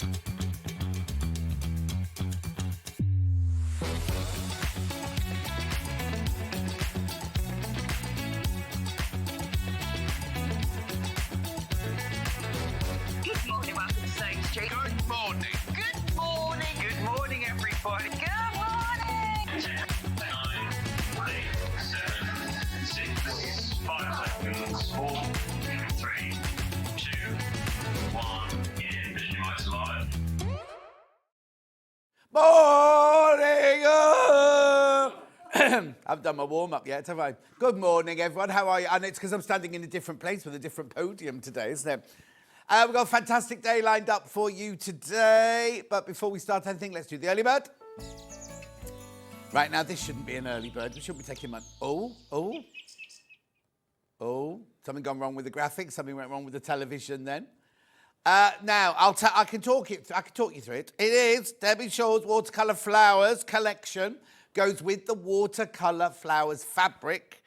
Good morning, welcome to SewingStreet. Good morning. Good morning. Good morning, everybody. Good morning. 10, 9, 8, 7, 6, 5 seconds, 4, 3, 2, 1, in Visualize Live. Morning! I've done my warm-up yet, have I? Good morning, everyone. How are you? And it's because I'm standing in a different place with a different podium today, isn't it? We've got a fantastic day lined up for you today. But before we start anything, let's do the early bird. Right now, this shouldn't be an early bird. We should be taking one. Oh. Something gone wrong with the graphics. Something went wrong with the television then. Now, I can talk you through it. It is Debbie Shaw's Watercolour Flowers collection. Goes with the Watercolour Flowers fabric.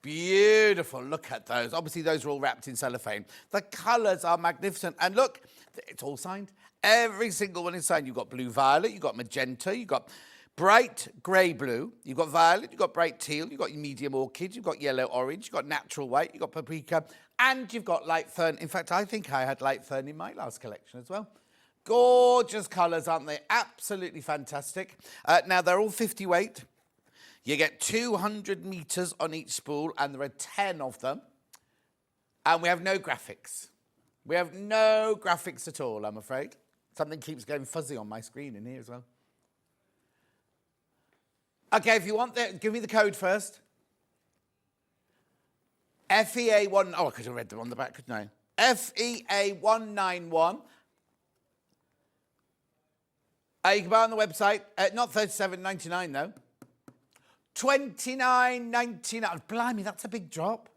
Beautiful. Look at those. Obviously, those are all wrapped in cellophane. The colours are magnificent. And look, it's all signed. Every single one is signed. You've got blue violet, you've got magenta, you've got bright grey blue, you've got violet, you've got bright teal, you've got medium orchid, you've got yellow orange, you've got natural white, you've got paprika, and you've got light fern. In fact, I think I had light fern in my last collection as well. Gorgeous colours, aren't they? Absolutely fantastic. Now, they're all 50 weight. You get 200 metres on each spool, and there are 10 of them. And we have no graphics. We have no graphics at all, I'm afraid. Something keeps going fuzzy on my screen in here as well. Okay, if you want that, give me the code first. FEA1... Oh, I could have read them on the back, couldn't I? FEA191. You can buy on the website. Not $37.99, though. $29.99. Blimey, that's a big drop.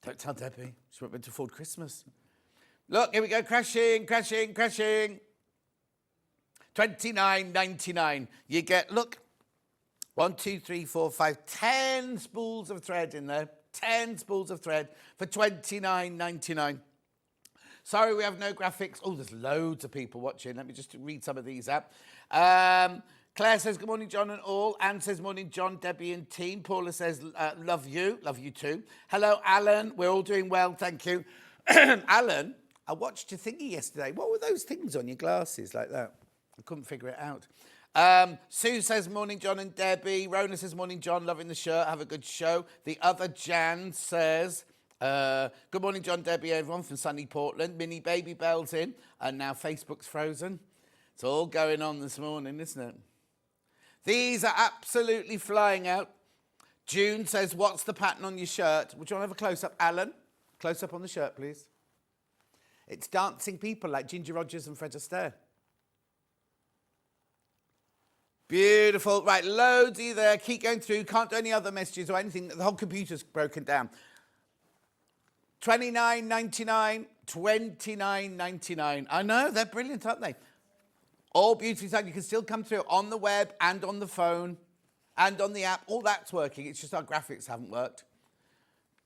Don't tell Debbie. She won't be able to afford Christmas. Look, here we go. Crashing. $29.99. You get, look, 1, 2, 3, 4, 5, 10 spools of thread in there. 10 spools of thread for $29.99. Sorry, we have no graphics. Oh, there's loads of people watching. Let me just read some of these out. Claire says, good morning, John and all. Anne says, morning, John, Debbie and team. Paula says, love you too. Hello, Alan. We're all doing well, thank you. Alan, I watched your thingy yesterday. What were those things on your glasses like that? I couldn't figure it out. Sue says, morning, John and Debbie. Rona says, morning, John, loving the shirt. Have a good show. The other Jan says, good morning, John, Debbie, everyone from sunny Portland. Mini Baby Bell's in, and now Facebook's frozen. It's all going on this morning, isn't it? These are absolutely flying out. June says, what's the pattern on your shirt? Would you want to have a close-up, Alan? Close-up on the shirt, please. It's dancing people like Ginger Rogers and Fred Astaire. Beautiful. Right, loads of you there. Keep going through. Can't do any other messages or anything. The whole computer's broken down. $29.99, $29.99. I know, they're brilliant, aren't they? All beautifully done. You can still come through on the web and on the phone and on the app. All that's working. It's just our graphics haven't worked.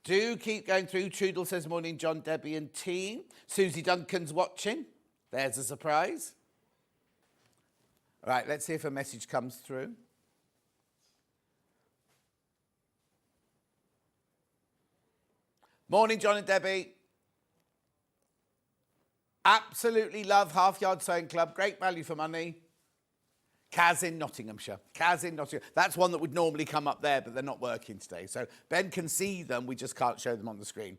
Do keep going through. Trudel says, morning, John, Debbie and team. Susie Duncan's watching. There's a surprise. All right, let's see if a message comes through. Morning, John and Debbie. Absolutely love Half Yard Sewing Club. Great value for money. Kaz in Nottinghamshire. That's one that would normally come up there, but they're not working today. So Ben can see them. We just can't show them on the screen.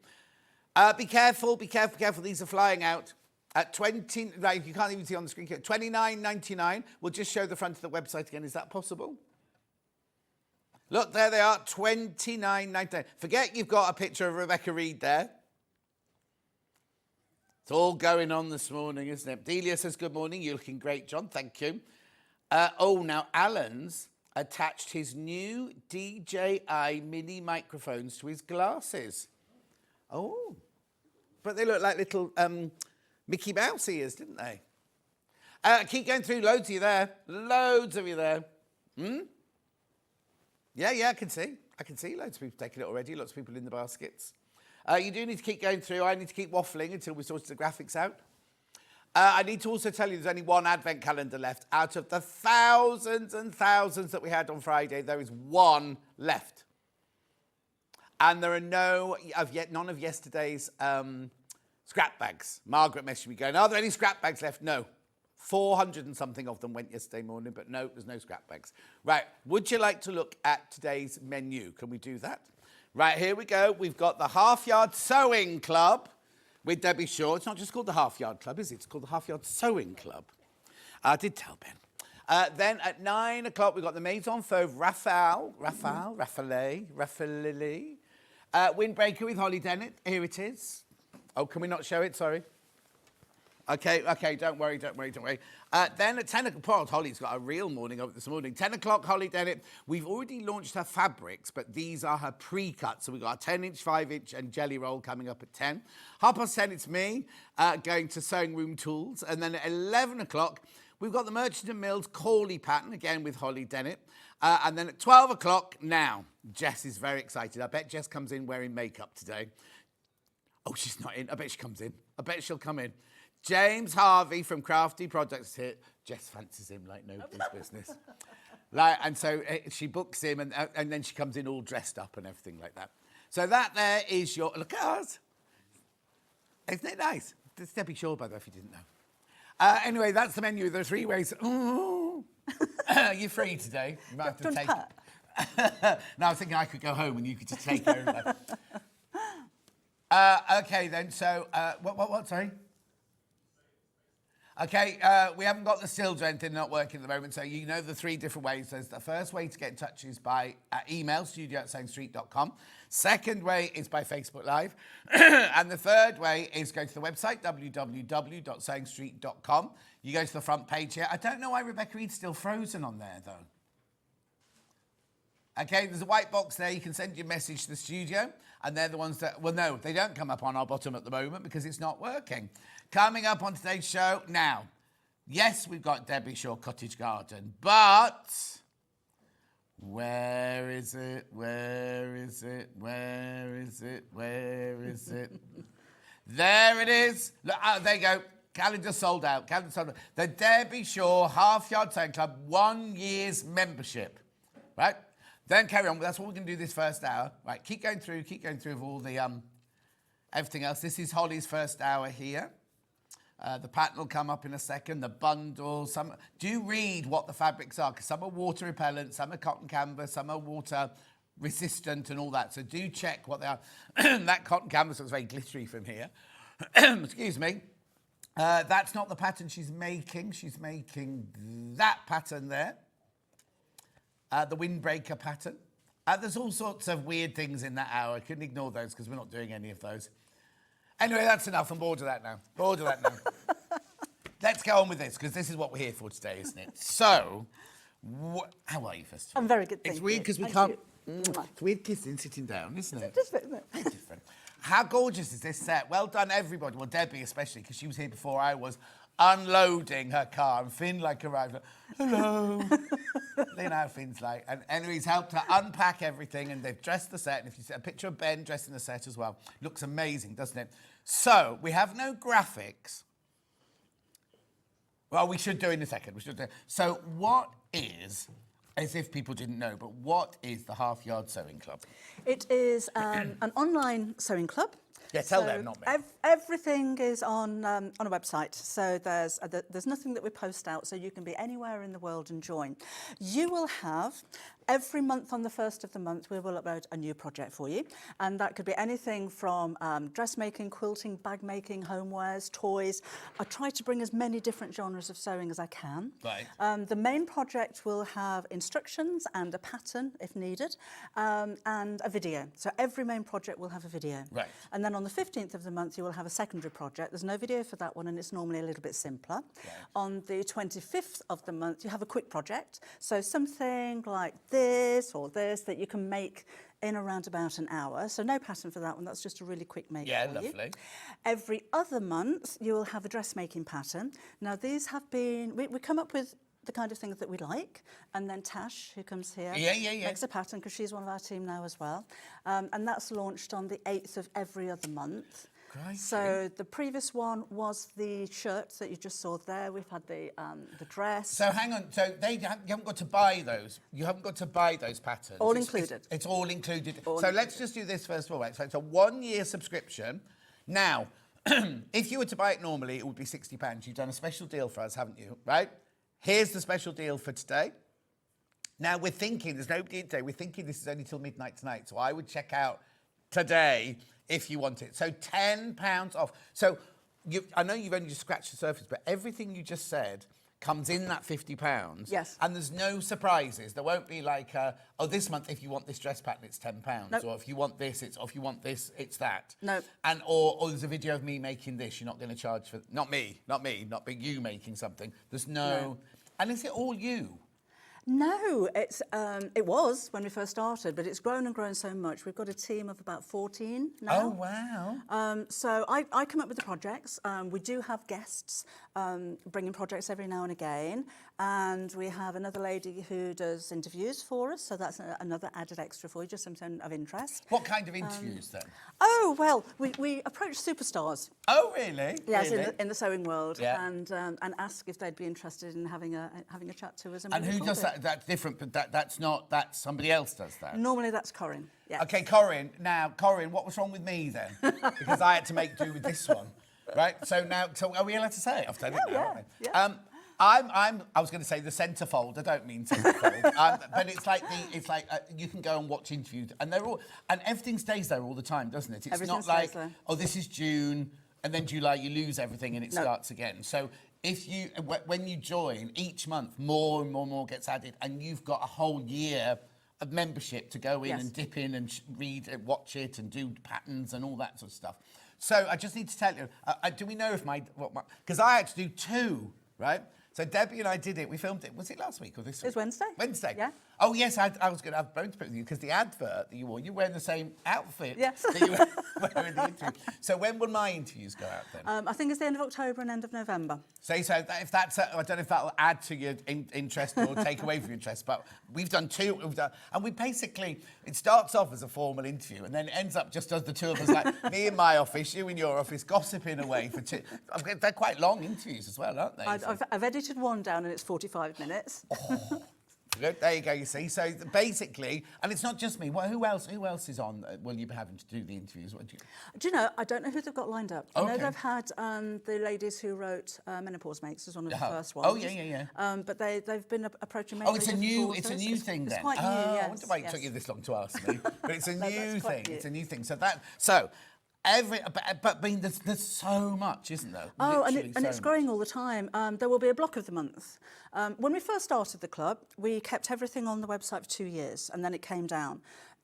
Be careful. These are flying out. At 20, like you can't even see on the screen. $29.99. We'll just show the front of the website again. Is that possible? Look, there they are. $29.99. Forget you've got a picture of Rebecca Reed there. It's all going on this morning, isn't it? Delia says, good morning. You're looking great, John. Thank you. Now Alan's attached his new DJI mini microphones to his glasses. Oh, but they look like little Mickey Mouse ears, didn't they? Keep going through. Loads of you there. Yeah, I can see. Loads of people taking it already. Lots of people in the baskets. You do need to keep going through. I need to keep waffling until we sort the graphics out. I need to also tell you there's only one advent calendar left. Out of the thousands and thousands that we had on Friday, there is one left. And there are none of yesterday's scrap bags. Margaret messaged me going, are there any scrap bags left? No. 400 and something of them went yesterday morning, but no, there's no scrap bags. Right, would you like to look at today's menu? Can we do that? Right, here we go. We've got the Half Yard Sewing Club with Debbie Shaw. It's not just called the Half Yard Club, is it? It's called the Half Yard Sewing Club. I did tell Ben. Then at 9 o'clock, we've got the Maison Fauve Rafale. Windbreaker with Holly Dennett. Here it is. Oh, can we not show it? Sorry. Okay, don't worry. Then at 10 o'clock, Holly's got a real morning over this morning. 10 o'clock, Holly Dennett. We've already launched her fabrics, but these are her pre-cuts. So we've got a 10-inch, 5-inch and jelly roll coming up at 10. 10:30, it's me going to Sewing Room Tools. And then at 11 o'clock, we've got the Merchant & Mills Cawley pattern, again with Holly Dennett. And then at 12 o'clock, now, Jess is very excited. I bet Jess comes in wearing makeup today. Oh, she's not in. I bet she comes in. I bet she'll come in. James Harvey from Crafty Products here. Jess fancies him like nobody's business. And so she books him and then she comes in all dressed up and everything like that. So that there is your... Look at us. Isn't it nice? It's Debbie Shaw, by the way, if you didn't know. Anyway, that's the menu. There are 3 ways. Ooh. You're free today. You might have to take... No, I was thinking I could go home and you could just take over. Okay, then. So, what? Sorry? Okay, we haven't got the stills or anything not working at the moment, so you know the 3 different ways. There's the first way to get in touch is by email, studio@SewingStreet.com. Second way is by Facebook Live. And the third way is go to the website, www.SewingStreet.com. You go to the front page here. I don't know why Rebecca Reed's still frozen on there, though. Okay, there's a white box there. You can send your message to the studio, and they're the ones that... Well, no, they don't come up on our bottom at the moment because it's not working. Coming up on today's show, now, yes, we've got Debbie Shaw Cottage Garden, but where is it? There it is. Look, there you go. Calendar sold out. The Debbie Shaw Half Yard Sewing Club 1 year's membership, right? Then carry on. That's what we're going to do this first hour. Right, keep going through with all the everything else. This is Holly's first hour here. The pattern will come up in a second. The bundle. Do read what the fabrics are, because some are water repellent, some are cotton canvas, some are water resistant and all that. So do check what they are. That cotton canvas looks very glittery from here. Excuse me. That's not the pattern she's making. She's making that pattern there. The Windbreaker pattern. There's all sorts of weird things in that hour. I couldn't ignore those because we're not doing any of those. Anyway, that's enough. I'm bored of that now. Let's go on with this, because this is what we're here for today, isn't it? So, how are you, first of all? I'm very good, thank It's weird because we can't... It's weird kissing sitting down, isn't it? It's different, isn't it? Different. How gorgeous is this set? Well done, everybody. Well, Debbie especially, because she was here before I was, unloading her car, and Finn arrived like, hello. You know how Finn's like. And Henry's helped her unpack everything, and they've dressed the set. And if you see a picture of Ben dressed in the set as well, looks amazing, doesn't it? So, we have no graphics. Well, we should do in a second. So, what is, as if people didn't know, but what is the Half Yard Sewing Club? It is an online sewing club. Yeah, tell them, not me. Everything is on a website, so there's nothing that we post out, so you can be anywhere in the world and join. You will have, every month on the 1st of the month, we will upload a new project for you, and that could be anything from dressmaking, quilting, bag making, homewares, toys. I try to bring as many different genres of sewing as I can. Right. The main project will have instructions and a pattern, if needed, and a video. So every main project will have a video. Right. And then on the 15th of the month, you will have a secondary project. There's no video for that one, and it's normally a little bit simpler. Right. On the 25th of the month, you have a quick project. So something like this or this that you can make in around about an hour. So no pattern for that one. That's just a really quick make for lovely. you. Every other month, you will have a dressmaking pattern. Now, these have been... We come up with the kind of things that we like, and then Tash, who comes here, makes a pattern, because she's one of our team now as well. And that's launched on the 8th of every other month. Crikey. So the previous one was the shirt that you just saw there. We've had the dress. So hang on. So you haven't got to buy those. You haven't got to buy those patterns. All It's- included. It's all included. All so let's included. just do this first of all, right? So it's a 1-year subscription. Now, if you were to buy it normally, it would be £60. You've done a special deal for us, haven't you? Right? Here's the special deal for today. Now we're thinking, there's nobody in today, we're thinking this is only till midnight tonight, so I would check out today if you want it. So £10 off. So I know you've only just scratched the surface, but everything you just said comes in that £50. Yes. And there's no surprises. There won't be like, oh, this month if you want this dress pattern, it's £10. Nope. Or if you want this, or if you want this, it's that. No. And or there's a video of me making this. You're not going to charge for not you making something. There's no. And is it all you? No, it was when we first started, but it's grown and grown so much. We've got a team of about 14 now. Oh wow! So I come up with the projects. We do have guests bringing projects every now and again, and we have another lady who does interviews for us. So that's another added extra for you, just something of interest. What kind of interviews then? Oh well, we approach superstars. Oh really? Yes, Really? in the sewing world, Yeah. and ask if they'd be interested in having a chat to us. And we who record does it. that? That's different, but that's not. That's somebody else does that. Normally that's Corinne. Yes. Okay, Corinne. Now, Corinne, what was wrong with me then? Because I had to make do with this one, right? So now, are we allowed to say it? I've said it now. yeah, Haven't we? yeah. I was going to say the centrefold. I don't mean centrefold, but it's like you can go and watch interviews, and everything stays there all the time, doesn't it? It's Everything not stays like there. oh, this is June, and then July you lose everything and it No. starts again. So when you join each month, more and more gets added, and you've got a whole year of membership to go in Yes. and dip in and read it, watch it, and do patterns and all that sort of stuff. So I just need to tell you, do we know if because I had to do 2, right? So Debbie and I did it. We filmed it. Was it last week or this week? It was Wednesday. Wednesday. Yeah. Oh yes, I was going to have a bone to pick with you because the advert that you wore, you're wearing the same outfit Yes. that you were in the interview. So when will my interviews go out then? I think it's the end of October and end of November. So if that's, I don't know if that will add to your interest or take away from your interest, but we've done 2, and we basically, it starts off as a formal interview and then it ends up just as the two of us, like me in my office, you in your office, gossiping away for 2. They're quite long interviews as well, aren't they? I've edited one down and it's 45 minutes. Good, there you go, you see. So basically, and it's not just me. Well, who else is on? Will you be having to do the interviews? What do you... Do you know, I don't know who they've got lined up. I know Okay. they've had the ladies who wrote Menopause Makes as one of the first Oh, ones. yeah. But they've been approaching me. Oh, it's a new thing then. It's quite new, Oh, yes. I wonder why it yes. took you this long to ask me. But it's a No, new that's quite thing. new. It's a new thing. But I mean, there's so much, isn't there? Oh, and, Literally and so it's much. growing all the time. There will be a block of the month. When we first started the club, we kept everything on the website for 2 years, and then it came down.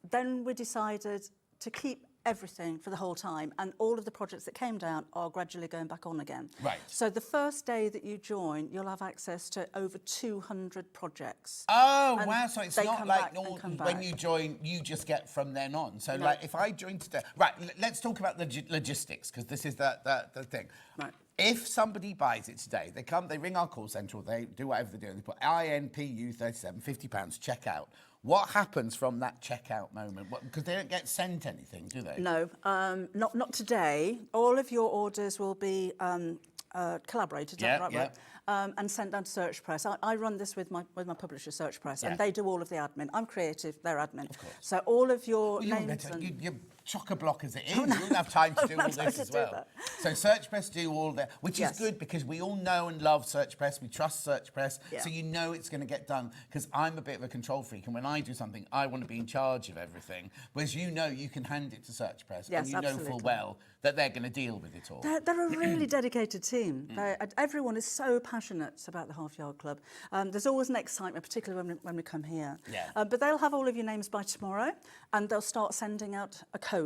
Then we decided to keep everything for the whole time, and all of the projects that came down are gradually going back on again. Right. So the first day that you join, you'll have access to over 200 projects. Oh, And wow. So it's they not come like back and come when back. you join, you just get from then on. So, No. like, if I join today... Right, let's talk about the logistics, because this is the thing. Right. If somebody buys it today, they ring our call centre, or they do whatever they're doing, they put INPU37, £50, checkout. What happens from that checkout moment? Because they don't get sent anything, do they? No, not today. All of your orders will be collaborated, Yeah, right, yeah. right, and sent down to Search Press. I run this with my publisher, Search Press, Yeah. and they do all of the admin. I'm creative, they're admin. Of course. So all of your Well, you names and... you're chock-a-block as it is. You don't have time to do all don't have time this to as do well. that. So Search Press do all that, which Yes. is good because we all know and love Search Press. We trust Search Press, Yeah. so you know it's going to get done. Because I'm a bit of a control freak, and when I do something, I want to be in charge of everything. Whereas you know you can hand it to Search Press, Yes, and you know full absolutely. well that they're going to deal with it all. They're a really dedicated team. Everyone is so passionate about the Half Yard Club. There's always an excitement, particularly when we come here. Yeah. But they'll have all of your names by tomorrow, and they'll start sending out a code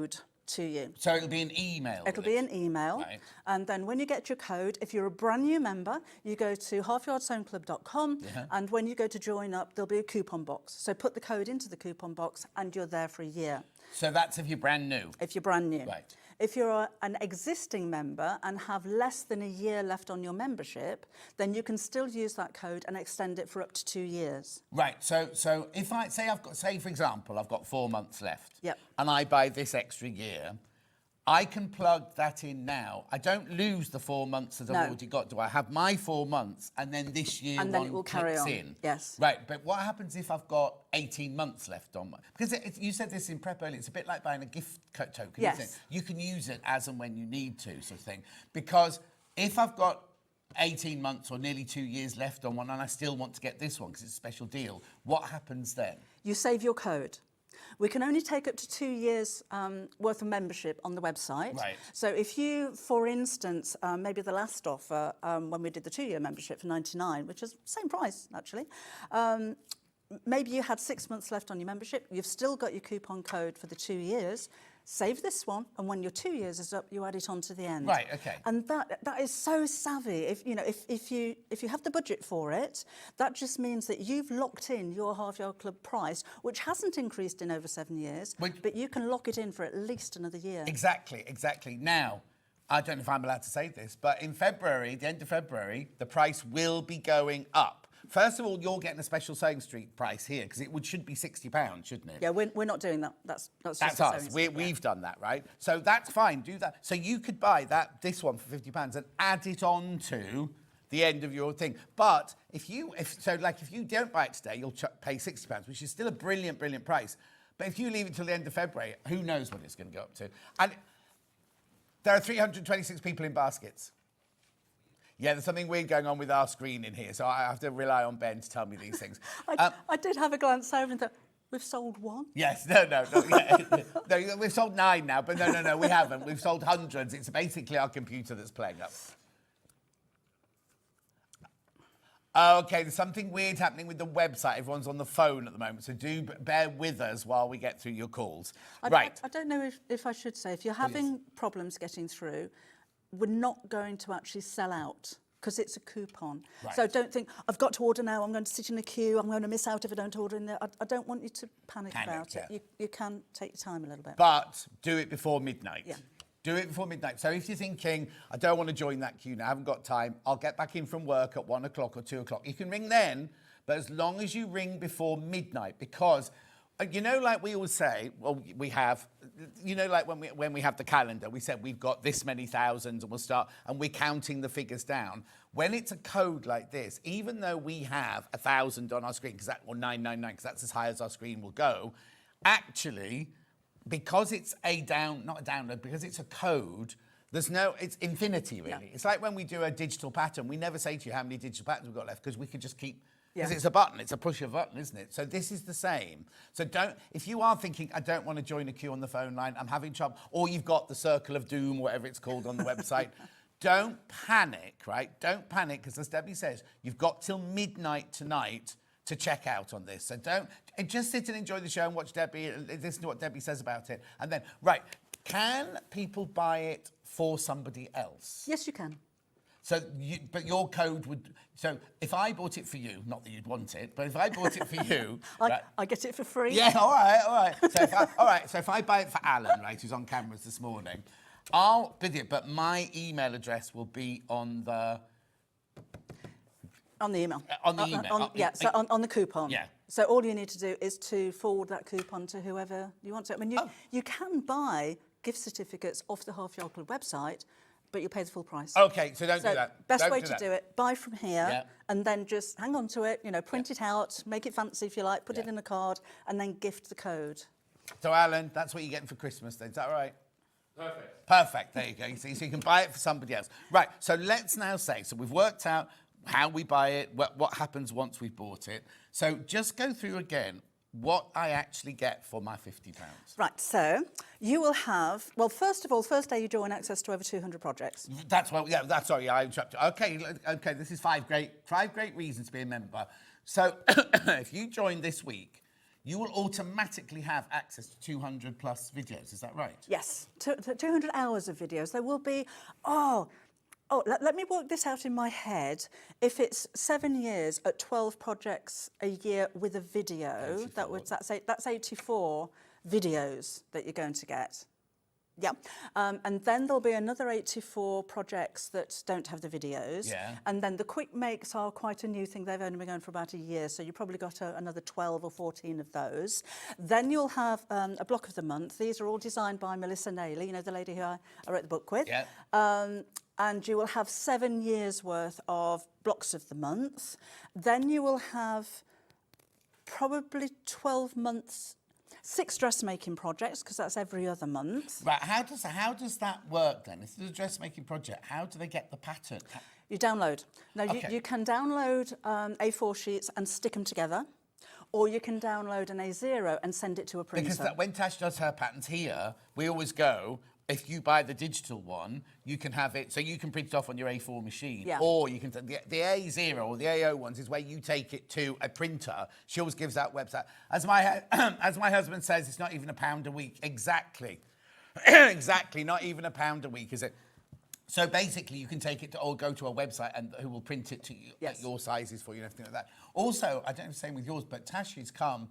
to you. So it'll be an email. It'll will be it? an email, Right. and then when you get your code, if you're a brand new member, you go to halfyardsewingclub.com, Yeah. and when you go to join up, there'll be a coupon box. So put the code into the coupon box, and you're there for a year, So that's if you're brand new. if you're brand new. Right. If you're an existing member and have less than a year left on your membership, then you can still use that code and extend it for up to 2 years. Right, so if I say for example, I've got 4 months left, Yep. and I buy this extra year, I can plug that in now. I don't lose the 4 months that I've already got. Do I have my 4 months and then this year and then it will carry on. in? Yes. Right, but what happens if I've got 18 months left on my... Because you said this in prep earlier, it's a bit like buying a gift token, yes. isn't it? You can use it as and when you need to, sort of thing. Because if I've got 18 months or nearly 2 years left on one and I still want to get this one because it's a special deal, what happens then? You save your code. We can only take up to 2 years worth of membership on the website. Right. So if you, for instance, maybe the last offer, when we did the 2-year membership for $99, which is same price, actually, maybe you had 6 months left on your membership, you've still got your coupon code for the 2 years, save this one, and when your 2 years is up, you add it on to the end. Right, okay. And that is so savvy. If you have the budget for it, that just means that you've locked in your Half Yard Club price, which hasn't increased in over 7 years, but you can lock it in for at least another year. Exactly. Now, I don't know if I'm allowed to say this, but in February, the end of February, the price will be going up. First of all, you're getting a special SewingStreet price here because should be £60, shouldn't it? Yeah, we're not doing that. That's us. We've done that, right? So that's fine. Do that. So you could buy this one for £50 and add it on to the end of your thing. But if you don't buy it today, you'll pay £60, which is still a brilliant price. But if you leave it till the end of February, who knows what it's going to go up to? And there are 326 people in baskets. Yeah, there's something weird going on with our screen in here, so I have to rely on Ben to tell me these things. I did have a glance over and thought, we've sold one? Yes, no, no, we've sold 9 now, but no, we haven't. We've sold hundreds. It's basically our computer that's playing up. Okay, there's something weird happening with the website. Everyone's on the phone at the moment, so do bear with us while we get through your calls. I don't know if I should say, if you're having problems getting through, we're not going to actually sell out because it's a coupon. Right. So don't think, I've got to order now, I'm going to sit in a queue, I'm going to miss out if I don't order in there. I don't want you to panic about it. You can take your time a little bit. But do it before midnight. Yeah. Do it before midnight. So if you're thinking, I don't want to join that queue now, I haven't got time, I'll get back in from work at 1 o'clock or 2 o'clock. You can ring then, but as long as you ring before midnight, because you know, like we always say, well, we have, you know, like when we have the calendar, we said we've got this many thousands and we'll start, and we're counting the figures down. When it's a code like this, even though we have 1,000 on our screen, or 999, because that's as high as our screen will go, actually, because it's not a download, because it's a code, it's infinity, really. Yeah. It's like when we do a digital pattern, we never say to you how many digital patterns we've got left, because we could just keep... Because it's a button, it's a push of a button, isn't it? So this is the same. So if you are thinking, I don't want to join a queue on the phone line, I'm having trouble, or you've got the Circle of Doom, whatever it's called on the website, don't panic, right? Don't panic, because as Debbie says, you've got till midnight tonight to check out on this. So just sit and enjoy the show and watch Debbie, and listen to what Debbie says about it. And then, right, can people buy it for somebody else? Yes, you can. So, but your code would... So, if I bought it for you, not that you'd want it, but if I bought it for you... I get it for free. Yeah, all right. So if I buy it for Alan, right, who's on cameras this morning, I'll bid it, but my email address will be on the... On the email. On the email. On the coupon. Yeah. So all you need to do is to forward that coupon to whoever you want to. I mean, you can buy gift certificates off the Half Yard Club website, but you pay the full price. Okay, so don't do that. Best way to do it, buy from here, and then just hang on to it, print it out, make it fancy if you like, put it in a card, and then gift the code. So, Alan, that's what you're getting for Christmas then, is that right? Perfect. There you go. So you can buy it for somebody else. Right, so let's now say, so we've worked out how we buy it, what happens once we've bought it. So just go through again what I actually get for my £50. Right, so you will have, well, first of all, first day you join access to over 200 projects. Sorry, I interrupted. Okay, this is five great reasons to be a member. So if you join this week, you will automatically have access to 200 plus videos, is that right? Yes, 200 hours of videos. There will be, let me work this out in my head. If it's 7 years at 12 projects a year with a video, that's 84 videos that you're going to get. Yeah, and then there'll be another 84 projects that don't have the videos. Yeah. And then the quick makes are quite a new thing. They've only been going for about a year, so you probably got another 12 or 14 of those. Then you'll have a block of the month. These are all designed by Melissa Naylor, you know, the lady who I wrote the book with. Yeah. And you will have 7 years worth of blocks of the month. Then you will have probably 12 months, 6 dressmaking projects, because that's every other month. Right, how does that work then? If it's a dressmaking project, how do they get the pattern? You download. Now, Okay. you can download A4 sheets and stick them together, or you can download an A0 and send it to a printer. Because when Tash does her patterns here, we always go, if you buy the digital one, you can have it, so you can print it off on your A4 machine. Yeah. Or you can, the A0 or the A0 ones is where you take it to a printer. She always gives that website. As my husband says, it's not even £1 a week. Exactly. Exactly, not even £1 a week, is it? So basically, you can take it to, or go to a website and who will print it to you, Yes. at your sizes for you and everything like that. Also, I don't know if it's the same with yours, but Tashi's come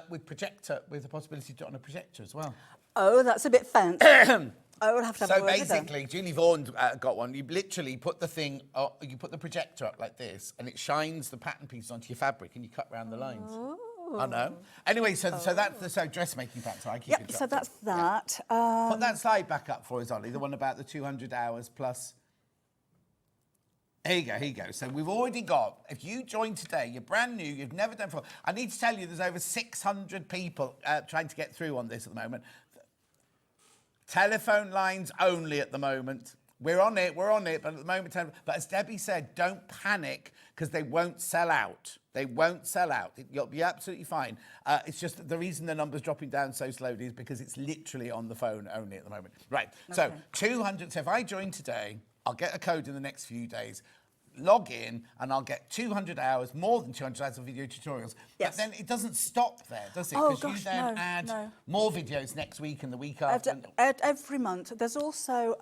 with projector, with the possibility to do it on a projector as well. Oh, that's a bit fancy. I would have to have a So word with them. basically, Julie Vaughan got one. You literally put the thing, you put the projector up like this, and it shines the pattern pieces onto your fabric, and you cut around the lines. I know. Anyway, so that's the dressmaking pattern. So I keep Yep, so interrupting. that's that. Put that slide back up for us, Ollie. The one about the 200 hours plus. Here you go. So we've already got, if you join today, you're brand new, you've never done before. I need to tell you, there's over 600 people trying to get through on this at the moment. Telephone lines only at the moment. We're on it, but at the moment, but as Debbie said, don't panic because they won't sell out. They won't sell out. You'll be absolutely fine. It's just the reason the number's dropping down so slowly is because it's literally on the phone only at the moment. Right, so 200, so if I join today, I'll get a code in the next few days, log in, and I'll get 200 hours, more than 200 hours of video tutorials. Yes. But then it doesn't stop there, does it? Oh, Because you gosh, then no, add no. more videos next week and the week after. Every month. There's also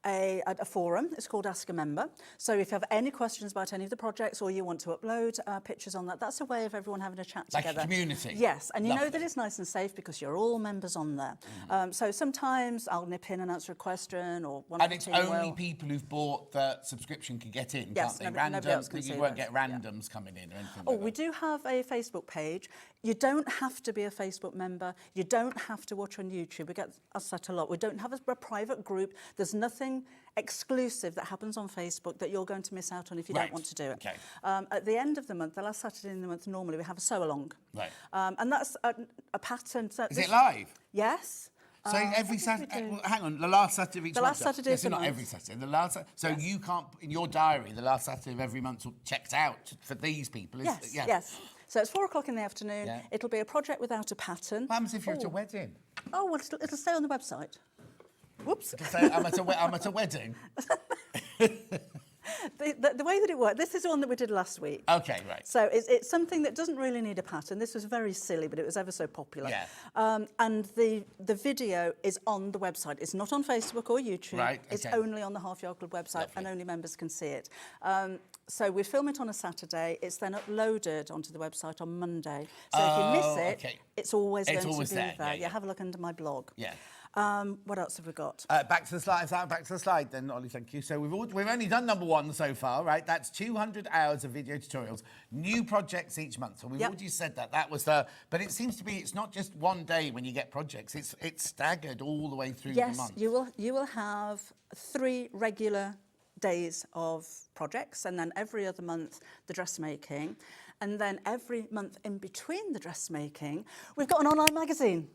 a forum. It's called Ask a Member. So if you have any questions about any of the projects or you want to upload pictures on that, that's a way of everyone having a chat Like a together. community. Yes, and you know Lovely. that it's nice and safe because you're all members on there. So sometimes I'll nip in and answer a question, or one And of it's the team only will. people who've bought the subscription can get in, Yes, can't they? nobody else can You see won't those. get randoms coming in or anything Oh, like we that. do have a Facebook page. You don't have to be a Facebook member. You don't have to watch on YouTube. We get asked that a lot. We don't have a private group. There's nothing exclusive that happens on Facebook that you're going to miss out on if you Right, don't want to do it. okay. At the end of the month, the last Saturday in the month, normally we have a sew-along. Right. And that's a pattern. So Is it live? Yes. So every what did we Saturday, do? well, hang on, the last Saturday of each The month. last Saturday yes, of the not month. every Saturday. The last, so you can't, in your diary, the last Saturday of every month checked out for these people. Is Yes, yeah. yes. So it's 4 o'clock in the afternoon. Yeah. It'll be a project without a pattern. What happens if you're at a wedding? Oh, well, it'll stay on the website. Whoops. So I'm at a wedding. The way that it worked, this is the one that we did last week. Okay, right. So it's something that doesn't really need a pattern. This was very silly, but it was ever so popular. Yeah. And the video is on the website. It's not on Facebook or YouTube. Right, It's okay. only on the Half Yard Club website, Lovely. and only members can see it. So we film it on a Saturday. It's then uploaded onto the website on Monday. So if you miss it, okay. it's always It's going always to be there, there. yeah, yeah. Have a look under my blog. Yeah. What else have we got? Back to the slide. Is that back to the slide then, Ollie? Thank you. So we've only done number 1 so far, right? That's 200 hours of video tutorials, new projects each month. So we've Yep. already said that. That was the. But it seems to be it's not just one day when you get projects. It's staggered all the way through the Yes, month. you will have 3 regular days of projects, and then every other month the dressmaking, and then every month in between the dressmaking we've got an online magazine,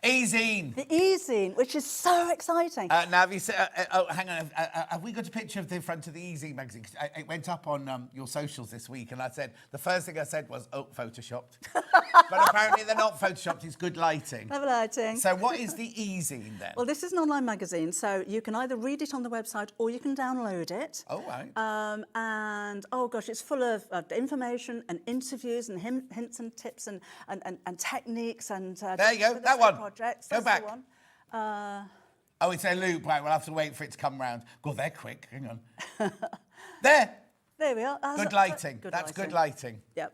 E-zine. the e-zine, which is so exciting. Now, have you said, hang on, have we got a picture of the front of the E-zine magazine? 'Cause it went up on your socials this week, and I said, the first thing I said was, oh, photoshopped. But apparently they're not photoshopped, it's good lighting. Clever lighting. So what is the E-zine then? Well, this is an online magazine, so you can either read it on the website or you can download it. Oh, right. And, oh gosh, it's full of information and interviews and hints and tips and techniques and... There you go, for the that set one. Projects. Go That's the back. one. Oh, it's a loop. Right, we'll have to wait for it to come round. God, they're quick. Hang on. There. There we are. Good lighting. Good That's lighting. good lighting. Yep.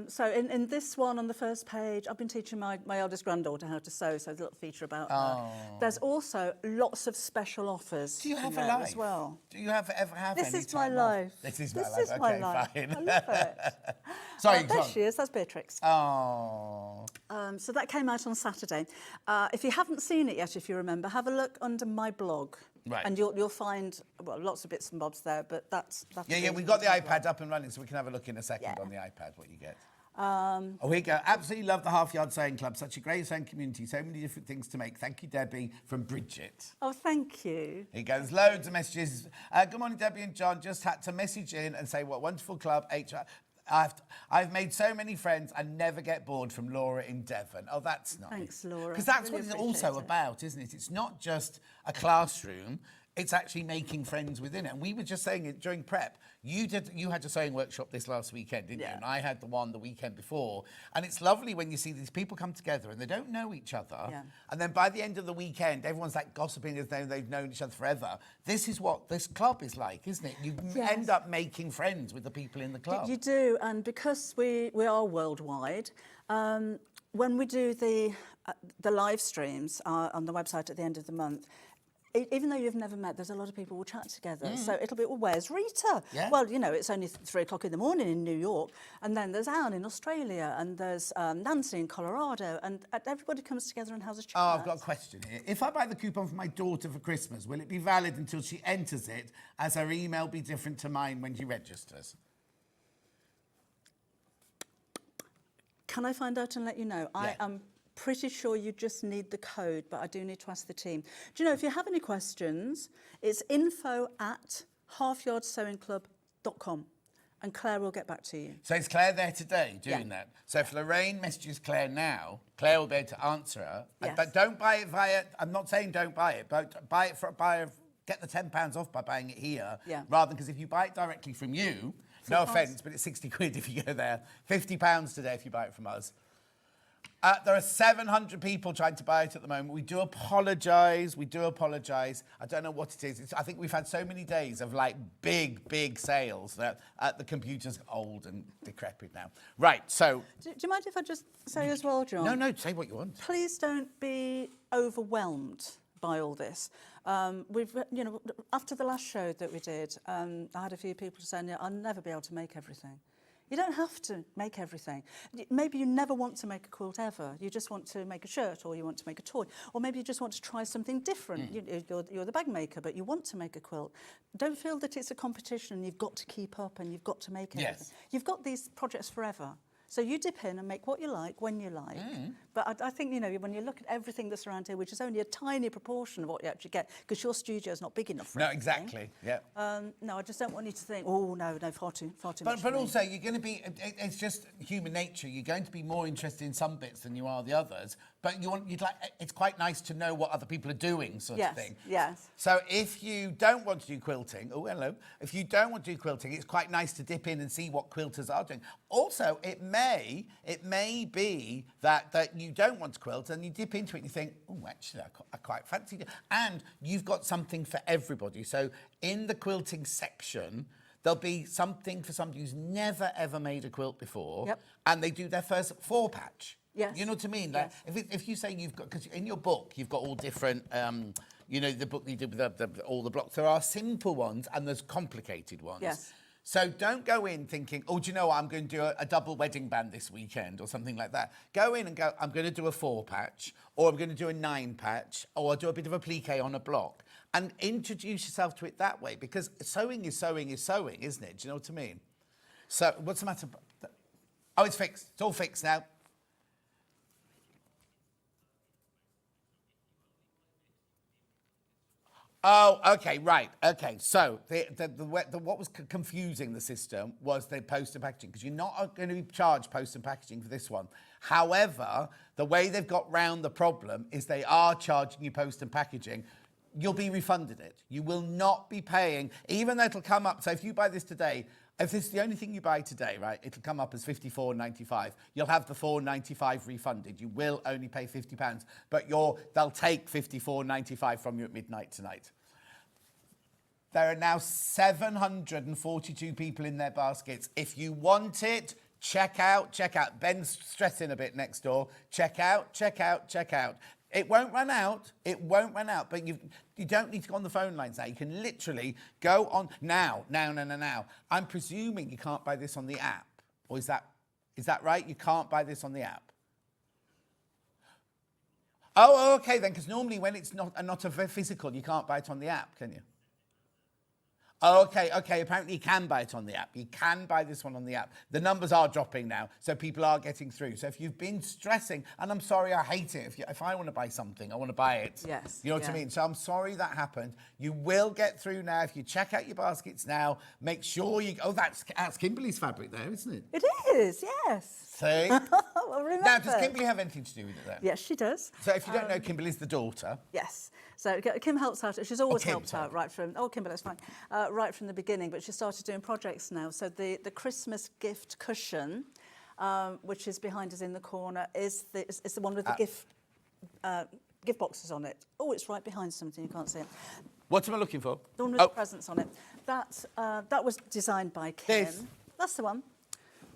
So in this one on the first page, I've been teaching my eldest granddaughter how to sew, so there's a little feature about her. There's also lots of special offers. Do you have in a there life? as well? Do you ever have This any is my time off? life. This is my life. This is my Okay, life. fine. I love it. Sorry, there go on. she is. That's Beatrix. Oh. So that came out on Saturday. If you haven't seen it yet, if you remember, have a look under my blog. Right. And you'll find, well, lots of bits and bobs there, but that's Yeah, we've got the iPad up and running, so we can have a look in a second Yeah. on the iPad, what you get. Oh, here we go. Absolutely love the Half Yard Sewing Club. Such a great sewing community. So many different things to make. Thank you, Debbie, from Bridget. Oh, thank you. Here goes. Loads of messages. Good morning, Debbie and John. Just had to message in and say what wonderful club. I've made so many friends and never get bored, from Laura in Devon. Oh, that's nice. Thanks, Laura. Because that's Really what it's also appreciate it. about, isn't it? It's not just a classroom. It's actually making friends within it. And we were just saying it during prep. You had your sewing workshop this last weekend, didn't you? Yeah. And I had the one the weekend before. And it's lovely when you see these people come together and they don't know each other. Yeah. And then by the end of the weekend, everyone's like gossiping as though they've known each other forever. This is what this club is like, isn't it? You Yes. end up making friends with the people in the club. You do, and because we are worldwide, when we do the live streams on the website at the end of the month, even though you've never met, there's a lot of people will chat together. So it'll be, well, where's Rita? Yeah. Well, you know, it's only 3 o'clock in the morning in New York. And then there's Anne in Australia, and there's Nancy in Colorado, and everybody comes together and has a chat. Oh, I've got a question here. If I buy the coupon for my daughter for Christmas, will it be valid until she enters it, as her email be different to mine when she registers? Can I find out and let you know? Yeah. I am pretty sure you just need the code, but I do need to ask the team. Do you know, if you have any questions, it's info@halfyardsewingclub.com, and Claire will get back to you. So is Claire there today doing Yeah. that? So if Lorraine messages Claire now, Claire will be able to answer her. Yes. But don't buy it via, I'm not saying don't buy it, but get the £10 off by buying it here. Yeah. Rather than, because if you buy it directly from you, no offence, but it's 60 quid if you go there. £50 today if you buy it from us. There are 700 people trying to buy it at the moment. We do apologise. I don't know what it is. I think we've had so many days of like big sales that the computer's old and decrepit now. Right, so... Do you mind if I just say as well, John? No, say what you want. Please don't be overwhelmed by all this. We've, you know, after the last show that we did, I had a few people saying, I'll never be able to make everything. You don't have to make everything. Maybe you never want to make a quilt ever. You just want to make a shirt, or you want to make a toy, or maybe you just want to try something different. You're the bag maker, but you want to make a quilt. Don't feel that it's a competition. You've got to keep up and you've got to make everything. Yes. You've got these projects forever. So you dip in and make what you like, when you like. But I think, you know, when you look at everything that's around here, which is only a tiny proportion of what you actually get, because your studio is not big enough for No, everything. exactly, yeah. No, I just don't want you to think, oh, no, far too much. But for me. also, you're going to be, it's just human nature. You're going to be more interested in some bits than you are the others. But it's quite nice to know what other people are doing, sort of thing. Yes. So if you don't want to do quilting, if you don't want to do quilting, it's quite nice to dip in and see what quilters are doing. Also, it may be that you don't want to quilt and you dip into it and you think, oh, actually, I quite fancy it. And you've got something for everybody. So in the quilting section, there'll be something for somebody who's never, ever made a quilt before. Yep. And they do their first 4-patch. Yes. You know what I mean? Like, Yes. if you say you've got, because in your book, you've got all different, you know, the book you did with all the blocks. There are simple ones and there's complicated ones. Yes. So don't go in thinking, oh, do you know what? I'm going to do a double wedding band this weekend or something like that. Go in and go, I'm going to do a 4-patch, or I'm going to do a 9-patch, or I'll do a bit of a plique on a block. And introduce yourself to it that way, because sewing is sewing, isn't it? Do you know what I mean? So what's the matter? Oh, it's fixed. It's all fixed now. Oh, okay, right. Okay, so what was confusing the system was the post and packaging, because you're not going to be charged post and packaging for this one. However, the way they've got round the problem is they are charging you post and packaging. You'll be refunded it. You will not be paying, even though it'll come up. So if you buy this today, if this is the only thing you buy today, right, it'll come up as £54.95. You'll have the £4.95 refunded. You will only pay £50, but they'll take £54.95 from you at midnight tonight. There are now 742 people in their baskets. If you want it, Check out, check out. Ben's stressing a bit next door. Check out, check out, check out. It won't run out. It won't run out. But you don't need to go on the phone lines now. You can literally go on now. I'm presuming you can't buy this on the app. Or is that right? You can't buy this on the app. Oh, okay then, because normally when it's not a physical, you can't buy it on the app, can you? Oh, okay. Apparently you can buy it on the app. You can buy this one on the app. The numbers are dropping now, so people are getting through. So if you've been stressing, and I'm sorry, I hate it. If I want to buy something, I want to buy it. Yes. You know what I mean? So I'm sorry that happened. You will get through now. If you check out your baskets now, make sure you... Oh, that's Kimberly's fabric there, isn't it? It is, yes. See? Well, remember. Now, does Kimberly have anything to do with it then? Yes, she does. So if you don't know, Kimberly's the daughter. Yes. So Kim helps out. She's always Kim, helped out right from... Oh, Kimberly, that's fine. Right from the beginning, but she started doing projects now. So the Christmas gift cushion, which is behind us in the corner, is the one with the gift boxes on it. Oh, it's right behind something. You can't see it. What am I looking for? The one with the presents on it. That was designed by Kim. This? That's the one.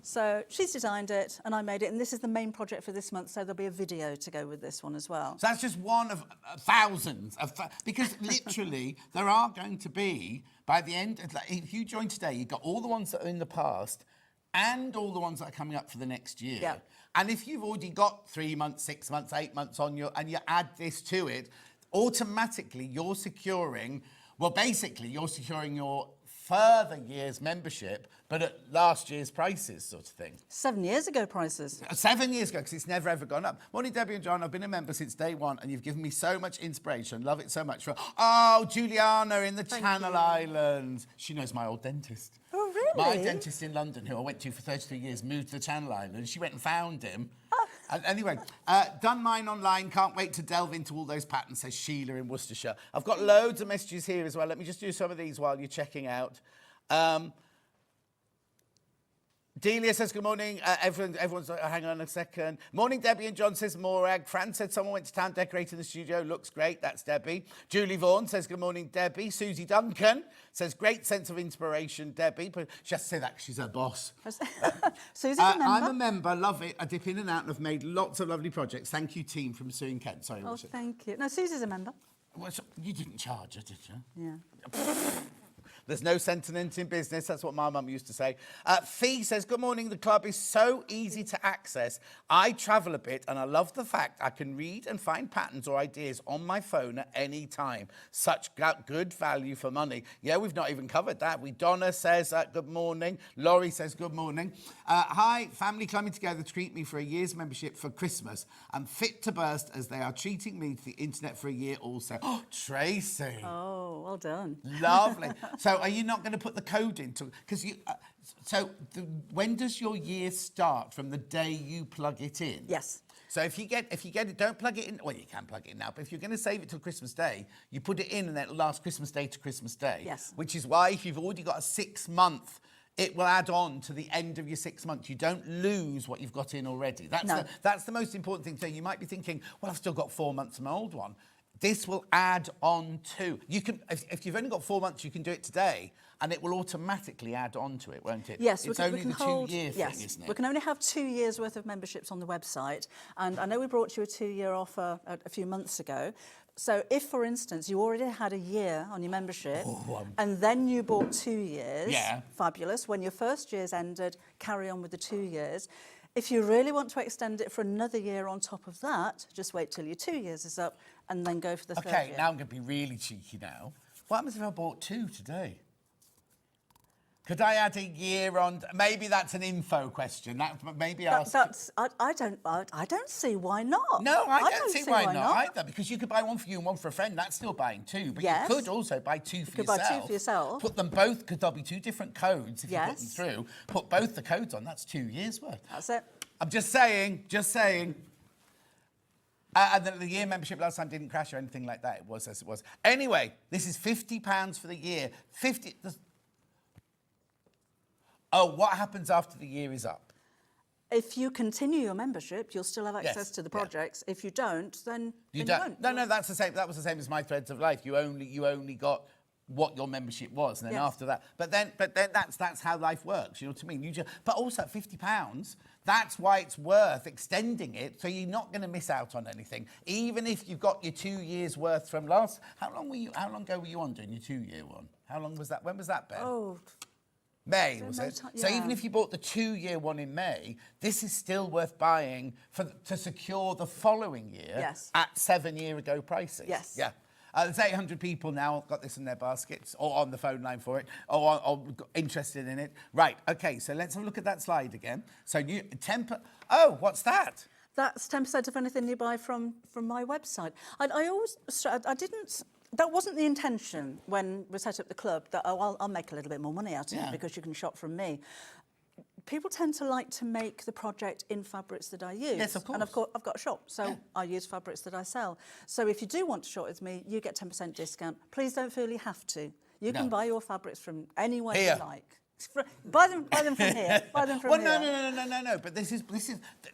So she's designed it and I made it, and this is the main project for this month, so there'll be a video to go with this one as well. So that's just one of thousands because literally there are going to be, by the end, if you join today, you've got all the ones that are in the past and all the ones that are coming up for the next year. Yeah. And if you've already got 3 months, 6 months, 8 months on and you add this to it, automatically you're securing, basically you're securing your further year's membership, but at last year's prices, sort of thing. 7 years ago prices. 7 years ago, because it's never ever gone up. Morning, Debbie and John. I've been a member since day one, and you've given me so much inspiration. Love it so much. Juliana in the Channel Islands. She knows my old dentist. Oh, really? My dentist in London, who I went to for 33 years, moved to the Channel Islands. She went and found him. And anyway, done mine online. Can't wait to delve into all those patterns, says Sheila in Worcestershire. I've got loads of messages here as well. Let me just do some of these while you're checking out. Delia says, good morning. Everyone's hang on a second. Morning, Debbie and John, says Morag. Fran said someone went to town decorating the studio. Looks great. That's Debbie. Julie Vaughan says, good morning, Debbie. Susie Duncan says, great sense of inspiration, Debbie. But she has to say that because she's her boss. Susie's a member. I'm a member. Love it. I dip in and out and have made lots of lovely projects. Thank you, team from Sewing Kent. Sorry. Oh, thank you. No, Susie's a member. Well, you didn't charge her, did you? Yeah. There's no sentiment in business. That's what my mum used to say. Fee says, good morning. The club is so easy to access. I travel a bit and I love the fact I can read and find patterns or ideas on my phone at any time. Such good value for money. Yeah, we've not even covered that. Donna says, good morning. Laurie says, good morning. Hi, family coming together to treat me for a year's membership for Christmas. I'm fit to burst as they are treating me to the internet for a year also. Oh, Tracy. Oh, well done. Lovely. So are you not going to put the code into... Because you... when does your year start? From the day you plug it in? Yes. So if you get it, don't plug it in. Well, you can plug it in now, but if you're going to save it till Christmas Day, you put it in and then it'll last Christmas Day to Christmas Day. Yes. Which is why if you've already got a 6 month, it will add on to the end of your 6 months. You don't lose what you've got in already. That's the most important thing. So you might be thinking, well, I've still got 4 months of my old one. This will add on to. You can, if you've only got 4 months, you can do it today, and it will automatically add on to it, won't it? Yes, it's only the 2 year thing, isn't it? We can only have 2 years worth of memberships on the website, and I know we brought you a 2-year offer a few months ago. So if, for instance, you already had a year on your membership and then you bought 2 years, fabulous. When your first year's ended, carry on with the 2 years. If you really want to extend it for another year on top of that, just wait till your 2 years is up and then go for the third year. Okay, now I'm going to be really cheeky now. What happens if I bought 2 today? Could I add a year on? Maybe that's an info question. I don't see why not. No, I don't see why not either. Because you could buy one for you and one for a friend. That's still buying 2. But you could also buy 2 for yourself. You could buy 2 for yourself. Put them both, because there'll be 2 different codes if you put them through. Put both the codes on. That's 2 years worth. That's it. I'm just saying. And the year membership last time didn't crash or anything like that. It was as it was. Anyway, this is £50 for the year. Oh, what happens after the year is up? If you continue your membership, you'll still have access to the projects. If you don't, then you won't. No, that's the same. That was the same as my Threads of Life. You only got what your membership was, and then Yes. after that. But then that's how life works. You know what I mean? But also at £50, that's why it's worth extending it, so you're not going to miss out on anything, even if you've got your 2 years worth from last. How long ago were you on doing your 2-year one? How long was that? When was that, Ben? Oh, May, was it? So yeah. even if you bought the 2-year one in May, this is still worth buying to secure the following year Yes. at 7-year ago prices. Yes. Yeah. There's 800 people now got this in their baskets or on the phone line for it or interested in it. Right, OK, so let's have a look at that slide again. So you, oh, what's that? that's 10% of anything you buy from my website. I didn't. That wasn't the intention when we set up the club, that, oh, I'll make a little bit more money out of it because you can shop from me. People tend to like to make the project in fabrics that I use. Yes, of course. And I've got a shop, so I use fabrics that I sell. So if you do want to shop with me, you get 10% discount. Please don't feel you have to. You can buy your fabrics from anywhere you like. Buy them from here. Buy them from well, here. no. But this is,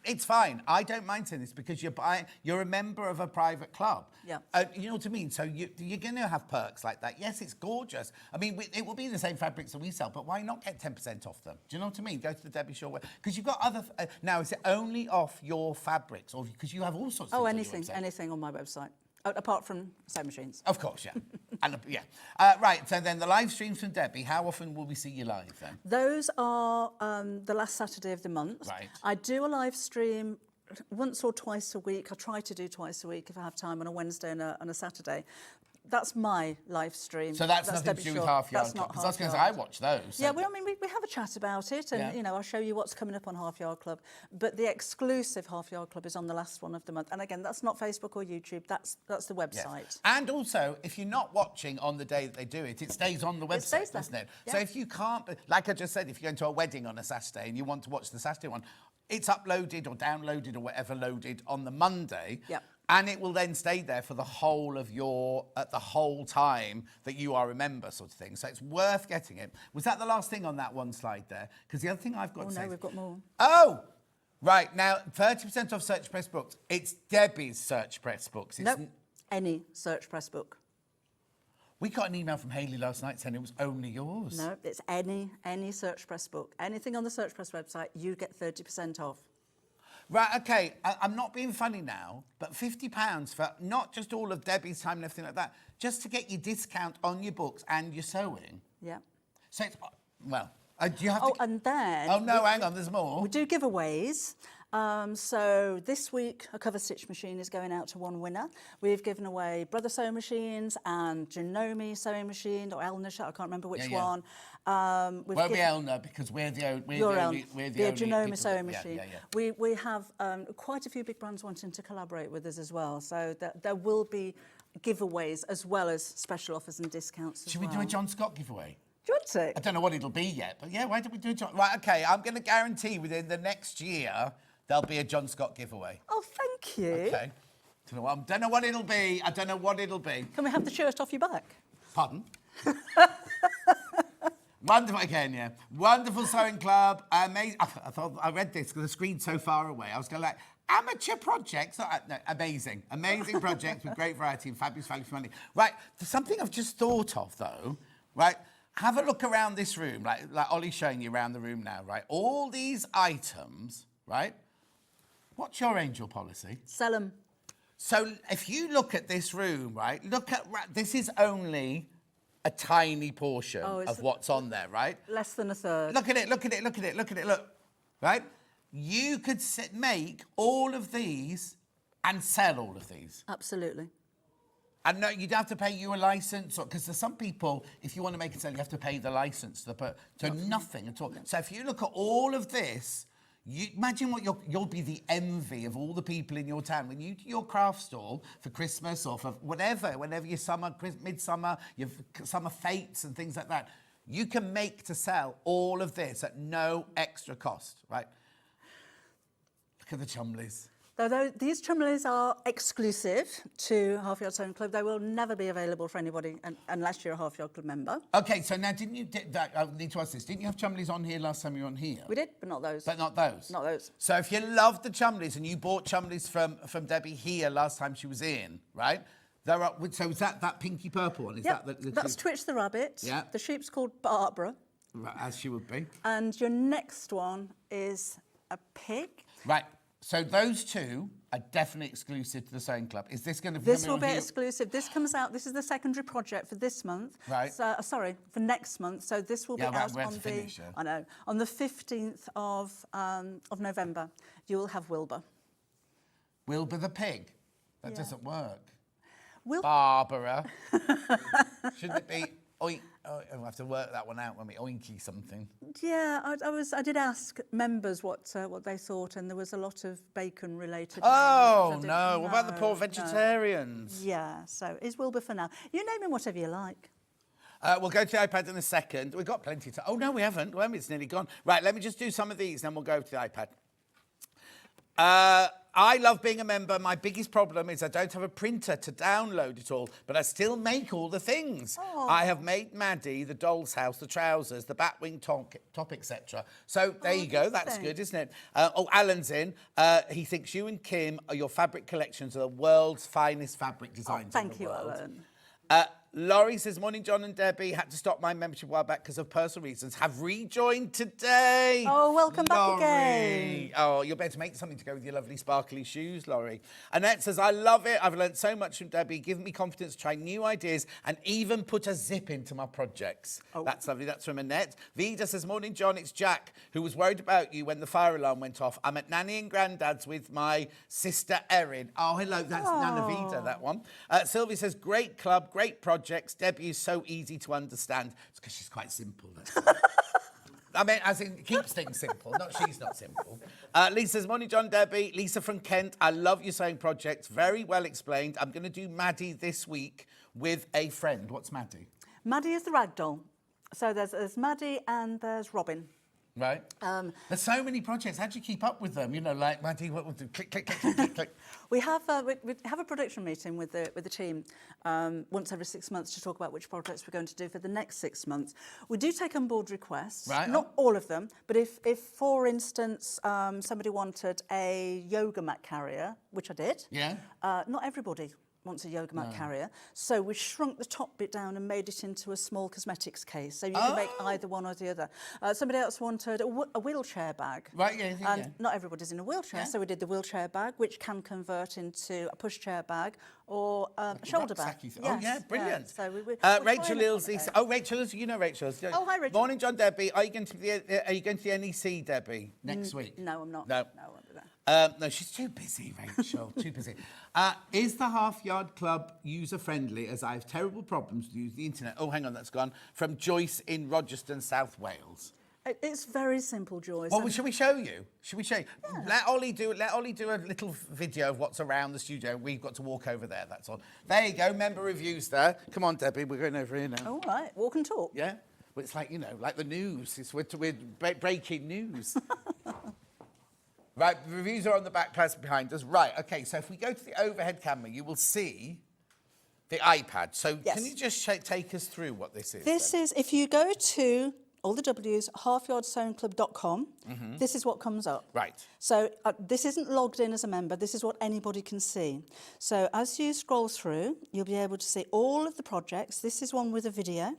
it's fine. I don't mind saying this because you're a member of a private club. Yeah. You know what I mean? So you're going to have perks like that. Yes, it's gorgeous. I mean, it will be the same fabrics that we sell, but why not get 10% off them? Do you know what I mean? Go to the Debbie Shaw website. Because you've got other... now, is it only off your fabrics? Or because you have all sorts of things anything on my website. Apart from sewing machines. Of course, yeah. And, yeah. Right, so then the live streams from Debbie, how often will we see you live then? Those are the last Saturday of the month. Right. I do a live stream once or twice a week. I try to do twice a week if I have time on a Wednesday and a Saturday. That's my live stream. So that's nothing Debbie to do with Shaw. Half Yard That's Club. not Because I was Half going to Yard. say, I watch those. So Yeah, well, I mean, we have a chat about it, and you know, I'll show you what's coming up on Half Yard Club. But the exclusive Half Yard Club is on the last one of the month. And again, that's not Facebook or YouTube. That's the website. Yes. And also, if you're not watching on the day that they do it, it stays on the website, stays there. doesn't it? Yeah. So if you can't, like I just said, if you're going to a wedding on a Saturday and you want to watch the Saturday one, it's uploaded or downloaded or whatever loaded on the Monday. Yeah. And it will then stay there for the whole of the whole time that you are a member, sort of thing. So it's worth getting it. Was that the last thing on that one slide there? Because the other thing I've got to say... Oh, no, we've got more. Oh! Right, now, 30% off Search Press books. It's Debbie's Search Press books. It's Nope, any Search Press book. We got an email from Hayley last night saying it was only yours. No, it's any Search Press book. Anything on the Search Press website, you get 30% off. Right, OK, I'm not being funny now, but £50 for not just all of Debbie's time and everything like that, just to get your discount on your books and your sewing. Yeah. So it's, well, do you have Oh, to... and then... Oh, no, hang on, there's more. We do giveaways. So this week, a cover stitch machine is going out to one winner. We've given away Brother Sewing Machines and Janome Sewing Machine, or Elna, I can't remember which one. Won't be Elna, because we're the only... Janome Sewing Machine. Yeah. We have quite a few big brands wanting to collaborate with us as well. So there will be giveaways as well as special offers and discounts as Should we do a John Scott giveaway? Do you want to? I don't know what it'll be yet, but yeah, why don't we do a John... Right, OK, I'm going to guarantee within the next year there'll be a John Scott giveaway. Oh, thank you. OK. Don't know what it'll be. I don't know what it'll be. Can we have the shirt off your back? Pardon? Wonderful, again, yeah. Wonderful sewing club. Amazing. I thought I read this because the screen's so far away. I was going like, amateur projects. No, amazing. Amazing projects with great variety and fabulous value for money. Right, there's something I've just thought of, though, right? Have a look around this room, like Ollie's showing you around the room now, right? All these items, right? What's your angel policy? Sell them. So if you look at this room, right? This is only a tiny portion of what's on there, right? Less than a third. Look at it, look. Right? You could make all of these and sell all of these. Absolutely. And no, you'd have to pay you a license, because there's some people, if you want to make it sell, you have to pay the license to nothing at all. No. So if you look at all of this, you imagine what you'll be the envy of all the people in your town when you do your craft stall for Christmas or for whenever your summer, midsummer, your summer fetes and things like that. You can make to sell all of this at no extra cost, right? Look at the Chumleys. Though these Chumleys are exclusive to Half Yard Sewing Club, they will never be available for anybody unless you're a Half Yard Club member. OK, so now I need to ask this. Didn't you have Chumleys on here last time you were on here? We did, but not those. But not those? Not those. So if you love the Chumleys and you bought Chumleys from Debbie here last time she was in, right? There are, so is that pinky purple one? Is Yep, that the that's Twitch the rabbit. Yeah. The sheep's called Barbara. Right, as she would be. And your next one is a pig. Right. So those two are definitely exclusive to the Sewing Club. Is this going to be? This will be exclusive. This comes out. This is the secondary project for this month. Right. So, sorry, for next month. So this will be out we have on to the. finish, yeah. I know, on the 15th of November. You will have Wilbur. Wilbur the pig. That Yeah. doesn't work. Barbara. Shouldn't it be? Oink. Oh, I'll have to work that one out when we oinky something. Yeah, I did ask members what they thought, and there was a lot of bacon related. Oh names. no! What about the poor No. vegetarians? Yeah. So is Wilbur for now. You name him whatever you like. We'll go to the iPad in a second. We've got plenty of time. Oh no, we haven't. Well, it's nearly gone. Right. Let me just do some of these, then we'll go to the iPad. I love being a member. My biggest problem is I don't have a printer to download it all, but I still make all the things. Oh. I have made Maddie, the doll's house, the trousers, the batwing top, etc. So there you go. That's amazing. good, isn't it? Alan's in. He thinks you and Kim are your fabric collections are the world's finest fabric designs in Thank the you, world. Alan. Laurie says, morning, John and Debbie. Had to stop my membership a while back because of personal reasons. Have rejoined today. Oh, welcome back Laurie. again. Oh, you'll be able to make something to go with your lovely sparkly shoes, Laurie. Annette says, I love it. I've learned so much from Debbie, giving me confidence to try new ideas and even put a zip into my projects. Oh. That's lovely. That's from Annette. Vida says, morning, John. It's Jack, who was worried about you when the fire alarm went off. I'm at Nanny and Grandad's with my sister Erin. Oh, hello. That's Nana Vida, that one. Sylvie says, great club, great projects. Debbie is so easy to understand. It's because she's quite simple. That's I mean, as in, keeps things simple. Not she's not simple. Lisa's morning, John, Debbie. Lisa from Kent. I love your sewing projects. Very well explained. I'm going to do Maddie this week with a friend. What's Maddie? Maddie is the ragdoll. So there's Maddie and there's Robin. Right. There's so many projects. How do you keep up with them? You know, like Maddie, what will do? Click, click, click, click, click, click. We have a production meeting with the team once every 6 months to talk about which projects we're going to do for the next 6 months. We do take on board requests, Right. not all of them, but if for instance somebody wanted a yoga mat carrier, which I did, Yeah. not everybody wants a yoga mat carrier, so we shrunk the top bit down and made it into a small cosmetics case, so you can make either one or the other. Somebody else wanted a wheelchair bag. Right, yeah, yeah, And yeah. not everybody's in a wheelchair, so we did the wheelchair bag, which can convert into a pushchair bag or a shoulder bag. Rucksacky thing. Oh, yeah, brilliant. So we're Rachel trying Ilse. it. Oh, Rachel, you know Rachel. Oh, hi, Rachel. Morning, John, Debbie. Are you going to the NEC, Debbie, next week? No, I'm not. No. No, I won't do that. No, she's too busy, Rachel. Too busy. Is the Half Yard Club user-friendly, as I have terrible problems with using the internet? Oh, hang on, that's gone. From Joyce in Rogerton, South Wales. It's very simple, Joyce. Well, shall we show you? Should we show you? Let Ollie do a little video of what's around the studio. We've got to walk over there, that's all. There you go, member reviews there. Come on, Debbie, we're going over here now. All right, walk and talk. Yeah? Well, it's like, you know, like the news. We're breaking news. Right, the reviews are on the back class behind us. Right, okay, so if we go to the overhead camera, you will see the iPad. So Yes. can you just take us through what this is? This is, if you go to all the W's, halfyardsewingclub.com, this is what comes up. Right. So this isn't logged in as a member, this is what anybody can see. So as you scroll through, you'll be able to see all of the projects. This is one with a video.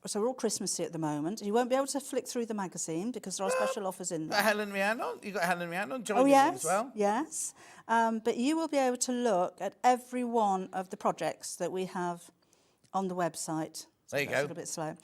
So we're all Christmassy at the moment. You won't be able to flick through the magazine because there are special offers in there. Helen Rhiannon? You got Helen Rhiannon joining Oh, you yes, as well? yes. But you will be able to look at every one of the projects that we have on the website. There you That's go. a little bit slow.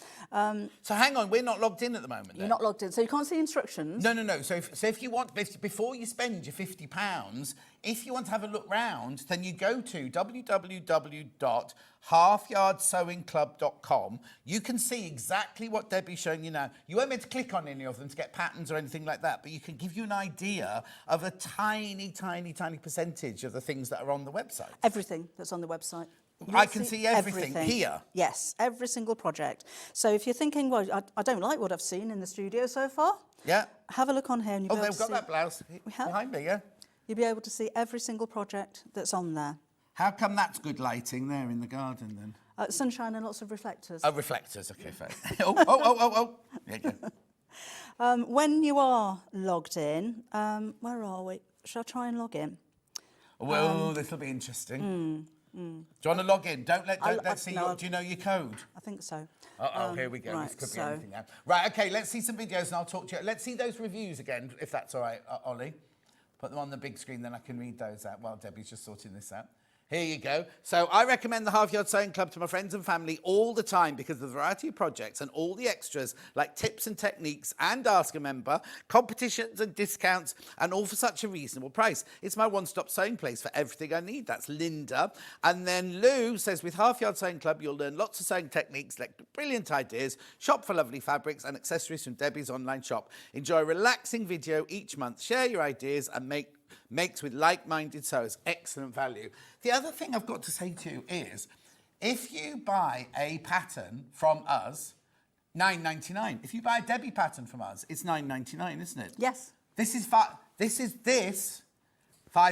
So hang on, we're not logged in at the moment. You're then? not logged in, so you can't see instructions. No. So if you want, before you spend your £50, if you want to have a look round, then you go to www.halfyardsewingclub.com. You can see exactly what Debbie's showing you now. You won't be able to click on any of them to get patterns or anything like that, but you can give you an idea of a tiny, tiny, tiny percentage of the things that are on the website. Everything that's on the website. I You'll can see everything here. Yes, every single project. So if you're thinking, well, I don't like what I've seen in the studio so far, Yeah. have a look on here and you'll Oh, be able they've to got see, that blouse have. behind me, yeah? you'll be able to see every single project that's on there. How come that's good lighting there in the garden then? Sunshine and lots of reflectors. Oh, reflectors, okay, fair. oh. There you go. When you are logged in, where are we? Shall I try and log in? Well, this will be interesting. Do you want to log in? Let's see. no, Do you know your code? I think so. Oh, here we go. right, This could be so- anything now. Right, okay, let's see some videos and I'll talk to you. Let's see those reviews again, if that's all right, Ollie. Put them on the big screen, then I can read those out while Debbie's just sorting this out. Here you go. So I recommend the Half Yard Sewing Club to my friends and family all the time because of the variety of projects and all the extras like tips and techniques and Ask a Member, competitions and discounts, and all for such a reasonable price. It's my one-stop sewing place for everything I need. That's Linda. And then Lou says, with Half Yard Sewing Club, you'll learn lots of sewing techniques, like brilliant ideas, shop for lovely fabrics and accessories from Debbie's online shop. Enjoy a relaxing video each month. Share your ideas and makes with like-minded sewers. Excellent value. The other thing I've got to say to you is, if you buy a pattern from us, $9.99. If you buy a Debbie pattern from us, it's $9.99, isn't it? Yes. This is 5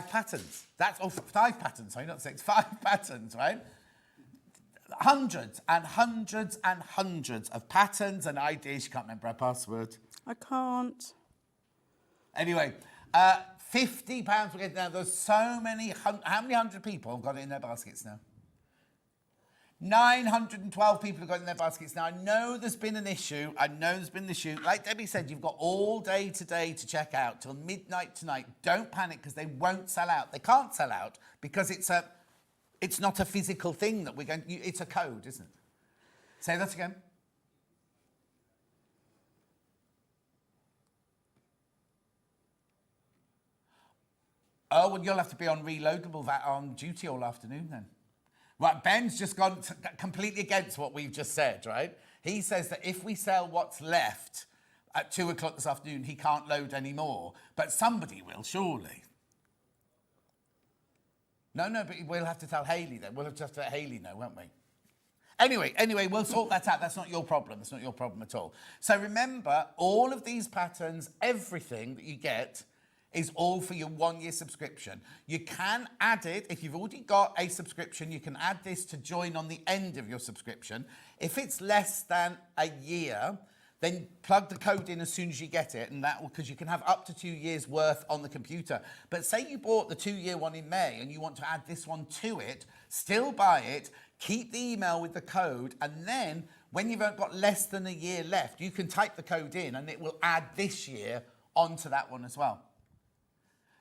patterns. That's 5 patterns. Sorry, not 6. 5 patterns, right? Hundreds and hundreds and hundreds of patterns and ideas. You can't remember our password. I can't. Anyway, £50 we're getting now. There's so many, how many hundred people have got it in their baskets now? 912 people have got it in their baskets now. I know there's been an issue. Like Debbie said, you've got all day today to check out till midnight tonight. Don't panic because they won't sell out. They can't sell out because it's not a physical thing that it's a code, isn't it? Say that again. Oh, well, you'll have to be on reloadable on duty all afternoon then. Right, Ben's just gone completely against what we've just said, right? He says that if we sell what's left at 2 o'clock this afternoon, he can't load any more. But somebody will, surely. No, but we'll have to tell Hayley then. We'll have to let Hayley know, won't we? Anyway, we'll sort that out. That's not your problem. That's not your problem at all. So remember, all of these patterns, everything that you get is all for your 1-year subscription. You can add it, if you've already got a subscription, you can add this to join on the end of your subscription. If it's less than a year, then plug the code in as soon as you get it, and that will, because you can have up to 2 years worth on the computer. But say you bought the 2-year one in May and you want to add this one to it, still buy it, keep the email with the code, and then when you've got less than a year left, you can type the code in and it will add this year onto that one as well.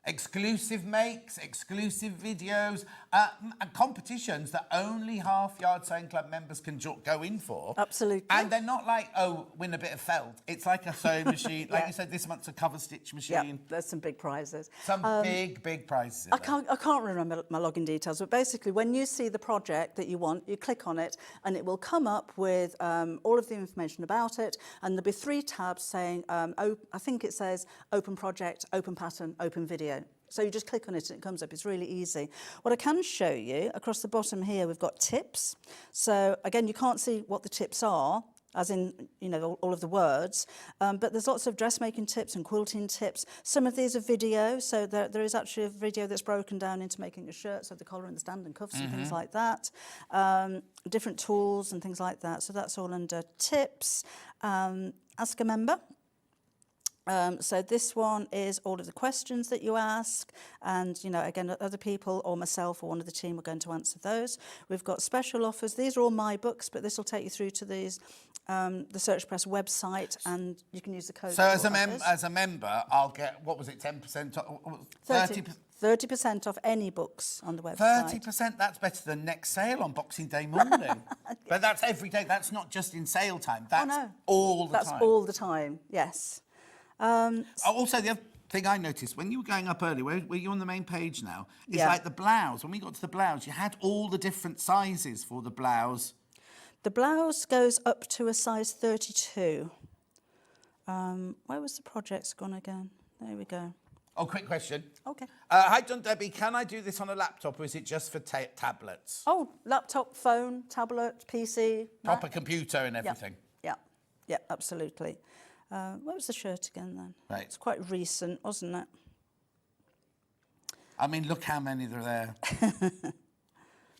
Exclusive makes, exclusive videos, and competitions that only Half Yard Sewing Club members can go in for. Absolutely. And they're not like, oh, win a bit of felt. It's like a sewing machine. Like you said, this month's a cover stitch machine. Yeah, there's some big prizes. Some big prizes. I can't remember my login details, but basically when you see the project that you want, you click on it and it will come up with all of the information about it, and there'll be 3 tabs saying, I think it says open project, open pattern, open video. So you just click on it and it comes up. It's really easy. What I can show you, across the bottom here, we've got tips. So again, you can't see what the tips are, as in, you know, all of the words, but there's lots of dressmaking tips and quilting tips. Some of these are video, so there is actually a video that's broken down into making a shirt, so the collar and the stand and cuffs and things like that. Different tools and things like that. So that's all under tips. Ask a Member. So this one is all of the questions that you ask, and, you know, again, other people or myself or one of the team are going to answer those. We've got special offers. These are all my books, but this will take you through to these, the Search Press website, and you can use the code. So as a member, I'll get, what was it, 10% off? 30% off any books on the website. 30%, that's better than next sale on Boxing Day morning. But that's every day. That's not just in sale time. That's all the time. That's all the time, yes. Also, the other thing I noticed, when you were going up earlier, where you're on the main page now, is like the blouse. When we got to the blouse, you had all the different sizes for the blouse. The blouse goes up to a size 32. Where was the projects gone again? There we go. Oh, quick question. Okay. Hi, John, Debbie. Can I do this on a laptop, or is it just for tablets? Oh, laptop, phone, tablet, PC. Proper computer and everything. Yeah, absolutely. What was the shirt again then? Right. It's quite recent, wasn't it? I mean, look how many there are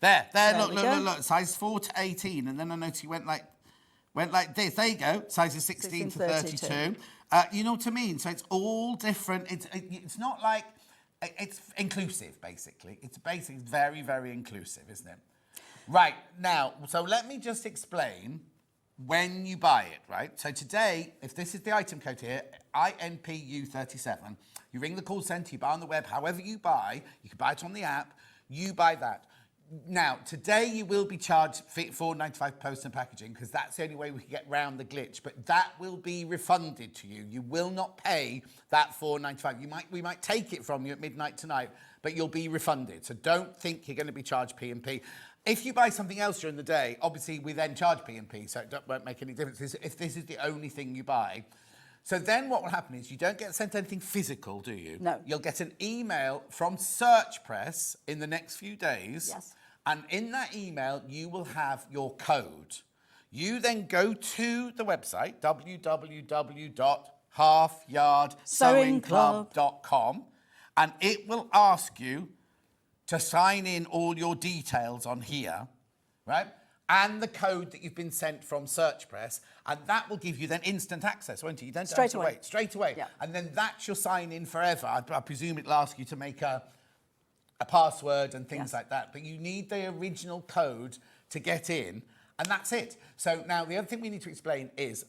there. there, look. Size 4 to 18. And then I noticed he went like this. There you go. Sizes 16 to 32. You know what I mean? So it's all different. It's not like it's inclusive, basically. It's basically very, very inclusive, isn't it? Right, now, so let me just explain when you buy it, right? So today, if this is the item code here, INPU37, you ring the call centre, you buy on the web, however you buy, you can buy it on the app, you buy that. Now, today you will be charged £4.95 post and packaging because that's the only way we can get round the glitch, but that will be refunded to you. You will not pay that £4.95. We might take it from you at midnight tonight, but you'll be refunded. So don't think you're going to be charged P&P. If you buy something else during the day, obviously we then charge P&P, so it won't make any difference if this is the only thing you buy. So then what will happen is you don't get sent anything physical, do you? No. You'll get an email from Search Press in the next few days. Yes. And in that email, you will have your code. You then go to the website, www.halfyardsewingclub.com, and it will ask you to sign in all your details on here, right? And the code that you've been sent from Search Press, and that will give you then instant access, won't it? You don't have to wait. Straight away. Yeah. And then that's your sign in forever. I presume it'll ask you to make a password and things like that, but you need the original code to get in, and that's it. So now the other thing we need to explain is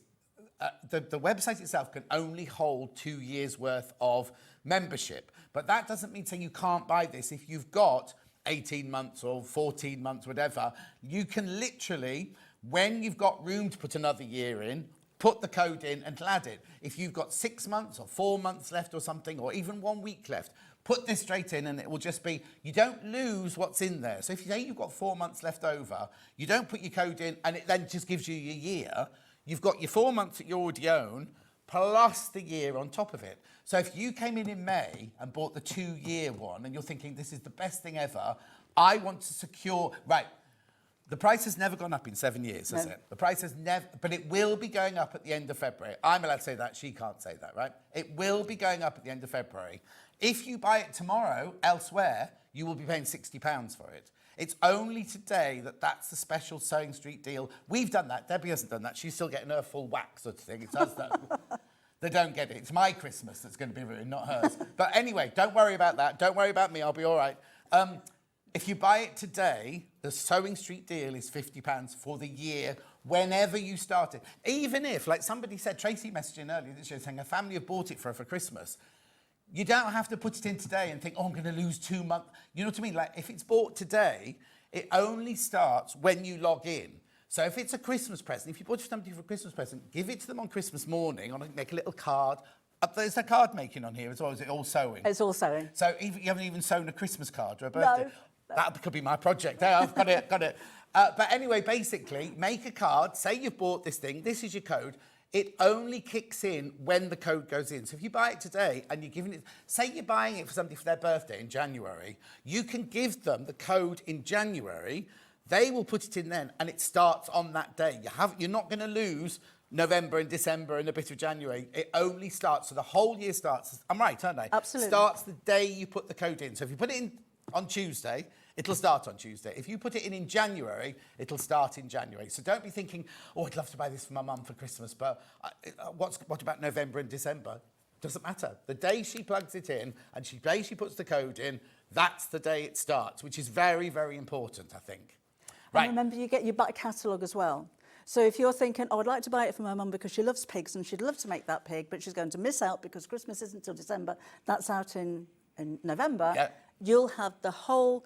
the website itself can only hold 2 years worth of membership, but that doesn't mean saying you can't buy this if you've got 18 months or 14 months, whatever. You can literally, when you've got room to put another year in, put the code in and add it. If you've got 6 months or 4 months left or something, or even 1 week left, put this straight in and it will just be, you don't lose what's in there. So if you say you've got 4 months left over, you don't put your code in and it then just gives you your year. You've got your 4 months that you already own, plus the year on top of it. So if you came in May and bought the 2-year one and you're thinking, this is the best thing ever, I want to secure, right, the price has never gone up in 7 years, has it? The price has never, but it will be going up at the end of February. I'm allowed to say that, she can't say that, right? It will be going up at the end of February. If you buy it tomorrow elsewhere, you will be paying £60 for it. It's only today that that's the special SewingStreet deal. We've done that. Debbie hasn't done that. She's still getting her full whack sort of thing. It's us that they don't get it. It's my Christmas that's going to be ruined, not hers. But anyway, don't worry about that. Don't worry about me. I'll be all right. If you buy it today, the SewingStreet deal is £50 for the year, whenever you start it. Even if, like somebody said, Tracy messaged in earlier, saying a family have bought it for her for Christmas. You don't have to put it in today and think, oh, I'm going to lose 2 months. You know what I mean? Like, if it's bought today, it only starts when you log in. So if it's a Christmas present, if you bought it for somebody for a Christmas present, give it to them on Christmas morning, make a little card. There's a card making on here as well. Is it all sewing? It's all sewing. So you haven't even sewn a Christmas card or a birthday? No. That could be my project. Hey, I've got it, got it. But anyway, basically, make a card. Say you've bought this thing. This is your code. It only kicks in when the code goes in. So if you buy it today and you're giving it, say you're buying it for somebody for their birthday in January, you can give them the code in January. They will put it in then, and it starts on that day. You're not going to lose November and December and a bit of January. It only starts, so the whole year starts. I'm right, aren't I? Absolutely. Starts the day you put the code in. So if you put it in on Tuesday, it'll start on Tuesday. If you put it in January, it'll start in January. So don't be thinking, oh, I'd love to buy this for my mum for Christmas, but what about November and December? Doesn't matter. The day she plugs it in and the day she puts the code in, that's the day it starts, which is very, very important, I think. Right. And remember, you get your back catalogue as well. So if you're thinking, oh, I'd like to buy it for my mum because she loves pigs and she'd love to make that pig, but she's going to miss out because Christmas isn't until December, that's out in November, you'll have the whole...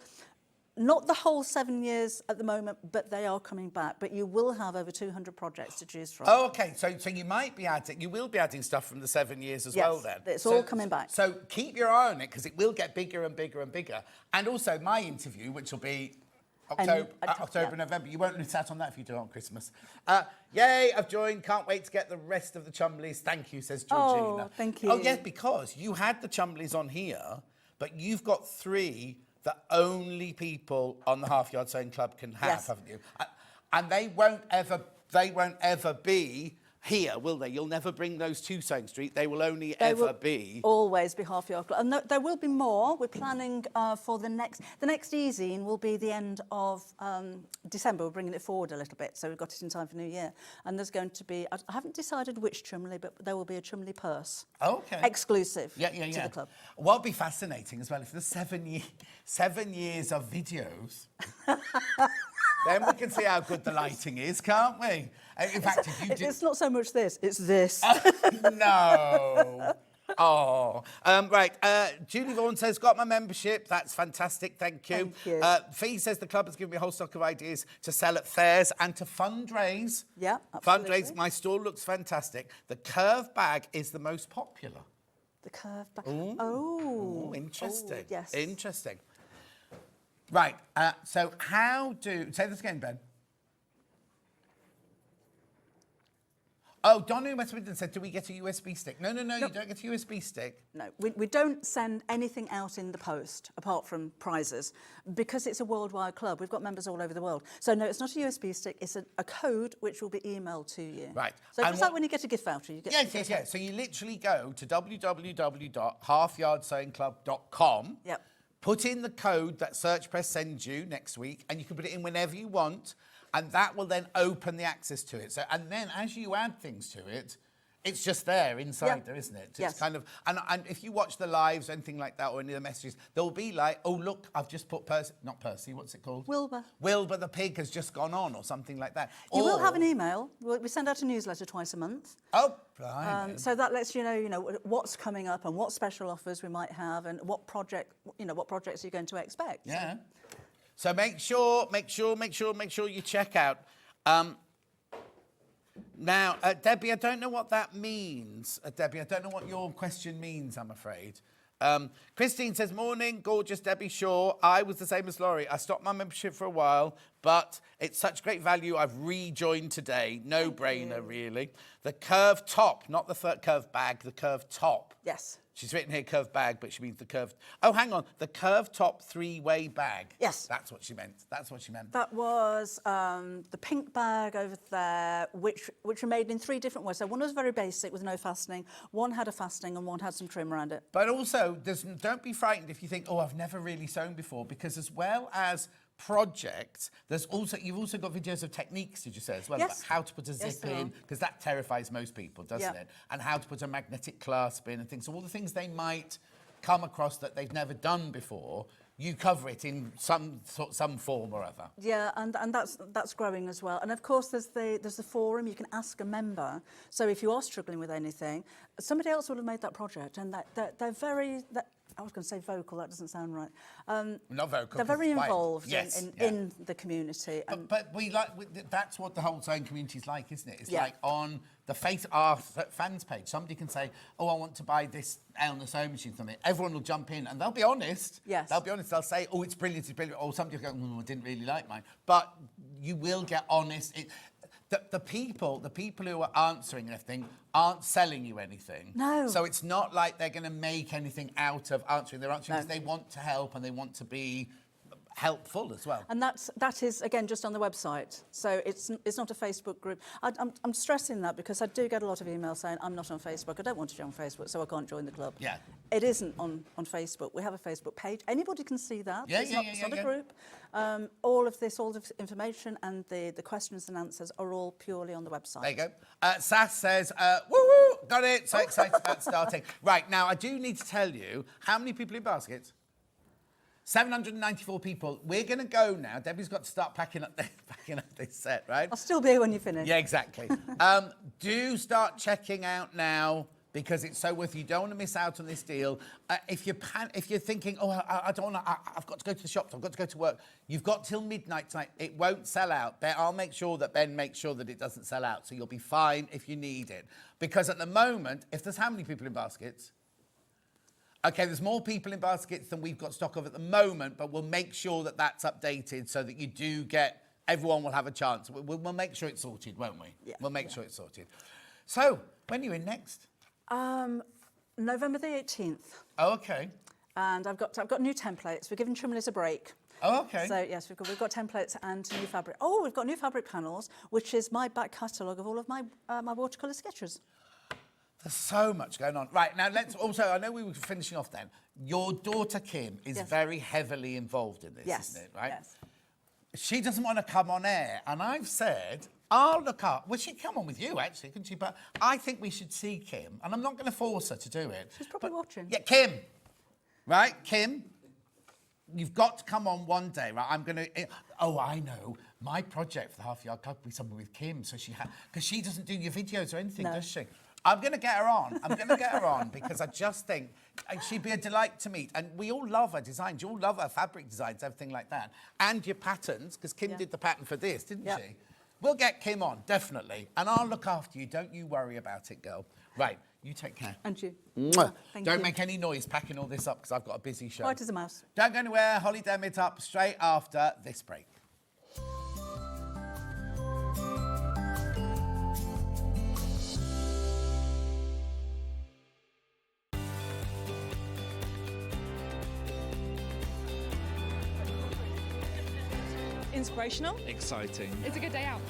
Not the whole 7 years at the moment, but they are coming back. But you will have over 200 projects to choose from. Oh, OK. So you might be adding, you will be adding stuff from the 7 years as well then. It's all coming back. So keep your eye on it because it will get bigger and bigger and bigger. And also my interview, which will be October, November. You won't miss out on that if you do it on Christmas. Yay, I've joined. Can't wait to get the rest of the Chumleys. Thank you, says Georgina. Oh, thank you. Oh, yes, because you had the Chumleys on here, but you've got 3 that only people on the Half Yard Sewing Club can have, haven't you? And they won't ever be here, will they? You'll never bring those to SewingStreet. They will only They ever will be... always be half yard club. And there will be more. We're planning for the next e-zine will be the end of December. We're bringing it forward a little bit, so we've got it in time for New Year. And there's going to be, I haven't decided which Chumley, but there will be a Chumley purse. Okay. Exclusive to the club. What'll be fascinating as well, if there's 7 years of videos, then we can see how good the lighting is, can't we? In fact, if you It's not so much this, it's this. No. Oh. Right. Julie Vaughan says, got my membership. That's fantastic. Thank you. Thank you. Fee says the club has given me a whole stock of ideas to sell at fairs and to fundraise. Yeah, absolutely. Fundraise. My store looks fantastic. The curve bag is the most popular. The curve back. Ooh. Oh. Interesting. Oh, yes. Interesting. Right. So how do... Say this again, Ben. Oh, Donna West Midland said, do we get a USB stick? No, you don't get a USB stick. No, we don't send anything out in the post, apart from prizes, because it's a worldwide club. We've got members all over the world. So, no, it's not a USB stick. It's a code which will be emailed to you. Right. So it's like when you get a gift voucher. You get Yes. So you literally go to www.halfyardsewingclub.com. Yep. Put in the code that Search Press sends you next week, and you can put it in whenever you want, and that will then open the access to it. So, and then as you add things to it, it's just there inside there, isn't it? Yes. It's kind of, and if you watch the lives or anything like that, or any of the messages, there'll be like, oh look, I've just put not Percy, what's it called? Wilbur. Wilbur the pig has just gone on, or something like that. You will have an email. We send out a newsletter twice a month. Oh, blimey. So that lets you know what's coming up and what special offers we might have and what projects you're going to expect. Yeah. So make sure you check out. Now, Debbie, I don't know what that means. Debbie, I don't know what your question means, I'm afraid. Christine says, morning, gorgeous Debbie Shaw. I was the same as Laurie. I stopped my membership for a while, but it's such great value. I've rejoined today. No brainer, really. The curved top, not the curved bag, the curved top. Yes. She's written here curved bag, but she means the curved... Oh, hang on. The curved top three-way bag. Yes. That's what she meant. That was the pink bag over there, which were made in 3 different ways. So one was very basic with no fastening, one had a fastening, and one had some trim around it. But also, don't be frightened if you think, oh, I've never really sewn before, because as well as projects, you've also got videos of techniques, did you say, as well? Yes. About how to put a zip in, because that terrifies most people, doesn't it? And how to put a magnetic clasp in and things. So all the things they might come across that they've never done before, you cover it in some form or other. Yeah, and that's growing as well. And of course, there's the forum. You can ask a member. So if you are struggling with anything, somebody else would have made that project, and they're very. I was going to say vocal. That doesn't sound right. Not vocal. They're very involved in the community. But that's what the whole sewing community is like, isn't it? It's Yeah. like on our fans page, somebody can say, oh, I want to buy this Elna sewing machine, something. Everyone will jump in and they'll be honest. Yes. They'll be honest. They'll say, oh, it's brilliant, it's brilliant. Or somebody will go, I didn't really like mine. But you will get honest. The people who are answering anything aren't selling you anything. No. So it's not like they're going to make anything out of answering. They're answering because they want to help and they want to be helpful as well. And that is again just on the website, so it's not a Facebook group. I'm stressing that because I do get a lot of emails saying I'm not on Facebook. I don't want to join Facebook, so I can't join the club. Yeah. It isn't on Facebook. We have a Facebook page. Anybody can see that. It's not a group. All of the information and the questions and answers are all purely on the website. There you go. Sass says, woo, got it. So excited about starting. Right, now I do need to tell you how many people in baskets. 794 people. We're going to go now. Debbie's got to start packing up this set, right? I'll still be here when you finish. Yeah, exactly. Do start checking out now because it's so worth it. You don't want to miss out on this deal. If you're thinking, oh, I don't want to, I've got to go to the shops, I've got to go to work, you've got till midnight tonight. It won't sell out. I'll make sure that Ben makes sure that it doesn't sell out, so you'll be fine if you need it. Because at the moment, if there's how many people in baskets? Okay, there's more people in baskets than we've got stock of at the moment, but we'll make sure that that's updated so that you do get, everyone will have a chance. We'll make sure it's sorted, won't we? Yeah. We'll make sure it's sorted. So, when are you in next? November the 18th. Oh, okay. And I've got new templates. We're giving Chumleys a break. Oh, okay. So yes, we've got templates and new fabric. Oh, we've got new fabric panels, which is my back catalogue of all of my my watercolour sketches. There's so much going on. Right, now let's also, I know we were finishing off then. Your daughter Kim is Yes. very heavily involved in this, Yes. isn't it? Right? Yes. She doesn't want to come on air, and I've said, I'll look up. Well, she'd come on with you, actually, couldn't she? But I think we should see Kim, and I'm not going to force her to do it. She's probably watching. Yeah, Kim. Right, Kim? You've got to come on one day, right? I'm going to... Oh, I know. My project for the Half Yard Club will be something with Kim, so she because she doesn't do your videos or anything, No. does she? I'm going to get her on. I'm going to get her on because I just think she'd be a delight to meet. And we all love her designs. You all love her fabric designs, everything like that. And your patterns, because Kim did the pattern for this, didn't Yeah. she? We'll get Kim on, definitely. And I'll look after you. Don't you worry about it, girl. Right, you take care. And you. Mwah. Thank Don't you. make any noise packing all this up because I've got a busy show. Quiet as a mouse. Don't go anywhere. Holly Dennett up straight after this break. Inspirational. Exciting. It's a good day out.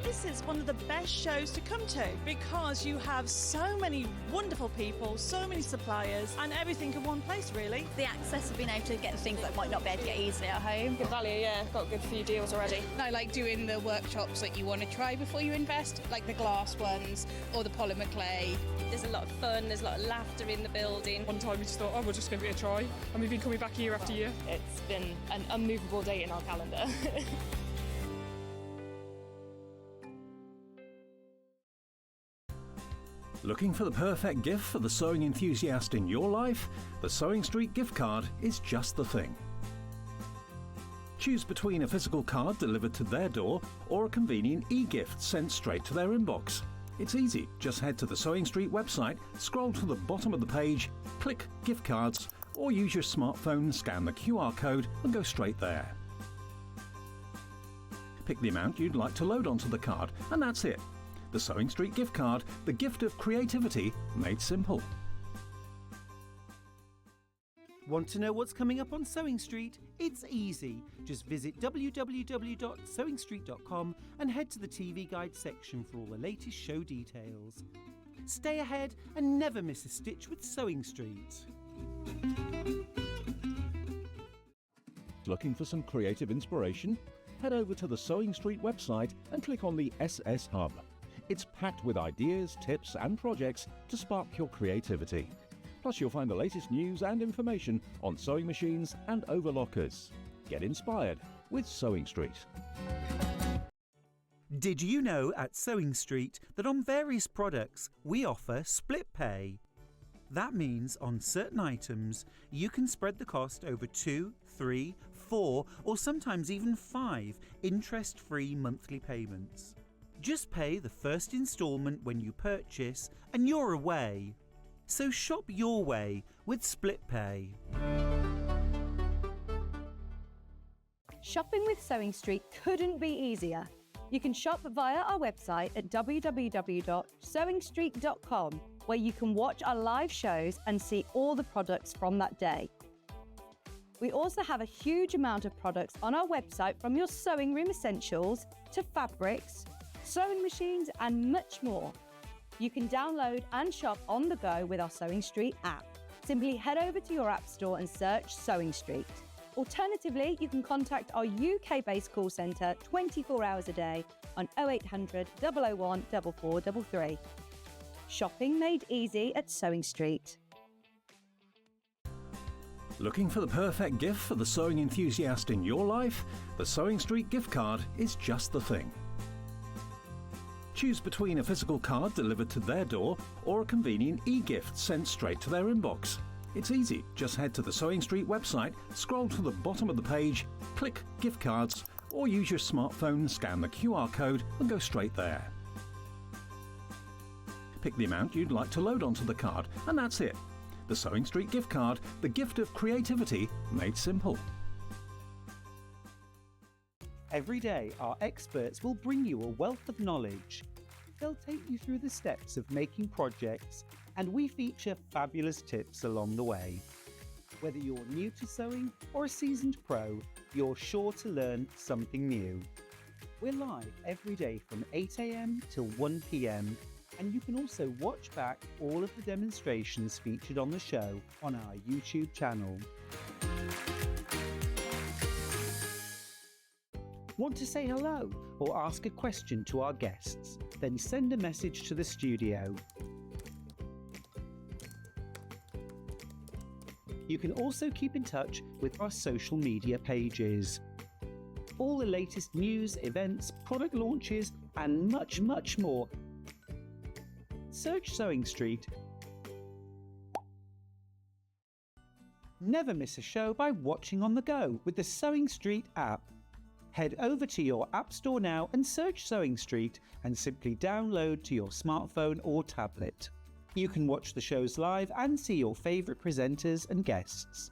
This is one of the best shows to come to because you have so many wonderful people, so many suppliers, and everything in one place, really. The access of being able to get the things that might not be able to get easily at home. Good value, yeah. Got a good few deals already. I like doing the workshops that you want to try before you invest, like the glass ones or the polymer clay. There's a lot of fun, there's a lot of laughter in the building. One time we just thought, oh, we'll just give it a try. And we've been coming back year after year. It's been an unmovable date in our calendar. Looking for the perfect gift for the sewing enthusiast in your life? The SewingStreet gift card is just the thing. Choose between a physical card delivered to their door or a convenient e-gift sent straight to their inbox. It's easy. Just head to the SewingStreet website, scroll to the bottom of the page, click Gift Cards, or use your smartphone, scan the QR code and go straight there. Pick the amount you'd like to load onto the card, and that's it. The SewingStreet gift card, the gift of creativity made simple. Want to know what's coming up on Sewing Street? It's easy. Just visit www.sewingstreet.com and head to the TV Guide section for all the latest show details. Stay ahead and never miss a stitch with Sewing Street. Looking for some creative inspiration? Head over to the Sewing Street website and click on the SS Hub. It's packed with ideas, tips and projects to spark your creativity. Plus you'll find the latest news and information on sewing machines and overlockers. Get inspired with Sewing Street. Did you know at Sewing Street that on various products we offer split pay? That means on certain items you can spread the cost over 2, 3, 4 or sometimes even 5 interest-free monthly payments. Just pay the first instalment when you purchase and you're away. So shop your way with split pay. Shopping with Sewing Street couldn't be easier. You can shop via our website at www.sewingstreet.com, where you can watch our live shows and see all the products from that day. We also have a huge amount of products on our website, from your sewing room essentials to fabrics, sewing machines and much more. You can download and shop on the go with our Sewing Street app. Simply head over to your app store and search Sewing Street. Alternatively, you can contact our UK-based call centre 24 hours a day on 0800 001 4433. Shopping made easy at Sewing Street. Looking for the perfect gift for the sewing enthusiast in your life? The Sewing Street gift card is just the thing. Choose between a physical card delivered to their door or a convenient e-gift sent straight to their inbox. It's easy. Just head to the Sewing Street website, scroll to the bottom of the page, click Gift Cards, or use your smartphone, scan the QR code and go straight there. Pick the amount you'd like to load onto the card, and that's it. The Sewing Street gift card, the gift of creativity made simple. Every day, our experts will bring you a wealth of knowledge. They'll take you through the steps of making projects, and we feature fabulous tips along the way. Whether you're new to sewing or a seasoned pro, you're sure to learn something new. We're live every day from 8 AM till 1 PM, and you can also watch back all of the demonstrations featured on the show on our YouTube channel. Want to say hello or ask a question to our guests? Then send a message to the studio. You can also keep in touch with our social media pages. All the latest news, events, product launches, and much, much more. Search Sewing Street. Never miss a show by watching on the go with the Sewing Street app. Head over to your app store now and search Sewing Street and simply download to your smartphone or tablet. You can watch the shows live and see your favourite presenters and guests.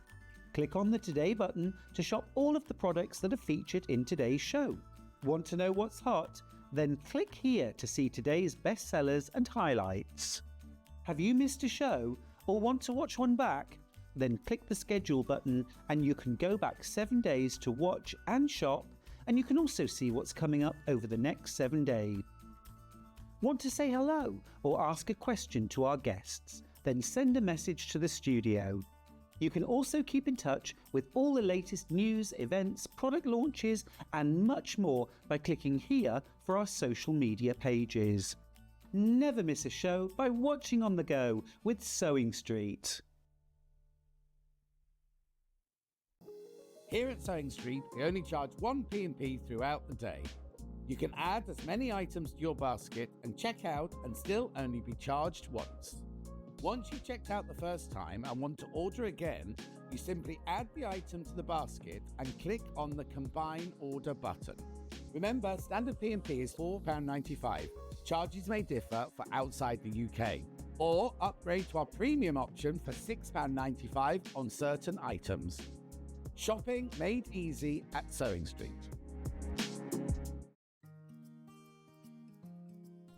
Click on the Today button to shop all of the products that are featured in today's show. Want to know what's hot? Then click here to see today's bestsellers and highlights. Have you missed a show or want to watch one back? Then click the schedule button and you can go back 7 days to watch and shop, and you can also see what's coming up over the next 7 days. Want to say hello or ask a question to our guests? Then send a message to the studio. You can also keep in touch with all the latest news, events, product launches, and much more by clicking here for our social media pages. Never miss a show by watching on the go with Sewing Street. Here at Sewing Street, we only charge one P&P throughout the day. You can add as many items to your basket and check out and still only be charged once. Once you've checked out the first time and want to order again, you simply add the item to the basket and click on the Combine Order button. Remember, standard P&P is £4.95. Charges may differ for outside the UK. Or upgrade to our premium option for £6.95 on certain items. Shopping made easy at Sewing Street.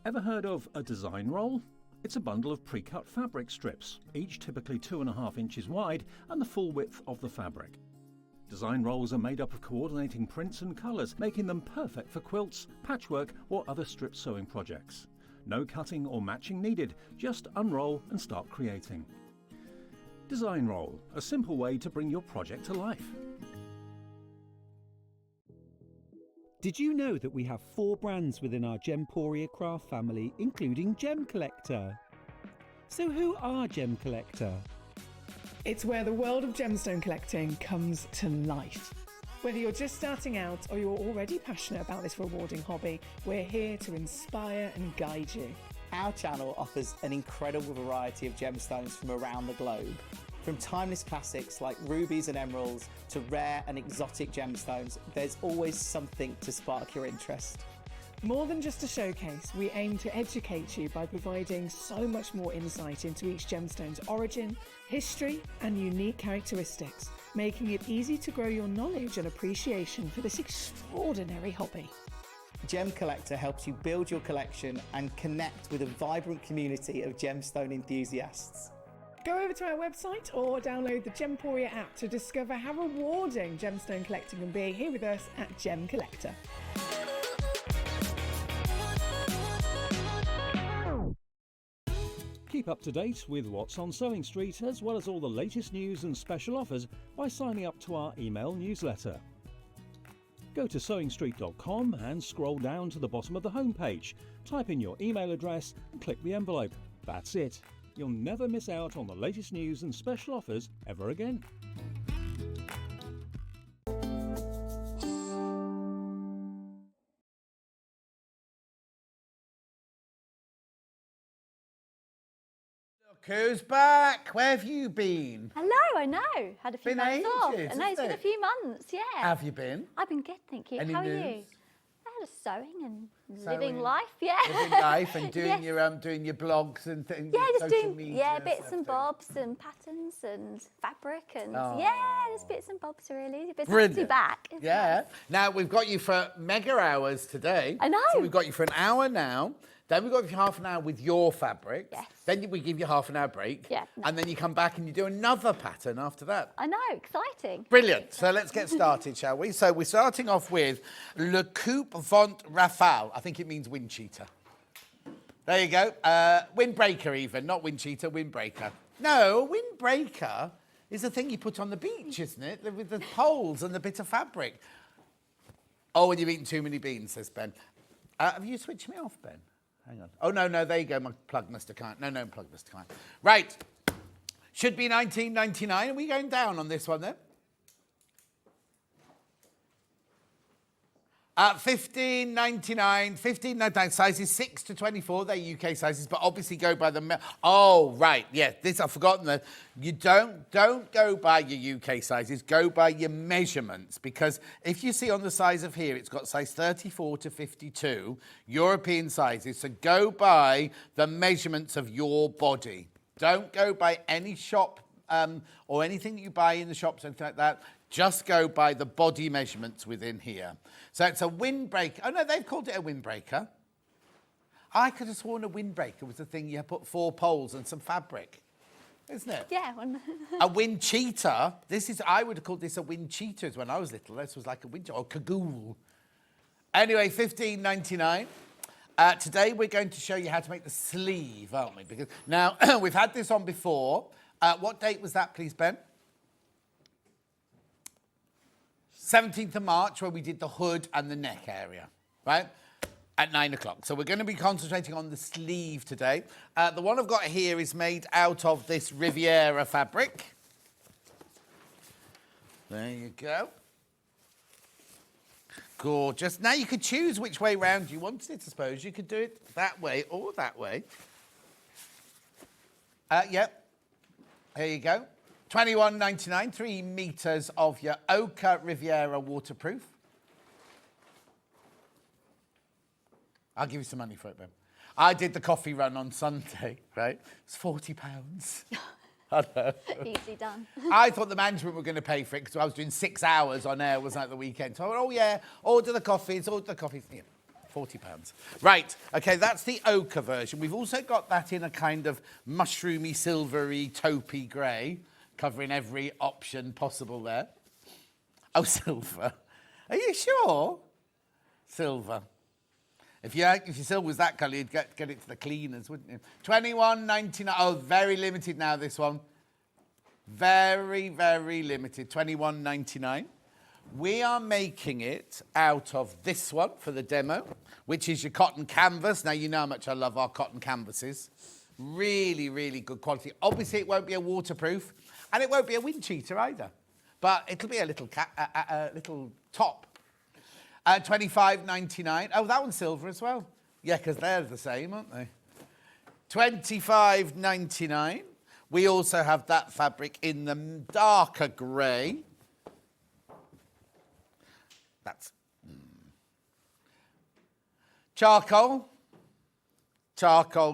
Ever heard of a design roll? It's a bundle of pre-cut fabric strips, each typically 2.5 inches wide and the full width of the fabric. Design rolls are made up of coordinating prints and colours, making them perfect for quilts, patchwork or other strip sewing projects. No cutting or matching needed, just unroll and start creating. Design roll, a simple way to bring your project to life. Did you know that we have 4 brands within our Gemporia craft family, including Gem Collector? So who are Gem Collector? It's where the world of gemstone collecting comes to life. Whether you're just starting out or you're already passionate about this rewarding hobby, we're here to inspire and guide you. Our channel offers an incredible variety of gemstones from around the globe. From timeless classics like rubies and emeralds to rare and exotic gemstones, there's always something to spark your interest. More than just a showcase, we aim to educate you by providing so much more insight into each gemstone's origin, history, and unique characteristics, making it easy to grow your knowledge and appreciation for this extraordinary hobby. Gem Collector helps you build your collection and connect with a vibrant community of gemstone enthusiasts. Go over to our website or download the Gemporia app to discover how rewarding gemstone collecting can be here with us at Gem Collector. Keep up to date with what's on Sewing Street, as well as all the latest news and special offers by signing up to our email newsletter. Go to SewingStreet.com and scroll down to the bottom of the homepage. Type in your email address and click the envelope. That's it. You'll never miss out on the latest news and special offers ever again. Look who's back. Where have you been? Hello, I know. Had a few Been months off. ages, I know, it's been a hasn't it? few months, yeah. Have you been? I've been good, thank you. Any How are news? you? I had a sewing and Sewing. living life, yeah. Living life and doing Yes. doing your blogs and things. Yeah, just social doing media bits and bobs and patterns and fabric and Oh. just bits and bobs really. But it's nice to be Brilliant. back. It's Yeah. nice. Now we've got you for mega hours today. I know. So we've got you for an hour now. Then we've got half an hour with your fabric. Yes. Then we give you half an hour break. Yeah. And then you come back and you do another pattern after that. I know, exciting. Brilliant. So let's get started, shall we? So we're starting off with Le Coupe Vent Rafale. I think it means wind cheater. There you go. Windbreaker even, not wind cheater, windbreaker. No, windbreaker is the thing you put on the beach, isn't it? With the poles and the bit of fabric. Oh, and you've eaten too many beans, says Ben. Have you switched me off, Ben? Hang on. Oh, no, there you go. My plug must have come. No, plug must have come. Right. Should be 19.99. Are we going down on this one then? 15.99. 15.99. Sizes 6 to 24. They're UK sizes, but obviously go by the... Oh, right. Yeah, this I've forgotten that. You don't go by your UK sizes. Go by your measurements, because if you see on the size of here, it's got size 34 to 52 European sizes. So go by the measurements of your body. Don't go by any shop or anything that you buy in the shops, anything like that. Just go by the body measurements within here. So it's a windbreaker. Oh, no, they've called it a windbreaker. I could have sworn a windbreaker was the thing you put 4 poles and some fabric, isn't it? Yeah. A wind cheater. I would have called this a wind cheater when I was little. This was like a wind cheater, or cagoule. Anyway, 15.99. Today we're going to show you how to make the sleeve, aren't we? Because now, we've had this on before. What date was that, please, Ben? 17th of March, where we did the hood and the neck area, right? At 9 o'clock. So we're going to be concentrating on the sleeve today. The one I've got here is made out of this Riviera fabric. There you go. Gorgeous. Now you could choose which way round you wanted it, I suppose. You could do it that way or that way. Yep. Here you go. $21.99, 3 meters of your Ochre Riviera waterproof. I'll give you some money for it, Ben. I did the coffee run on Sunday, right? It's £40. I know. Easy done. I thought the management were going to pay for it because I was doing 6 hours on air, was like the weekend. So I went, oh yeah, order the coffees. Yeah, £40. Right, okay, that's the ochre version. We've also got that in a kind of mushroomy, silvery, taupey grey, covering every option possible there. Oh, silver. Are you sure? Silver. If your silver was that colour, you'd get it to the cleaners, wouldn't you? $21.99. Oh, very limited now, this one. Very, very limited. $21.99. We are making it out of this one for the demo, which is your cotton canvas. Now, you know how much I love our cotton canvases. Really, really good quality. Obviously, it won't be a waterproof, and it won't be a wind cheater either. But it'll be a little top. $25.99. Oh, that one's silver as well. Yeah, because they're the same, aren't they? $25.99. We also have that fabric in the darker grey. That's charcoal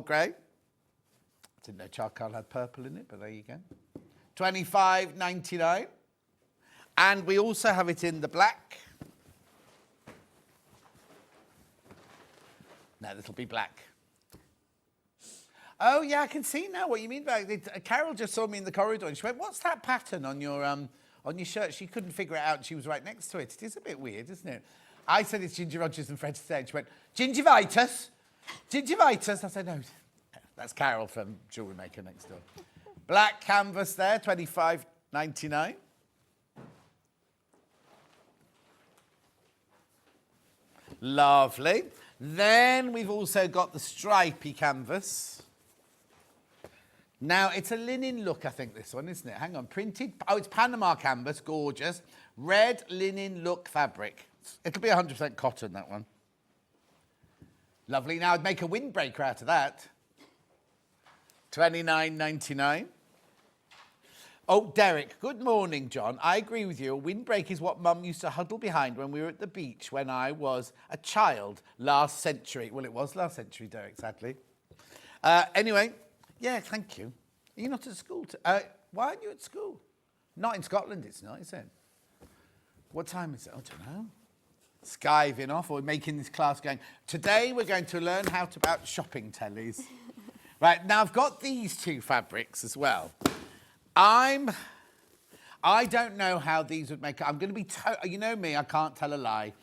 grey. Didn't know charcoal had purple in it, but there you go. $25.99. And we also have it in the black. No, it'll be black. Oh, yeah, I can see now what you mean by it. Carol just saw me in the corridor and she went, what's that pattern on your shirt? She couldn't figure it out and she was right next to it. It is a bit weird, isn't it? I said it's Ginger Rogers and Fred Astaire. And she went, gingivitis? Gingivitis? I said, no. That's Carol from Jewelry Maker next door. Black canvas there, $25.99. Lovely. Then we've also got the stripy canvas. Now, it's a linen look, I think, this one, isn't it? Hang on. Printed. Oh, it's Panama canvas. Gorgeous. Red linen look fabric. It'll be 100% cotton, that one. Lovely. Now, I'd make a windbreaker out of that. $29.99. Oh, Derek, good morning, John. I agree with you. A windbreak is what Mum used to huddle behind when we were at the beach when I was a child last century. Well, it was last century, Derek, sadly. Anyway, yeah, thank you. Are you not at school? Why aren't you at school? Not in Scotland, it's not, is it? What time is it? I don't know. skiving off or making this class going. Today we're going to learn how to about shopping tellies. Right, now I've got these two fabrics as well. I don't know how these would make up. I'm going to be, you know me, I can't tell a lie.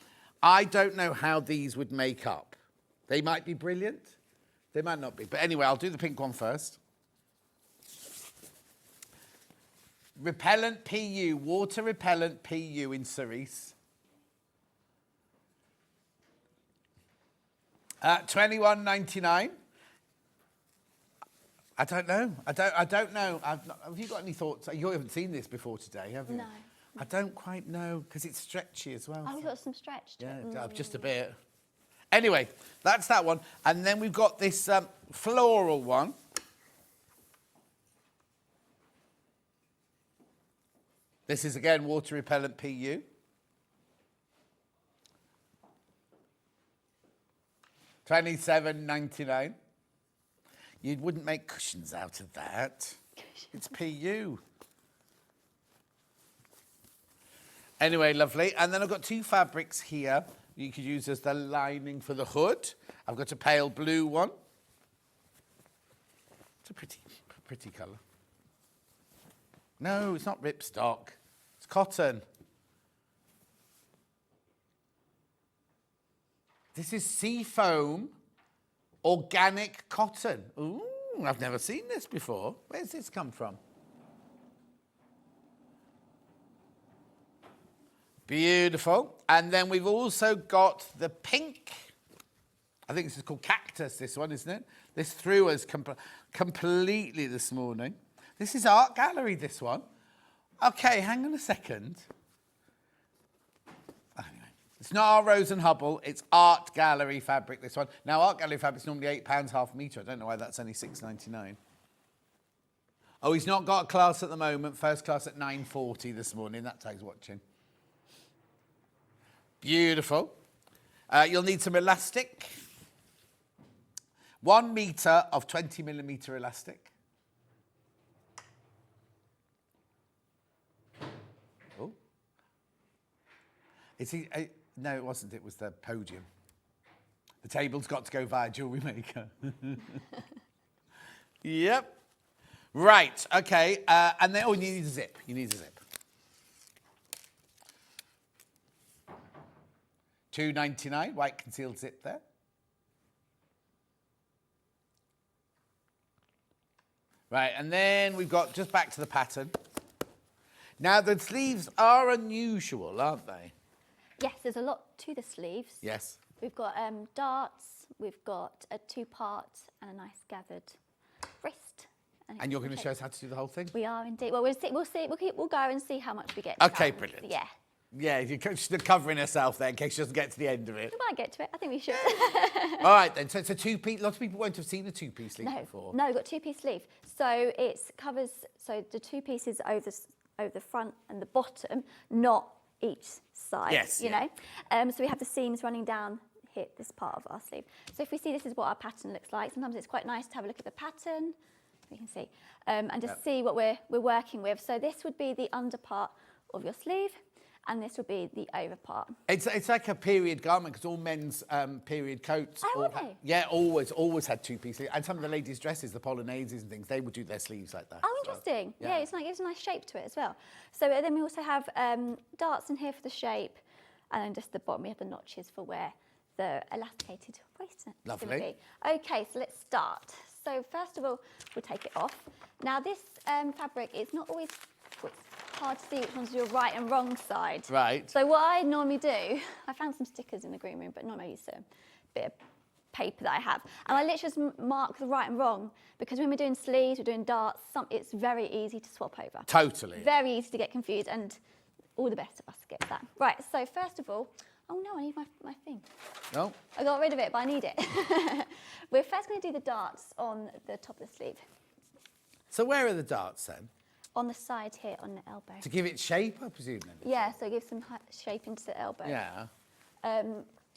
I don't know how these would make up. They might be brilliant. They might not be. But anyway, I'll do the pink one first. Repellent PU, water repellent PU in cerise. $21.99. I don't know. I don't know. Have you got any thoughts? You haven't seen this before today, have you? No. I don't quite know because it's stretchy as well. Oh, we've got some stretch to it. Yeah, just a bit. Anyway, that's that one. And then we've got this floral one. This is, again, water repellent PU. $27.99. You wouldn't make cushions out of that. It's PU. Anyway, lovely. And then I've got two fabrics here you could use as the lining for the hood. I've got a pale blue one. It's a pretty colour. No, it's not ripstock. It's cotton. This is Seafoam organic cotton. Ooh, I've never seen this before. Where's this come from? Beautiful. And then we've also got the pink. I think this is called Cactus, this one, isn't it? This threw us completely this morning. This is Art Gallery, this one. Okay, hang on a second. Anyway, it's not our Rose and Hubble, it's Art Gallery fabric, this one. Now, Art Gallery fabric's normally £8 half a metre. I don't know why that's only $6.99. Oh, he's not got a class at the moment. First class at 9:40 this morning. That takes watching. Beautiful. You'll need some elastic. 1 metre of 20mm elastic. Oh. No, it wasn't. It was the podium. The table's got to go via jewellery maker. Yep. Right, okay. And then, you need a zip. You need a zip. $2.99, white concealed zip there. Right, and then we've got, just back to the pattern. Now, the sleeves are unusual, aren't they? Yes, there's a lot to the sleeves. Yes. We've got darts, we've got a 2-part and a nice gathered wrist. And you're going to show us how to do the whole thing? We are indeed. Well, we'll see. We'll go and see how much we get. Okay, brilliant. Yeah. Yeah, she's covering herself there in case she doesn't get to the end of it. We might get to it. I think we should. All right, then. So it's a two-piece. Lots of people won't have seen a two-piece sleeve before. No, we've got 2-piece sleeve. So it covers, so the 2 pieces over the front and the bottom, not each side. Yes. You know? So we have the seams running down here, this part of our sleeve. So if we see, this is what our pattern looks like. Sometimes it's quite nice to have a look at the pattern. You can see. And just see what we're working with. So this would be the under part of your sleeve. And this will be the over part. It's like a period garment because all men's period coats. Oh, they? Yeah, always had 2-piece sleeves. And some of the ladies' dresses, the polonaises and things, they would do their sleeves like that. Oh, interesting. Yeah, it gives a nice shape to it as well. So then we also have darts in here for the shape, and then just the bottom we have the notches for where the elasticated waist is going to be. Okay, so let's start. So first of all, we'll take it off. Now this fabric, it's not always hard to see which one's your right and wrong side. Right. So what I normally do, I found some stickers in the green room, but normally I use a bit of paper that I have. And I literally just mark the right and wrong, because when we're doing sleeves, we're doing darts, it's very easy to swap over. Totally. Very easy to get confused, and all the best of us get that. Right, so first of all, oh no, I need my thing. No. I got rid of it, but I need it. We're first going to do the darts on the top of the sleeve. So where are the darts then? On the side here, on the elbow. To give it shape, I presume then? Yeah, so it gives some shape into the elbow. Yeah.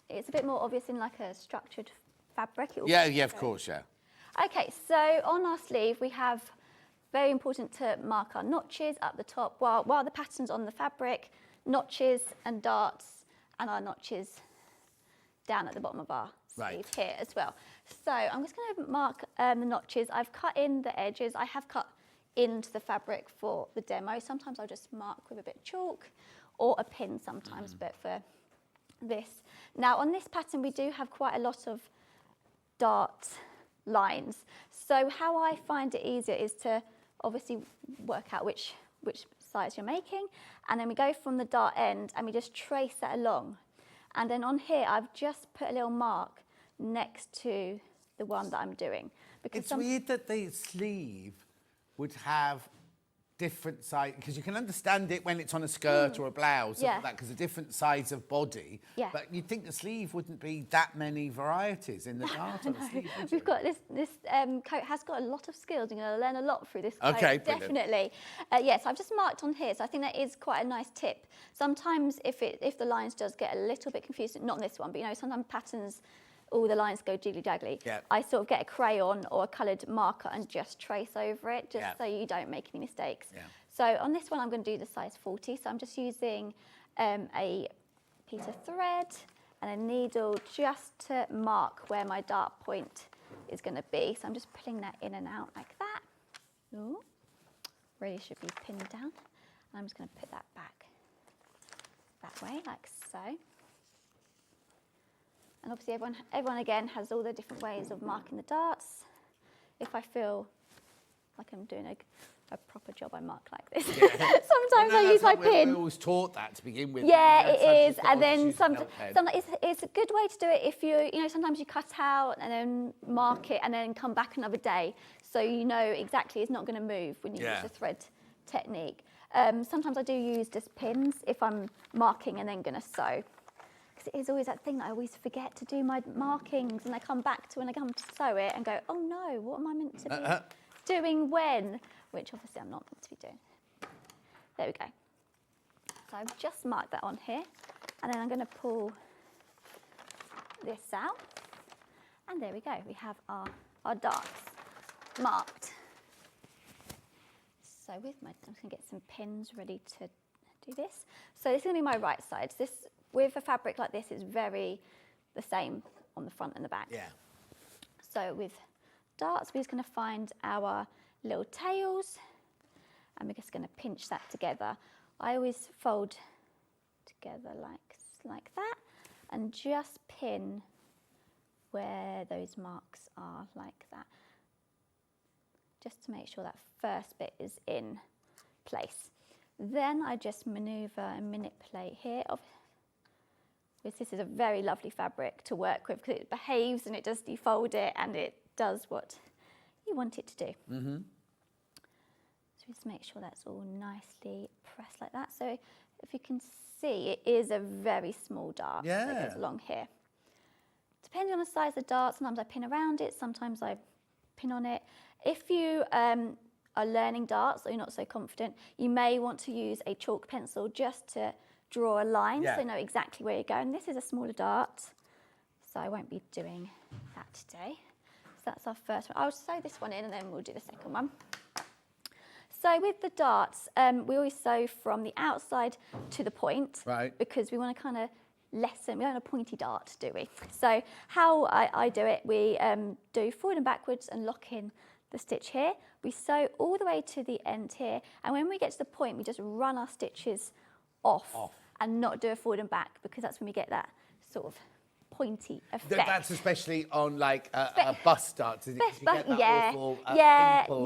It's a bit more obvious in like a structured fabric. Yeah, of course, yeah. Okay, so on our sleeve, we have, very important to mark our notches up the top while the pattern's on the fabric, notches and darts and our notches down at the bottom of our sleeve here as well. So I'm just going to mark the notches. I've cut in the edges. I have cut into the fabric for the demo. Sometimes I'll just mark with a bit of chalk or a pin sometimes, but for this. Now on this pattern we do have quite a lot of dart lines. So how I find it easier is to obviously work out which size you're making, and then we go from the dart end and we just trace that along. And then on here I've just put a little mark next to the one that I'm doing. Because it's weird that the sleeve would have different size, because you can understand it when it's on a skirt or a blouse, like that, because a different size of body. Yeah. But you'd think the sleeve wouldn't be that many varieties in the dart on the sleeve. We've got this coat has got a lot of skills. You're going to learn a lot through this coat. Okay, definitely. Yes, I've just marked on here, so I think that is quite a nice tip. Sometimes if the lines does get a little bit confused, not in this one, but you know, sometimes patterns, all the lines go jiggly-jaggly. Yeah. I sort of get a crayon or a coloured marker and just trace over it, just so you don't make any mistakes. Yeah. So on this one, I'm going to do the size 40. So I'm just using a piece of thread and a needle just to mark where my dart point is going to be. So I'm just pulling that in and out like that. Ooh, really should be pinned down. And I'm just going to put that back that way, like so. And obviously everyone again has all the different ways of marking the darts. If I feel like I'm doing a proper job, I mark like this. Yeah. Sometimes I use my pin. We always taught that to begin with. Yeah, it is. And then sometimes it's a good way to do it if you know, sometimes you cut out and then mark it and then come back another day. So you know exactly it's not going to move when you use the thread technique. Sometimes I do use just pins if I'm marking and then going to sew. It is always that thing that I always forget to do my markings, and I come back to when I come to sew it and go, oh no, what am I meant to be doing when? Which obviously I'm not meant to be doing. There we go. So I've just marked that on here, and then I'm going to pull this out, and there we go. We have our darts marked. So I'm just going to get some pins ready to do this. So this is going to be my right side. So this, with a fabric like this, is very the same on the front and the back. Yeah. So with darts, we're just going to find our little tails, and we're just going to pinch that together. I always fold together like that, and just pin where those marks are like that, just to make sure that first bit is in place. Then I just manoeuvre and manipulate here. This is a very lovely fabric to work with because it behaves and it does, you fold it and it does what you want it to do. Mm-hmm. So just make sure that's all nicely pressed like that. So if you can see, it is a very small dart that goes along here. Depending on the size of the dart, sometimes I pin around it, sometimes I pin on it. If you are learning darts or you're not so confident, you may want to use a chalk pencil just to draw a line so you know exactly where you're going. This is a smaller dart, so I won't be doing that today. So that's our first one. I'll sew this one in and then we'll do the second one. So with the darts, we always sew from the outside to the point, because we want to kind of lessen, we don't have a pointy dart, do we? So how I do it, we do forward and backwards and lock in the stitch here. We sew all the way to the end here, and when we get to the point, we just run our stitches off. And not do a forward and back, because that's when we get that sort of pointy effect. That's especially on like a bust dart, isn't it? Awful,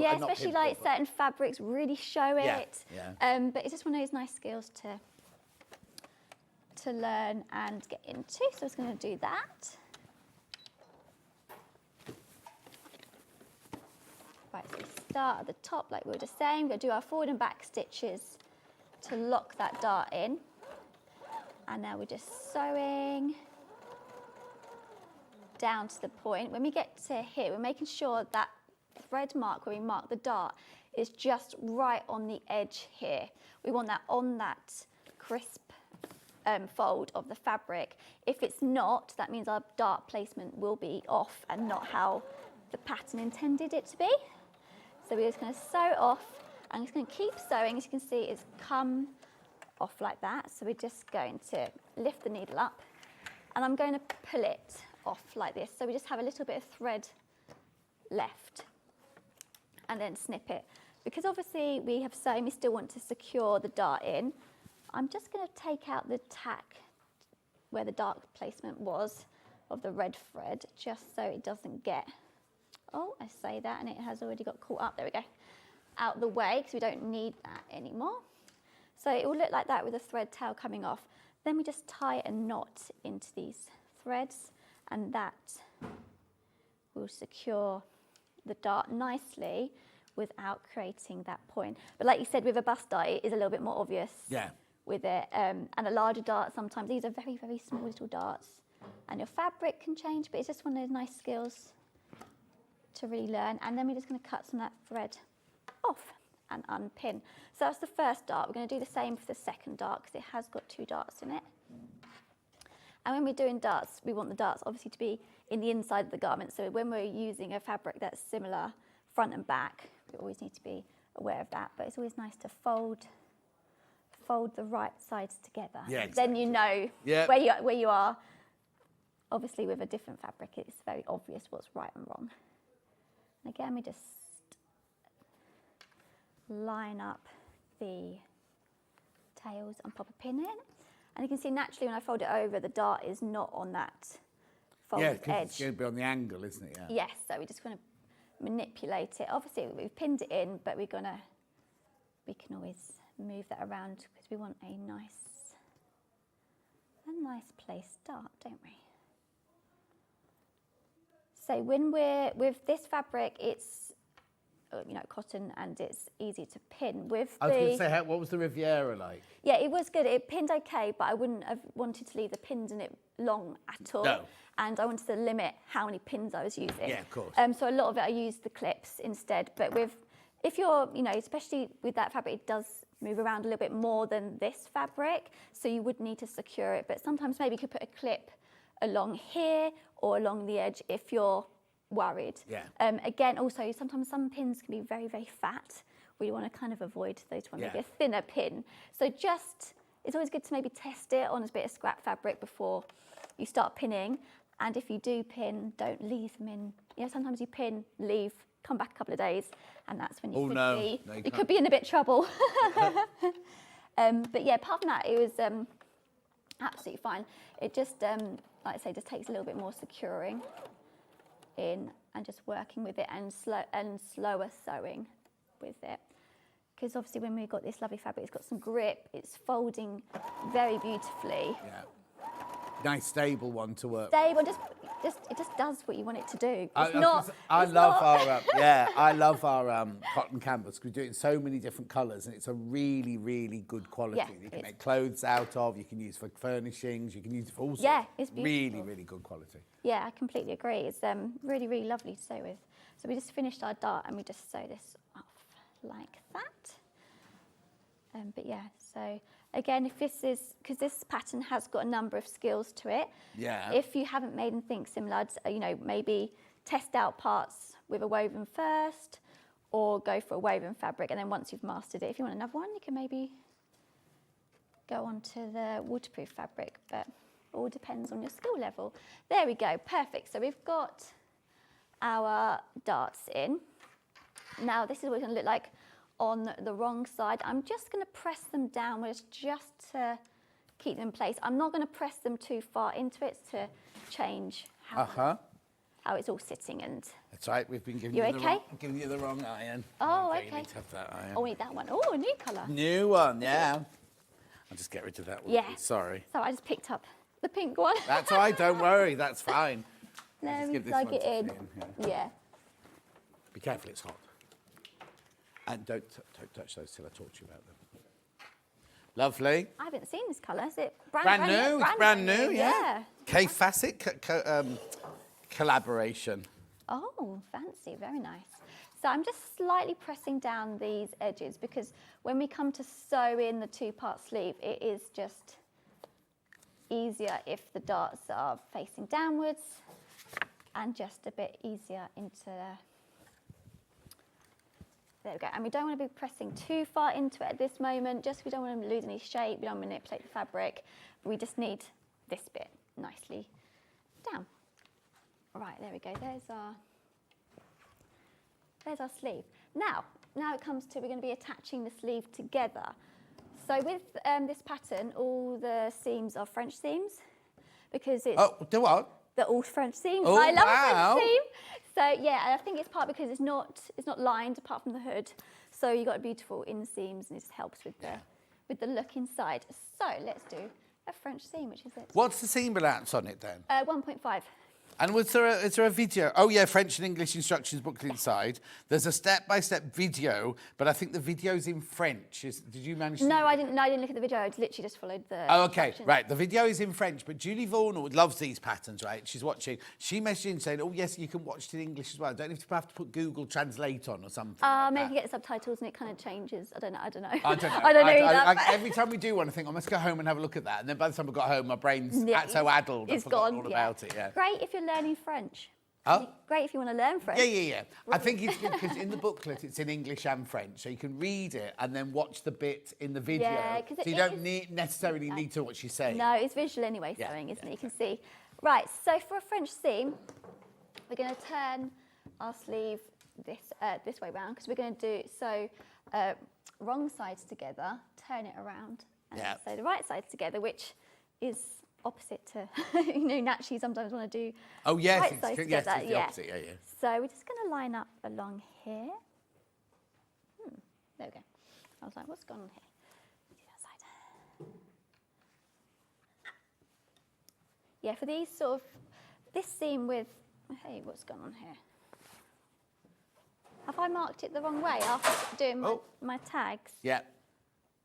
especially like certain fabrics really show it. But it's just one of those nice skills to learn and get into. So I was going to do that. Right, so we start at the top like we were just saying. We're going to do our forward and back stitches to lock that dart in. And now we're just sewing down to the point. When we get to here, we're making sure that thread mark where we mark the dart is just right on the edge here. We want that on that crisp fold of the fabric. If it's not, that means our dart placement will be off and not how the pattern intended it to be. So we're just going to sew off. I'm just going to keep sewing. As you can see, it's come off like that. So we're just going to lift the needle up and I'm going to pull it off like this. So we just have a little bit of thread left and then snip it. Because obviously we have sewn, we still want to secure the dart in. I'm just going to take out the tack where the dart placement was of the red thread, just so it doesn't get, oh, I say that and it has already got caught up, there we go, out the way, because we don't need that anymore. So it will look like that with the thread tail coming off. Then we just tie a knot into these threads and that will secure the dart nicely without creating that point. But like you said, with a bust dart, it is a little bit more obvious with it. And a larger dart, sometimes these are very, very small little darts. And your fabric can change, but it's just one of those nice skills to really learn. And then we're just going to cut some of that thread off and unpin. So that's the first dart. We're going to do the same for the second dart because it has got 2 darts in it. And when we're doing darts, we want the darts obviously to be in the inside of the garment. So when we're using a fabric that's similar front and back, we always need to be aware of that. But it's always nice to fold the right sides together. Yeah, exactly. Then you know where you are. Obviously with a different fabric, it's very obvious what's right and wrong. And again, we just line up the tails and pop a pin in. And you can see naturally when I fold it over, the dart is not on that folded edge. It's going to be on the angle, isn't it? Yes, so we're just going to manipulate it. Obviously, we've pinned it in, but we can always move that around because we want a nice placed dart, don't we? So when we're with this fabric, it's cotton and it's easy to pin. With I was going to say, what was the Riviera like? Yeah, it was good. It pinned okay, but I wouldn't have wanted to leave the pins in it long at all. No. And I wanted to limit how many pins I was using. Yeah, of course. So a lot of it I used the clips instead. But if you're, especially with that fabric, it does move around a little bit more than this fabric. So you would need to secure it. But sometimes maybe you could put a clip along here or along the edge if you're worried. Yeah. Again, also, sometimes some pins can be very, very fat. We want to kind of avoid those ones, maybe a thinner pin. So it's always good to maybe test it on a bit of scrap fabric before you start pinning. And if you do pin, don't leave them in. Sometimes you pin, leave, come back a couple of days, and that's when you could be in a bit of trouble. But yeah, apart from that, it was absolutely fine. It just, like I say, just takes a little bit more securing in and just working with it and slower sewing with it. Because obviously when we've got this lovely fabric, it's got some grip, it's folding very beautifully. Yeah. Nice stable one to work. Stable, it just does what you want it to do. I love our cotton canvas. We do it in so many different colours, and it's a really, really good quality. Yeah, you can make clothes out of. You can use for furnishings. You can use it for all sorts. Yeah, it's beautiful. Really, really good quality. Yeah, I completely agree. It's really, really lovely to sew with. So we just finished our dart, and we just sew this off like that. But yeah, so. Again, if this is, because this pattern has got a number of skills to it. Yeah. If you haven't made anything similar, maybe test out parts with a woven first, or go for a woven fabric, and then once you've mastered it, if you want another one, you can maybe go on to the waterproof fabric, but it all depends on your skill level. There we go, perfect. So we've got our darts in. Now this is what it's going to look like on the wrong side. I'm just going to press them downwards just to keep them in place. I'm not going to press them too far into it to change how it's all sitting. And that's right, we've been giving giving you the wrong iron. Oh, okay. You need to have that iron. Oh, we need that one. Oh, a new colour. New one, yeah. I'll just get rid of that one. Yeah. Sorry. So I just picked up the pink one. That's all right, don't worry, that's fine. Let me plug it in. Yeah. Be careful, it's hot. And don't touch those till I talk to you about them. Lovely. I haven't seen this colour. Is it brand new? It's brand new, yeah. K-Facet collaboration. Oh, fancy. Very nice. So I'm just slightly pressing down these edges because when we come to sew in the two-part sleeve, it is just easier if the darts are facing downwards and just a bit easier into There we go. And we don't want to be pressing too far into it at this moment, just we don't want to lose any shape, we don't want to manipulate the fabric. We just need this bit nicely down. Right, there we go. There's our sleeve. Now it comes to, we're going to be attaching the sleeve together. So with this pattern, all the seams are French seams because it's... Oh, do what? They're all French seams. Oh, I love wow. a French seam. So yeah, and I think it's part because it's not lined apart from the hood. So you got beautiful inseams and it just helps with the look inside. So let's do a French seam, which is it. What's the seam allowance on it then? 1.5. And is there a video? Oh yeah, French and English instructions booklet inside. There's a step-by-step video, but I think the video's in French. Did you manage to... No, I didn't look at the video. I literally just followed the Oh, okay, instructions. right. The video is in French, but Julie Vaughan loves these patterns, right? She's watching. She messaged in saying, oh, yes, you can watch it in English as well. Don't you have to put Google Translate on or something? Maybe get subtitles and it kind of changes. I don't know. I don't know. I don't know either. Every time we do one, I think, I must go home and have a look at that. And then by the time I got home, my brain's so addled. I've forgotten all about it, yeah. Great if you're learning French. Oh? Great if you want to learn French. Yeah. I think it's good because in the booklet it's in English and French, so you can read it and then watch the bit in the video. Yeah, so you don't necessarily need to what she's saying. No, it's visual anyway, sewing, isn't it? You can see. Right, so for a French seam, we're going to turn our sleeve this way round because we're going to do wrong sides together, turn it around, and so the right sides together, which is opposite to, naturally sometimes want to do right sides together. It's the opposite, yeah. So we're just going to line up along here. There we go. I was like, what's going on here? Do that side. Yeah, for these this seam with, hey, what's going on here? Have I marked it the wrong way after doing my tags? Yeah.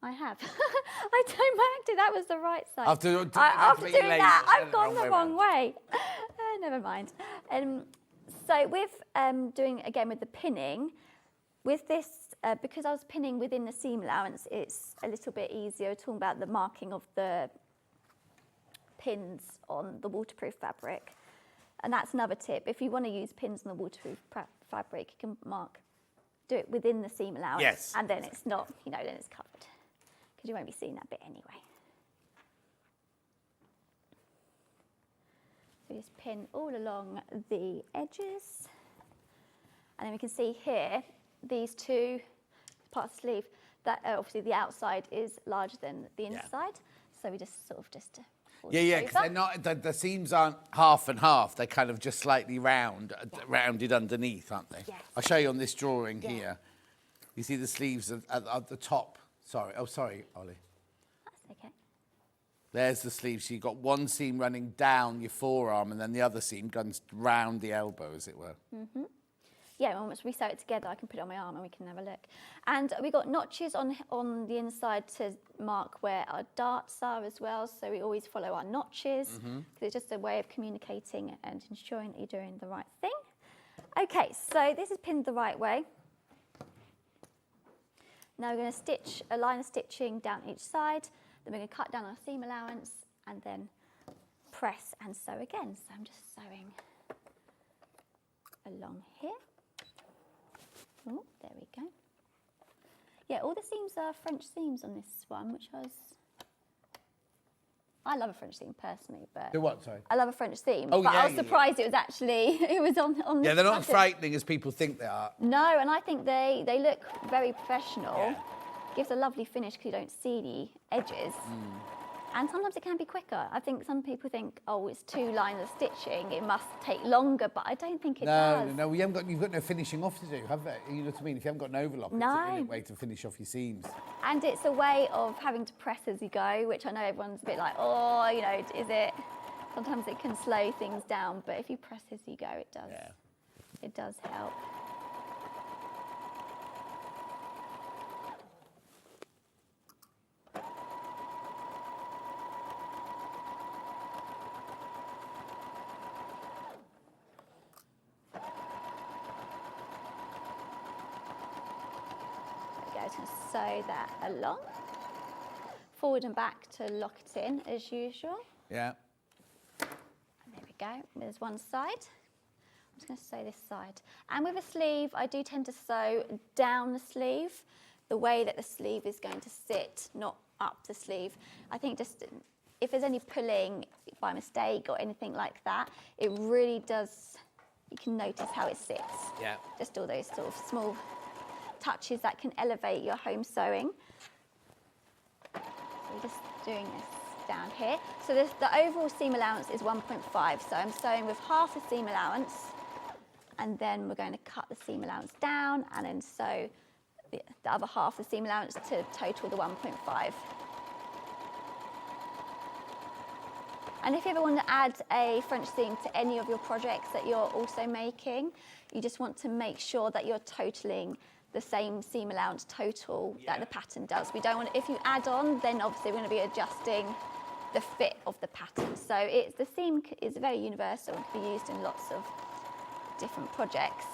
I have. I don't marked it. That was the right side. After doing that, I've gone the wrong way. Never mind. So with doing again with the pinning, with this because I was pinning within the seam allowance, it's a little bit easier. Talking about the marking of the pins on the waterproof fabric, and that's another tip. If you want to use pins on the waterproof fabric, you can do it within the seam allowance, and then it's not, then it's covered. You won't be seeing that bit anyway. So just pin all along the edges. And then we can see here, these two parts of the sleeve, that obviously the outside is larger than the inside. So we just Yeah, because they're not, the seams aren't half and half. They're kind of just slightly rounded underneath, aren't they? Yes. I'll show you on this drawing here. You see the sleeves at the top. Sorry. Oh, sorry, Ollie. That's okay. There's the sleeve. So you've got one seam running down your forearm and then the other seam runs round the elbow, as it were. Mm-hmm. Yeah, once we sew it together, I can put it on my arm and we can have a look. And we got notches on the inside to mark where our darts are as well. So we always follow our notches because it's just a way of communicating and ensuring that you're doing the right thing. Okay, so this is pinned the right way. Now we're going to stitch a line of stitching down each side, then we're going to cut down our seam allowance and then press and sew again. So I'm just sewing along here. Oh, there we go. Yeah, all the seams are French seams on this one, which I love a French seam personally, but... Do what, sorry? I love a French seam, but I was surprised it was actually, it was on Yeah, they're not as frightening as people think they are. No, and I think they look very professional. Gives a lovely finish because you don't see the edges. And sometimes it can be quicker. I think some people think, oh, it's 2 lines of stitching, it must take longer, but I don't think it does. No, you've got no finishing off to do, have you? You know what I mean? If you haven't got an overlock, it's a brilliant way to finish off your seams. And it's a way of having to press as you go, which I know everyone's a bit like, oh, is it? Sometimes it can slow things down, but if you press as you go, it does. Yeah. It does help. Just going to sew that along, forward and back to lock it in as usual. Yeah. And there we go. There's one side. just going to sew this side. And with a sleeve, I do tend to sew down the sleeve, the way that the sleeve is going to sit, not up the sleeve. I think just if there's any pulling by mistake or anything like that, it really does, you can notice how it sits. Yeah. Just all those sort of small touches that can elevate your home sewing. So we're just doing this down here. So the overall seam allowance is 1.5. So I'm sewing with half the seam allowance, and then we're going to cut the seam allowance down and then sew the other half of the seam allowance to total the 1.5. And if you ever want to add a French seam to any of your projects that you're also making, you just want to make sure that you're totaling the same seam allowance total that the pattern does. We don't want, if you add on, then obviously we're going to be adjusting the fit of the pattern. So the seam is very universal and can be used in lots of different projects,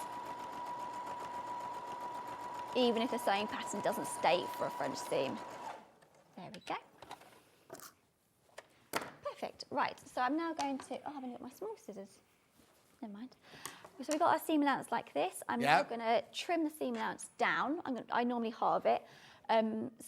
even if the sewing pattern doesn't state for a French seam. There we go. Perfect. Right, so I'm now going to, oh, I haven't got my small scissors. Never mind. So we've got our seam allowance like this. I'm now going to trim the seam allowance down. I normally halve it.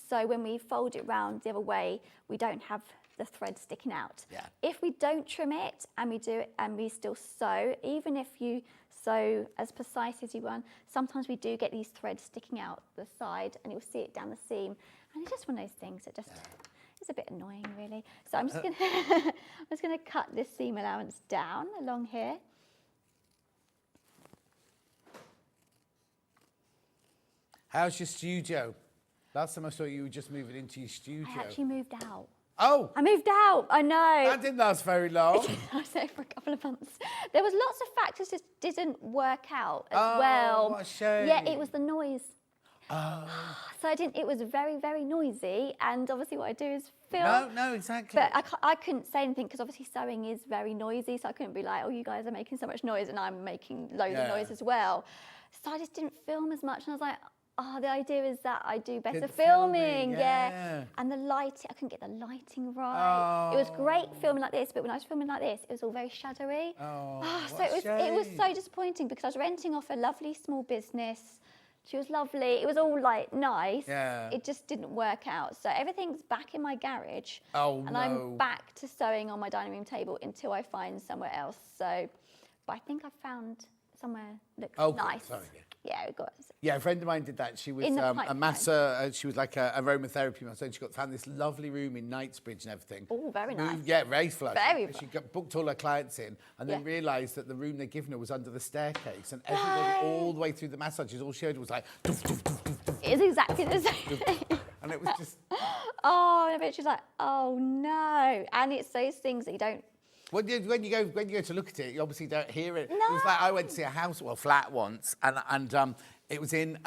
So when we fold it round the other way, we don't have the thread sticking out. Yeah. If we don't trim it and we do it and we still sew, even if you sew as precise as you want, sometimes we do get these threads sticking out the side and you'll see it down the seam. And it's just one of those things that just, it's a bit annoying really. So I'm just going to, I'm just going to cut this seam allowance down along here. How's your studio? Last time I saw you were just moving into your studio. I actually moved out. Oh! I moved out, I know. That didn't last very long. I was there for a couple of months. There was lots of factors that didn't work out as Oh, well. what a shame. Yeah, it was the noise. Oh. So it was very, very noisy, and obviously what I do is film. No, exactly. But I couldn't say anything because obviously sewing is very noisy, so I couldn't be like, oh, you guys are making so much noise and I'm making loads of noise as well. So I just didn't film as much, and I was like, oh, the idea is that I do better filming, yeah. And the lighting, I couldn't get the lighting right. It was great filming like this, but when I was filming like this, it was all very shadowy. So it was so disappointing because I was renting off a lovely small business. She was lovely. It was all like nice. Yeah. It just didn't work out. So everything's back in my garage. Oh, and I'm back to sewing on my dining room table until I find somewhere else. So, but I think I found somewhere that looks nice. Sorry, yeah, we got. Yeah, a friend of mine did that. She was a masseur. She was like a aromatherapy masseur. She found this lovely room in Knightsbridge and everything. Oh, very nice. Yeah, very flush. Very She booked all her clients in and then realised that the room they'd given her was under the staircase, and everybody all the way through the massages, all she heard was like... Doof, doof, doof, doof, doof, it's exactly the same. And it was just... Oh, but she's like, oh no. And it's those things that you don't... When you go to look at it, you obviously don't hear it. No. It was like I went to see a house, well, flat once, and it was in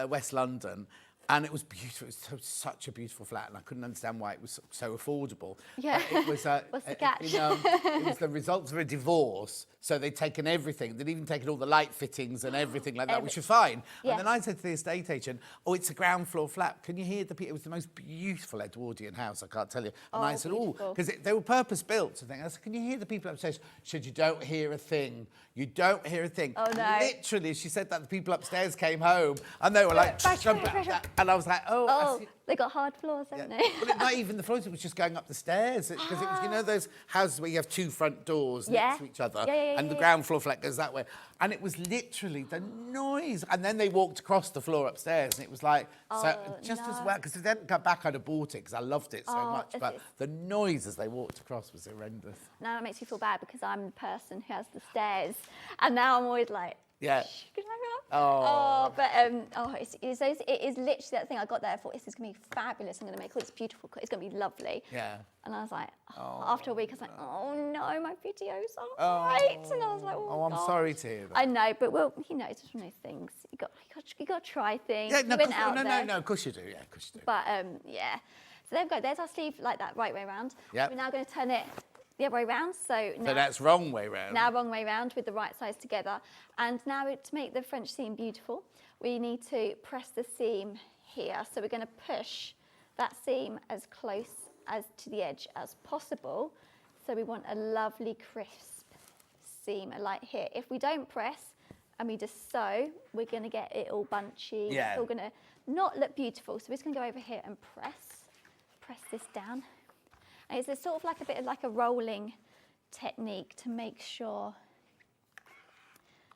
West London, and it was beautiful. It was such a beautiful flat, and I couldn't understand why it was so affordable. Yeah. It was, what's the catch? It was the results of a divorce, so they'd taken everything. They'd even taken all the light fittings and everything like that, which was fine. Yeah. And then I said to the estate agent, "Oh, it's a ground floor flat. Can you hear the people?" It was the most beautiful Edwardian house, I can't tell you. And I said, "Oh," because they were purpose built. So I said, "Can you hear the people upstairs?" She said, "You don't hear a thing. You don't hear a thing." Oh no! Literally, she said that the people upstairs came home and they were like, and I was like, "Oh, they got hard floors, haven't they?" Well, not even the floors. It was just going up the stairs because it was, you know, those houses where you have two front doors next to each other, and the ground floor flat goes that way. And it was literally the noise. And then they walked across the floor upstairs, and it was like as well, because if they hadn't come back, I'd have bought it because I loved it so much. But the noise as they walked across was horrendous. Now it makes me feel bad because I'm the person who has the stairs, and now I'm always like, yeah. Can I go? But it is literally that thing I got there. I thought this is going to be fabulous. I'm going to make all this beautiful. It's going to be lovely. Yeah. And I was like, after a week, I was like, oh no, my videos aren't right. And I was like, I'm sorry to hear that. I know, but well, you know, it's just one of those things. You got to try things. Yeah, no, of course you do. Yeah, of course you do. But yeah, so there we go. There's our sleeve like that, right way around. Yeah. We're now going to turn it the other way round. So that's wrong way round. Now wrong way round with the right sides together. And now to make the French seam beautiful, we need to press the seam here. So we're going to push that seam as close as to the edge as possible. So we want a lovely crisp seam a light hit. If we don't press and we just sew, we're going to get it all bunchy. Yeah. It's all going to not look beautiful. So we're just going to go over here and press this down. And it's sort of like a bit of like a rolling technique to make sure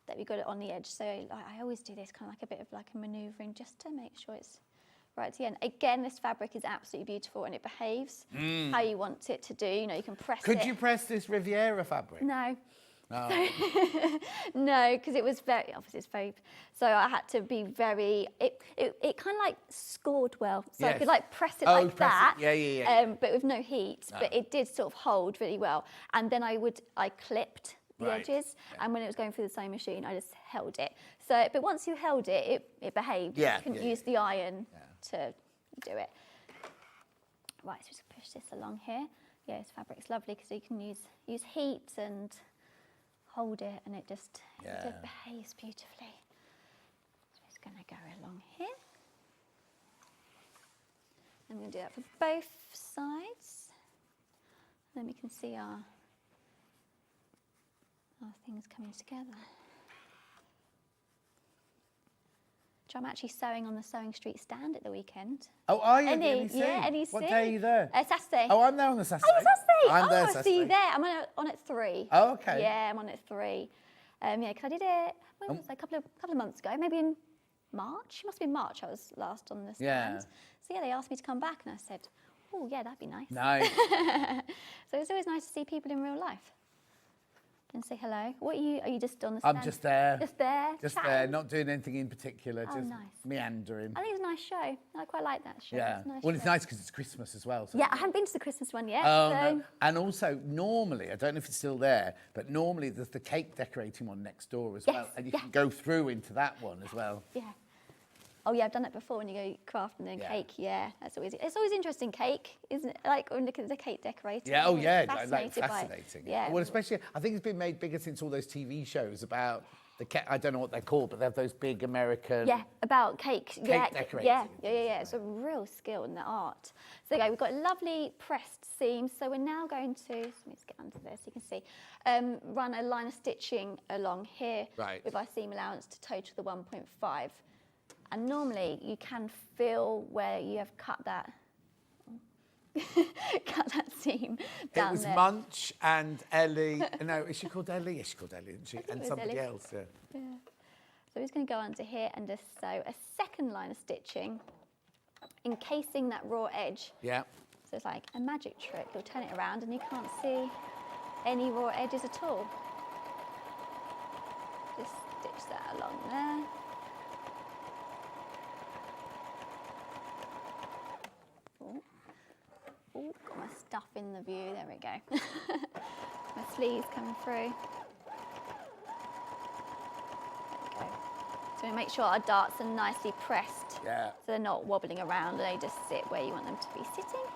that we got it on the edge. So I always do this kind of like a bit of like a manoeuvring just to make sure it's right at the end. Again, this fabric is absolutely beautiful and it behaves how you want it to do. You know, you can press it. Could you press this Riviera fabric? No. Oh. No, because it was very, obviously it's Fauve. So I had to be very, it kind of like scored well. So I could like press it like that. Yeah. But with no heat. But it did sort of hold really well. And then I clipped the edges. And when it was going through the sewing machine, I just held it. So, but once you held it, it behaved. Yeah. You couldn't use the iron to do it. Right, so just push this along here. Yeah, this fabric's lovely because you can use heat and hold it, and it just behaves beautifully. So it's going to go along here. I'm going to do that for both sides. Then we can see our things coming together. Which I'm actually sewing on the SewingStreet stand at the weekend. Oh, are you? NEC. What day are you there? Saturday. Oh, I'm there on the Saturday. Oh, Saturday. I'm there I'll Saturday. see you there. I'm on at 3. Oh, okay. Yeah, I'm on at 3. Yeah, because I did it, when was it? A couple of months ago, maybe in March. It must have been March I was last on the stand. Yeah. So yeah, they asked me to come back and I said, oh yeah, that'd be nice. Nice. So it's always nice to see people in real life and say hello. What are you just on the stand? I'm just there. Just there? Just chatting? there, not doing anything in particular, just nice. meandering. I think it's a nice show. I quite like that show. Yeah. It's a nice Well, it's show. nice because it's Christmas as well. So Yeah, I haven't been to the Christmas one yet. Oh, so. no. And also, normally, I don't know if it's still there, but normally there's the cake decorating one next door as well. And you can go through into that one as well. Yeah. Oh yeah, I've done it before when you go crafting and cake. Yeah, it's always interesting cake, isn't it? Like when you look at the cake decorating. Yeah, oh yeah, fascinating. Fascinating. Yeah. Well, especially, I think it's been made bigger since all those TV shows about the cake. I don't know what they're called, but they have those big American. Yeah, about cake. Decorating. Yeah. It's a real skill in the art. So there you go. We've got lovely pressed seams. So we're now going to, let me just get under there so you can see, run a line of stitching along here with our seam allowance to total the 1.5. And normally you can feel where you have cut that seam down It was there. Munch and Ellie. No, is she called Ellie? Yes, she called Ellie, isn't she? And somebody Ellie. else, yeah. So we're just going to go under here and just sew a second line of stitching, encasing that raw edge. Yeah. So it's like a magic trick. You'll turn it around and you can't see any raw edges at all. Just stitch that along there. Oh, got my stuff in the view. There we go. My sleeves coming through. There we go. So we make sure our darts are nicely pressed. Yeah. So they're not wobbling around, they just sit where you want them to be sitting.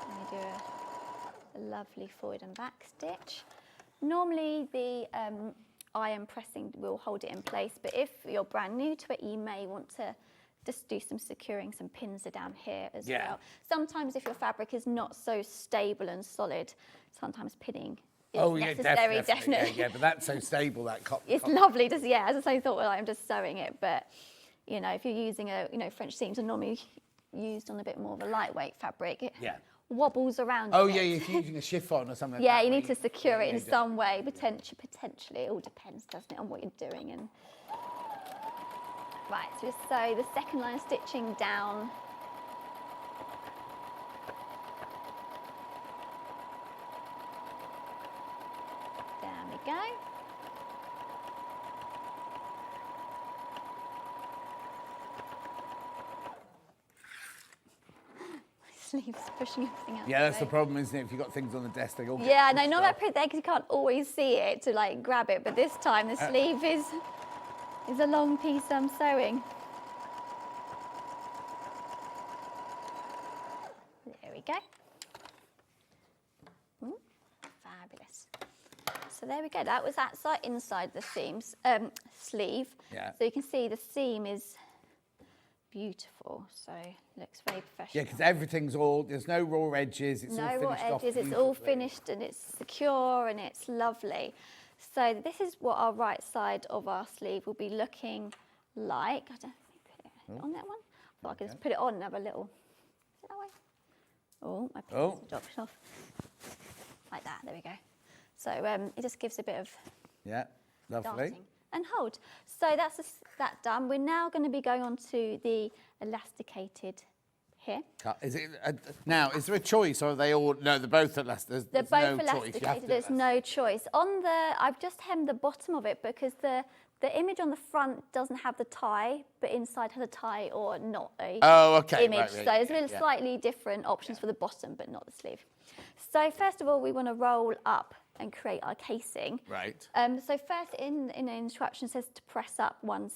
And we do a lovely forward and back stitch. Normally the iron pressing will hold it in place, but if you're brand new to it, you may want to just do some securing. Some pins are down here as well. Sometimes if your fabric is not so stable and solid, sometimes pinning is necessary. Definitely. Yeah, but that's so stable, that cotton. It's lovely, as I say, thought, well, I'm just sewing it, but you know, if you're using French seams are normally used on a bit more of a lightweight fabric. It wobbles around. Oh yeah, if you're using a chiffon or something. Yeah, like you that, need to secure it in some way, potentially. It all depends, doesn't it, on what you're doing. And right, so just sew the second line of stitching down. There we go. Sleeves pushing everything out. Yeah, that's the problem, isn't it? If you've got things on the desk, they all get Yeah, no, pushed not off. that put there because you can't always see it to like grab it, but this time the sleeve is a long piece I'm sewing. There we go. Fabulous. So there we go. That was that side inside the seams sleeve. Yeah. So you can see the seam is beautiful. So looks very professional. Yeah, because everything's all, there's no raw edges. It's all No finished raw off edges. It's all finished and it's secure and it's lovely. So this is what our right side of our sleeve will be looking like. I don't know if we put it on that one. I thought I could just put it on and have a little. Is it that way? Oh, my pencil dropped off. Like that. There we go. So it just gives a bit of lovely. darting and hold. So that's that done. We're now going to be going on to the elasticated here. Is it now? Is there a choice, or are they all? No, they're both elasticated. They're both elasticated. There's no choice. On the, I've just hemmed the bottom of it because the image on the front doesn't have the tie, but inside has a tie or not a image. Right, so there's really slightly different options for the bottom, but not the sleeve. So first of all, we want to roll up and create our casing. Right. So first in the instruction says to press up 1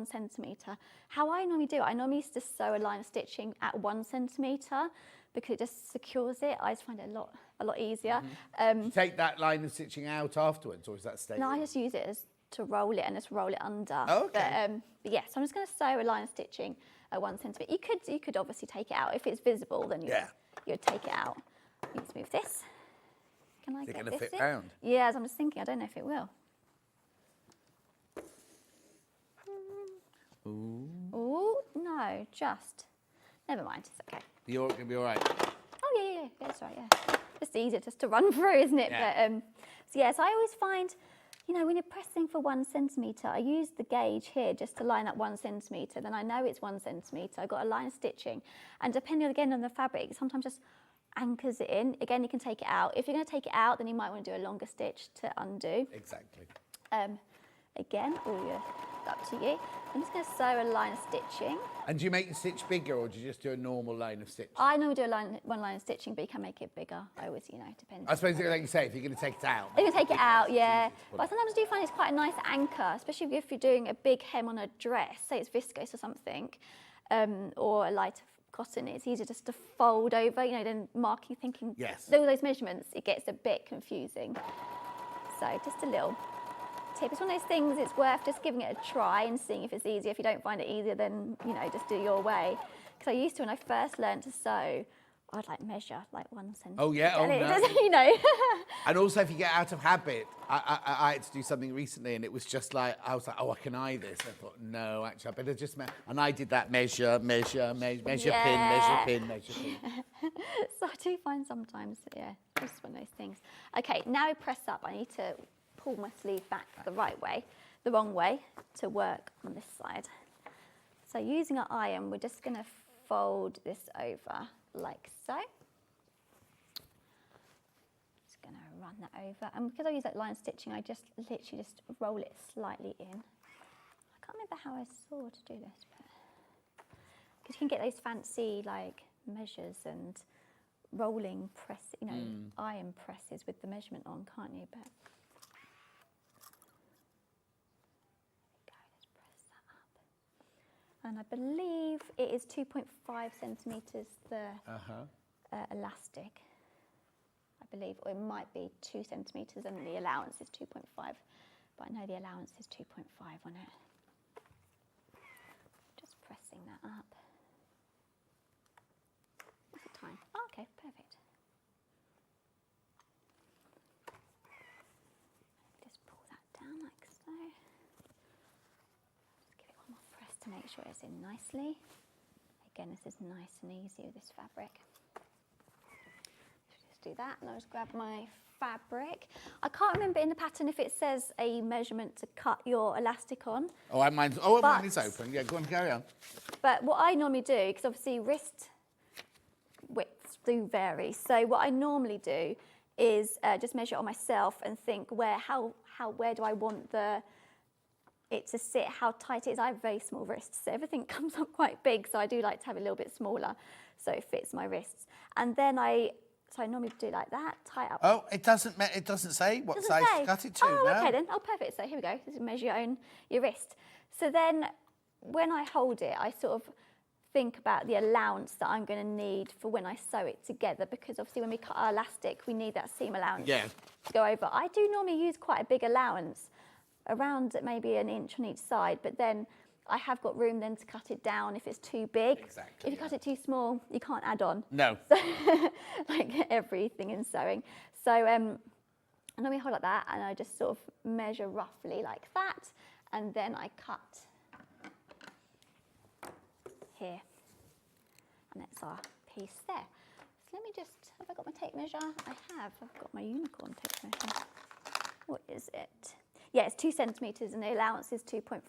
centimetre. How I normally do it, I normally used to sew a line of stitching at 1 centimetre because it just secures it. I just find it a lot easier. You take that line of stitching out afterwards, or is that staying? No, I just use it to roll it and just roll it under. Oh, okay. But yeah, so I'm just going to sew a line of stitching at 1 centimetre. You could obviously take it out. If it's visible, then you'd take it out. You just move this. Can I get this in? Is it going to fit round? Yeah, as I'm just thinking, I don't know if it will. Ooh, no, just. Never mind, it's okay. You're going to be all right. Oh, yeah, that's right, yeah. Just easier just to run through, isn't it? Yeah. But, so I always find, when you're pressing for 1 centimetre, I use the gauge here just to line up 1 centimetre. Then I know it's 1 centimetre. I've got a line of stitching. And depending, again, on the fabric, sometimes just anchors it in. Again, you can take it out. If you're going to take it out, then you might want to do a longer stitch to undo. Exactly. Again, up to you. I'm just going to sew a line of stitching. And do you make the stitch bigger, or do you just do a normal line of stitching? I normally do one line of stitching, but you can make it bigger. I always, depends. I suppose, like you say, if you're going to take it out. You can take it out, yeah. But sometimes I do find it's quite a nice anchor, especially if you're doing a big hem on a dress, say it's viscose or something, or a lighter cotton. It's easier just to fold over, then marking, thinking. Yes. All those measurements, it gets a bit confusing. So just a little tip. It's one of those things, it's worth just giving it a try and seeing if it's easier. If you don't find it easier, then, just do your way. Because I used to, when I first learned to sew, I'd measure 1 centimetre. Oh, yeah, and no. And also, if you get out of habit, I had to do something recently, and it was just I was like, oh, I can eye this. I thought, no, actually, I better just and I did that measure, pin. So I do find sometimes, it's one of those things. Okay, now we press up. I need to pull my sleeve back the wrong way to work on this side. So using our iron, we're just going to fold this over like so. Just going to run that over. And because I use that line stitching, I just literally just roll it slightly in. I can't remember how I saw to do this, but because you can get those fancy measures and rolling press, iron presses with the measurement on, can't you? But and I believe it is 2.5 centimetres, the elastic, I believe, or it might be 2 centimetres and the allowance is 2.5, but I know the allowance is 2.5 on it. Just pressing that up. What's the time? Oh, okay, perfect. Just pull that down like so. To make sure it's in nicely. Again, this is nice and easy with this fabric. Just do that, and I'll just grab my fabric. I can't remember in the pattern if it says a measurement to cut your elastic on. Oh, mine is open. Yeah, go on, carry on. But what I normally do, because obviously wrist widths do vary, so what I normally do is just measure it on myself and think where do I want it to sit, how tight it is. I have very small wrists, so everything comes up quite big, so I do like to have it a little bit smaller so it fits my wrists. And then I normally do like that, tie it up. Oh, it doesn't say what size to cut it to. Oh, okay then. Oh, perfect. So here we go. This is measure your wrist. So then when I hold it, I sort of think about the allowance that I'm going to need for when I sew it together, because obviously when we cut our elastic, we need that seam allowance to go over. I do normally use quite a big allowance, around maybe an inch on each side, but then I have got room then to cut it down if it's too big. Exactly. If you cut it too small, you can't add on. No. So, like everything in sewing. So, and then we hold like that, and I just sort of measure roughly like that, and then I cut here, and that's our piece there. So let me just, have I got my tape measure? I have, I've got my unicorn tape measure. What is it? Yeah, it's 2 centimetres and the allowance is 2.5,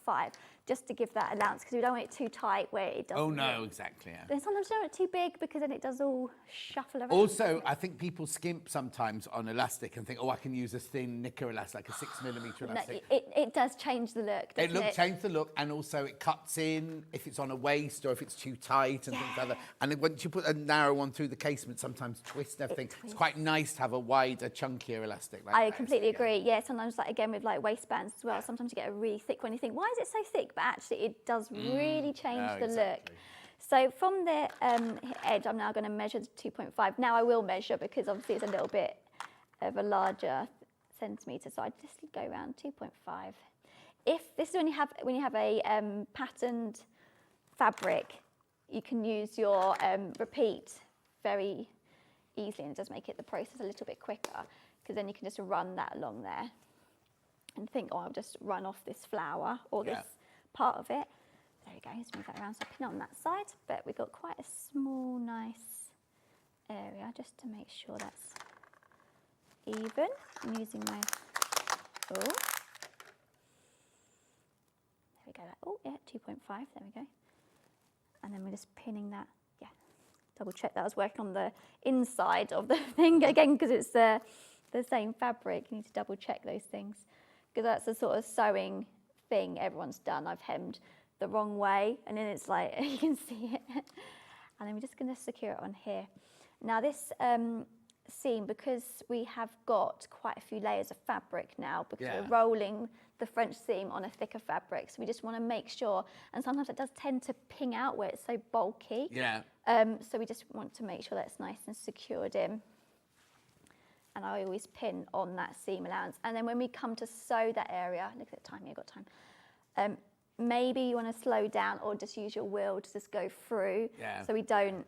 just to give that allowance, because we don't want it too tight where it doesn't. Oh, no, exactly, yeah. Then sometimes you don't want it too big because then it does all shuffle around. Also, I think people skimp sometimes on elastic and think, oh, I can use a thin knicker elastic, like a 6mm elastic. No, it does change the look, doesn't it? Change the look, and also it cuts in if it's on a waist or if it's too tight and things like that. And then once you put a narrow one through the casement, sometimes twist everything. It's quite nice to have a wider, chunkier elastic. Like I completely agree. Yeah, sometimes, like again with like waistbands as well, sometimes you get a really thick one. You think, why is it so thick? But actually, it does really change the look. So from the edge, I'm now going to measure 2.5. Now I will measure because obviously it's a little bit of a larger centimetre. So I just go around 2.5. If this is when you have a patterned fabric, you can use your repeat very easily, and it does make the process a little bit quicker, because then you can just run that along there and think, oh, I'll just run off this flower or this part of it. There we go, let's move that around. So I pin it on that side, but we've got quite a small, nice area just to make sure that's even. I'm using my, there we go, oh yeah, 2.5, there we go. And then we're just pinning that, double check that I was working on the inside of the thing again, because it's the same fabric. You need to double check those things, because that's the sort of sewing thing everyone's done. I've hemmed the wrong way, and then it's like, you can see it. And then we're just going to secure it on here. Now this seam, because we have got quite a few layers of fabric now, because we're rolling the French seam on a thicker fabric, so we just want to make sure, and sometimes it does tend to ping out where it's so bulky. So we just want to make sure that's nice and secured in. And I always pin on that seam allowance. And then when we come to sew that area, look at the time, you've got time. Maybe you want to slow down or just use your wheel to just go through, so we don't,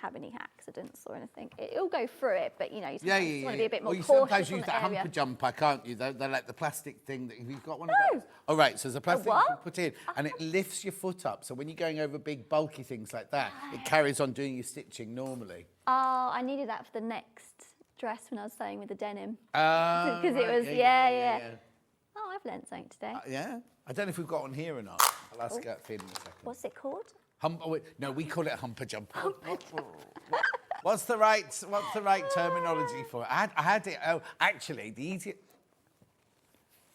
have any accidents or anything. It'll go through it, but you want to be a bit more cautious on the area. Sometimes use that humper jumper, can't you? They're like the plastic thing that you've got one of those. Oh, right, so there's a plastic you can put in, and it lifts your foot up. So when you're going over big, bulky things like that, it carries on doing your stitching normally. Oh, I needed that for the next dress when I was sewing with the denim. Because it was, Oh, I've learnt something today. I don't know if we've got one here or not. I'll ask Finn in a second. What's it called? No, we call it humper jumper. What's the right terminology for it? I had it. Oh, actually, the easier.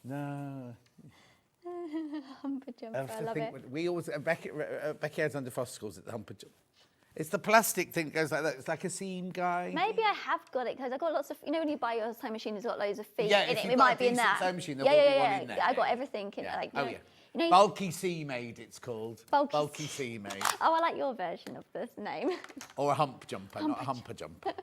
No. Humper jumper. I love it. We always Becky has under Frost schools at the humper jumper. It's the plastic thing that goes like that. It's like a seam guy. Maybe I have got it, because I've got lots of, when you buy your sewing machine, it's got loads of feet in it. It might be in that. Sewing machine, there will be one in there. I got everything in it. Like, Bulky seam aid, it's called. Bulky seam aid. Oh, I like your version of this name. Or a hump jumper, not a humper jumper.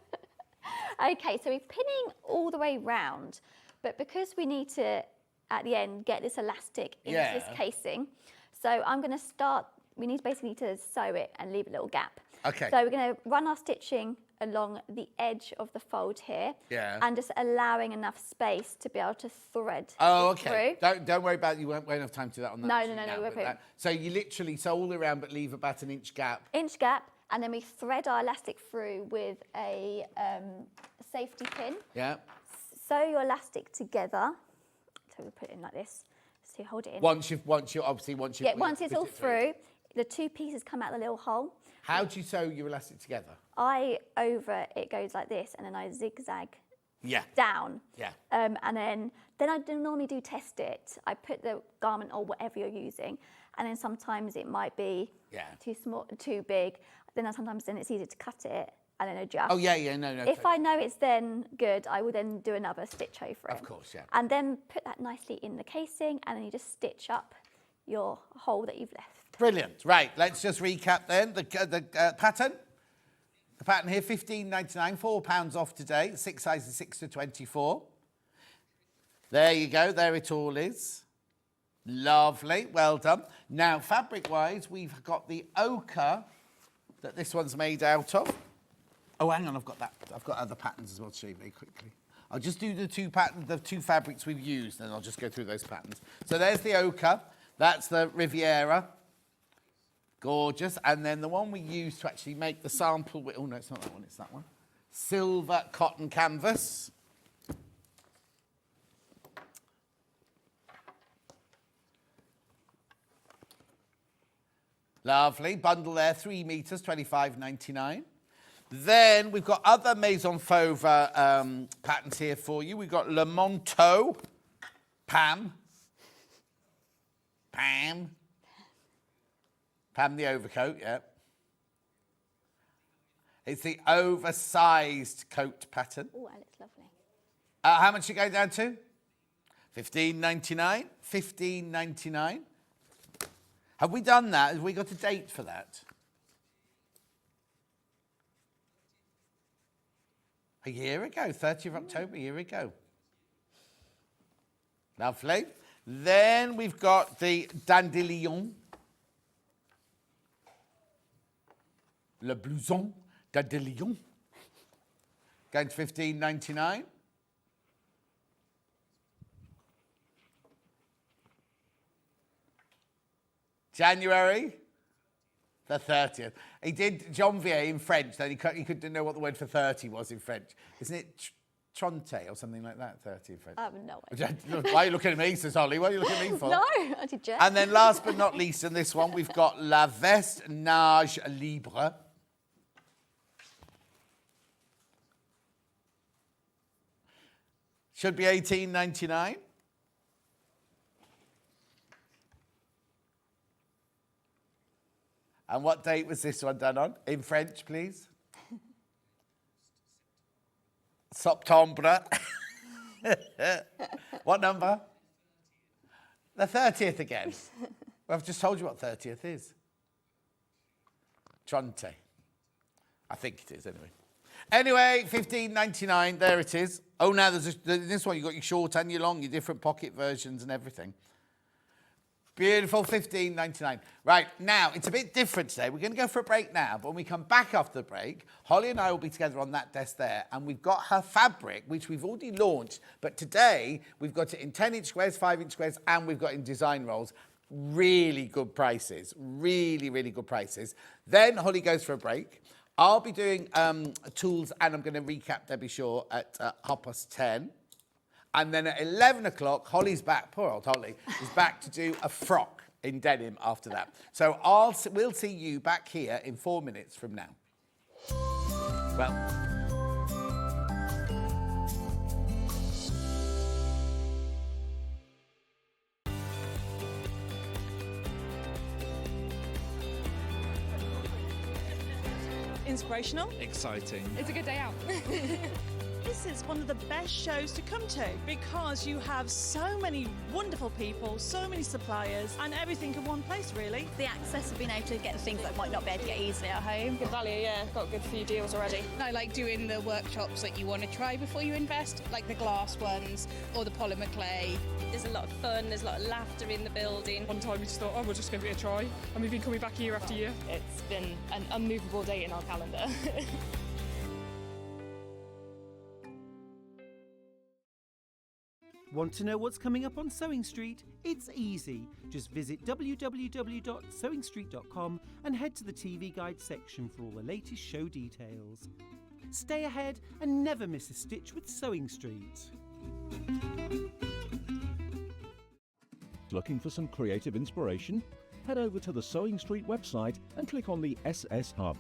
Okay, so we're pinning all the way round, but because we need to, at the end, get this elastic into this casing, so I'm going to start, we need basically to sew it and leave a little gap. Okay. So we're going to run our stitching along the edge of the fold here, and just allowing enough space to be able to thread through. Don't worry about it. You won't have time to do that on that. No. So you literally sew all around, but leave about an inch gap. Inch gap, and then we thread our elastic through with a safety pin. Yeah. Sew your elastic together. So we put it in like this. So you hold it in. Once it's all through, the two pieces come out the little hole. How do you sew your elastic together? It goes like this, and then I zigzag down. And then I normally do test it. I put the garment or whatever you're using, and then sometimes it might be too small, too big. Then it's easier to cut it and then adjust. Oh, no. If I know it's then good, I will then do another stitch over it. Of course, And then put that nicely in the casing, and then you just stitch up your hole that you've left. Brilliant. Right, let's just recap then. The pattern. The pattern here, £15.99, £4 off today. 6 sizes, 6 to 24. There you go. There it all is. Lovely, well done. Now, fabric-wise, we've got the ochre that this one's made out of. Oh, hang on, I've got that. I've got other patterns as well to show you very quickly. I'll just do the two fabrics we've used, and I'll just go through those patterns. So there's the ochre. That's the Riviera. Gorgeous. And then the one we used to actually make the sample with... Oh, no, it's not that one. It's that one. Silver cotton canvas. Lovely. Bundle there, 3 metres, $25.99. Then we've got other Maison Fauve patterns here for you. We've got Le Manteau, Pam the overcoat, yeah. It's the oversized coat pattern. Oh, that looks lovely. How much you go down to? $15.99. $15.99. Have we done that? Have we got a date for that? A year ago, 30th of October, a year ago. Lovely. Then we've got the Dandelion. Le Blouson Dandelion. Going to $15.99. January the 30th. He did Janvier in French, then he couldn't know what the word for 30 was in French. Isn't it Tronte or something like that, 30 in French? I have no idea. Why are you looking at me, says Holly? What are you looking at me for? No, I did just. And then last but not least in this one, we've got La Veste Nage Libre. Should be $18.99. And what date was this one done on? In French, please. Septembre. What number? The 30th again. Well, I've just told you what 30th is. Tronte. I think it is, anyway. Anyway, $15.99, there it is. Oh, now there's this one, you've got your short and your long, your different pocket versions and everything. Beautiful, $15.99. Right, now, it's a bit different today. We're going to go for a break now, but when we come back after the break, Holly and I will be together on that desk there, and we've got her fabric, which we've already launched, but today we've got it in 10-inch squares, 5-inch squares, and we've got it in design rolls. Really good prices, really, really good prices. Then Holly goes for a break. I'll be doing tools, and I'm going to recap Debbie Shaw at 10:30. And then at 11 o'clock, Holly's back, poor old Holly, is back to do a frock in denim after that. So we'll see you back here in 4 minutes from now. Well... Inspirational. Exciting. It's a good day out. This is one of the best shows to come to because you have so many wonderful people, so many suppliers, and everything in one place, really. The access of being able to get the things that might not be able to get easily at home. Good value, yeah. Got a good few deals already. I like doing the workshops that you want to try before you invest, like the glass ones or the polymer clay. There's a lot of fun, there's a lot of laughter in the building. One time we just thought, oh, we'll just give it a try. And we've been coming back year after year. It's been an unmovable date in our calendar. Want to know what's coming up on Sewing Street? It's easy. Just visit www.sewingstreet.com and head to the TV Guide section for all the latest show details. Stay ahead and never miss a stitch with Sewing Street. Looking for some creative inspiration? Head over to the Sewing Street website and click on the SS Hub.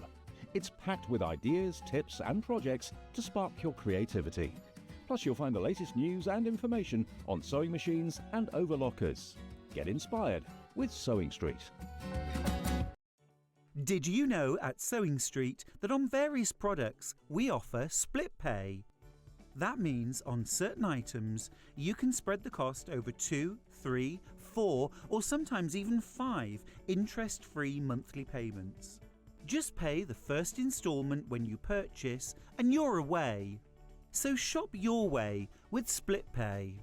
It's packed with ideas, tips and projects to spark your creativity. Plus, you'll find the latest news and information on sewing machines and overlockers. Get inspired with Sewing Street. Did you know at Sewing Street that on various products we offer split pay? That means on certain items you can spread the cost over 2, 3, 4 or sometimes even 5 interest-free monthly payments. Just pay the first instalment when you purchase and you're away. So shop your way with split pay.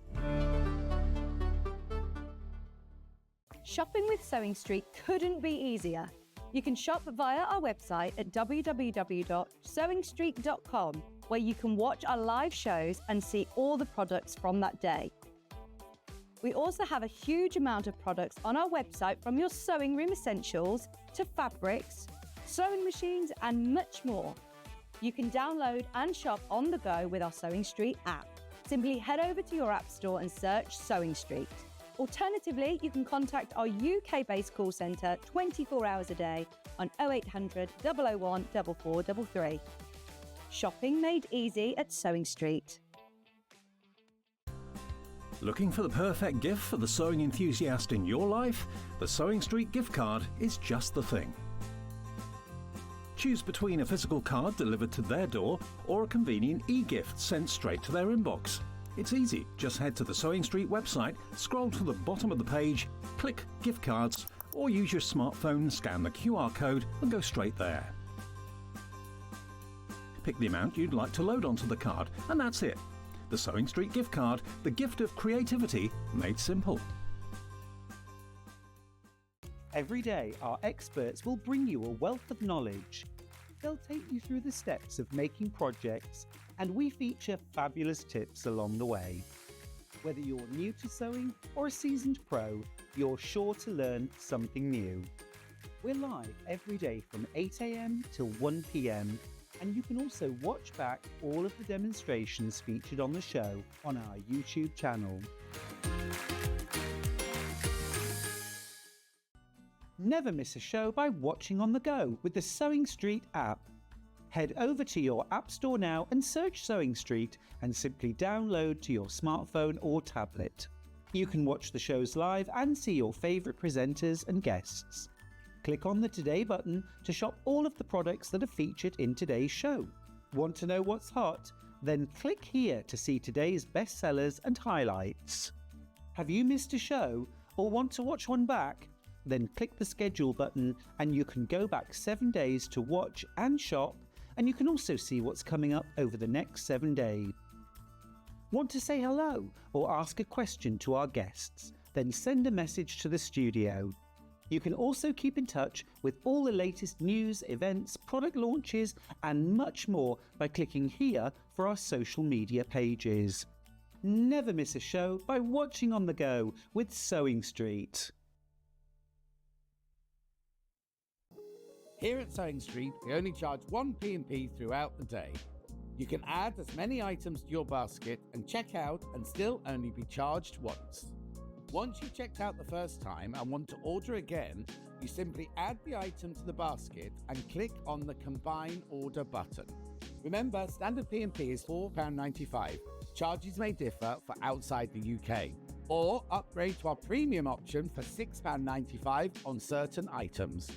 Shopping with Sewing Street couldn't be easier. You can shop via our website at www.sewingstreet.com, where you can watch our live shows and see all the products from that day. We also have a huge amount of products on our website, from your sewing room essentials to fabrics, sewing machines and much more. You can download and shop on the go with our Sewing Street app. Simply head over to your app store and search Sewing Street. Alternatively, you can contact our UK-based call centre 24 hours a day on 0800 001 4433. Shopping made easy at Sewing Street. Looking for the perfect gift for the sewing enthusiast in your life? The Sewing Street gift card is just the thing. Choose between a physical card delivered to their door or a convenient e-gift sent straight to their inbox. It's easy. Just head to the Sewing Street website, scroll to the bottom of the page, click Gift Cards, or use your smartphone, scan the QR code and go straight there. Pick the amount you'd like to load onto the card, and that's it. The Sewing Street gift card, the gift of creativity made simple. Every day, our experts will bring you a wealth of knowledge. They'll take you through the steps of making projects, and we feature fabulous tips along the way. Whether you're new to sewing or a seasoned pro, you're sure to learn something new. We're live every day from 8 AM till 1 PM, and you can also watch back all of the demonstrations featured on the show on our YouTube channel. Never miss a show by watching on the go with the Sewing Street app. Head over to your app store now and search Sewing Street and simply download to your smartphone or tablet. You can watch the shows live and see your favourite presenters and guests. Click on the Today button to shop all of the products that are featured in today's show. Want to know what's hot? Then click here to see today's bestsellers and highlights. Have you missed a show or want to watch one back? Then click the schedule button and you can go back 7 days to watch and shop, and you can also see what's coming up over the next 7 days. Want to say hello or ask a question to our guests? Then send a message to the studio. You can also keep in touch with all the latest news, events, product launches and much more by clicking here for our social media pages. Never miss a show by watching on the go with Sewing Street. Here at Sewing Street, we only charge 1 P&P throughout the day. You can add as many items to your basket and check out and still only be charged once. Once you've checked out the first time and want to order again, you simply add the item to the basket and click on the Combine Order button. Remember, standard P&P is £4.95. Charges may differ for outside the UK. Or upgrade to our premium option for £6.95 on certain items.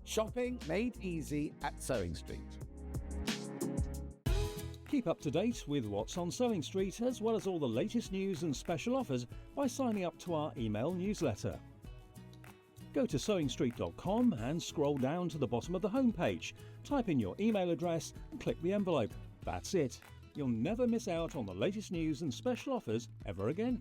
Shopping made easy at Sewing Street. Keep up to date with what's on Sewing Street, as well as all the latest news and special offers by signing up to our email newsletter. Go to SewingStreet.com and scroll down to the bottom of the homepage. Type in your email address and click the envelope. That's it. You'll never miss out on the latest news and special offers ever again.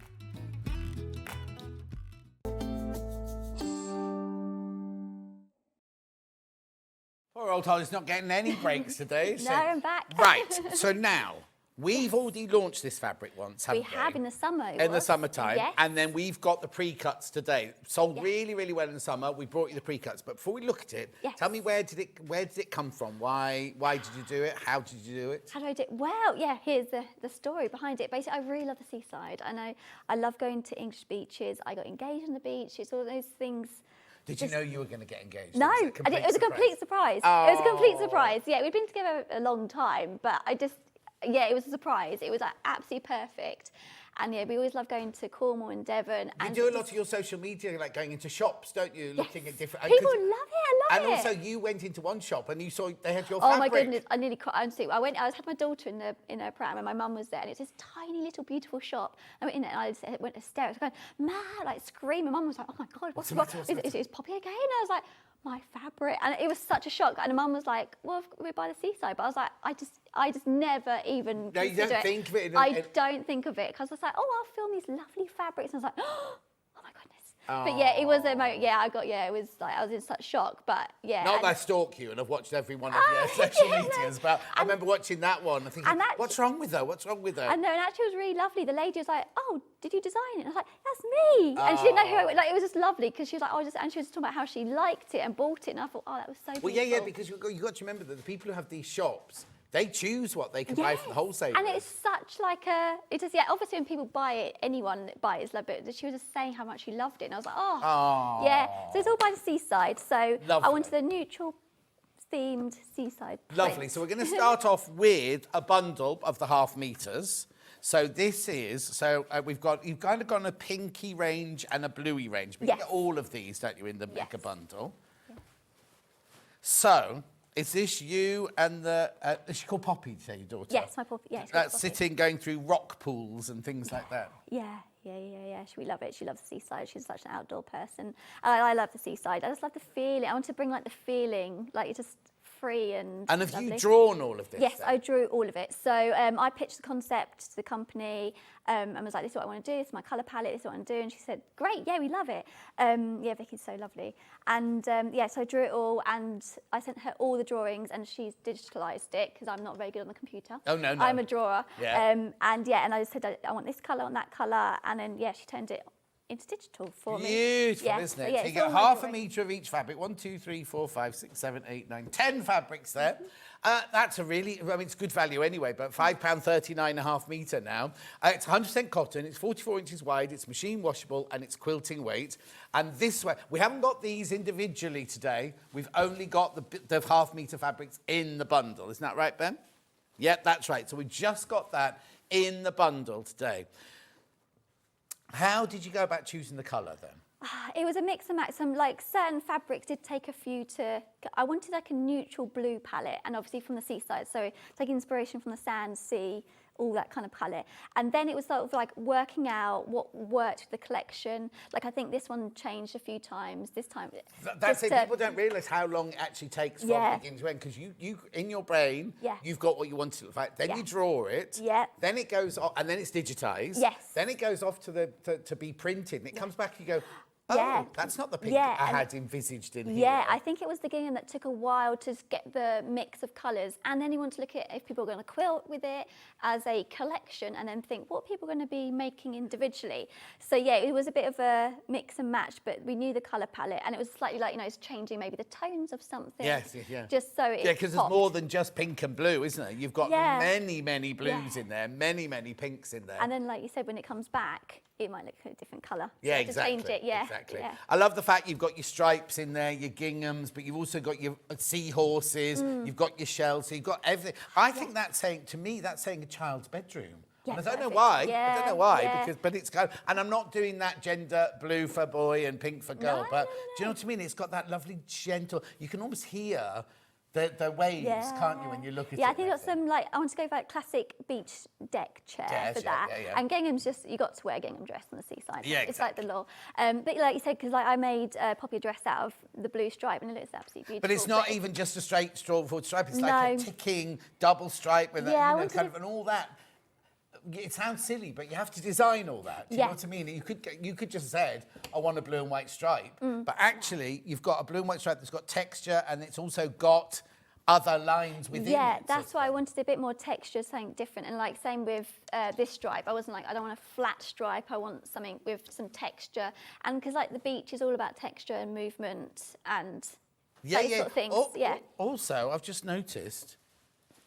Poor old Holly's not getting any breaks today. No, I'm back. Right, so now, we've already launched this fabric once, haven't we? We have in the summer. In the summertime. Yes. And then we've got the pre-cuts today. Sold really, really well in the summer. We brought you the pre-cuts. But before we look at it, tell me where did it come from? Why did you do it? How did you do it? How do I do it? Well, yeah, here's the story behind it. Basically, I really love the seaside. And I love going to English beaches. I got engaged on the beach. It's all those things. Did you know you were going to get engaged? No, it was a complete surprise. Oh. It was a complete surprise. Yeah, we'd been together a long time, but it was a surprise. It was absolutely perfect. And yeah, we always love going to Cornwall and Devon. You do a lot of your social media, like going into shops, don't you? Yes. Looking at different... People love it, I love it. And also you went into one shop and you saw they had your fabric. Oh my goodness, I nearly cried. Honestly, I had my daughter in her pram and my mum was there, and it's this tiny little beautiful shop. I went in there and I went hysterical, going mad, like screaming. Mum was like, oh my God, what's the matter? Is Poppy okay? And I was like, my fabric. And it was such a shock. And mum was like, well, we're by the seaside. But I was like, I just never even No, you don't think of it. I don't think of it because I was like, oh, I'll film these lovely fabrics. And I was like, oh my goodness. But yeah, it was a moment. Yeah, it was like I was in such shock. But yeah. Not that I stalk you and I've watched every one of your social medias, but I remember watching that one and thinking, what's wrong with her? What's wrong with her? I know, and actually it was really lovely. The lady was like, "Oh, did you design it?" And I was like, "That's me." And she didn't know who it was just lovely because she was like, "Oh, just," and she was talking about how she liked it and bought it, and I thought, "Oh, that was so beautiful." Well, yeah, because you've got to remember that the people who have these shops, they choose what they can buy from the wholesalers. And it's such like it is, obviously when people buy it, anyone that buys it, love it. She was just saying how much she loved it. And I was like, oh. Yeah. So it's all by the seaside. So Lovely. I wanted a neutral themed seaside. Lovely. print. So we're going to start off with a bundle of the 1/2 meters. So this is, you've kind of got a pinky range and a bluey range. But you get all of these, don't you, in the bigger bundle? Yeah. So... is this you and is she called Poppy, you say, your daughter? Yes, my Poppy, yes. That's sitting, going through rock pools and things like that. Yeah. We love it. She loves the seaside. She's such an outdoor person. I love the seaside. I just love the feeling. I want to bring like the feeling, like it's just free and have lovely. you drawn all of this? Yes, then? I drew all of it. So I pitched the concept to the company and was like, this is what I want to do. This is my colour palette. This is what I want to do. And she said, great, yeah, we love it. Yeah, Vicky's so lovely. And so I drew it all and I sent her all the drawings and she's digitalised it because I'm not very good on the computer. Oh, no. I'm a drawer. Yeah. And I said, I want this colour on that colour. And then, she turned it into digital for me. Beautiful, isn't it? So you get 1/2 metre of each fabric. 1, 2, 3, 4, 5, 6, 7, 8, 9, 10 fabrics there. That's it's good value anyway, but £5.39 1/2 metre now. It's 100% cotton, it's 44 inches wide, it's machine washable, and it's quilting weight. And this way, we haven't got these individually today. We've only got the 1/2 metre fabrics in the bundle. Isn't that right, Ben? Yep, that's right. So we just got that in the bundle today. How did you go about choosing the colour then? It was a mix and match. Some certain fabrics did take a few to. I wanted like a neutral blue palette, and obviously from the seaside, so take inspiration from the sand, sea, all that kind of palette. And then it was sort of like working out what worked with the collection. Like I think this one changed a few times. This time, that's it. People don't realise how long it actually takes from beginning to end because you in your brain, you've got what you want it to look like. Then you draw it. Yeah. Then it goes off, and then it's digitised. Yes. Then it goes off to be printed, and it comes back. You go. Oh, that's not the pink I had envisaged in here. Yeah, I think it was the gingham that took a while to get the mix of colours. And then you want to look at if people are going to quilt with it as a collection and then think what people are going to be making individually. So yeah, it was a bit of a mix and match, but we knew the colour palette and it was slightly like, it's changing maybe the tones of something. Yes, yeah. Just so it because there's more than just pink and blue, isn't it? You've got many, many blues in there, many, many pinks in there. And then, like you said, when it comes back, it might look a different colour. Yeah, so exactly. Just change it, Exactly. Yeah. I love the fact you've got your stripes in there, your ginghams, but you've also got your seahorses, you've got your shells, so you've got everything. I think that's saying, to me, that's saying a child's bedroom. Yeah, and I don't know why. Yeah, I don't know why, but it's kind of, and I'm not doing that gender blue for boy and pink for girl, but do you know what I mean? It's got that lovely gentle. You can almost hear the waves, can't you, when you look at it? Yeah, I think I've got some, I want to go for a classic beach deck chair for that. Yeah. And gingham's just, you got to wear a gingham dress on the seaside. Yeah, it's like the law. But like you said, because I made Poppy a dress out of the blue stripe and it looks absolutely beautiful. But it's not even just a straight straightforward stripe, it's like a ticking double stripe with and all that. It sounds silly, but you have to design all that. Do you know what I mean? You could just said, I want a blue and white stripe. But actually, you've got a blue and white stripe that's got texture and it's also got other lines within it. Yeah, that's why I wanted a bit more texture, something different. And same with this stripe. I wasn't I don't want a flat stripe. I want something with some texture. And because the beach is all about texture and movement and those sort of things. Also, I've just noticed,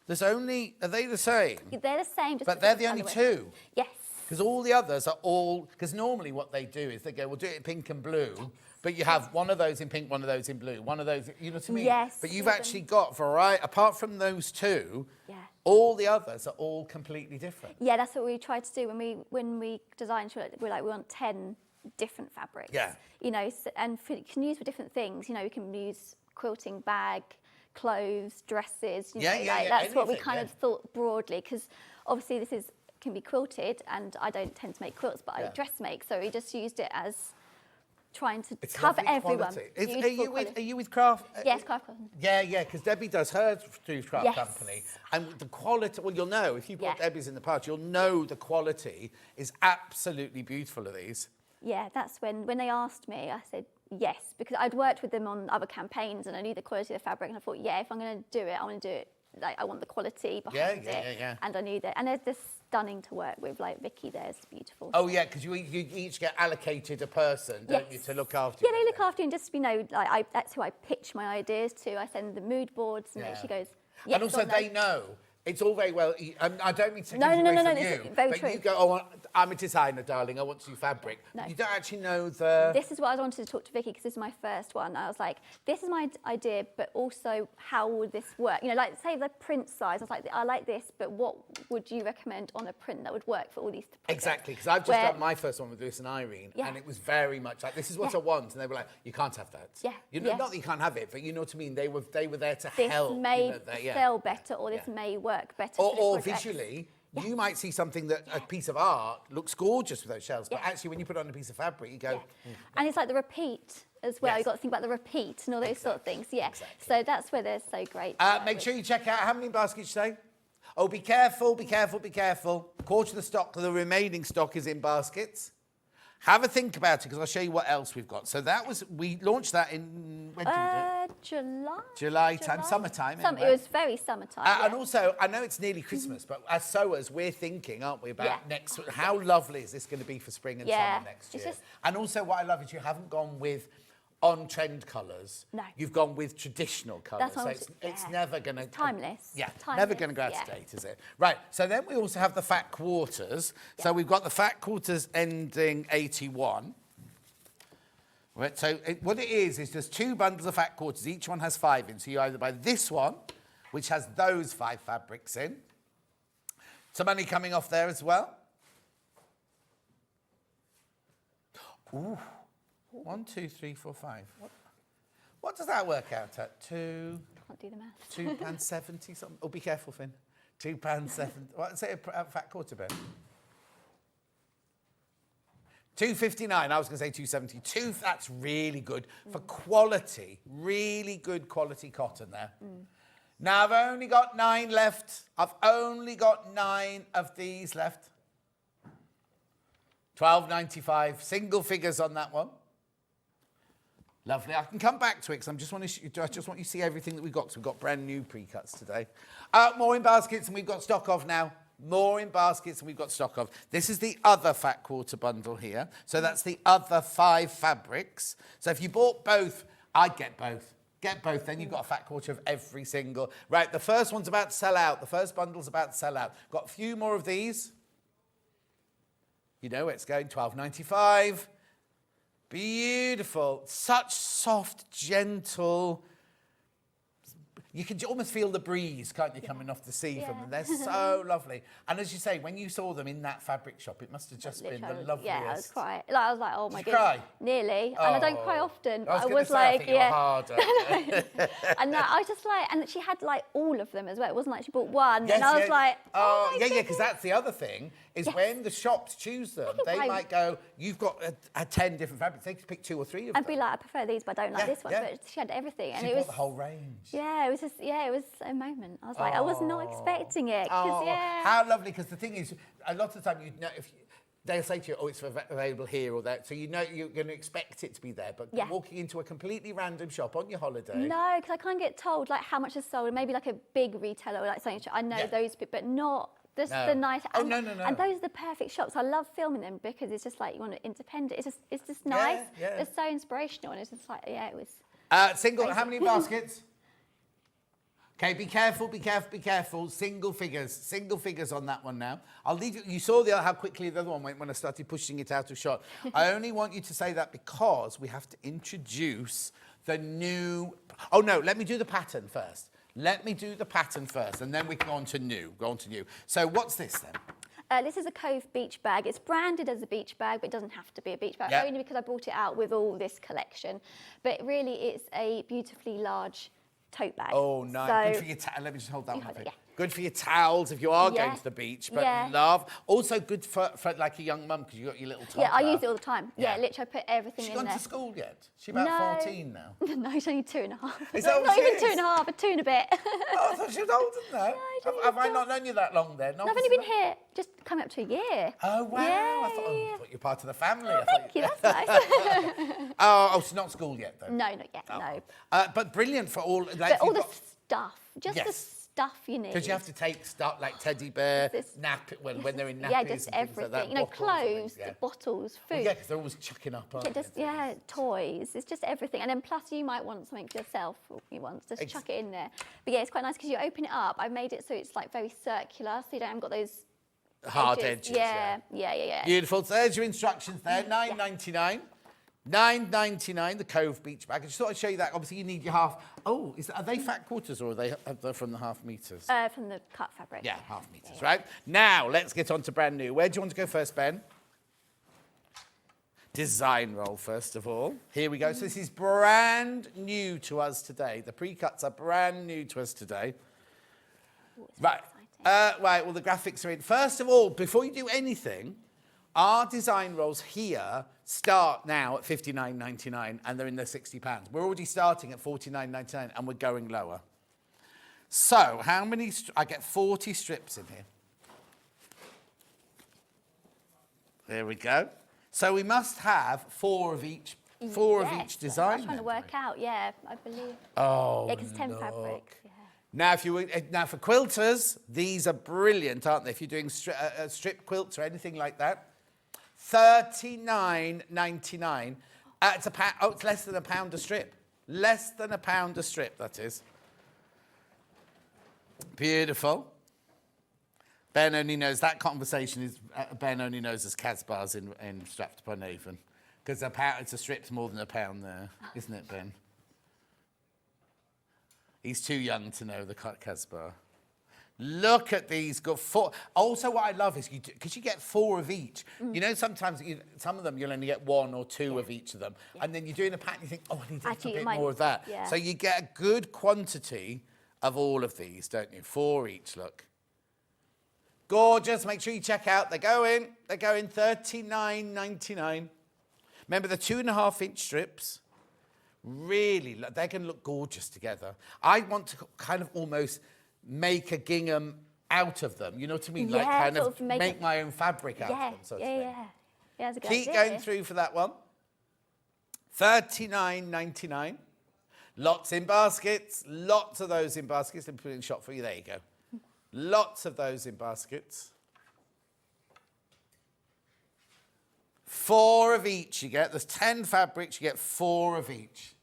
there's only, are they the same? They're the same. Just but they're the only two? Yes. Because all the others are all, because normally what they do is they go, we'll do it in pink and blue, but you have one of those in pink, one of those in blue, one of those, you know what I mean? Yes. But you've actually got variety, apart from those two, all the others are all completely different. Yeah, that's what we tried to do when we designed. We want 10 different fabrics. Yeah. And you can use for different things. We can use quilting bag, clothes, dresses. That's what we kind of thought broadly, because obviously this can be quilted, and I don't tend to make quilts, but I dressmake, so we just used it as trying to cover everyone. Are you with Craft? Yes, Craft Company. Yeah, because Debbie does hers through Craft Company, and the quality. Well, you'll know if you bought Debbie's in the past, you'll know the quality is absolutely beautiful of these. Yeah, that's when they asked me, I said yes, because I'd worked with them on other campaigns and I knew the quality of the fabric, and I thought, yeah, if I'm going to do it, I want to do it. Like, I want the quality behind it. Yeah. And I knew that. And they're stunning to work with. Like Vicky there's beautiful. Oh, yeah, because you each get allocated a person, don't you, to look after you? Yeah, they look after you, and just, you know, like that's who I pitch my ideas to. I send the mood boards, and she goes, yes, and also they know. It's all very well. I don't mean to take no, away from it's you, very but true. you go, oh, I'm a designer, darling. I want to do fabric. No. You don't actually know the. This is what I wanted to talk to Vicky, because this is my first one. I was like, this is my idea, but also how would this work? You know, like say the print size. I was like, I like this, but what would you recommend on a print that would work for all these projects? Exactly, because I've just done my first one with Lewis and Irene, and it was very much like, this is what I want, and they were like, you can't have that. Yeah. You know, not that you can't have it, but you know what I mean. They were there to this help. This may you know, sell better, or this may work better. Or visually, you might see something that a piece of art looks gorgeous with those shells, but actually when you put it on a piece of fabric, you go. And it's like the repeat as well. You've got to think about the repeat and all those sort of things. Yeah. So that's where they're so great. Make sure you check out how many baskets today. Oh, be careful, be careful, be careful. A quarter of the stock, the remaining stock is in baskets. Have a think about it, because I'll show you what else we've got. So that was, we launched that in, when did we do it? July time, summertime. Anyway. It was very summertime. And also, I know it's nearly Christmas, but as sewers, we're thinking, aren't we, about next, how lovely is this going to be for spring and summer next year? And also what I love is you haven't gone with on-trend colours. No. You've gone with traditional colours. So it's never going to... Timeless. Yeah, never going to go out of date, is it? Right, so then we also have the fat quarters. Yeah. So we've got the fat quarters ending 81. Right, so what it is there's 2 bundles of fat quarters. Each one has 5 in. So you either buy this one, which has those 5 fabrics in. Some money coming off there as well. Ooh. 1, 2, 3, 4, 5. What does that work out at? Can't do the math. £2.70 something. Oh, be careful, Finn. £2.70. What's it a fat quarter bit? £2.59. I was going to say £2.70. That's really good for quality. Really good quality cotton there. Now I've only got 9 left. I've only got 9 of these left. £12.95. Single figures on that one. Lovely. I can come back to it because I just want you to see everything that we've got. So we've got brand new pre-cuts today. More in baskets, and we've got stock of now. More in baskets, and we've got stock of. This is the other fat quarter bundle here. So that's the other 5 fabrics. So if you bought both, I'd get both. Get both, then you've got a fat quarter of every single. Right, the first one's about to sell out. The first bundle's about to sell out. Got a few more of these. You know where it's going, £12.95. Beautiful. Such soft, gentle. You can almost feel the breeze, can't you, coming off the sea from them. They're so lovely. And as you say, when you saw them in that fabric shop, it must have just been the loveliest. Yeah, I was crying. Like, I was like, oh my goodness. Cry? Nearly. And I don't cry often. I was like, harder. And I was just like, and she had like all of them as well. It wasn't like she bought one. Yes, and I was like, oh my because that's the other thing, is when the shops choose them, they might go, you've got 10 different fabrics. They could pick 2 or 3 of them. I'd be like, I prefer these, but I don't like this one. But she had everything. And she bought the whole range. Yeah, it was a moment. I was like, I was not expecting it. How lovely, because the thing is, a lot of the time, they'll say to you, oh, it's available here or that, so you know you're going to expect it to be there, but walking into a completely random shop on your holiday... No, because I can't get told like how much is sold, maybe like a big retailer or like something, I know those, but not... the nice... And, no. And those are the perfect shops. I love filming them because it's just like, you want to independent. It's just nice. It's so inspirational, and it's just like, it was... Single, how many baskets? Okay, be careful. Single figures on that one now. I'll leave you. You saw how quickly the other one went when I started pushing it out of shot. I only want you to say that because we have to introduce the new... Oh, no, let me do the pattern first. And then we can go on to new. So what's this then? This is a Cove beach bag. It's branded as a beach bag, but it doesn't have to be a beach bag, only because I brought it out with all this collection. But really, it's a beautifully large tote bag. Oh, nice. Good for your let me just hold that one. Yeah. Good for your towels if you are going to the beach, but love. Also good for like a young mum because you've got your little toddler. Yeah, I use it all the time. Yeah, literally I put everything in there. Has she gone to school yet? She's about 14 now. No, she's only 2.5. Is that not even 2.5, but 2 and a bit. Oh, I thought she was older than that. No, have I not known you that long then? No, I've only been here just coming up to a year. Oh, wow. Yeah, I thought you were part of the family. Oh, thank you, that's nice. Oh, she's not school yet, though? No, not yet, no. But brilliant for all... Like, but all the stuff, just the stuff you need. Because you have to take stuff like teddy bear, when they're in nappies. Yeah, just everything. Like you know, clothes, bottles, food. Well, yeah, because they're always chucking up, aren't they? Toys. It's just everything. And then plus you might want something for yourself you want. Just chuck it in there. But yeah, it's quite nice because you open it up. I've made it so it's like very circular, so you haven't got those hard edges. Yeah. Beautiful. So there's your instructions there. $9.99. $9.99, the Cove beach bag. I just thought I'd show you that. Obviously, you need your half. Oh, are they fat quarters or are they from the half meters? From the cut fabric. Yeah, half meters, right? Now, let's get on to brand new. Where do you want to go first, Ben? Design roll, first of all. Here we go. So this is brand new to us today. The pre-cuts are brand new to us today. Right. Right, well, the graphics are in. First of all, before you do anything, our design rolls here start now at $59.99 and they're in the £60. We're already starting at $49.99 and we're going lower. So how many, I get 40 strips in here. There we go. So we must have 4 of each, four of each design. I'm trying to work out, I believe. Oh, yeah, because 10 fabrics. Now, now for quilters, these are brilliant, aren't they? If you're doing strip quilts or anything like that. $39.99. It's it's less than £1 a strip. Less than £1 a strip, that is. Beautiful. Ben only knows that conversation is Ben only knows as Casbah's in Stratford-upon-Avon, because it's a strip's more than £1 there, isn't it, Ben? He's too young to know the Casbah. Look at these. Got 4. Also, what I love is because you get 4 of each. You know, sometimes some of them you'll only get 1 or 2 of each of them, and then you're doing a pattern. You think, oh, I need a bit more of that. Yeah. So you get a good quantity of all of these, don't you? 4 each. Look, gorgeous. Make sure you check out. They're going $39.99. Remember the 2.5-inch strips. Really, they're going to look gorgeous together. I want to kind of almost make a gingham out of them. You know what I mean? Yeah, like kind of make make my own fabric out of them. So Yeah, that's a good Keep idea. going through for that one. $39.99. Lots in baskets. Lots of those in baskets. Let me put it in shot for you. There you go. Lots of those in baskets. 4 of each you get. There's 10 fabrics. You get 4 of each.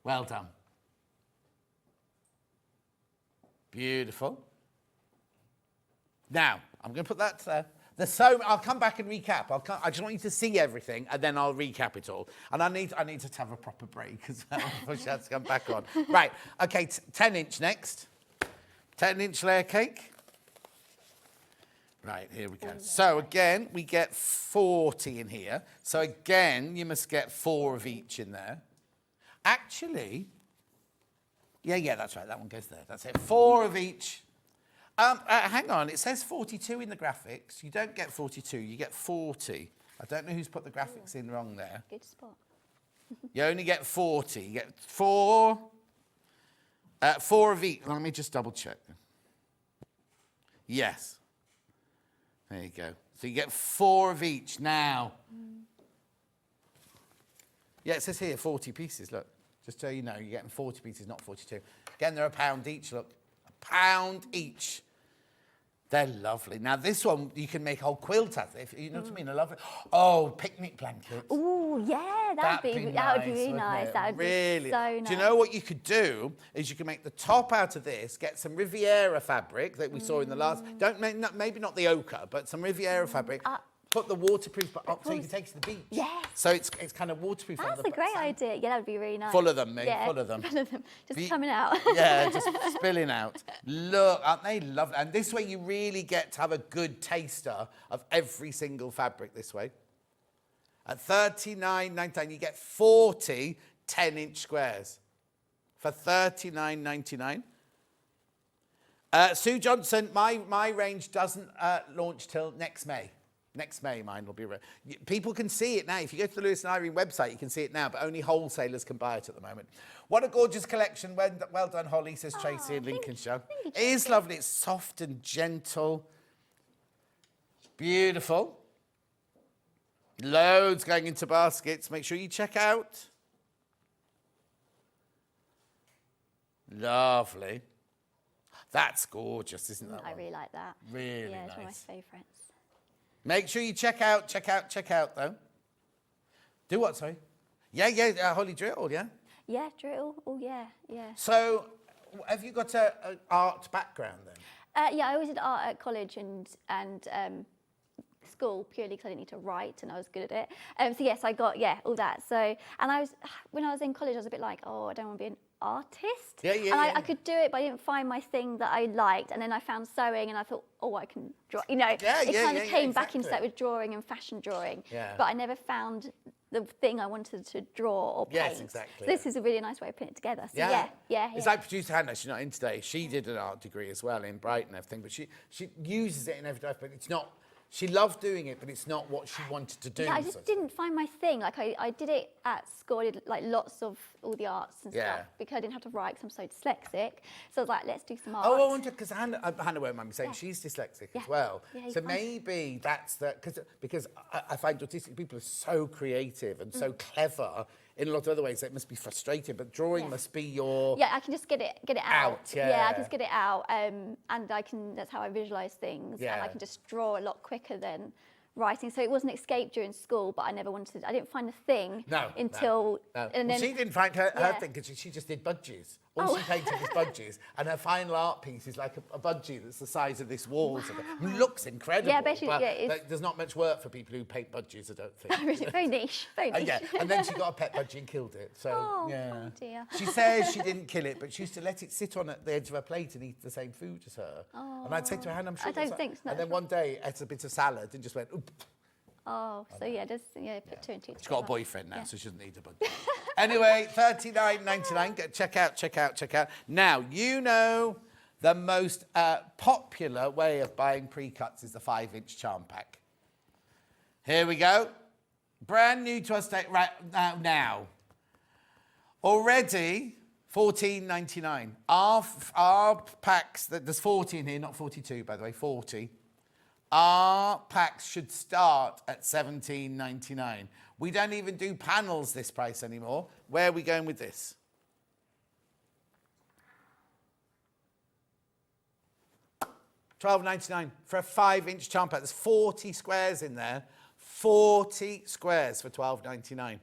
Well done. Beautiful. Now, I'm going to put that there. I'll come back and recap. I just want you to see everything, and then I'll recap it all. And I need to have a proper break as well before she has to come back on. Right, okay, 10-inch next. 10-inch layer cake. Right, here we go. So again, we get 40 in here. So again, you must get 4 of each in there. Actually, yeah, that's right. That one goes there. That's it. 4 of each. Hang on. It says 42 in the graphics. You don't get 42. You get 40. I don't know who's put the graphics in wrong there. Good spot. You only get 40. You get 4. 4 of each. Let me just double check. Yes. There you go. So you get 4 of each now. Yeah, it says here 40 pieces. Look, just so you know, you're getting 40 pieces, not 42. Again, they're £1 each. Look, £1 each. They're lovely. Now, this one, you can make a whole quilt out of it. You know what I mean? I love it. Oh, picnic blankets. Oh, yeah, that would be really nice. That would really be so nice. Do you know what you could do? Is you can make the top out of this, get some Riviera fabric that we saw in the last. Maybe not the ochre, but some Riviera fabric. Put the waterproof up so you can take it to the beach. Yes. So it's kind of waterproof. That's a great idea. Yeah, that would be really nice. Full of them, mate. Yeah, full of them. Full of them. Just coming out. Yeah, just spilling out. Look, aren't they lovely? And this way you really get to have a good taster of every single fabric this way. At $39.99, you get 40 10-inch squares for $39.99. Sue Johnson, my range doesn't launch till next May. Next May, mine will be... People can see it now. If you go to the Lewis & Irene website, you can see it now, but only wholesalers can buy it at the moment. What a gorgeous collection. Well done, Holly, says Tracy in Lincolnshire. It is lovely. It's soft and gentle. Beautiful. Loads going into baskets. Make sure you check out. Lovely. That's gorgeous, isn't that? I really like that. Really yeah, nice. It's one of my favourites. Make sure you check out, though. Do what, sorry? Yeah, Holly, do it all, yeah? Yeah, drill. Oh, yeah. So, have you got an art background then? Yeah, I always did art at college and school purely because I didn't need to write and I was good at it. So yes, I got all that. So when I was in college, I was a bit like, oh, I don't want to be an artist. And I could do it, but I didn't find my thing that I liked. And then I found sewing, and I thought, oh, I can draw. You know, it kind of came back into that with drawing and fashion drawing. Yeah. But I never found the thing I wanted to draw or paint. Yes, exactly. So this is a really nice way of putting it together. So yeah. It's like producer Hannah, she's not in today. She did an art degree as well in Brighton and everything, but she uses it in everyday life, but it's not. She loved doing it, but it's not what she wanted to do. Yeah, I just didn't find my thing. Like I did it at school. I did like lots of all the arts and stuff because I didn't have to write because I'm so dyslexic. So I was like, let's do some art. Oh, I wonder, because Hannah won't mind me saying she's dyslexic as well. Yeah, so maybe that's because I find autistic people are so creative and so clever in a lot of other ways. It must be frustrating, but drawing must be your... Yeah, I can just get it out. Yeah, I can just get it out, and that's how I visualise things, and I can just draw a lot quicker than writing. So it was an escape during school, but I didn't find a thing until... No. And then, she didn't find her thing because she just did budgies. All she painted was budgies, and her final art piece is like a budgie that's the size of this wall. Wow. It looks incredible. Yeah, basically, there's not much work for people who paint budgies, I don't think. Really, very niche, very niche. And then she got a pet budgie and killed it. So oh dear. She says she didn't kill it, but she used to let it sit on at the edge of her plate and eat the same food as her. Oh. And I'd say to her, Hannah, I'm sure. I don't think so. And then one day, ate a bit of salad and just went, oop. Oh, so put two and two together. She's got a boyfriend now, so she doesn't need a budgie. Anyway, $39.99. Check out. Now, you know the most popular way of buying pre-cuts is the 5-inch charm pack. Here we go. Brand new to us right now. Already $14.99. Our packs, there's 40 in here, not 42, by the way, 40. Our packs should start at $17.99. We don't even do panels this price anymore. Where are we going with this? $12.99 for a 5-inch charm pack. There's 40 squares in there. 40 squares for $12.99.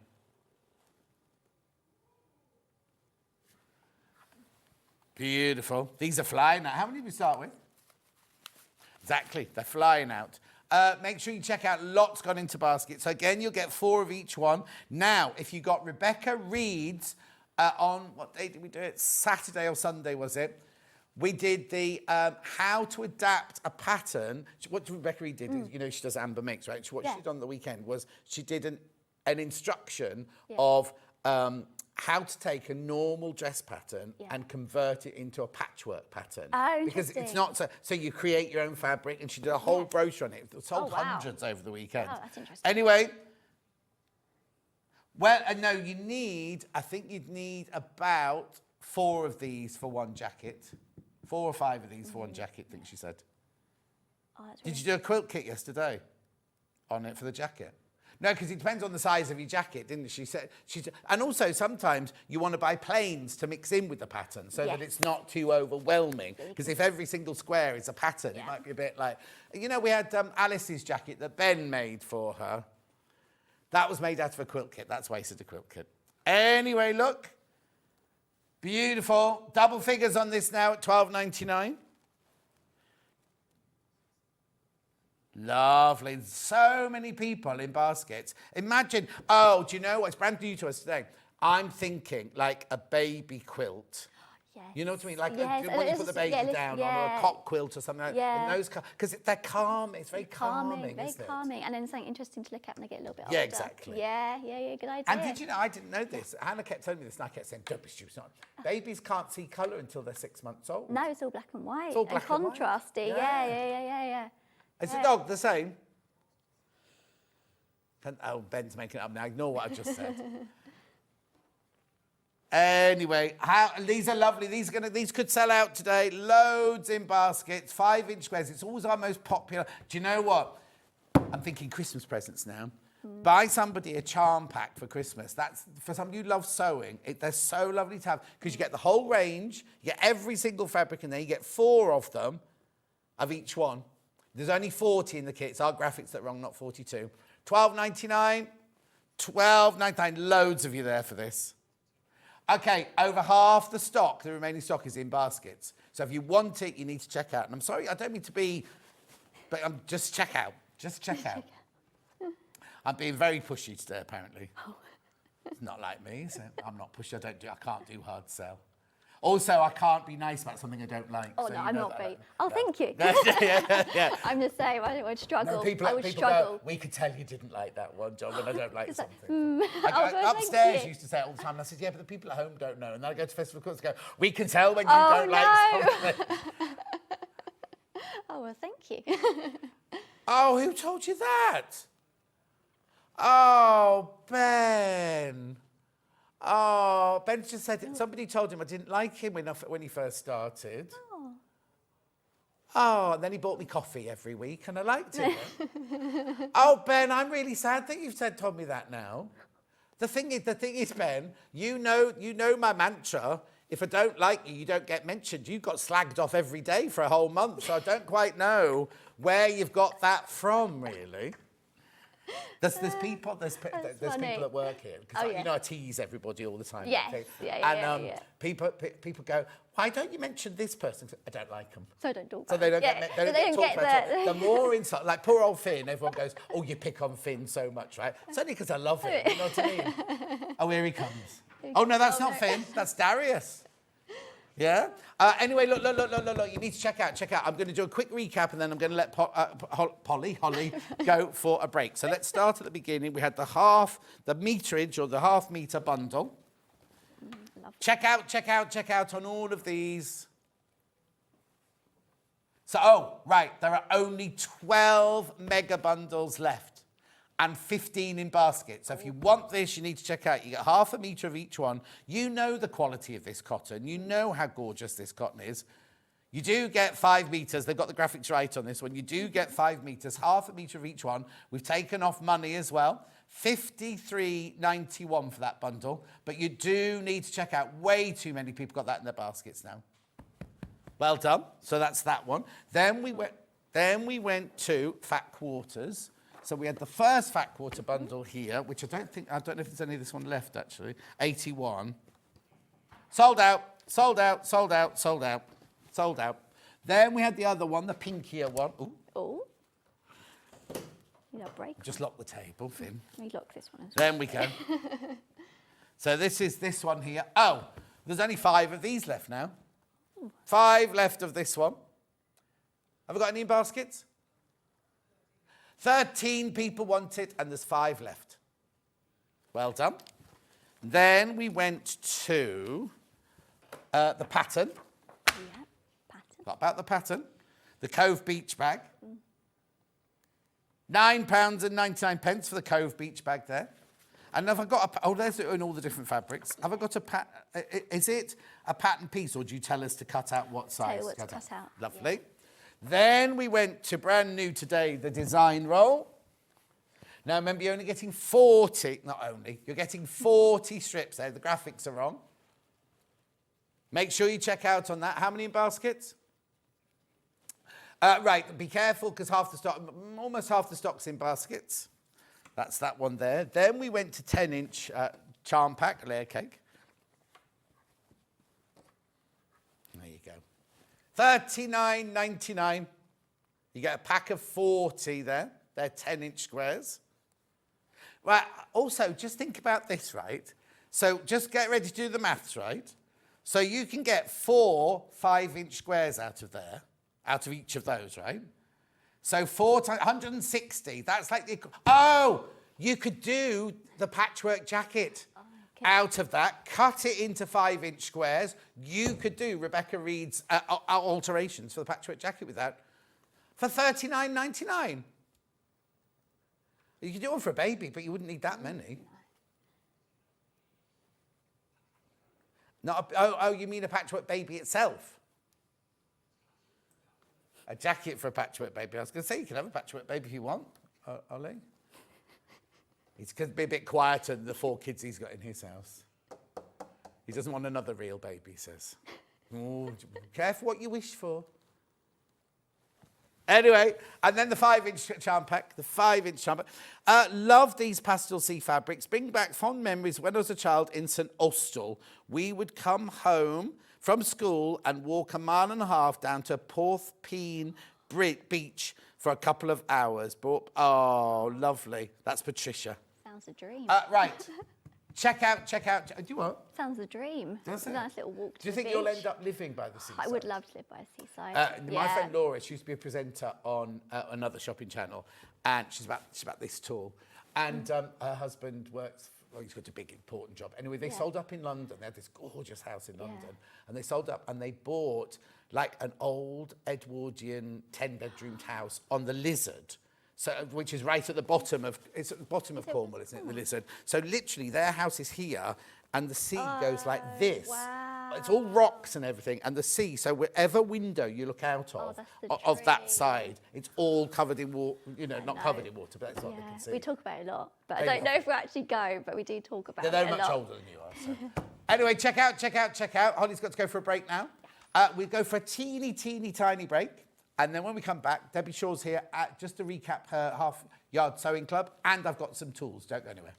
Beautiful. These are flying now. How many did we start with? Exactly, they're flying out. Make sure you check out lots gone into baskets. So again, you'll get 4 of each one. Now, if you got Rebecca Reed's on, what day did we do it? Saturday or Sunday, was it? We did the how to adapt a pattern. What Rebecca Reed did, you know, she does Amber Mix, right? What she did on the weekend was she did an instruction of how to take a normal dress pattern and convert it into a patchwork pattern. Oh, because it's not so you create your own fabric, and she did a whole brochure on it. It sold hundreds over the weekend. Oh, that's interesting. Anyway, well, no, I think you'd need about 4 of these for one jacket. 4 or 5 of these for one jacket, I think she said. Oh, that's Did you do a quilt kit yesterday on it for the jacket? No, because it depends on the size of your jacket, didn't she? And also, sometimes you want to buy planes to mix in with the pattern so that it's not too overwhelming. Because if every single square is a pattern, it might be a bit like... You know, we had Alice's jacket that Ben made for her. That was made out of a quilt kit. That's why he said a quilt kit. Anyway, look. Beautiful. Double figures on this now at $12.99. Lovely. So many people in baskets. Imagine, do you know what? It's brand new to us today. I'm thinking like a baby quilt You know what I mean? Like Yes, when you it's put the just- baby yeah, it's- down on yeah. a cot quilt or something like Yeah. that. Because they're calm. It's very calming, very isn't it? calming, and then something interesting to look at when they get a little bit older. Yeah, exactly. Yeah, good idea. And did you know, I didn't know this. Hannah kept telling me this, and I kept saying, don't be stupid. It's not. Babies can't see colour until they're 6 months old. No, it's all black and white. It's all black and white. contrasty. Yeah. Is the dog the same? Oh, Ben's making it up now. Ignore what I just said. Anyway, these are lovely. These could sell out today. Loads in baskets, 5-inch squares. It's always our most popular. Do you know what? I'm thinking Christmas presents now. Buy somebody a charm pack for Christmas. That's for somebody who loves sewing. They're so lovely to have because you get the whole range. You get every single fabric in there. You get 4 of them, of each one. There's only 40 in the kit. It's our graphics that are wrong, not 42. $12.99. $12.99. Loads of you there for this. Okay, over half the stock, the remaining stock is in baskets. So if you want it, you need to check out. And I'm sorry, I don't mean to be, but just check out. Just check out. I'm being very pushy today, apparently. Oh. It's not like me, so I'm not pushy. I can't do hard sell. Also, I can't be nice about something I don't like. Oh, so no, you I'm know not that. being. Oh, thank you. yeah. I'm just saying, I would struggle. No, people I would people struggle. go, we could tell you didn't like that one, John, when I don't like It's like, something. Upstairs used to say it all the time, and I said, yeah, but the people at home don't know. And then I go to Festival Courts and go, we can tell when you don't like something. Oh, well, thank you. Oh, who told you that? Oh, Ben. Oh, Ben just said somebody told him I didn't like him when he first started. Oh, and then he bought me coffee every week, and I liked it. Oh, Ben, I'm really sad that you've told me that now. The thing is, Ben, you know my mantra. If I don't like you, you don't get mentioned. You got slagged off every day for a whole month, so I don't quite know where you've got that from, really. There's people at work here because you know I tease everybody all the time. Yes, and people go, why don't you mention this person? I don't like them. So don't talk. So they don't get talked about. The more insult, like poor old Finn. Everyone goes, oh, you pick on Finn so much, right? It's only because I love him. You know what I mean? Oh, here he comes. Oh no, that's not Finn. That's Darius. Yeah? Anyway, look, you need to check out. I'm going to do a quick recap and then I'm going to let Holly go for a break. So let's start at the beginning. We had the meterage or the half meter bundle. Check out on all of these. So, there are only 12 mega bundles left and 15 in baskets. So if you want this, you need to check out. You get half a metre of each one. You know the quality of this cotton. You know how gorgeous this cotton is. You do get 5 metres. They've got the graphics right on this one. You do get 5 metres, half a metre of each one. We've taken off money as well. $53.91 for that bundle. But you do need to check out. Way too many people got that in their baskets now. Well done. So that's that one. Then we went to fat quarters. So we had the first fat quarter bundle here, which I don't know if there's any of this one left actually. 81. Sold out. Then we had the other one, the pinkier one. Ooh. Oh. You know, break. Just lock the table, Finn. We lock this one as well. Then we go. So this is this one here. Oh, there's only 5 of these left now. 5 left of this one. Have we got any in baskets? 13 people want it, and there's 5 left. Well done. Then we went to the pattern. Yeah, pattern. What about the pattern? The Cove Beach bag. £9.99 for the Cove Beach bag there. And have I got there's it in all the different fabrics. Have I got is it a pattern piece, or do you tell us to cut out what size? Tell you what to cut out. Lovely. Yeah. Then we went to brand new today, the design roll. Now remember, you're only getting 40, you're getting 40 strips there. The graphics are wrong. Make sure you check out on that. How many in baskets? Right, be careful because almost half the stock's in baskets. That's that one there. Then we went to 10-inch charm pack, layer cake. There you go. $39.99. You get a pack of 40 there. They're 10-inch squares. Right, also, just think about this, right? So just get ready to do the maths, right? So you can get 4 5-inch squares out of there, out of each of those, right? So 4 times 160, that's like the... Oh, you could do the patchwork jacket out of that, cut it into 5-inch squares. You could do Rebecca Reed's alterations for the patchwork jacket with that for $39.99. You could do one for a baby, but you wouldn't need that many. Not oh, you mean a patchwork baby itself? A jacket for a patchwork baby. I was going to say, you can have a patchwork baby if you want, Ollie. He's going to be a bit quieter than the 4 kids he's got in his house. He doesn't want another real baby, he says. Oh, careful what you wish for. Anyway, and then the 5-inch charm pack, love these pastel sea fabrics. Bring back fond memories when I was a child in St Austell. We would come home from school and walk 1.5 miles down to Porthpeen Beach for a couple of hours. Oh, lovely. That's Patricia. Sounds a dream. Right. Check out. Do you what? Sounds a dream. Does it? A nice little walk to Do you think the you'll beach. end up living by the seaside? I would love to live by the seaside. My friend Laura, she used to be a presenter on another shopping channel, and she's about this tall. And her husband works, well, he's got a big, important job. Anyway, they sold up in London. They had this gorgeous house in London. And they sold up, and they bought, like, an old Edwardian 10-bedroomed house on the Lizard. So, which is right at the bottom of, it's at the bottom of Cornwall, isn't it, the Lizard? So literally their house is here and the sea goes like this. Wow. It's all rocks and everything, and the sea, so wherever window you look out of that side, it's all covered in water, you know, not covered in water, but that's what they can see. We talk about it a lot, but I don't know if we actually go, but we do talk about it a They're lot. much older than you are. So. Anyway, check out. Holly's got to go for a break now. We go for a teeny tiny break. And then when we come back, Debbie Shaw's here just to recap her half-yard sewing club. And I've got some tools. Don't go anywhere.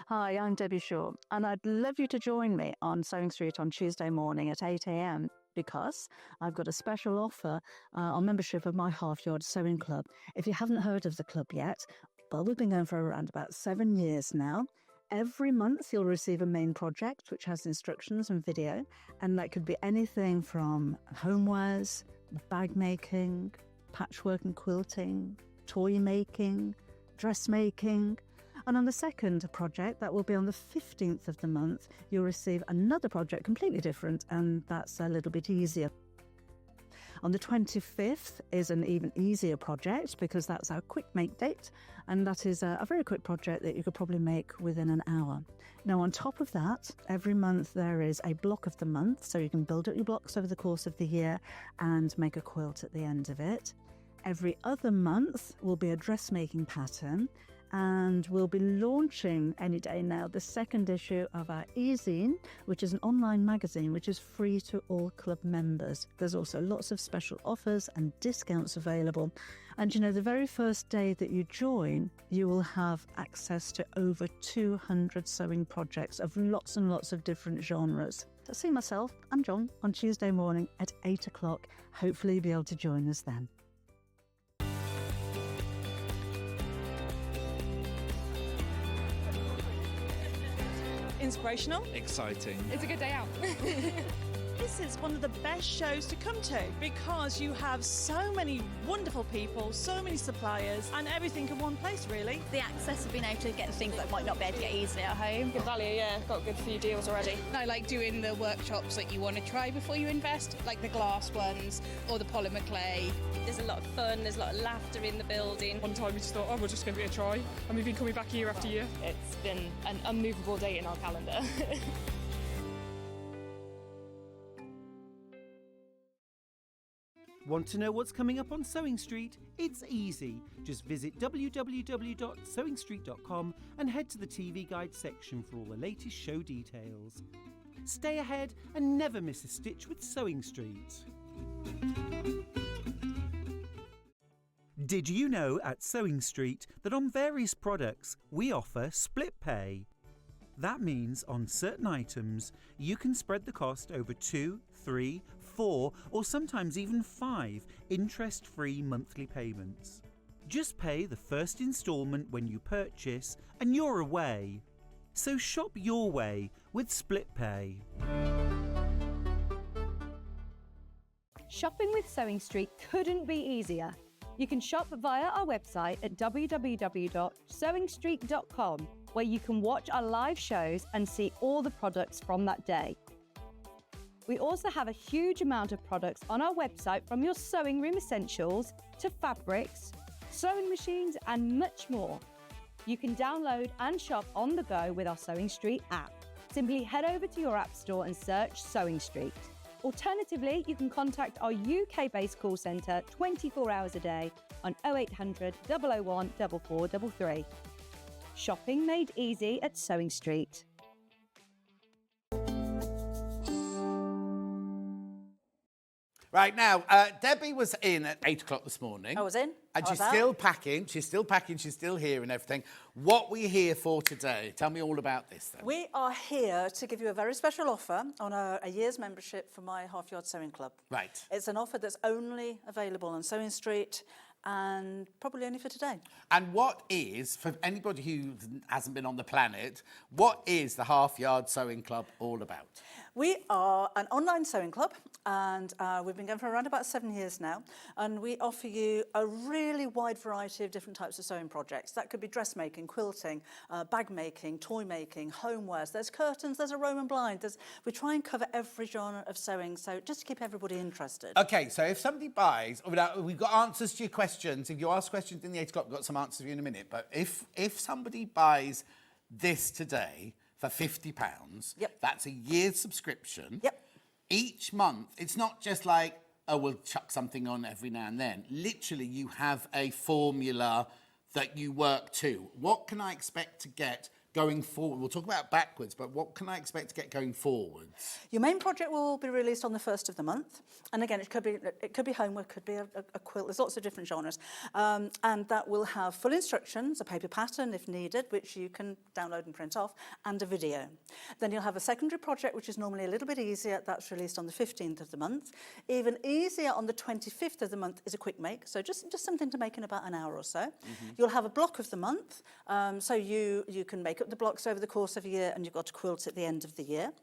Hi, I'm Debbie Shaw, and I'd love you to join me on SewingStreet on Tuesday morning at 8 a.m. because I've got a special offer on membership of my half-yard sewing club. If you haven't heard of the club yet, well, we've been going for around about 7 years now. Every month you'll receive a main project which has instructions and video, and that could be anything from homewares, bag making, patchwork and quilting, toy making, dressmaking. And on the second project, that will be on the 15th of the month, you'll receive another project completely different, and that's a little bit easier. On the 25th is an even easier project because that's our quick make date, and that is a very quick project that you could probably make within an hour. Now, on top of that, every month there is a block of the month, so you can build up your blocks over the course of the year and make a quilt at the end of it. Every other month will be a dressmaking pattern, and we'll be launching any day now the second issue of our e-zine, which is an online magazine which is free to all club members. There's also lots of special offers and discounts available. And you know, the very first day that you join, you will have access to over 200 sewing projects of lots and lots of different genres. So see myself and John on Tuesday morning at 8 o'clock. Hopefully you'll be able to join us then. Inspirational. Exciting. It's a good day out. This is one of the best shows to come to because you have so many wonderful people, so many suppliers, and everything in one place, really. The access of being able to get the things that might not be able to get easily at home. Good value, yeah. Got a good few deals already. I like doing the workshops that you want to try before you invest, like the glass ones or the polymer clay. There's a lot of fun, there's a lot of laughter in the building. One time we just thought, we'll just give it a try. And we've been coming back year after year. It's been an unmovable date in our calendar. Want to know what's coming up on Sewing Street? It's easy. Just visit www.sewingstreet.com and head to the TV Guide section for all the latest show details. Stay ahead and never miss a stitch with Sewing Street. Did you know at Sewing Street that on various products we offer split pay? That means on certain items you can spread the cost over 2, 3, 4 or sometimes even 5 interest-free monthly payments. Just pay the first instalment when you purchase and you're away. So shop your way with Split Pay. Shopping with SewingStreet couldn't be easier. You can shop via our website at www.sewingstreet.com, where you can watch our live shows and see all the products from that day. We also have a huge amount of products on our website, from your sewing room essentials to fabrics, sewing machines and much more. You can download and shop on the go with our SewingStreet app. Simply head over to your app store and search SewingStreet. Alternatively, you can contact our UK-based call centre 24 hours a day on 0800 001 4433. Shopping made easy at SewingStreet. Right now, Debbie was in at 8 o'clock this morning. I was in. And I was she's out. still packing. She's still packing. She's still here and everything. What we're here for today? Tell me all about this then. We are here to give you a very special offer on a year's membership for my half-yard sewing club. Right. It's an offer that's only available on SewingStreet and probably only for today. And what is, for anybody who hasn't been on the planet, what is the Half Yard Sewing Club all about? We are an online sewing club, and we've been going for around about 7 years now, and we offer you a really wide variety of different types of sewing projects. That could be dressmaking, quilting, bag making, toy making, homewares. There's curtains, there's a Roman blind. We try and cover every genre of sewing, so just to keep everybody interested. Okay, so if somebody buys, we've got answers to your questions. If you ask questions in the 8 o'clock, we've got some answers for you in a minute. But if somebody buys this today for £50, yep, that's a year's subscription. Yep. Each month, it's not just like, oh, we'll chuck something on every now and then. Literally, you have a formula that you work to. What can I expect to get going forward? We'll talk about backwards, but what can I expect to get going forwards? Your main project will be released on the 1st of the month. And again, it could be homework, could be a quilt. There's lots of different genres. And that will have full instructions, a paper pattern if needed, which you can download and print off, and a video. Then you'll have a secondary project, which is normally a little bit easier. That's released on the 15th of the month. Even easier on the 25th of the month is a quick make. So just something to make in about an hour or so. Mm-hmm. You'll have a block of the month. So you can make up the blocks over the course of a year, and you've got to quilt at the end of the year.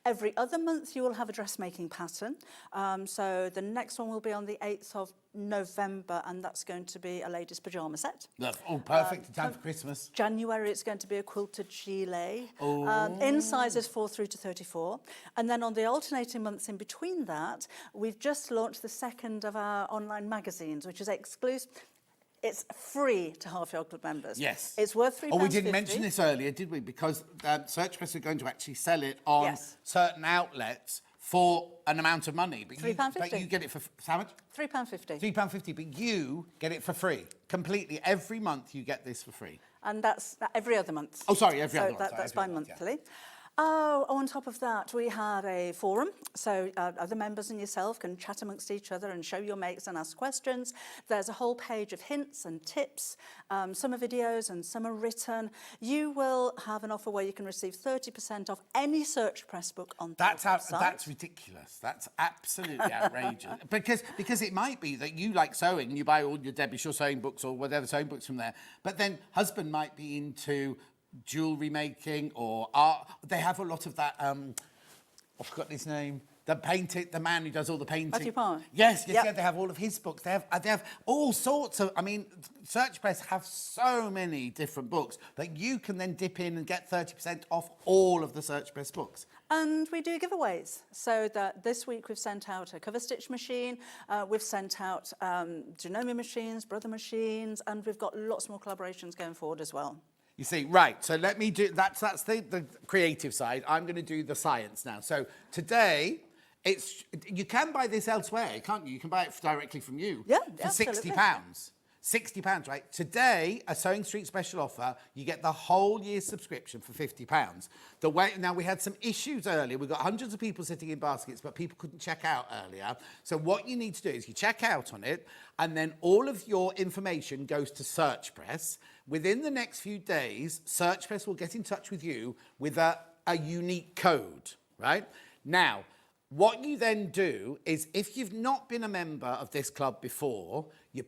Every other month you will have a dressmaking pattern. So the next one will be on the 8th of November, and that's going to be a ladies' pyjama set. Oh, perfect. In time for Christmas. January, it's going to be a quilted gilet. Oh. In sizes 4 through to 34. And then on the alternating months in between that, we've just launched the second of our online magazines, which is exclusive. It's free to Half Yard Club members. Yes. It's worth £3.50. Oh, we didn't mention this earlier, did we? Because Search Press are going to actually sell it on certain outlets for an amount of money. But £3.50. But you get it for how much? £3.50. £3.50, but you get it for free. Completely. Every month you get this for free. And that's every other month. Oh, sorry, every other month. That's every bi-monthly. Month, Oh, on top of that, we had a forum, so other members and yourself can chat amongst each other and show your makes and ask questions. There's a whole page of hints and tips. Some are videos and some are written. You will have an offer where you can receive 30% off any Search Press book on the website. That's ridiculous. That's absolutely outrageous. Because it might be that you like sewing and you buy all your Debbie Shaw sewing books or whatever sewing books from there, but then husband might be into jewellery making or art. They have a lot of that, I forgot his name, the man who does all the painting. Matthew Parr. Yes, they have all of his books. They have all sorts of, Search Press have so many different books that you can then dip in and get 30% off all of the Search Press books. And we do giveaways. So that this week we've sent out a cover stitch machine, we've sent out Janome machines, Brother machines, and we've got lots more collaborations going forward as well. You see, right, so let me do, that's the creative side. I'm going to do the science now. So today, you can buy this elsewhere, can't you? You can buy it directly from you. Yeah, for absolutely. £60. £60, right? Today, a SewingStreet special offer, you get the whole year's subscription for £50. Now, we had some issues earlier. We've got hundreds of people sitting in baskets, but people couldn't check out earlier. So what you need to do is you check out on it, and then all of your information goes to Search Press. Within the next few days, Search Press will get in touch with you with a unique code, right? Now, What you then do is, if you've not been a member of this club before, you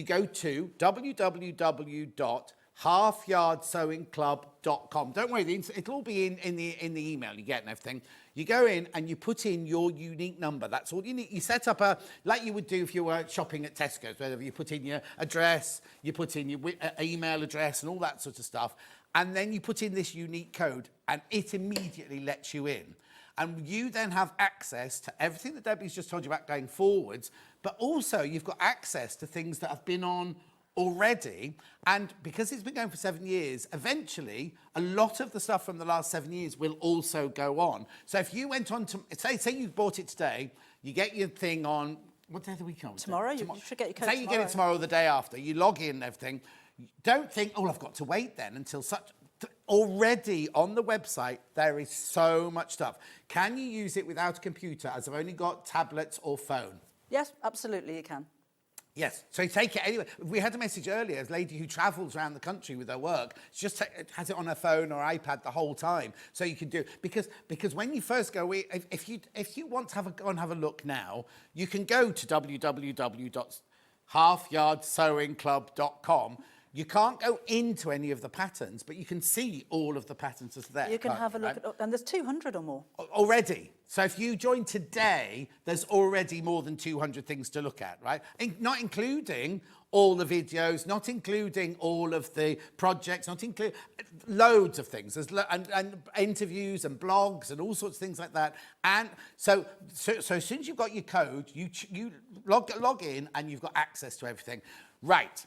go to www.halfyardsewingclub.com. Don't worry, it'll all be in the email you get and everything. You go in and you put in your unique number. That's all you need. You set up like you would do if you were shopping at Tesco's, whether you put in your address, you put in your email address and all that sort of stuff. And then you put in this unique code and it immediately lets you in. And you then have access to everything that Debbie's just told you about going forwards, but also you've got access to things that have been on already. And because it's been going for 7 years, eventually a lot of the stuff from the last 7 years will also go on. So if you went on to, say you bought it today, you get your thing on, what day of the week on? Tomorrow, you should get your code Say you get it tomorrow or the day after, you log in and everything. Don't think, oh, I've got to wait then until such... Already on the website, there is so much stuff. Can you use it without a computer, as I've only got tablets or phone? Yes, absolutely, you can. Yes, so you take it anyway. We had a message earlier, a lady who travels around the country with her work, she just has it on her phone or iPad the whole time. So you can do, because when you first go, if you want to go and have a look now, you can go to www.halfyardsewingclub.com. You can't go into any of the patterns, but you can see all of the patterns as there. You can have a look at, and there's 200 or more. Already. So if you join today, there's already more than 200 things to look at, right? Not including all the videos, not including all of the projects, not including loads of things. There's and interviews and blogs and all sorts of things like that. And so as soon as you've got your code, you log in and you've got access to everything. Right.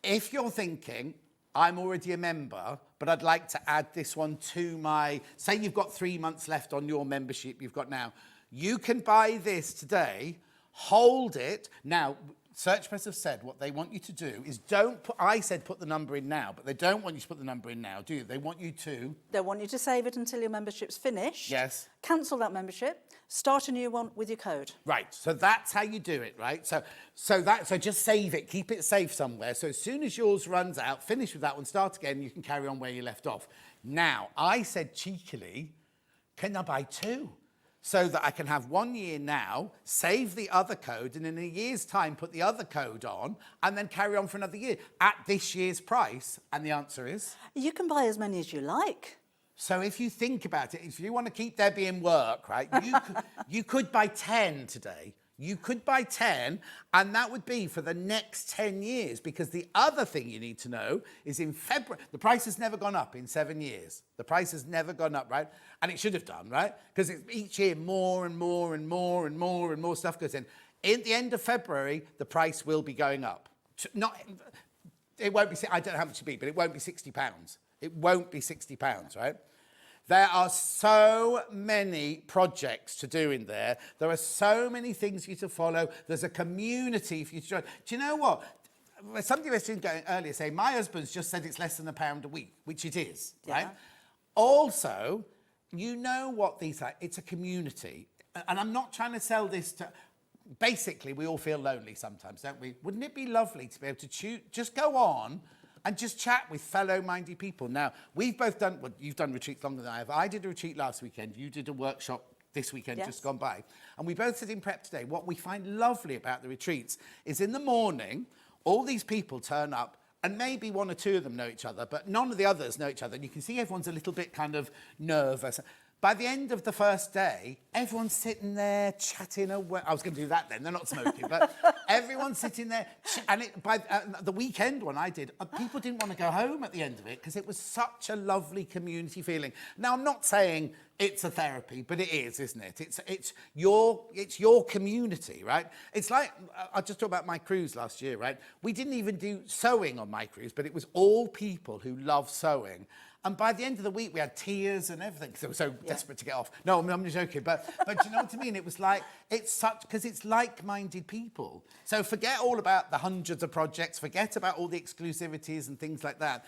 If you're thinking, I'm already a member, but I'd like to add this one to my... Say you've got 3 months left on your membership you've got now. You can buy this today, hold it. Now, Search Press have said what they want you to do is don't put... I said put the number in now, but they don't want you to put the number in now, do you? They want you to... They want you to save it until your membership's finished. Yes. Cancel that membership, start a new one with your code. Right, so that's how you do it, right? So just save it, keep it safe somewhere. So as soon as yours runs out, finish with that one, start again, you can carry on where you left off. Now, I said cheekily, can I buy two? So that I can have 1 year now, save the other code, and in a year's time put the other code on, and then carry on for another year at this year's price. And the answer is? You can buy as many as you like. So if you think about it, if you want to keep Debbie in work, right, you could buy 10 today. You could buy 10, and that would be for the next 10 years, because the other thing you need to know is in February, the price has never gone up in 7 years. The price has never gone up, right? And it should have done, right? Because each year more and more and more and more and more stuff goes in. In the end of February, the price will be going up. It won't be, I don't know how much it'll be, but it won't be £60. It won't be £60, right? There are so many projects to do in there. There are so many things for you to follow. There's a community for you to join. Do you know what? Somebody was going earlier saying, my husband's just said it's less than £1 a week, which it is, right? Also, you know what these are. It's a community. And I'm not trying to sell this to... Basically, we all feel lonely sometimes, don't we? Wouldn't it be lovely to be able to just go on and just chat with fellow-minded people? Now, we've both done... Well, you've done retreats longer than I have. I did a retreat last weekend. You did a workshop this weekend, just gone by. And we both said in prep today, what we find lovely about the retreats is in the morning, all these people turn up, and maybe one or two of them know each other, but none of the others know each other. And you can see everyone's a little bit kind of nervous. By the end of the first day, everyone's sitting there chatting away. I was going to do that then, they're not smoking, but everyone's sitting there. And by the weekend one I did, people didn't want to go home at the end of it because it was such a lovely community feeling. Now, I'm not saying it's a therapy, but it is, isn't it? It's your community, right? It's like, I just talked about my cruise last year, right? We didn't even do sewing on my cruise, but it was all people who love sewing. And by the end of the week, we had tears and everything because they were so desperate to get off. No, I'm joking. But do you know what I mean? It was like, because it's like-minded people. So forget all about the hundreds of projects. Forget about all the exclusivities and things like that.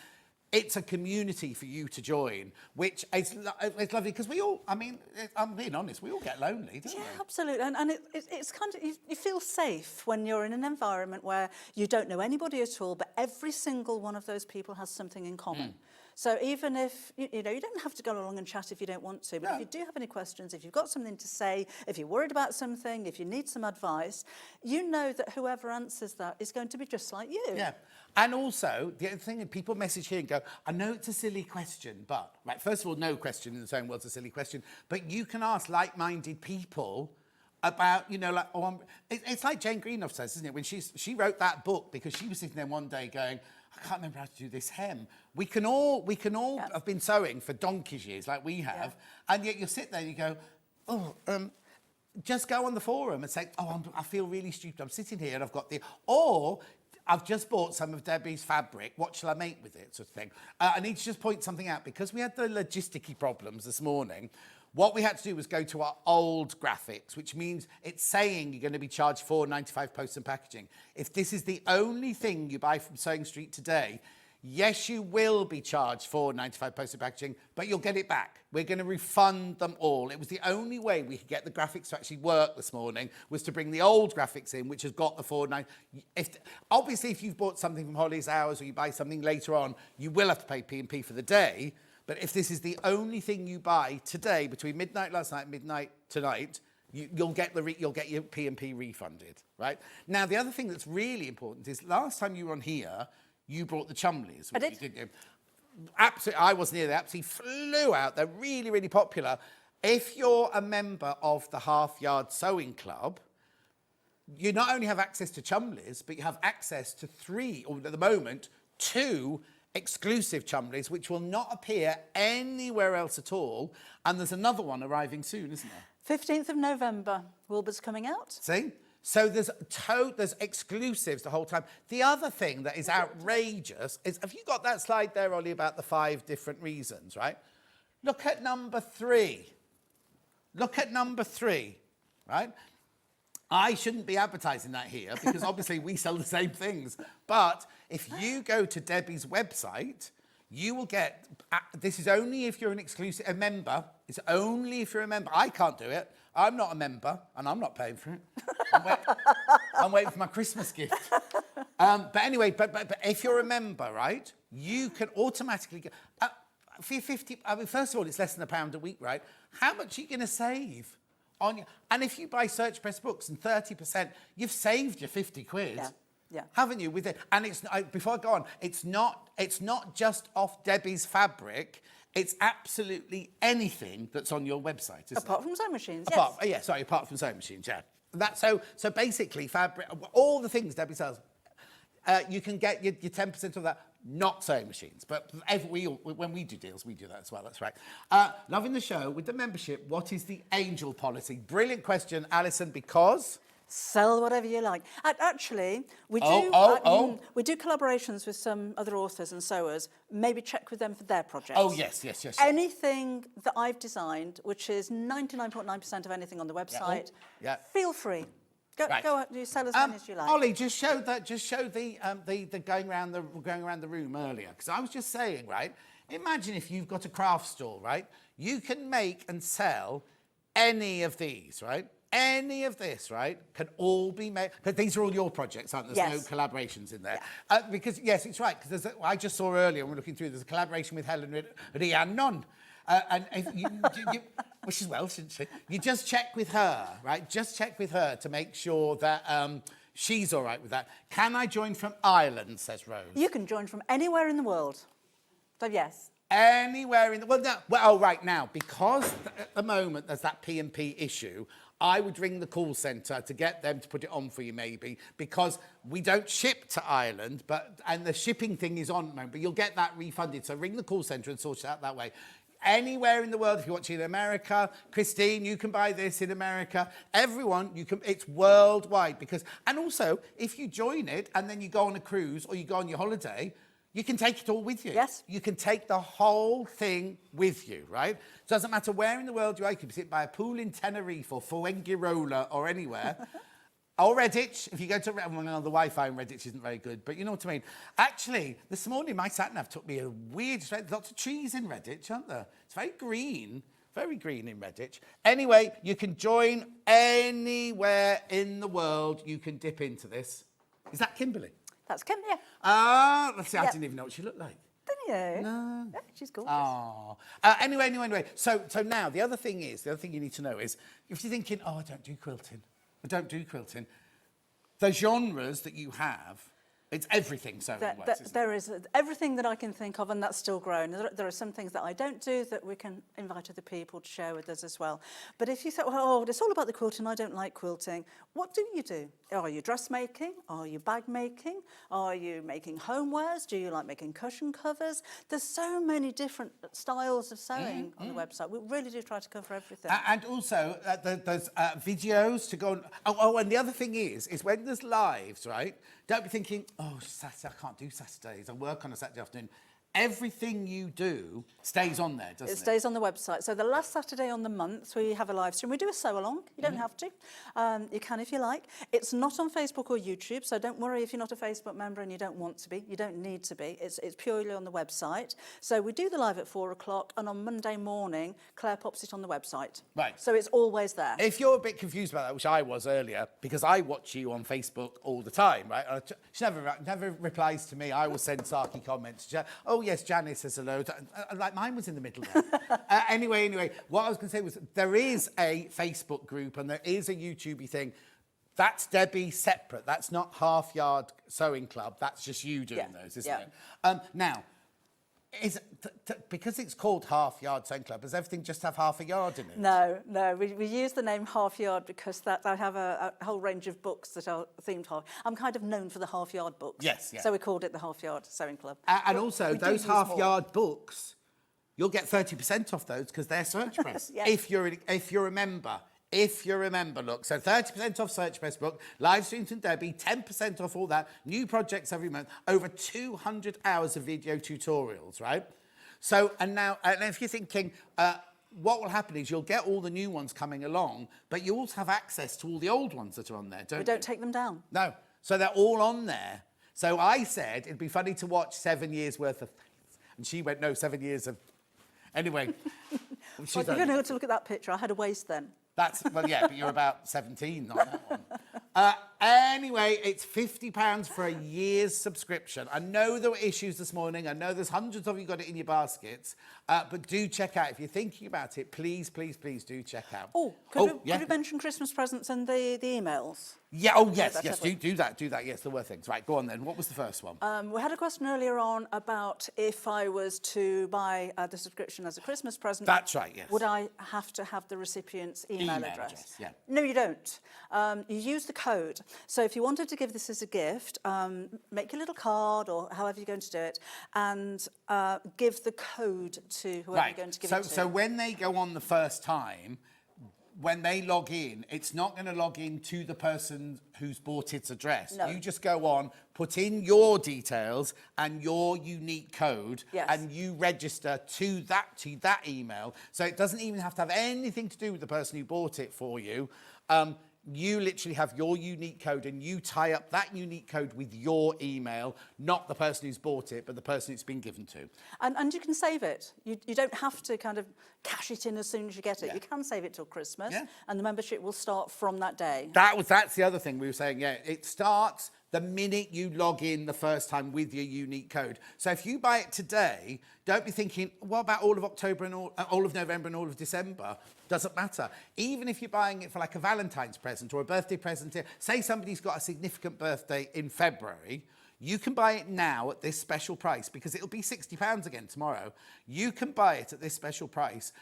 It's a community for you to join, which is lovely because we all, I mean, I'm being honest, we all get lonely, don't we? Yeah, absolutely. And it's kind of, you feel safe when you're in an environment where you don't know anybody at all, but every single one of those people has something in common. So even if, you know, you don't have to go along and chat if you don't want to, but if you do have any questions, if you've got something to say, if you're worried about something, if you need some advice, you know that whoever answers that is going to be just like you. Yeah. And also, the other thing, people message here and go, I know it's a silly question, but, right, first of all, no question in the sewing world's a silly question, but you can ask like-minded people about, you know, like, it's like Jane Greenhoff says, isn't it? When she wrote that book because she was sitting there one day going, I can't remember how to do this hem. We can all have been sewing for donkey's years, like we have, and yet you sit there and you go, just go on the forum and say, I feel really stupid. I'm sitting here and I've got or I've just bought some of Debbie's fabric. What shall I make with it, sort of thing. I need to just point something out because we had the logisticy problems this morning. What we had to do was go to our old graphics, which means it's saying you're going to be charged $4.95 post and packaging. If this is the only thing you buy from SewingStreet today, yes, you will be charged $4.95 post and packaging, but you'll get it back. We're going to refund them all. It was the only way we could get the graphics to actually work this morning was to bring the old graphics in, which has got the $4.95. Obviously, if you've bought something from Holly's Hours or you buy something later on, you will have to pay P&P for the day. But if this is the only thing you buy today, between midnight last night and midnight tonight, you'll get your P&P refunded, right? Now, the other thing that's really important is last time you were on here, you brought the Chumleys. I did. Didn't you? Absolutely, I wasn't here. They absolutely flew out. They're really, really popular. If you're a member of the Half Yard Sewing Club, you not only have access to Chumleys, but you have access to 3, or at the moment, 2 exclusive Chumleys, which will not appear anywhere else at all. And there's another one arriving soon, isn't there? 15th of November, Wilbur's coming out. See? So there's exclusives the whole time. The other thing that is outrageous is, have you got that slide there, Ollie, about the 5 different reasons, right? Look at number 3. Look at number 3, right? I shouldn't be advertising that here because obviously we sell the same things. But if you go to Debbie's website, you will get, this is only if you're a member. It's only if you're a member. I can't do it. I'm not a member and I'm not paying for it. I'm waiting for my Christmas gift. But anyway, but if you're a member, right, you can automatically get, for your 50, I mean, first of all, it's less than £1 a week, right? How much are you going to save? And if you buy Search Press books and 30%, you've saved your 50 quid, haven't you? With it, and it's before I go on, it's not just off Debbie's fabric. It's absolutely anything that's on your website, isn't Apart from sewing machines, apart from sewing machines, So basically, fabric, all the things Debbie sells, you can get your 10% of that. Not sewing machines, but when we do deals, we do that as well. That's right. Loving the show. With the membership, what is the angel policy? Brilliant question, Alison, because... Sell whatever you like. Actually, we do we do collaborations with some other authors and sewers. Maybe check with them for their projects. Oh, yes. Anything that I've designed, which is 99.9% of anything on the website, feel free. Go out, you sell as many as you like. Ollie, just show the going around the room earlier, because I was just saying, right? Imagine if you've got a craft store, right? You can make and sell any of these, right? Any of this, right, can all be made. But these are all your projects, aren't there? There's no collaborations in there. Because, yes, it's right. Because I just saw earlier, when we're looking through, there's a collaboration with Helen Rhiannon. And if you, well, she's Welsh, isn't she? You just check with her, right? Just check with her to make sure that she's all right with that. Can I join from Ireland, says Rose. You can join from anywhere in the world. So, yes. Anywhere in the world. Right now, because at the moment there's that P&P issue, I would ring the call centre to get them to put it on for you, maybe, because we don't ship to Ireland, and the shipping thing is on at the moment, but you'll get that refunded. So ring the call centre and sort it out that way. Anywhere in the world, if you're watching in America, Christine, you can buy this in America. Everyone, it's worldwide. And also, if you join it and then you go on a cruise or you go on your holiday, you can take it all with you. Yes. You can take the whole thing with you, right? It doesn't matter where in the world you are. You can sit by a pool in Tenerife or Fuengirola or anywhere. Or Redditch, if you go to the Wi-Fi in Redditch isn't very good, but you know what I mean. Actually, this morning my sat-nav took me a weird... There's lots of trees in Redditch, aren't there? It's very green in Redditch. Anyway, you can join anywhere in the world. You can dip into this. Is that Kimberly? That's Kim, yeah. Let's see, I didn't even know what she looked like. Don't you? No. Yeah, she's gorgeous. Oh. Anyway. So now, the other thing you need to know is, if you're thinking, oh, I don't do quilting, the genres that you have, it's everything sewing-wise, isn't There is everything that I can think of, and that's still growing. There are some things that I don't do that we can invite other people to share with us as well. But if you say, well, it's all about the quilting, I don't like quilting, what do you do? Are you dressmaking? Are you bag making? Are you making homewares? Do you like making cushion covers? There's so many different styles of sewing on the website. We really do try to cover everything. And also, there's videos to go on. Oh, and the other thing is when there's lives, right? Don't be thinking, oh, Saturday, I can't do Saturdays. I work on a Saturday afternoon. Everything you do stays on there, doesn't it? It stays on the website. So the last Saturday on the month, we have a live stream. We do a sew-along. You don't have to. You can if you like. It's not on Facebook or YouTube, so don't worry if you're not a Facebook member and you don't want to be. You don't need to be. It's purely on the website. So we do the live at 4 o'clock, and on Monday morning, Claire pops it on the website. Right. So it's always there. If you're a bit confused about that, which I was earlier, because I watch you on Facebook all the time, right? She never replies to me. I will send sarky comments. Oh, yes, Janice says hello. Like mine was in the middle there. Anyway, what I was going to say was there is a Facebook group and there is a YouTube thing. That's Debbie separate. That's not Half Yard Sewing Club. That's just you doing those, isn't it? Now, because it's called Half Yard Sewing Club, does everything just have half a yard in it? No. We use the name Half Yard because I have a whole range of books that are themed half. I'm kind of known for the Half Yard books. Yes. So we called it the Half Yard Sewing Club. And also, those Half Yard books, you'll get 30% off those because they're Search Press. If you're a member. If you remember, look, so 30% off Search Press book, live streams and Debbie, 10% off all that, new projects every month, over 200 hours of video tutorials, right? So, and if you're thinking, what will happen is you'll get all the new ones coming along, but you also have access to all the old ones that are on there, don't you? We don't take them down. No, so they're all on there. So I said it'd be funny to watch 7 years worth of things, and she went, no, 7 years of... Anyway. Well, if you're going to look at that picture, I had a waist then. Well, yeah, but you're about 17 on that one. Anyway, it's £50 for a year's subscription. I know there were issues this morning. I know there's hundreds of you got it in your baskets. But do check out. If you're thinking about it, please do check out. Could we mention Christmas presents and the emails? Yeah, yes, do that. Yes, there were things. Right, go on then. What was the first one? We had a question earlier on about if I was to buy the subscription as a Christmas present. That's right, yes. Would I have to have the recipient's email address? Yeah. No, you don't. You use the code. So if you wanted to give this as a gift, make a little card or however you're going to do it, and give the code to whoever you're going to give it to. So when they go on the first time, when they log in, it's not going to log in to the person who's bought its address. No. You just go on, put in your details and your unique code, and you register to that email. So it doesn't even have to have anything to do with the person who bought it for you. You literally have your unique code and you tie up that unique code with your email, not the person who's bought it, but the person it's been given to. And you can save it. You don't have to kind of cash it in as soon as you get it. You can save it till Christmas, and the membership will start from that day. That's the other thing we were saying, it starts the minute you log in the first time with your unique code. So if you buy it today, don't be thinking, what about all of October and all of November and all of December? Doesn't matter. Even if you're buying it for like a Valentine's present or a birthday present, say somebody's got a significant birthday in February, you can buy it now at this special price because it'll be £60 again tomorrow. You can buy it at this special price,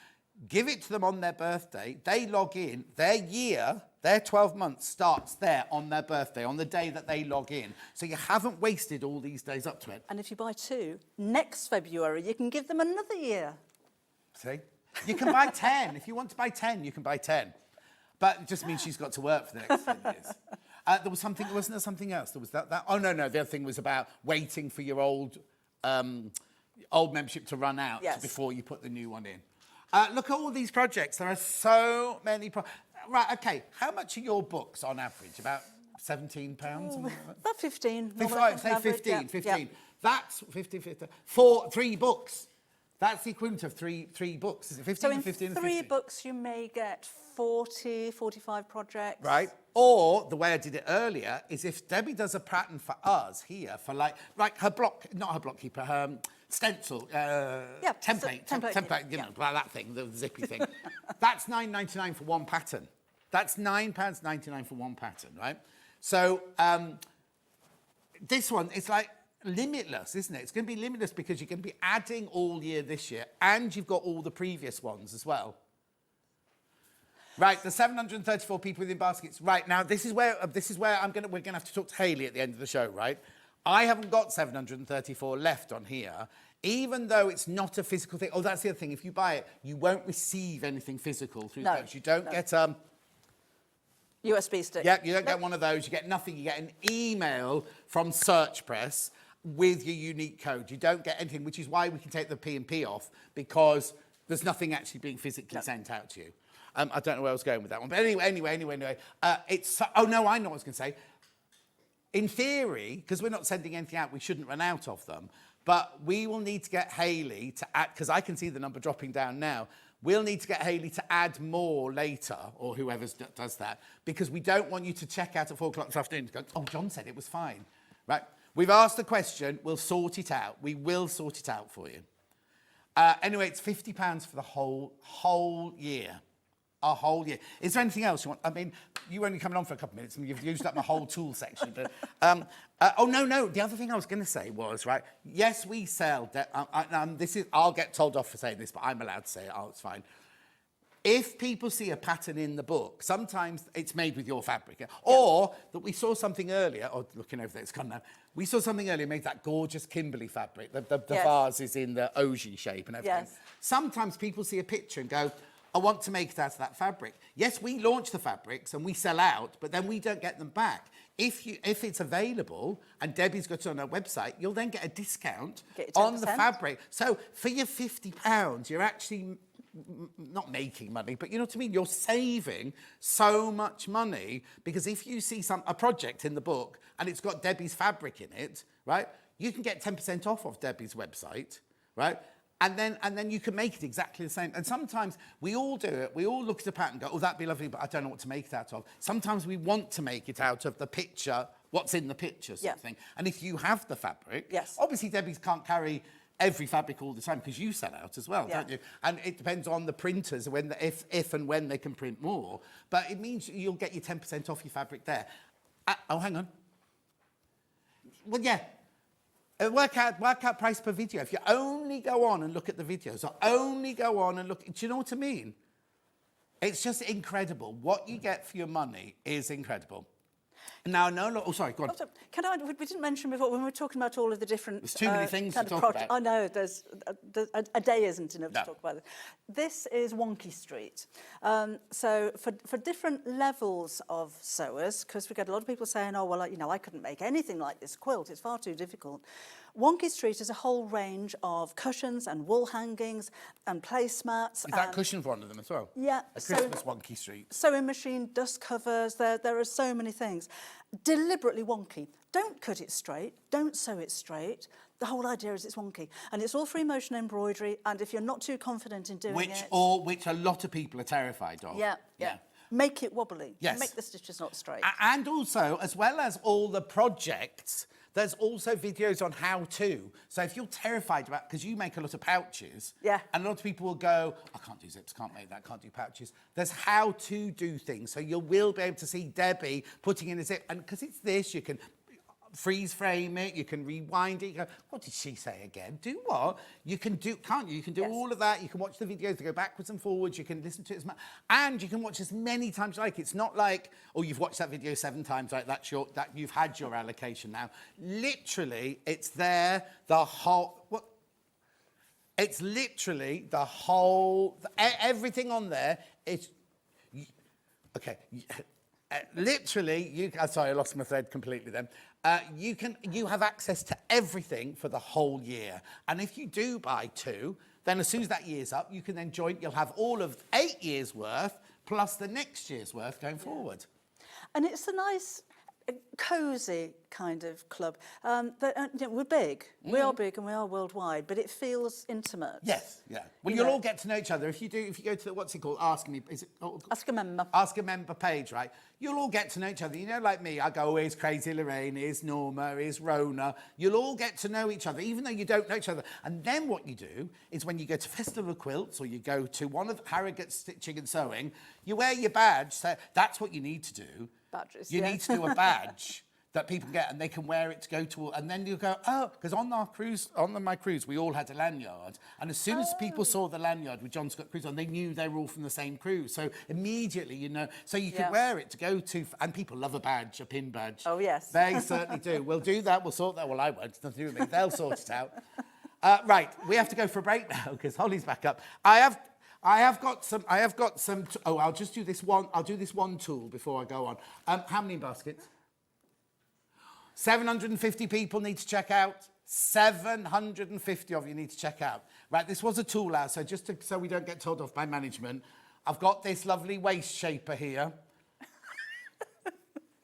give it to them on their birthday, they log in, their 12 months starts there on their birthday, on the day that they log in. So you haven't wasted all these days up to it. And if you buy 2, next February, you can give them another year. See? You can buy 10. If you want to buy 10, you can buy 10. But it just means she's got to work for the next 10 years. There was something, wasn't there something else? There was that. Oh, no, the other thing was about waiting for your old membership to run out before you put the new one in. Look at all these projects. There are so many Right, OK. How much are your books on average? About £17? About 15. Say 15. 15. That's 15. For 3 books. That's the equivalent of three books. Is it 15 so and 15 in and 3 15? books, you may get 40, 45 projects. Right. Or the way I did it earlier is if Debbie does a pattern for us here for like her block, not her block keeper, her stencil, template, you know, like that thing, the zippy thing. That's £9.99 for one pattern. That's £9.99 for one pattern, right? So this one, it's like limitless, isn't it? It's going to be limitless because you're going to be adding all year this year, and you've got all the previous ones as well. Right, the 734 people within baskets. Right, now this is where we're going to have to talk to Hayley at the end of the show, right? I haven't got 734 left on here, even though it's not a physical thing. Oh, that's the other thing. If you buy it, you won't receive anything physical through the post. You don't get USB stick. Yeah, you don't get one of those. You get nothing. You get an email from Search Press with your unique code. You don't get anything, which is why we can take the P&P off, because there's nothing actually being physically sent out to you. I don't know where I was going with that one. But anyway. Oh, no, I know what I was going to say. In theory, because we're not sending anything out, we shouldn't run out of them. But we will need to get Hayley to add, because I can see the number dropping down now. We'll need to get Hayley to add more later, or whoever does that, because we don't want you to check out at 4 o'clock this afternoon and go, oh, John said it was fine. Right? We've asked the question. We'll sort it out. We will sort it out for you. Anyway, it's £50 for the whole year. A whole year. Is there anything else you want? I mean, you only coming on for a couple of minutes and you've used up my whole tool section. But, oh, no. The other thing I was going to say was, right, yes, we sell... I'll get told off for saying this, but I'm allowed to say it. Oh, it's fine. If people see a pattern in the book, sometimes it's made with your fabric. Or that we saw something earlier, or looking over there, it's gone now. We saw something earlier, made that gorgeous Kimberley fabric. The vase is in the ogee shape and everything. Yes. Sometimes people see a picture and go, I want to make it out of that fabric. Yes, we launch the fabrics and we sell out, but then we don't get them back. If it's available and Debbie's got it on her website, you'll then get a discount on the fabric. So for your £50, you're actually not making money, but you know what I mean? You're saving so much money, because if you see a project in the book and it's got Debbie's fabric in it, right, you can get 10% off Debbie's website, right? And then you can make it exactly the same. And sometimes we all do it. We all look at a pattern and go, oh, that'd be lovely, but I don't know what to make it out of. Sometimes we want to make it out of the picture, what's in the picture sort of thing. And if you have the fabric, obviously Debbie's can't carry every fabric all the time because you sell out as well, don't you? And it depends on the printers, if and when they can print more. But it means you'll get your 10% off your fabric there. Oh, hang on. Well, yeah. Work out price per video. If you only go on and look at the videos, or only go on and look, do you know what I mean? It's just incredible. What you get for your money is incredible. Now, sorry, go on. We didn't mention before, when we were talking about all of the different... There's too many things to talk about. I know, a day isn't enough to talk about it. This is Wonky Street. So for different levels of sewers, because we get a lot of people saying, oh, well, I couldn't make anything like this quilt, it's far too difficult. Wonky Street is a whole range of cushions and wall hangings and placemats. Is that cushion for one of them as well? Yeah. A Christmas Wonky Street. Sewing machine, dust covers, there are so many things. Deliberately wonky. Don't cut it straight, don't sew it straight. The whole idea is it's wonky. And it's all free motion embroidery, and if you're not too confident in doing it... Which a lot of people are terrified of. Yeah. Make it wobbly. Yes. Make the stitches not straight. And also, as well as all the projects, there's also videos on how to. So if you're terrified about, because you make a lot of pouches, and a lot of people will go, I can't do zips, can't make that, can't do pouches. There's how to do things. So you will be able to see Debbie putting in a zip. And because it's this, you can freeze frame it, you can rewind it. You go, what did she say again? Do what? You can do, can't you? You can do all of that. You can watch the videos to go backwards and forwards. You can listen to it as much, and you can watch as many times as you like. It's not like, oh, you've watched that video 7 times, right? That you've had your allocation now. Literally, it's there the whole. What? It's literally the whole. Everything on there. It's okay. Literally, sorry, I lost my thread completely then. You have access to everything for the whole year. And if you do buy 2, then as soon as that year's up, you can then join, you'll have all of 8 years' worth plus the next year's worth going forward. And it's a nice... cosy kind of club. We're big. We are big and we are worldwide, but it feels intimate. Yes, yeah. Well, you'll all get to know each other. If you go to what's it called? Ask a Member. Ask a Member page, right? You'll all get to know each other. You know, like me, I go, here's Crazy Lorraine, here's Norma, here's Rona. You'll all get to know each other, even though you don't know each other. And then what you do is when you go to Festival of Quilts or you go to one of Harrogate's Stitching and Sewing, you wear your badge. So that's what you need to do. Badges, you need to do a badge that people get and they can wear it to go to, and then you go, oh, because on our cruise, my cruise, we all had a lanyard, and as soon as people saw the lanyard with John Scott Cruise on, they knew they were all from the same cruise. So immediately, you know, so you can wear it to go to, and people love a badge, a pin badge. Oh, yes. They certainly do. We'll do that, we'll sort that. Well, I won't, it's nothing to do with me. They'll sort it out. Right, we have to go for a break now, because Holly's back up. I have got some, I'll just do this one, I'll do this one tool before I go on. How many baskets? 750 people need to check out. 750 of you need to check out. Right, this was a tool hour, so so we don't get told off by management, I've got this lovely waist shaper here.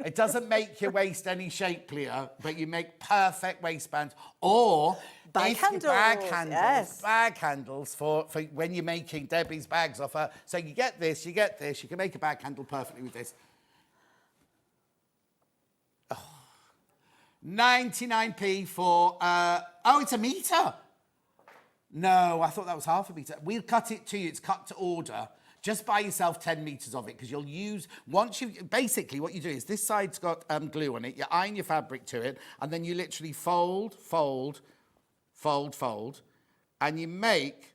It doesn't make your waist any shapelier, but you make perfect waistbands. Or bag handles for when you're making Debbie's bags off her. So you get this, you can make a bag handle perfectly with this. 99p for, it's a metre. No, I thought that was half a metre. We'll cut it to you, it's cut to order. Just buy yourself 10 metres of it, because you'll use, basically what you do is this side's got glue on it, you iron your fabric to it, and then you literally fold, and you make,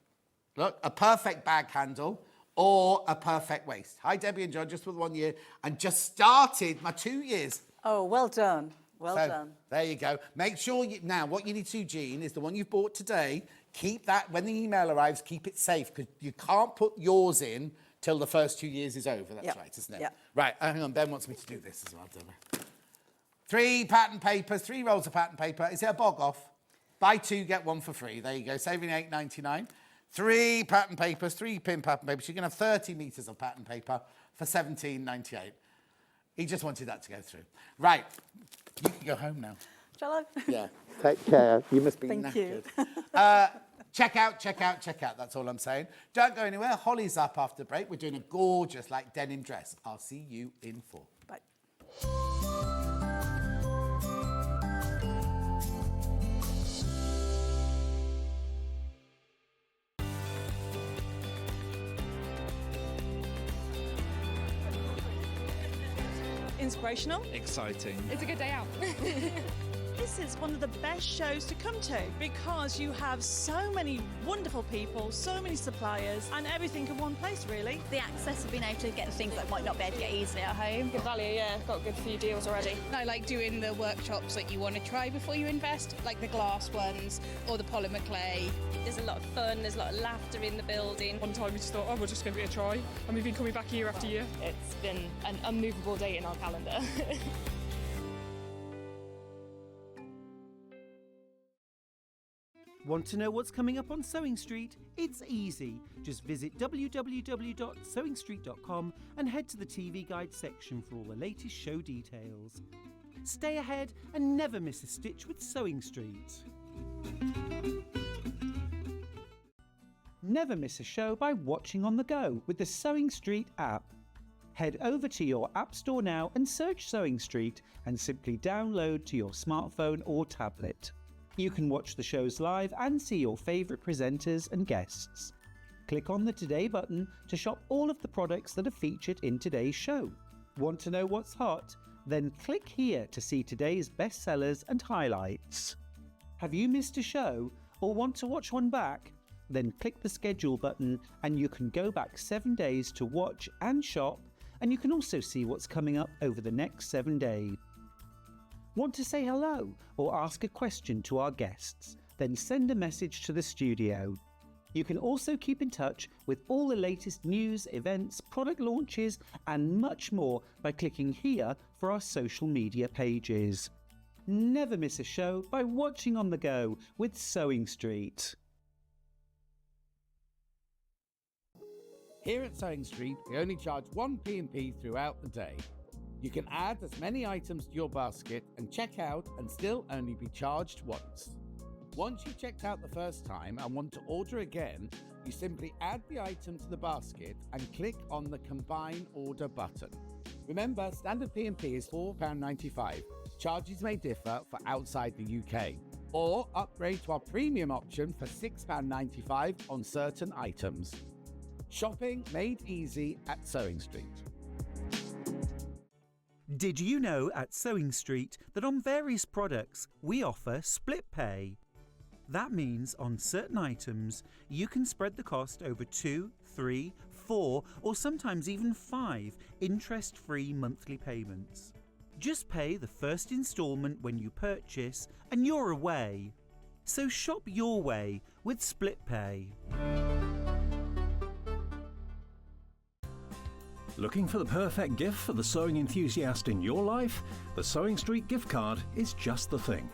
look, a perfect bag handle or a perfect waist. Hi, Debbie and John, just with 1 year, and just started my 2 years. Oh, well done. Well done. There you go. Make sure now what you need to do, Jean, is the one you've bought today, keep that, when the email arrives, keep it safe, because you can't put yours in till the first 2 years is over. That's right, isn't it? Yep. Right, hang on, Ben wants me to do this as well, don't I? 3 pattern papers, 3 rolls of pattern paper. Is it a bog off? Buy 2, get 1 for free. There you go, saving £8.99. 3 pattern papers, 3 pin pattern papers. You can have 30 metres of pattern paper for £17.98. He just wanted that to go through. Right, you can go home now. Shall I? Yeah, take care. You must be Thank knackered. you. Check out. That's all I'm saying. Don't go anywhere. Holly's up after the break. We're doing a gorgeous, denim dress. I'll see you in 4. Bye. Inspirational. Exciting. It's a good day out. This is one of the best shows to come to because you have so many wonderful people, so many suppliers, and everything in one place, really. The access of being able to get the things that might not be able to get easily at home. Good value, yeah. Got a good few deals already. I like doing the workshops that you want to try before you invest, like the glass ones or the polymer clay. There's a lot of fun, there's a lot of laughter in the building. One time we just thought, we'll just give it a try. And we've been coming back year after year. It's been an unmovable date in our calendar. Want to know what's coming up on Sewing Street? It's easy. Just visit www.sewingstreet.com and head to the TV Guide section for all the latest show details. Stay ahead and never miss a stitch with Sewing Street. Never miss a show by watching on the go with the Sewing Street app. Head over to your app store now and search Sewing Street and simply download to your smartphone or tablet. You can watch the shows live and see your favourite presenters and guests. Click on the Today button to shop all of the products that are featured in today's show. Want to know what's hot? Then click here to see today's bestsellers and highlights. Have you missed a show or want to watch one back? Then click the schedule button and you can go back 7 days to watch and shop, and you can also see what's coming up over the next 7 days. Want to say hello or ask a question to our guests? Then send a message to the studio. You can also keep in touch with all the latest news, events, product launches and much more by clicking here for our social media pages. Never miss a show by watching on the go with Sewing Street. Here at Sewing Street, we only charge 1 P&P throughout the day. You can add as many items to your basket and check out and still only be charged once. Once you've checked out the first time and want to order again, you simply add the item to the basket and click on the Combine Order button. Remember, standard P&P is £4.95. Charges may differ for outside the UK. Or upgrade to our premium option for £6.95 on certain items. Shopping made easy at SewingStreet. Did you know at SewingStreet that on various products we offer split pay? That means on certain items you can spread the cost over 2, 3, 4 or sometimes even 5 interest-free monthly payments. Just pay the first instalment when you purchase and you're away. So shop your way with split pay. Looking for the perfect gift for the sewing enthusiast in your life? The SewingStreet gift card is just the thing.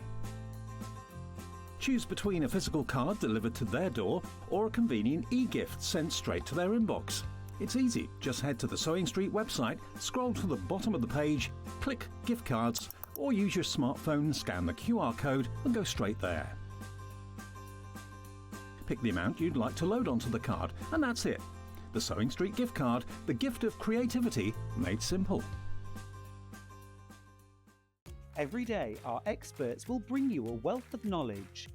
Choose between a physical card delivered to their door or a convenient e-gift sent straight to their inbox. It's easy. Just head to the SewingStreet website, scroll to the bottom of the page, click Gift Cards, or use your smartphone, scan the QR code and go straight there. Pick the amount you'd like to load onto the card, and that's it. The SewingStreet gift card, the gift of creativity made simple. Every day, our experts will bring you a wealth of knowledge.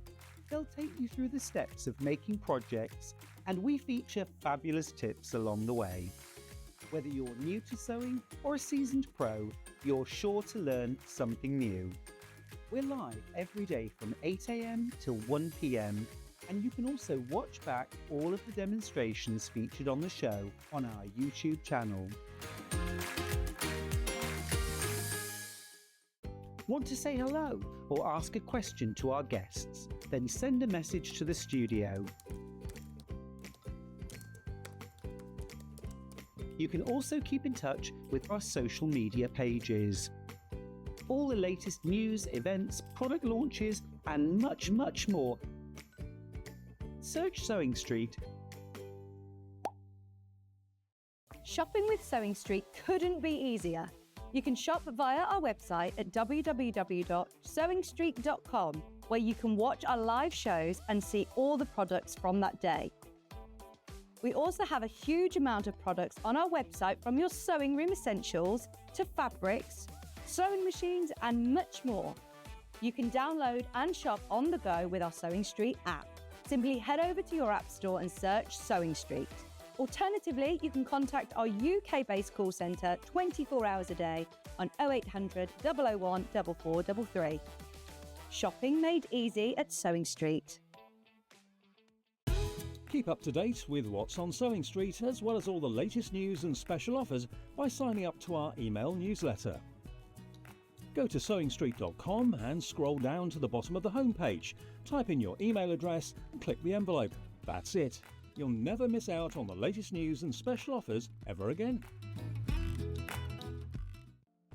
They'll take you through the steps of making projects, and we feature fabulous tips along the way. Whether you're new to sewing or a seasoned pro, you're sure to learn something new. We're live every day from 8 AM till 1 PM, and you can also watch back all of the demonstrations featured on the show on our YouTube channel. Want to say hello or ask a question to our guests? Then send a message to the studio. You can also keep in touch with our social media pages. All the latest news, events, product launches, and much, much more. Search SewingStreet. Shopping with SewingStreet couldn't be easier. You can shop via our website at www.sewingstreet.com, where you can watch our live shows and see all the products from that day. We also have a huge amount of products on our website, from your sewing room essentials to fabrics, sewing machines, and much more. You can download and shop on the go with our SewingStreet app. Simply head over to your app store and search SewingStreet. Alternatively, you can contact our UK-based call centre 24 hours a day on 0800 001 4433. Shopping made easy at SewingStreet. Keep up to date with what's on SewingStreet, as well as all the latest news and special offers, by signing up to our email newsletter. Go to SewingStreet.com and scroll down to the bottom of the homepage. Type in your email address and click the envelope. That's it. You'll never miss out on the latest news and special offers ever again.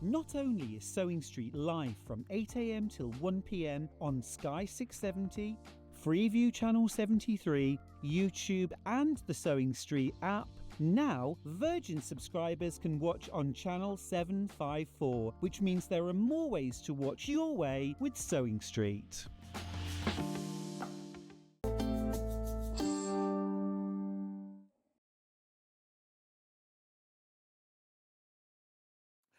Not only is SewingStreet live from 8 AM till 1 PM on Sky 670, Freeview Channel 73, YouTube and the SewingStreet app, now Virgin subscribers can watch on Channel 754, which means there are more ways to watch your way with SewingStreet.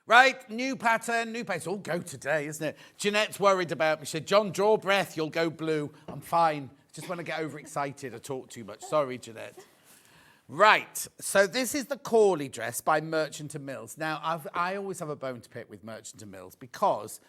Right, new pattern, new pace. All go today, isn't it? Jeanette's worried about me. She said, John, draw breath, you'll go blue. I'm fine. Just want to get overexcited. I talk too much. Sorry, Jeanette. Right, so this is the Cawley dress by Merchant & Mills. Now, I always have a bone to pick with Merchant & Mills because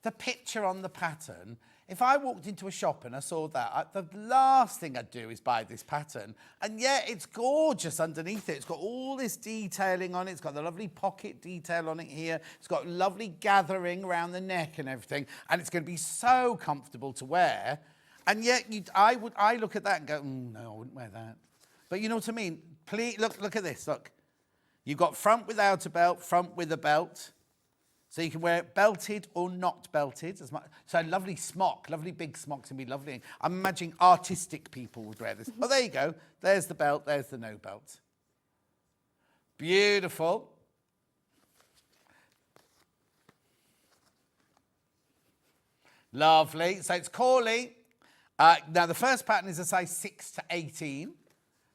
the picture on the pattern, if I walked into a shop and I saw that, the last thing I'd do is buy this pattern. And yet it's gorgeous underneath it. It's got all this detailing on it. It's got the lovely pocket detail on it here. It's got lovely gathering around the neck and everything. And it's going to be so comfortable to wear. And yet I look at that and go, no, I wouldn't wear that. But you know what I mean? Please, look at this, look. You've got front without a belt, front with a belt. So you can wear it belted or not belted. So a lovely smock, lovely big smock's going to be lovely. I'm imagining artistic people would wear this. Oh, there you go. There's the belt, there's the no belt. Beautiful. Lovely. So it's Cawley. Now, the first pattern is a size 6 to 18.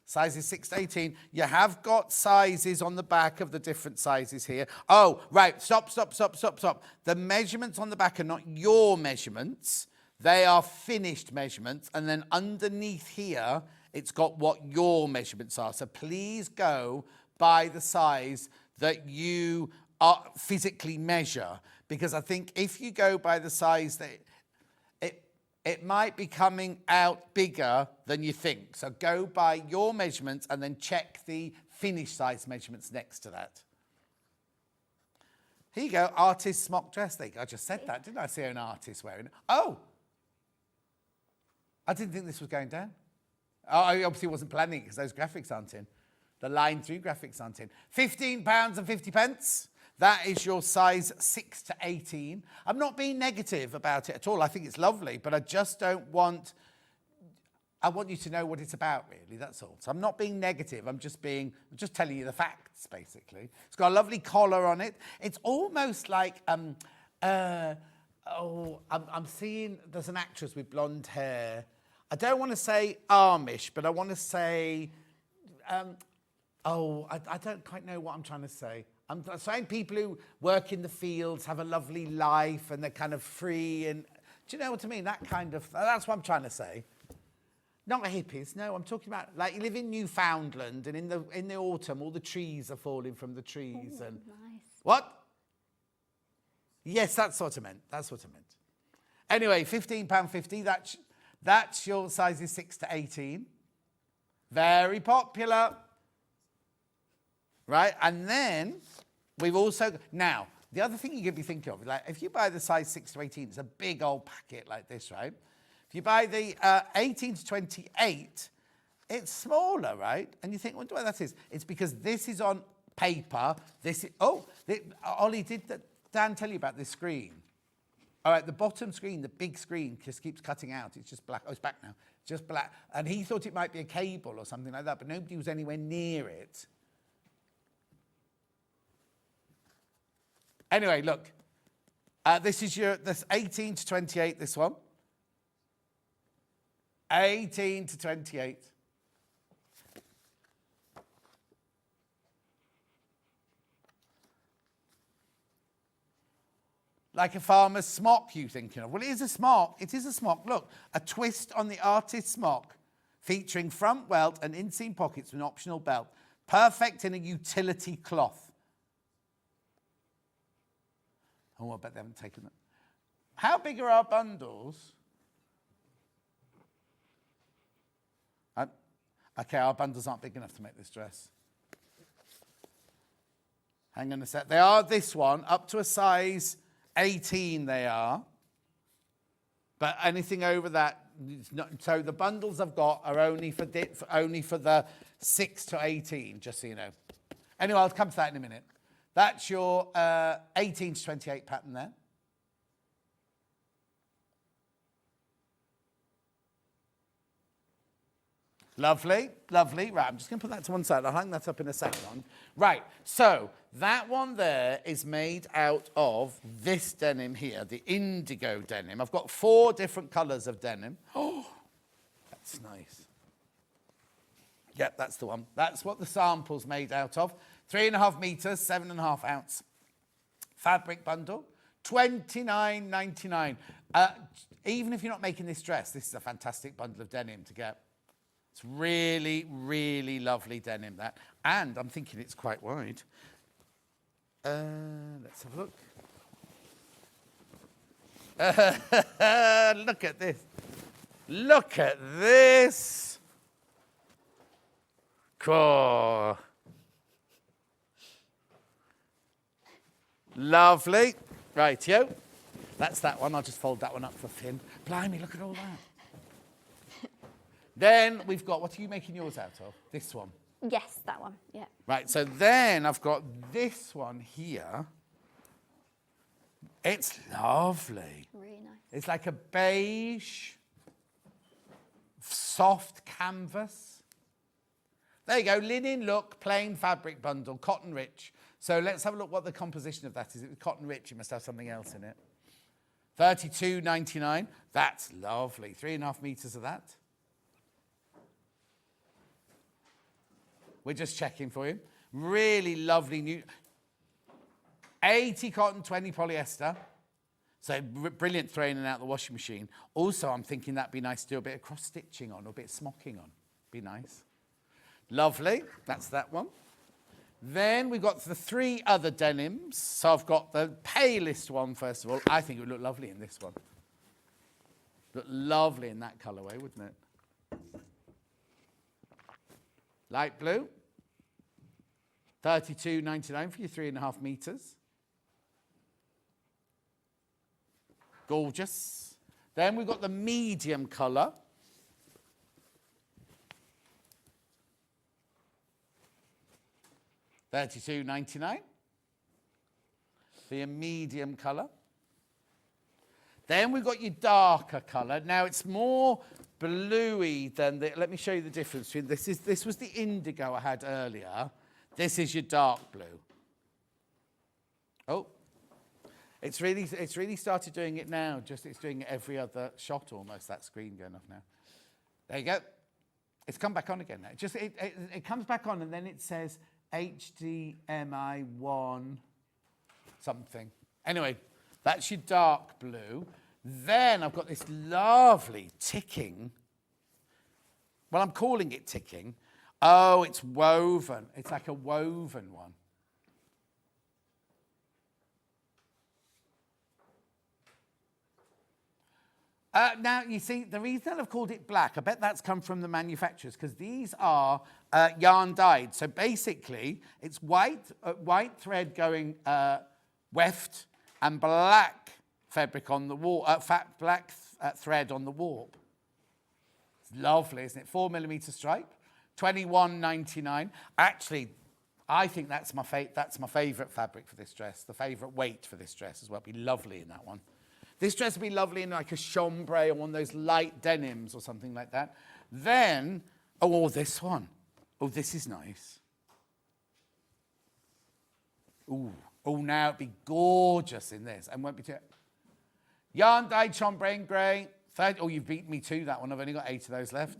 Sizes 6 to 18. You have got sizes on the back of the different sizes here. Oh, right. Stop. The measurements on the back are not your measurements. They are finished measurements. And then underneath here, it's got what your measurements are. So please go by the size that you physically measure. Because I think if you go by the size that it might be coming out bigger than you think. So go by your measurements and then check the finished size measurements next to that. Here you go, artist smock dress. There you go. I just said that, didn't I? See an artist wearing it. Oh! I didn't think this was going down. Oh, I obviously wasn't planning it because those graphics aren't in. The line through graphics aren't in. £15.50. That is your size 6 to 18. I'm not being negative about it at all. I think it's lovely, but I just don't want... I want you to know what it's about, really, that's all. So I'm not being negative. I'm just telling you the facts, basically. It's got a lovely collar on it. It's almost like... I'm seeing... There's an actress with blonde hair. I don't want to say Amish, but I want to say... I don't quite know what I'm trying to say. I'm saying people who work in the fields have a lovely life and they're kind of free and... Do you know what I mean? That kind of... That's what I'm trying to say. Not hippies, no. I'm talking about, like, you live in Newfoundland and in the autumn, all the trees are falling from the trees and... Nice. What? Yes, that's what I meant. That's what I meant. Anyway, £15.50. That's your sizes 6 to 18. Very popular. Right, and then we've also... Now, the other thing you could be thinking of, like, if you buy the size 6 to 18, it's a big old packet like this, right? If you buy the 18 to 28, it's smaller, right? And you think, wonder why that is. It's because this is on paper. Ollie, did Dan tell you about this screen? All right, the bottom screen, the big screen, just keeps cutting out. It's just black. Oh, it's back now. Just black. And he thought it might be a cable or something like that, but nobody was anywhere near it. Anyway, look. This is this 18 to 28, this one. 18 to 28. Like a farmer's smock, you thinking of? Well, it is a smock. It is a smock. Look, a twist on the artist's smock, featuring front welt and inseam pockets with an optional belt. Perfect in a utility cloth. Oh, I bet they haven't taken that. How big are our bundles? Okay, our bundles aren't big enough to make this dress. Hang on a sec. They are this one, up to a size 18 they are. But anything over that, so the bundles I've got are only for the 6 to 18, just so you know. Anyway, I'll come to that in a minute. That's your 18 to 28 pattern there. Lovely, lovely. Right, I'm just going to put that to one side. I'll hang that up in a second. Right, so that one there is made out of this denim here, the indigo denim. I've got 4 different colours of denim. Oh, that's nice. Yep, that's the one. That's what the sample's made out of. 3.5 metres, 7.5 ounce. Fabric bundle, $29.99. Even if you're not making this dress, this is a fantastic bundle of denim to get. It's really, really lovely denim, that. And I'm thinking it's quite wide. Let's have a look. Look at this. Look at this. Cool. Lovely. Rightio. That's that one. I'll just fold that one up for Finn. Blimey, look at all that. Then we've got, what are you making yours out of? This one? Yes, that one, yeah. Right, so then I've got this one here. It's lovely. Really nice. It's like a beige, soft canvas. There you go, linen look, plain fabric bundle, cotton rich. So let's have a look what the composition of that is. If it's cotton rich, it must have something else in it. 32.99. That's lovely. 3.5 meters of that. We're just checking for you. Really lovely new. 80 cotton, 20 polyester. So brilliant throwing in and out the washing machine. Also, I'm thinking that'd be nice to do a bit of cross-stitching on or a bit of smocking on. Be nice. Lovely. That's that one. Then we've got the 3 other denims. So I've got the palest one, first of all. I think it would look lovely in this one. Look lovely in that colourway, wouldn't it? Light blue. 32.99 for your 3.5 meters. Gorgeous. Then we've got the medium colour. $32.99 for your medium colour. Then we've got your darker colour. Now it's more bluey than the. Let me show you the difference between this. This was the indigo I had earlier. This is your dark blue. Oh. It's really started doing it now. Just it's doing it every other shot almost. That screen going off now. There you go. It's come back on again now. Just it comes back on and then it says HDMI 1 something. Anyway, that's your dark blue. Then I've got this lovely ticking. Well, I'm calling it ticking. Oh, it's woven. It's like a woven one. Now, you see, the reason I've called it black, I bet that's come from the manufacturers, because these are yarn dyed. So basically, it's white thread going weft and black fabric on the warp, black thread on the warp. It's lovely, isn't it? 4mm stripe, $21.99. Actually, I think that's my favourite fabric for this dress, the favourite weight for this dress as well. It'd be lovely in that one. This dress would be lovely in like a chambray or one of those light denims or something like that. Then, oh, this one. Oh, this is nice. Ooh. Oh, now it'd be gorgeous in this. And won't be too... Yarn dyed chambray and grey. Oh, you've beaten me to that one. I've only got 8 of those left.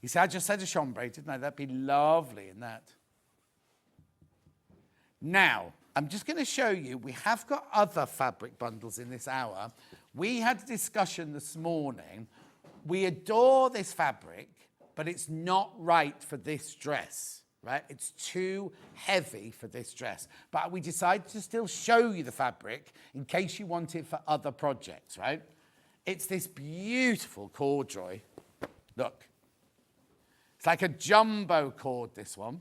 You see, I just said a chambray, didn't I? That'd be lovely in that. Now, I'm just going to show you, we have got other fabric bundles in this hour. We had a discussion this morning. We adore this fabric, but it's not right for this dress, right? It's too heavy for this dress. But we decided to still show you the fabric in case you want it for other projects, right? It's this beautiful corduroy. Look. It's like a jumbo cord, this one.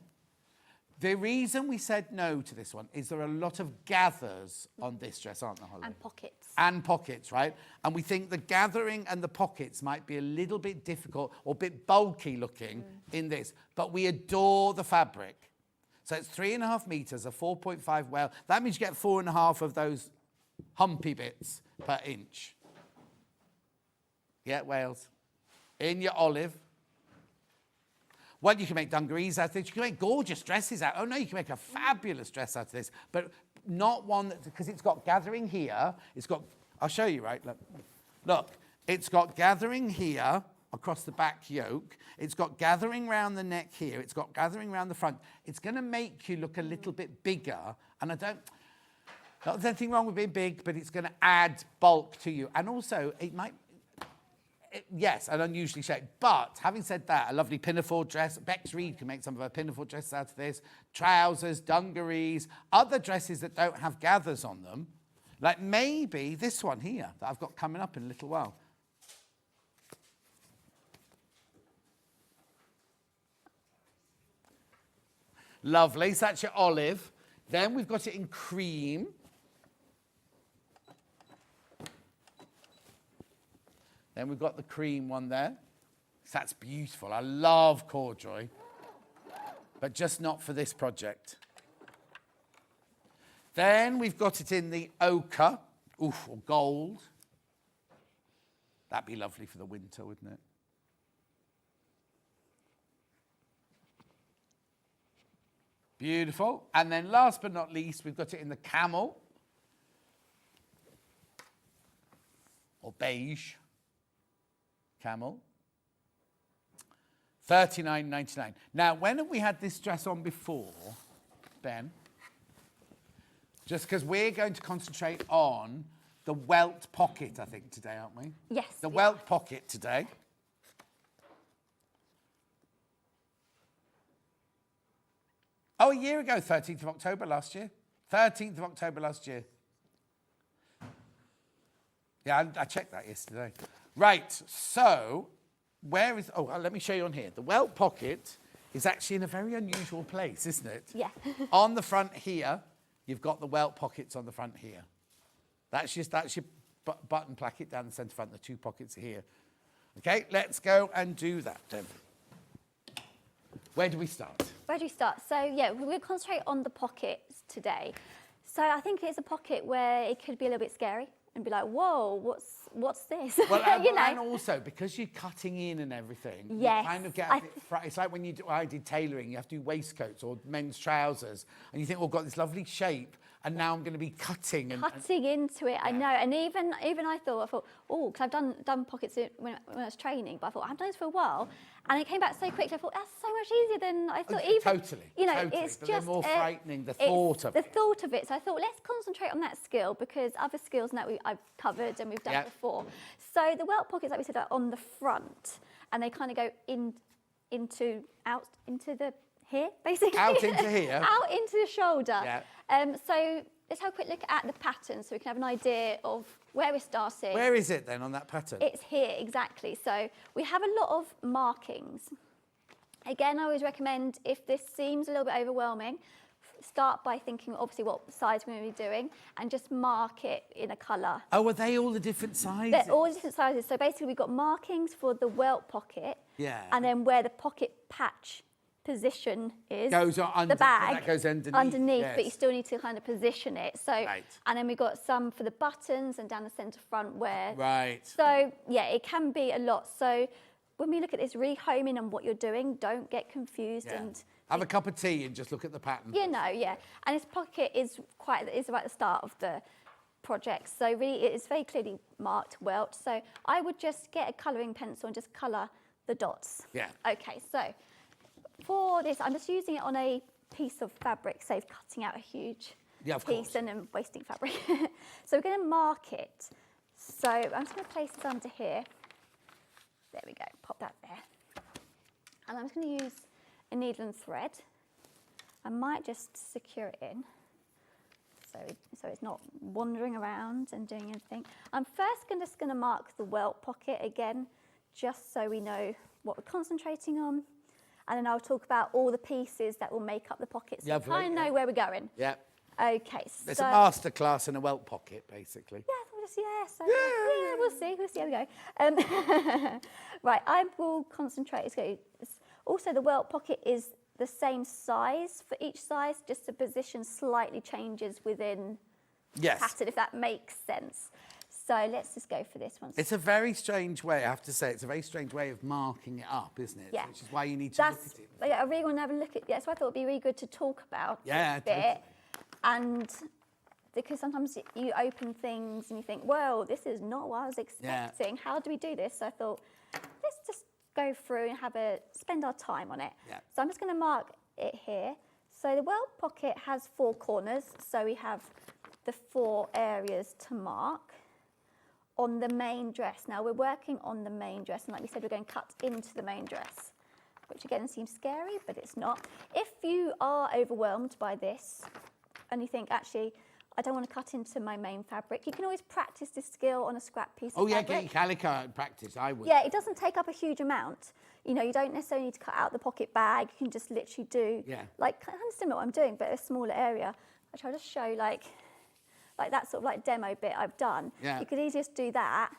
The reason we said no to this one is there are a lot of gathers on this dress, aren't there, Holly? And pockets. And pockets, right? And we think the gathering and the pockets might be a little bit difficult or a bit bulky looking in this. But we adore the fabric. So it's 3.5 meters, a 4.5 well. That means you get 4.5 of those humpy bits per inch. Yeah, Wales. In your olive. Well, you can make dungarees out of this. You can make gorgeous dresses out. Oh, no, you can make a fabulous dress out of this. But not one that, because it's got gathering here. It's got, I'll show you, right? Look, it's got gathering here across the back yoke. It's got gathering round the neck here. It's got gathering round the front. It's going to make you look a little bit bigger. And there's anything wrong with being big, but it's going to add bulk to you. And also, it might, yes, an unusually shaped. But having said that, a lovely pinafore dress. Bex Reed can make some of her pinafore dresses out of this. Trousers, dungarees, other dresses that don't have gathers on them. Like maybe this one here that I've got coming up in a little while. Lovely. So that's your olive. Then we've got it in cream. Then we've got the cream one there. So that's beautiful. I love corduroy, but just not for this project. Then we've got it in the ochre, or gold. That'd be lovely for the winter, wouldn't it? Beautiful. And then last but not least, we've got it in the camel. beige camel. $39.99. Now, when have we had this dress on before, Ben? Just because we're going to concentrate on the welt pocket, I think, today, aren't we? Yes. The welt pocket today. Oh, a year ago, 13th of October last year. 13th of October last year. Yeah, I checked that yesterday. Right, so where is... Oh, let me show you on here. The welt pocket is actually in a very unusual place, isn't it? Yeah. On the front here, you've got the welt pockets on the front here. That's your button placket down the centre front. The two pockets are here. Okay, let's go and do that then. Where do we start? Where do we start? So, yeah, we'll concentrate on the pockets today. So I think it's a pocket where it could be a little bit scary and be like, whoa, what's this? Well, you know? and also, because you're cutting in and everything, yes, you kind of get a bit it's like when I did tailoring, you have to do waistcoats or men's trousers, and you think, well, I've got this lovely shape, and now I'm going to be cutting. Cutting into it, yeah. I know. And even I thought, oh, because I've done pockets when I was training, but I thought, I've done this for a while. And it came back so quickly, I thought, that's so much easier than I thought. Totally. You know, totally. it's but just more frightening, the thought of it. The thought of it. So I thought, let's concentrate on that skill, because other skills now I've covered and we've done before. So the welt pockets, like we said, are on the front, and they kind of go into the here, basically. Out into here. Out into the shoulder. Yeah. So let's have a quick look at the pattern so we can have an idea of where we're starting. Where is it then on that pattern? It's here, exactly. So we have a lot of markings. Again, I always recommend, if this seems a little bit overwhelming, start by thinking, obviously, what size we're going to be doing, and just mark it in a colour. Oh, are they all the different sizes? They're all different sizes. So basically, we've got markings for the welt pocket. Yeah. And then where the pocket patch position is, goes on the bag that goes underneath. But you still need to kind of position it. So, and then we've got some for the buttons and down the centre front where. Right. So yeah, it can be a lot. So when we look at this, really home in on what you're doing. Don't get confused and have a cup of tea and just look at the pattern. You know, yeah. And this pocket is right at the start of the project. So really, it is very clearly marked welt. So I would just get a colouring pencil and just colour the dots. Yeah. Okay, so for this, I'm just using it on a piece of fabric, save cutting out a huge piece and then wasting fabric. So we're going to mark it. So I'm just going to place this under here. There we go, pop that there. And I'm just going to use a needle and thread. I might just secure it in so it's not wandering around and doing anything. I'm first just going to mark the welt pocket again, just so we know what we're concentrating on. And then I'll talk about all the pieces that will make up the pocket, so you kind of know where we're going. Yeah. Okay, so... It's a masterclass in a welt pocket, basically. Yeah, we'll see how we go. Right, I will concentrate. Also, the welt pocket is the same size for each size, just the position slightly changes within the pattern, if that makes sense. So let's just go for this one. It's a very strange way, I have to say, it's a very strange way of marking it up, isn't it? Yeah. Which is why you need to look at it. Yeah, I really want to have a look at it. So I thought it would be really good to talk about this bit. Totally. And because sometimes you open things and you think, well, this is not what I was expecting. How do we do this? So I thought, let's just go through and spend our time on it. Yeah. So I'm just going to mark it here. So the welt pocket has 4 corners. So we have the 4 areas to mark on the main dress. Now we're working on the main dress, and like we said, we're going to cut into the main dress, which again seems scary, but it's not. If you are overwhelmed by this and you think, actually, I don't want to cut into my main fabric, you can always practice this skill on a scrap piece of fabric. Get your calico out and practice, I would. Yeah, it doesn't take up a huge amount. You know, you don't necessarily need to cut out the pocket bag. You can just literally do, like, kind of similar to what I'm doing, but a smaller area, which I'll just show, like that sort of like demo bit I've done. Yeah. You could easily just do that,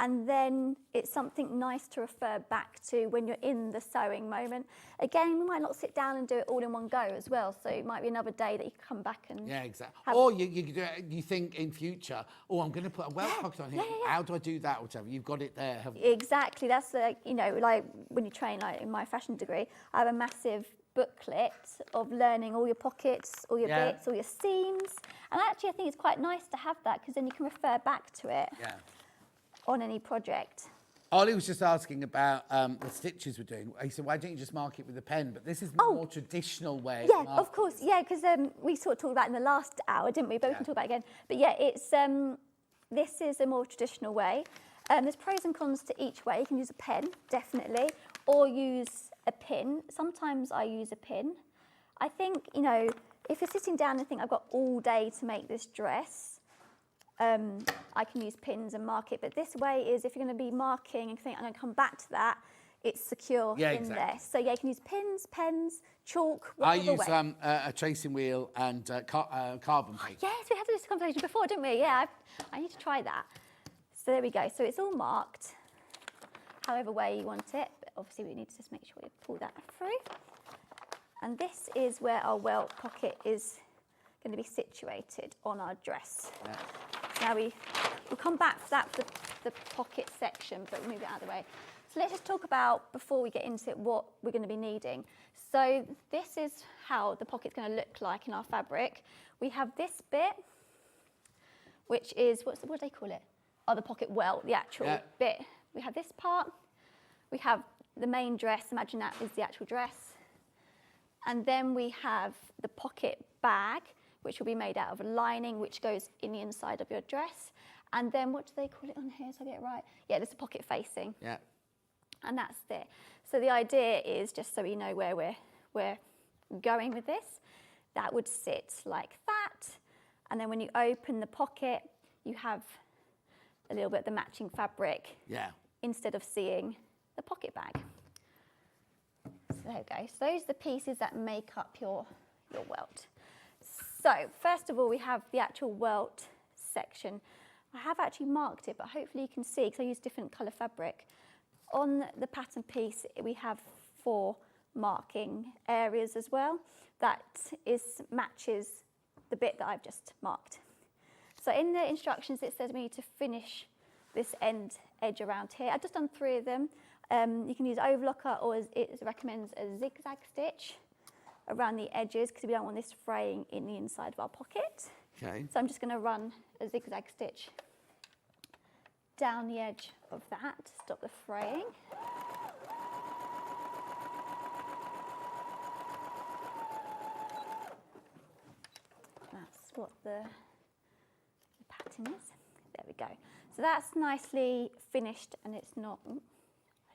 and then it's something nice to refer back to when you're in the sewing moment. Again, we might not sit down and do it all in one go as well, so it might be another day that you can come back and... Yeah, exactly. Or you think in future, I'm going to put a welt pocket on here. How do I do that or whatever? You've got it there, haven't you? Exactly. That's, you know, like when you train, like in my fashion degree, I have a massive booklet of learning all your pockets, all your bits, all your seams. And actually, I think it's quite nice to have that, because then you can refer back to it. Yeah. on any project. Ollie was just asking about the stitches we're doing. He said, why don't you just mark it with a pen? But this is the more traditional way. Yeah, of course. Yeah, because we sort of talked about it in the last hour, didn't we? But we can talk about it again. But yeah, it's this is a more traditional way. There's pros and cons to each way. You can use a pen, definitely, or use a pin. Sometimes I use a pin. I think, you know, if you're sitting down and think I've got all day to make this dress, I can use pins and mark it. But this way is if you're going to be marking and think I'm going to come back to that, it's secure in there. So yeah, you can use pins, pens, chalk, whatever I use a tracing wheel and carbon paper. Yes, we had this conversation before, didn't we? Yeah, I need to try that. So there we go. So it's all marked, however way you want it. But obviously we need to just make sure we pull that through. And this is where our welt pocket is going to be situated on our dress. Yeah. Now we'll come back to that for the pocket section, but we'll move it out of the way. So let's just talk about, before we get into it, what we're going to be needing. So this is how the pocket's going to look like in our fabric. We have this bit, which is, what do they call it? Oh, the pocket welt, the actual bit. We have this part. We have the main dress. Imagine that is the actual dress. And then we have the pocket bag, which will be made out of a lining, which goes in the inside of your dress. And then what do they call it on here, so I get it right? Yeah, there's a pocket facing. Yeah. And that's there. So the idea is, just so we know where we're going with this, that would sit like that. And then when you open the pocket, you have a little bit of the matching fabric. Yeah. Instead of seeing the pocket bag. So there we go. So those are the pieces that make up your welt. So first of all, we have the actual welt section. I have actually marked it, but hopefully you can see, because I use different colour fabric. On the pattern piece, we have 4 marking areas as well. That matches the bit that I've just marked. So in the instructions, it says we need to finish this edge around here. I've just done 3 of them. You can use overlocker, or it recommends a zigzag stitch around the edges, because we don't want this fraying in the inside of our pocket. Okay. So I'm just going to run a zigzag stitch down the edge of that to stop the fraying. That's what the pattern is. There we go. So that's nicely finished, and it's not, I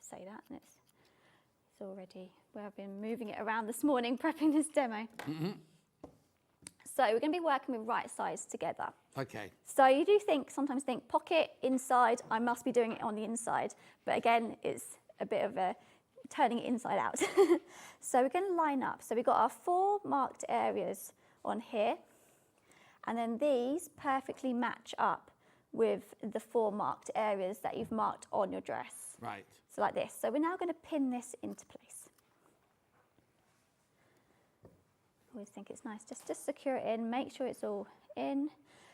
say that, and it's already where I've been moving it around this morning, prepping this demo. Mm-hmm. So we're going to be working with right sides together. Okay. So you do sometimes think pocket inside, I must be doing it on the inside. But again, it's a bit of a turning it inside out. So we're going to line up. So we've got our 4 marked areas on here. And then these perfectly match up with the 4 marked areas that you've marked on your dress. Right. So like this. So we're now going to pin this into place. I always think it's nice just to secure it in, make sure it's all in.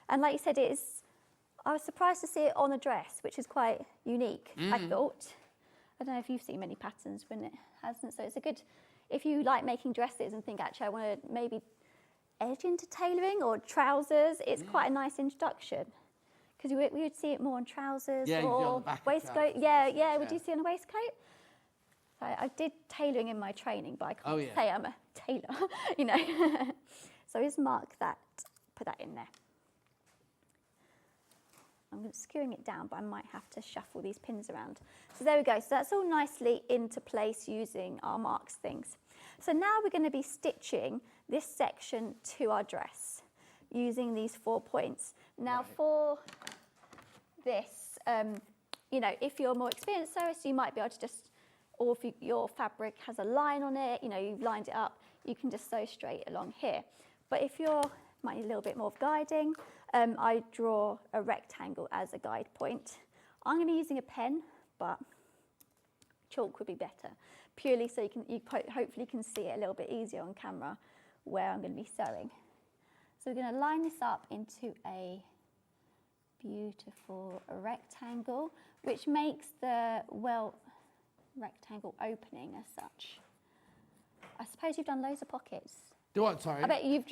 And like you said, I was surprised to see it on a dress, which is quite unique, I thought. I don't know if you've seen many patterns when it hasn't, so it's a good, if you like making dresses and think, actually, I want to maybe edge into tailoring or trousers, it's quite a nice introduction. Because we would see it more on trousers or waistcoat. Would you see on a waistcoat? So I did tailoring in my training, but I can't say I'm a tailor, you know. So just mark that, put that in there. I'm skewing it down, but I might have to shuffle these pins around. So there we go. So that's all nicely into place using our marks things. So now we're going to be stitching this section to our dress using these 4 points. Now for this, you know, if you're more experienced sewist, you might be able to just, or if your fabric has a line on it, you know, you've lined it up, you can just sew straight along here. But if you might need a little bit more of guiding, I draw a rectangle as a guide point. I'm going to be using a pen, but chalk would be better, purely so you hopefully can see it a little bit easier on camera where I'm going to be sewing. So we're going to line this up into a beautiful rectangle, which makes the rectangle opening as such. I suppose you've done loads of pockets Do what, sorry? I bet you've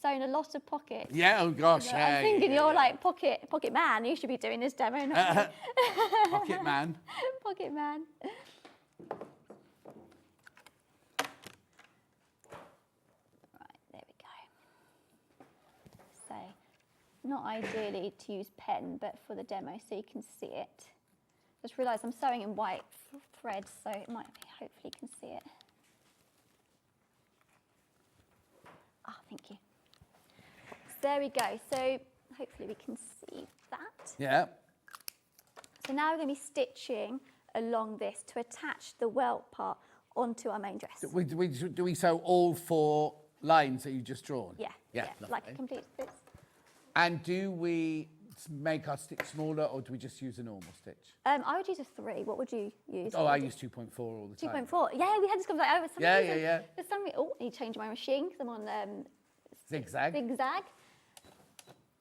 sewn a lot of pockets. Yeah, oh gosh, I'm yeah. thinking you're like pocket man. You should be doing this demo, not you? Pocket man. Pocket man. Right, there we go. So, not ideally to use pen, but for the demo so you can see it. Just realised I'm sewing in white thread, so it might be, hopefully you can see it. Ah, thank you. So there we go. So hopefully we can see that. Yeah. So now we're going to be stitching along this to attach the welt part onto our main dress. Do we sew all 4 lines that you've just drawn? Yeah. Yeah, like a lovely. complete stitch. And do we make our stitch smaller, or do we just use a normal stitch? I would use a 3. What would you use? Oh, I use 2.4 all the time. 2.4. Yeah, we had this conversation. Oh, for some reason, yeah. For some reason, I need to change my machine because I'm on Zigzag. Zigzag.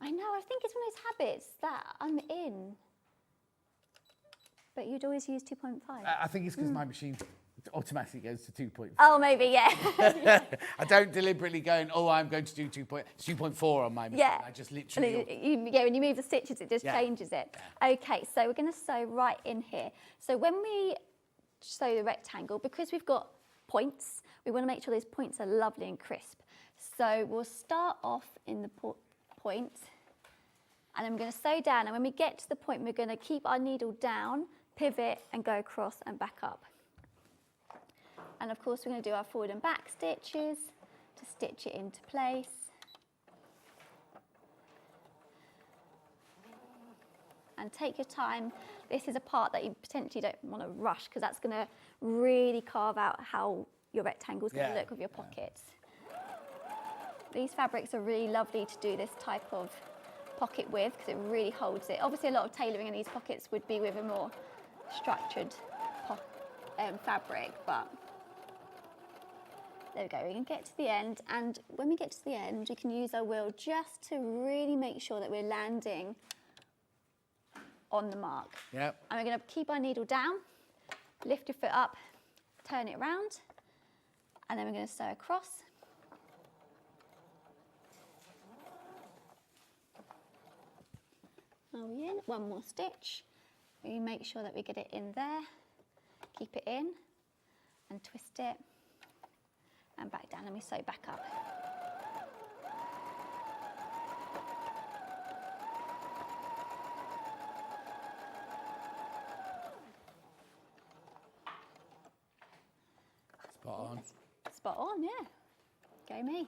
I know. I think it's one of those habits that I'm in. But you'd always use 2.5. I think it's because my machine automatically goes to 2.4. Oh, maybe, yeah. I don't deliberately go, I'm going to do 2.4 on my machine. Yeah. I just literally... when you move the stitches, it just changes it. Yeah. Okay, so we're going to sew right in here. So when we sew the rectangle, because we've got points, we want to make sure those points are lovely and crisp. So we'll start off in the point, and then we're going to sew down. And when we get to the point, we're going to keep our needle down, pivot, and go across and back up. And of course, we're going to do our forward and back stitches to stitch it into place. And take your time. This is a part that you potentially don't want to rush because that's going to really carve out how your rectangle is going to look with your pockets. These fabrics are really lovely to do this type of pocket with because it really holds it. Obviously, a lot of tailoring in these pockets would be with a more structured fabric, but there we go. We can get to the end, and when we get to the end, we can use our wheel just to really make sure that we're landing on the mark. Yep. And we're going to keep our needle down, lift your foot up, turn it around, and then we're going to sew across. Are we in? One more stitch. We make sure that we get it in there, keep it in, and twist it, and back down, and we sew back up. Spot on. Spot on, yeah. Go me.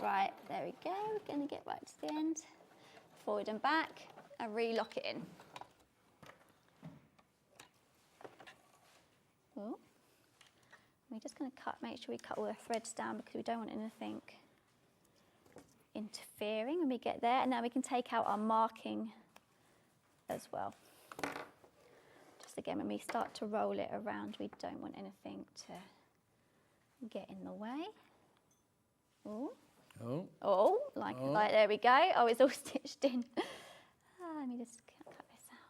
Right, there we go. We're going to get right to the end. Forward and back, and really lock it in. Ooh. We're just going to make sure we cut all the threads down because we don't want anything interfering when we get there. And now we can take out our marking as well. Just again, when we start to roll it around, we don't want anything to get in the way. Ooh. Oh, like there we go. Oh, it's all stitched in. Let me just cut this out.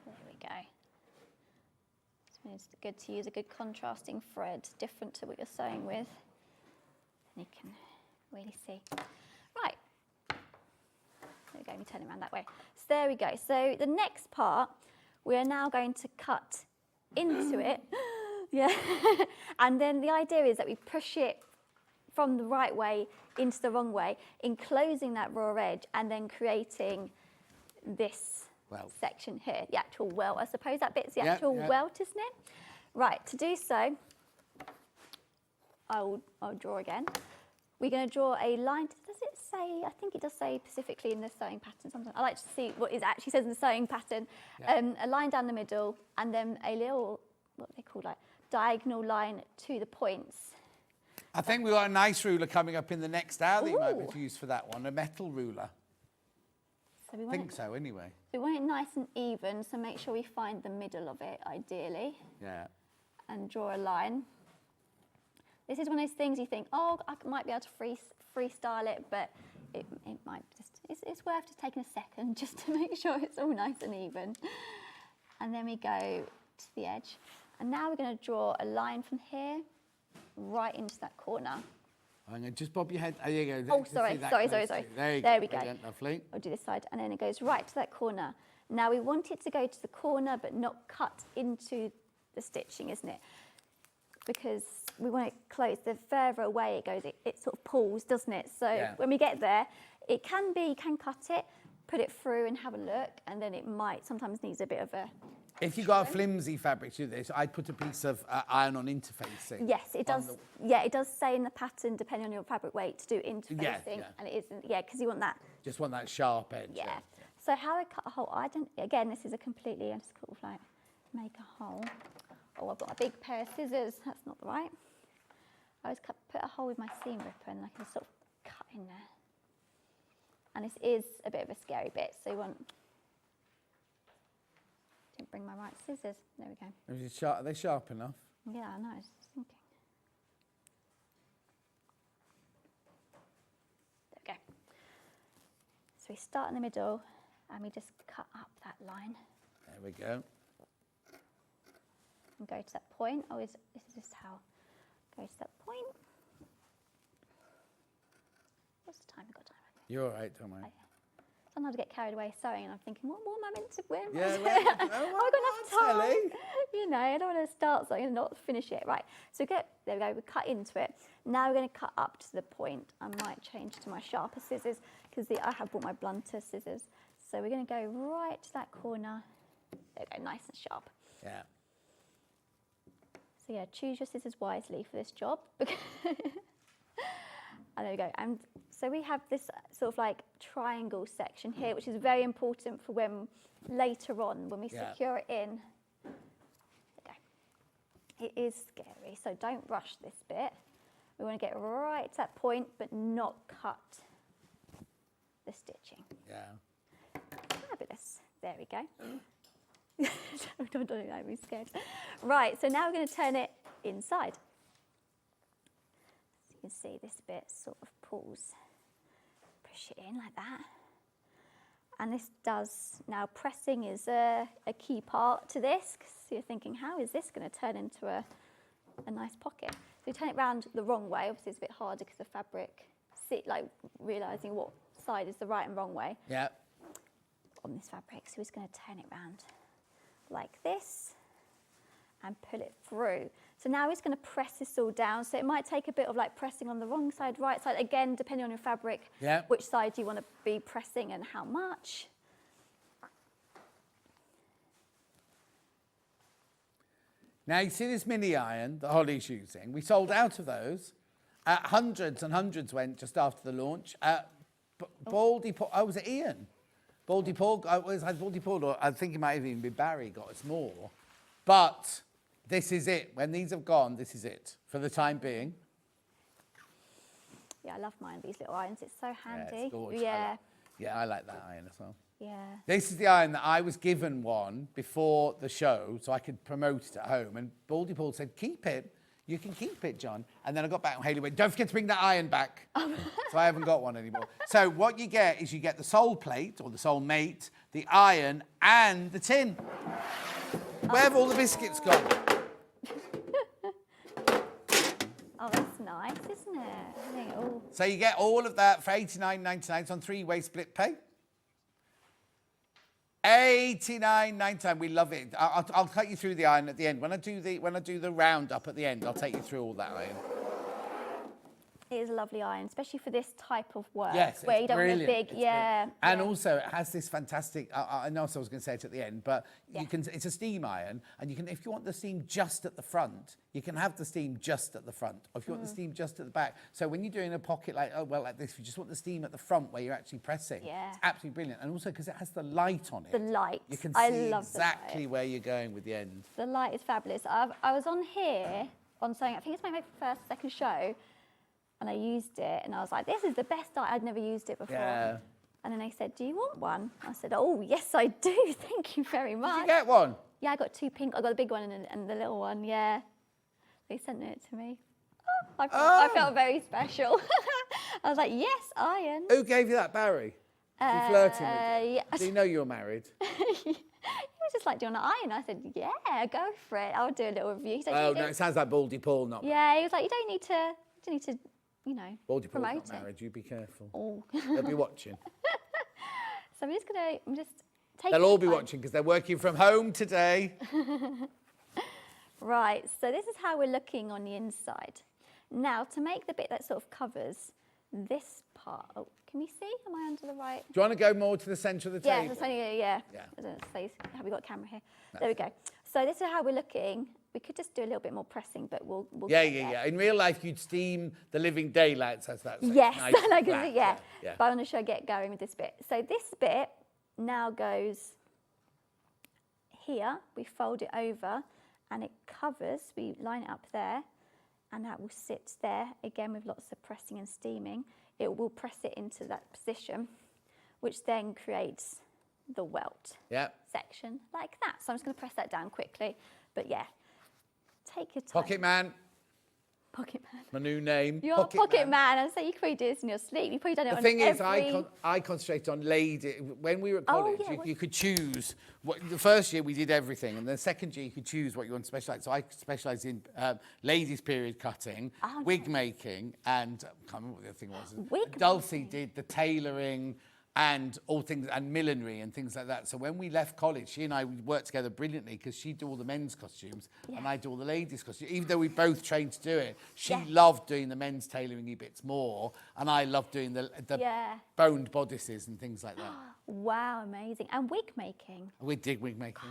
There we go. So it's good to use a good contrasting thread, different to what you're sewing with. And you can really see. Right. There we go. Let me turn it around that way. So there we go. So the next part, we are now going to cut into it. Yeah, and then the idea is that we push it from the right way into the wrong way, enclosing that raw edge and then creating this section here, the actual welt. I suppose that bit's the actual welt, isn't it? Right, to do so, I'll draw again. We're going to draw a line. Does it say? I think it does say specifically in the sewing pattern. Sometimes I like to see what it actually says in the sewing pattern. A line down the middle and then a little, what they call like, diagonal line to the points. I think we've got a nice ruler coming up in the next hour that you might be able to use for that one, a metal ruler. So we I think so, anyway. We want it nice and even, so make sure we find the middle of it, ideally. Yeah. And draw a line. This is one of those things you think, oh, I might be able to freestyle it, but it might just, it's worth just taking a second just to make sure it's all nice and even. And then we go to the edge. And now we're going to draw a line from here right into that corner. I'm going to just bob your head. There you go. Oh, sorry. There we go. Brilliant, lovely. I'll do this side, and then it goes right to that corner. Now we want it to go to the corner, but not cut into the stitching, isn't it? Because we want it close. The further away it goes, it sort of pulls, doesn't it? So when we get there, you can cut it, put it through and have a look, and then it might sometimes needs a bit of a... If you've got a flimsy fabric to do this, I'd put a piece of iron-on interfacing. Yes, it does. Yeah, it does say in the pattern, depending on your fabric weight, to do interfacing, and it isn't. Yeah, because you want that. Just want that sharp edge. Yeah. So how I cut a hole? Again, this is a completely. I just sort of like make a hole. Oh, I've got a big pair of scissors. That's not right. I always put a hole with my seam ripper, and I can sort of cut in there. And this is a bit of a scary bit, so you want. Didn't bring my right scissors. There we go. Are they sharp enough? Yeah, I know. I was just thinking. There we go. So we start in the middle, and we just cut up that line. There we go. And go to that point. This is just how. Go to that point. What's the time? We've got time. You're all right, don't worry. Sometimes I get carried away sewing, and I'm thinking, what more am I meant to win? Yeah, I've got enough time. You know, I don't want to start something and not finish it. Right. So there we go. We cut into it. Now we're going to cut up to the point. I might change to my sharper scissors because I have bought my blunter scissors. So we're going to go right to that corner. There we go, nice and sharp. Yeah. So yeah, choose your scissors wisely for this job. And there we go. And so we have this sort of like triangle section here, which is very important for when later on, when we secure it in. Okay. It is scary, so don't rush this bit. We want to get right to that point, but not cut the stitching. Yeah. Fabulous. There we go. Don't do that, I'm scared. Right, so now we're going to turn it inside. So you can see this bit sort of pulls, push it in like that. And this does, now pressing is a key part to this, because you're thinking, how is this going to turn into a nice pocket? So you turn it round the wrong way. Obviously it's a bit harder because the fabric, like realising what side is the right and wrong way. Yeah. On this fabric, so we're just going to turn it round like this and pull it through. So now he's going to press this all down. So it might take a bit of like pressing on the wrong side, right side, again, depending on your fabric, which side you want to be pressing and how much. Now you see this mini iron that Holly's using. We sold out of those. Hundreds and hundreds went just after the launch. Baldy Paul, was it Ian? Baldy Paul, Baldy Paul, or I think it might have even been Barry got us more. But this is it. When these have gone, this is it for the time being. Yeah, I love mine, these little irons. It's so handy. Yeah, it's gorgeous. Yeah. I like that iron as well. Yeah. This is the iron that I was given one before the show so I could promote it at home. And Baldy Paul said, keep it. You can keep it, John. And then I got back and Hayley went, don't forget to bring that iron back. So I haven't got one anymore. So what you get is you get the sole plate or the sole mate, the iron and the tin. Where have all the biscuits gone? Oh, that's nice, isn't it? Oh. So you get all of that for $89.99. It's on three-way split pay. $89.99. We love it. I'll cut you through the iron at the end. When I do the roundup at the end, I'll take you through all that iron. It is a lovely iron, especially for this type of work. Yes, where you don't want a big, And also, it has this fantastic. I know I was going to say it at the end, but you can. It's a steam iron, and you can, if you want the steam just at the front, you can have the steam just at the front, or if you want the steam just at the back. So when you're doing a pocket like like this, you just want the steam at the front where you're actually pressing. Yeah. It's absolutely brilliant, and also because it has the light on it. The light. You can see exactly where you're going with the end. The light is fabulous. I was on here on something. I think it's my first, second show. And I used it, and I was like, this is the best dye. I'd never used it before. Yeah. And then they said, do you want one? I said, oh, yes, I do. Thank you very much. Did you get one? Yeah, I got two pink. I got the big one and the little one, yeah. They sent it to me. Oh, I felt very special. I was like, yes, iron. Who gave you that, Barry? You flirting with? Yeah. Do you know you're married? was just like, do you want to iron? I said, yeah, go for it. I'll do a little review. He said, Oh, no, it sounds like Baldy Paul, not yeah, he was like, you don't need to, you know, Baldy Paul's promote not married, you be careful. Oh. They'll be watching. So I'm just taking They'll all be watching because they're working from home today. Right, so this is how we're looking on the inside. Now, to make the bit that sort of covers this part, oh, can you see? Am I under the right? Do you want to go more to the centre of the Yeah, table? yeah. I don't know, have we got a camera here? There we go. So this is how we're looking. We could just do a little bit more pressing, but we'll Yeah. In real life, you'd steam the living daylights, as that's yes, nice and flat. yeah. But I want to show get going with this bit. So this bit now goes here. We fold it over, and it covers. We line it up there, and that will sit there again with lots of pressing and steaming. It will press it into that position, which then creates the welt section like that. So I'm just going to press that down quickly. But yeah, take your time. Pocket Man. Pocket Man. My new name. You're Pocket Man. I say you could probably do this in your sleep. You probably done it The on thing is, every... I concentrate on lady. When we were at college, you could choose. The first year we did everything, and the second year you could choose what you want to specialise. So I specialised in ladies' period cutting, wig making, and I can't remember what the other thing was. Dulcie did the tailoring and all things, and millinery and things like that. So when we left college, she and I worked together brilliantly because she'd do all the men's costumes and I'd do all the ladies' costumes. Even though we both trained to do it, she loved doing the men's tailoring bits more, and I loved doing the boned bodices and things like that. Wow, amazing. And wig making. We did wig making.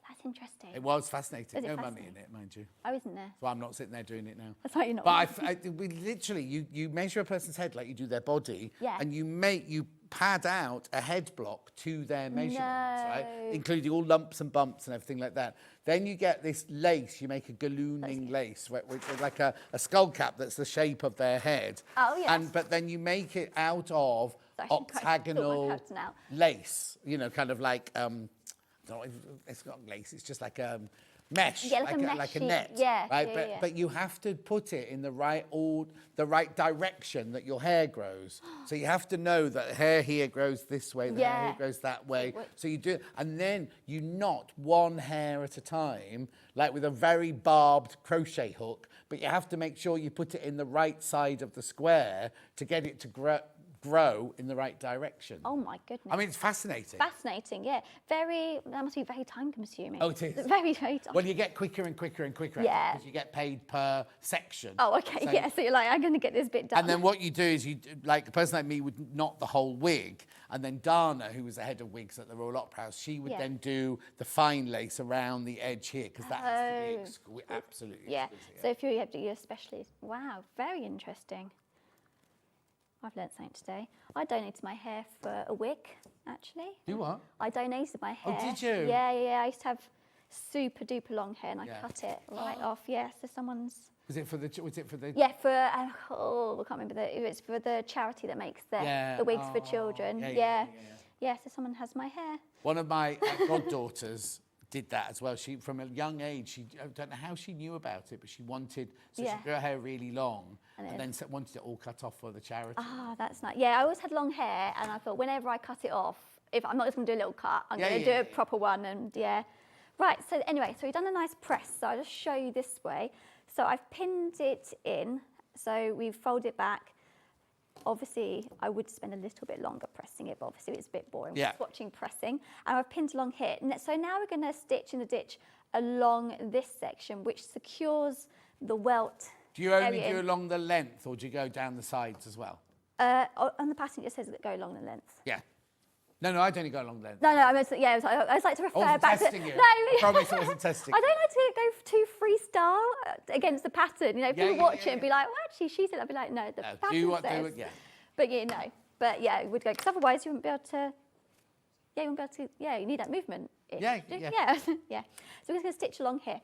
That's interesting. It was fascinating. Was it No fascinating? money in it, mind you. Oh, isn't there? So I'm not sitting there doing it now. That's why you're not. But we literally, you measure a person's head like you do their body, and you pad out a head block to their measurements, right? Including all lumps and bumps and everything like that. Then you get this lace, you make a gallooning lace, with like a skull cap that's the shape of their head. Oh, yes. But then you make it out of octagonal lace, you know, kind of like, it's not lace, it's just like mesh, like a net, right? But you have to put it in the right direction that your hair grows. So you have to know that hair here grows this way, the hair here grows that way. So you do, and then you knot one hair at a time, like with a very barbed crochet hook. But you have to make sure you put it in the right side of the square to get it to grow in the right direction. Oh my goodness. I mean, it's fascinating. Fascinating, yeah. That must be very time consuming. Oh, it is. Very, very time. Well, you get quicker and quicker and quicker because you get paid per section. Oh, okay, so you're like, I'm going to get this bit done. And then what you do is like a person like me would knot the whole wig, and then Dana, who was the head of wigs at the Royal Opera House, she would then do the fine lace around the edge here, because that has to be absolutely exquisite. So if you're a specialist, wow, very interesting. I've learnt something today. I donated my hair for a wig, actually. Do what? I donated my hair. Oh, did you? Yeah. I used to have super duper long hair, and I cut it right off. Yeah, so someone's. Was it for the? Yeah, for I can't remember it was for the charity that makes the wigs for children. Yeah, so someone has my hair. One of my goddaughters did that as well. She, from a young age, I don't know how she knew about it, but she wanted, she grew her hair really long, and then wanted it all cut off for the charity. Ah, that's nice. Yeah, I always had long hair, and I thought whenever I cut it off, if I'm not just going to do a little cut, I'm going to do a proper one, and Right, so anyway, so we've done a nice press, so I'll just show you this way. So I've pinned it in, so we fold it back. Obviously, I would spend a little bit longer pressing it, but obviously it's a bit boring just watching pressing. And I've pinned along here. So now we're going to stitch in the ditch along this section, which secures the welt. Do you only do along the length, or do you go down the sides as well? On the pattern, it says that go along the length. Yeah. No, I'd only go along the length. No, I was like to refer back to... You. No, I promise I wasn't testing. I don't like to go too freestyle against the pattern. You know, people watch it and be like, well, actually, she said, I'd be like, no, the pattern says. But But it would go, because otherwise you wouldn't be able to... Yeah, you wouldn't be able to... you need that movement. Yeah. So we're just going to stitch along here.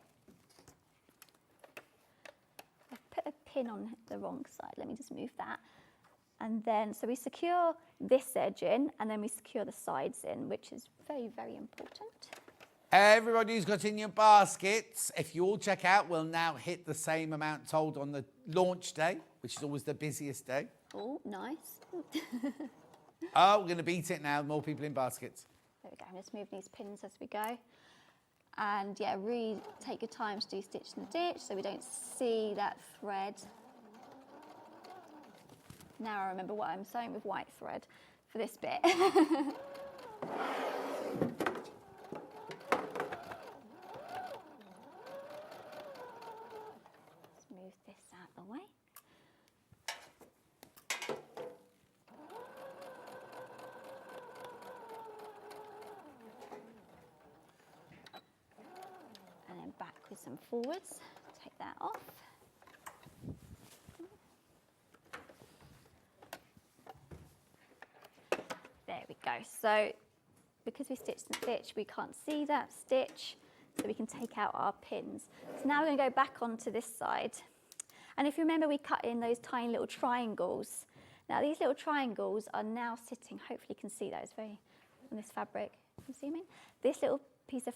I've put a pin on the wrong side. Let me just move that. And then, so we secure this edge in, and then we secure the sides in, which is very, very important. Everybody who's got in your baskets, if you all check out, we'll now hit the same amount told on the launch day, which is always the busiest day. Oh, nice. Oh, we're going to beat it now. More people in baskets. There we we go. I'm just moving these pins as we go. And yeah, really take your time to do stitch in the ditch so we don't see that thread. Now I remember what I'm sewing with white thread for this bit. Move this out of the way. And then backwards and forwards. Take that off. There we go. So because we stitched the stitch, we can't see that stitch. So we can take out our pins. So now we're going to go back onto this side. And if you remember, we cut in those tiny little triangles. Now these little triangles are now sitting, hopefully you can see those very on this fabric. Can you see me? This little piece of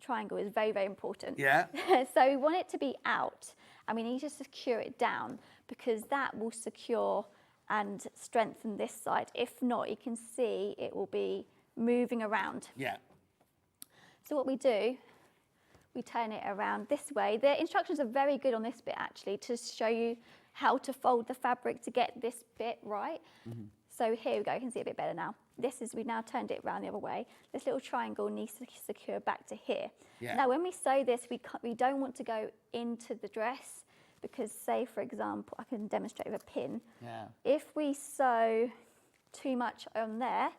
triangle is very, very important. Yeah. So we want it to be out and we need to secure it down because that will secure and strengthen this side. If not, you can see it will be moving around. Yeah. So what we do, we turn it around this way. The instructions are very good on this bit actually to show you how to fold the fabric to get this bit right. So here we go, you can see it a bit better now. We've now turned it around the other way. This little triangle needs to secure back to here. Yeah. Now when we sew this, we don't want to go into the dress because say for example, I can demonstrate with a pin. Yeah. If we sew too much on there,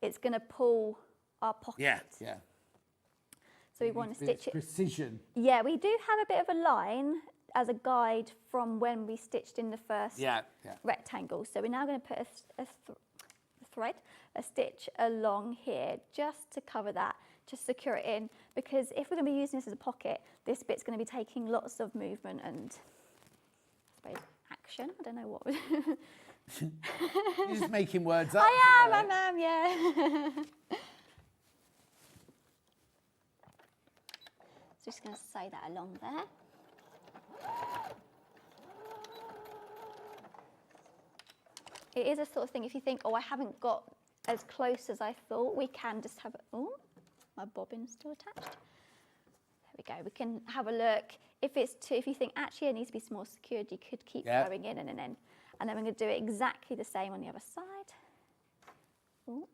it's gonna pull our pocket. Yeah, yeah. So we want to stitch it. Precision. Yeah, we do have a bit of a line as a guide from when we stitched in the first rectangle. So we're now going to put a stitch along here just to cover that, just secure it in. Because if we're going to be using this as a pocket, this bit's going to be taking lots of movement and I suppose action. I don't know what. You're just making words up. I am, yeah. So just going to sew that along there. It is a sort of thing, if you think, oh, I haven't got as close as I thought, we can just have, oh, my bobbin's still attached. There we go, we can have a look. If you think, actually it needs to be more secured, you could keep going in and then we're going to do it exactly the same on the other side. Ooh.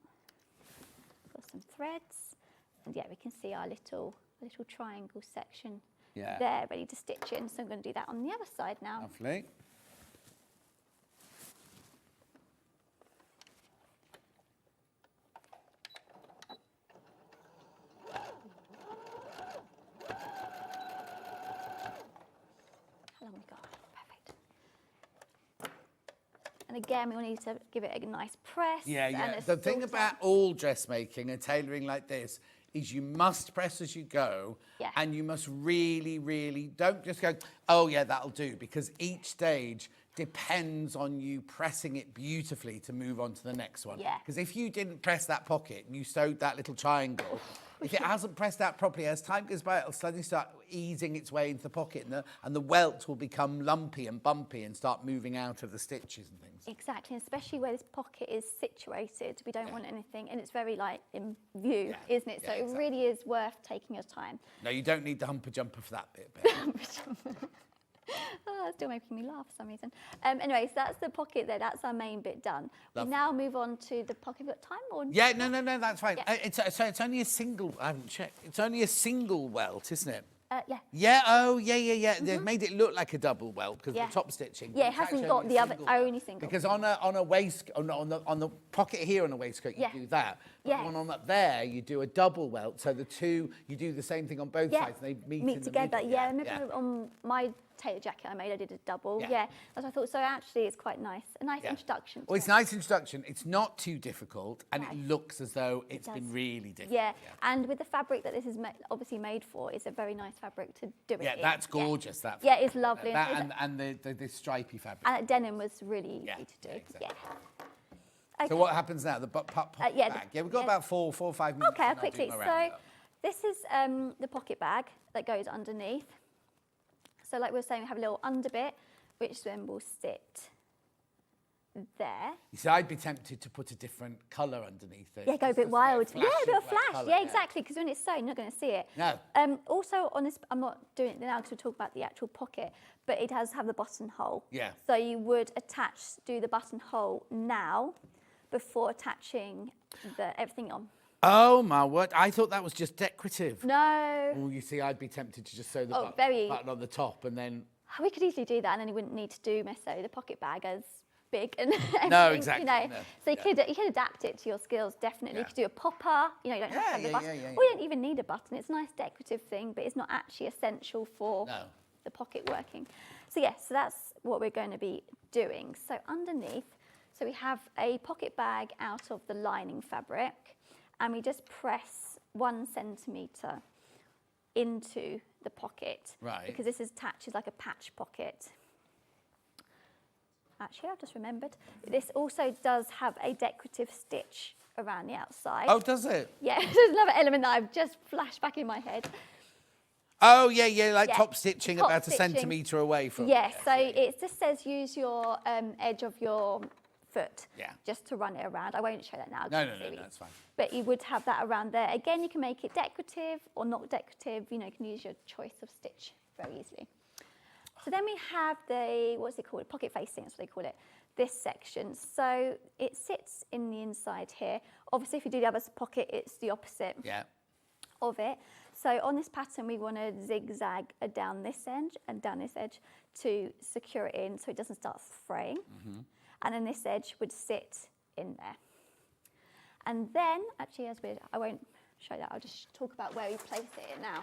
Got some threads, and yeah, we can see our little triangle section there ready to stitch in. So I'm going to do that on the other side now. Lovely. How long we got? Perfect. And again, we will need to give it a nice press. Yeah. The thing about all dressmaking and tailoring like this is you must press as you go, and you must really, really don't just go, oh yeah, that'll do, because each stage depends on you pressing it beautifully to move on to the next one. Because if you didn't press that pocket and you sewed that little triangle, if it hasn't pressed out properly, as time goes by, it'll suddenly start easing its way into the pocket, and the welt will become lumpy and bumpy and start moving out of the stitches and things. Exactly, especially where this pocket is situated. We don't want anything, and it's very like in view, isn't it? So it really is worth taking your time. No, you don't need the humper jumper for that bit. Oh, that's still making me laugh for some reason. Anyway, so that's the pocket there. That's our main bit done. We now move on to the pocket. Got time or? Yeah, no, that's fine. It's only a single. I haven't checked. It's only a single welt, isn't it? Yeah. Yeah. Oh, yeah. They've made it look like a double welt because of the top stitching. Yeah, it hasn't got the other only single. Because on a waist, on the pocket here on a waistcoat, you do that. But on up there, you do a double welt. So the two, you do the same thing on both sides. And they meet together. The middle. I remember on my tailor jacket I did a double. That's what I thought. So actually, it's quite nice. A nice introduction. Well, it's a nice introduction. It's not too difficult, and it looks as though it's been really difficult. Yeah, and with the fabric that this is obviously made for, it's a very nice fabric to do it in. Yeah, that's gorgeous. That fabric. Yeah, it's lovely. And the stripy fabric. And denim was really easy to do. Exactly. Okay. So what happens now? The pop bag. Yeah, we've got about 4 or 5 minutes. Okay, quickly. So this is the pocket bag that goes underneath. So like we were saying, we have a little under bit, which then will sit there. You see, I'd be tempted to put a different colour underneath it. Yeah, go a bit wild. Yeah, a bit of flash. colour, Yeah, exactly, because when it's sewn, you're not going to see it. No. Also, on this, I'm not doing it now because we'll talk about the actual pocket, but it does have the buttonhole. Yeah. So you would do the buttonhole now before attaching everything on. Oh, my word. I thought that was just decorative. No. Oh, you see, I'd be tempted to just sew the button on the top and then... We could easily do that, and then you wouldn't need to do necessarily the pocket bag as big and everything, No, exactly. You know. No. So you could adapt it to your skills, definitely. You could do a popper, you know, you don't have to have the button. Or you don't even need a button. It's a nice decorative thing, but it's not actually essential for the pocket working. So yes, so that's what we're going to be doing. So underneath, so we have a pocket bag out of the lining fabric, and we just press 1 centimetre into the pocket. Right. Because this is attached as like a patch pocket. Actually, I've just remembered. This also does have a decorative stitch around the outside. Oh, does it? Yeah, there's another element that I've just flashed back in my head. Oh, yeah, like top stitching about a centimetre away from it. Yeah, so it just says use your edge of your foot just to run it around. I won't show that now. No, that's fine. But you would have that around there. Again, you can make it decorative or not decorative. You know, you can use your choice of stitch very easily. So then we have what's it called? Pocket facing, that's what they call it. This section. So it sits in the inside here. Obviously, if you do the other pocket, it's the opposite of it. So on this pattern, we want to zigzag down this edge and down this edge to secure it in so it doesn't start fraying. And then this edge would sit in there. And then, actually, I won't show that, I'll just talk about where we place it in now.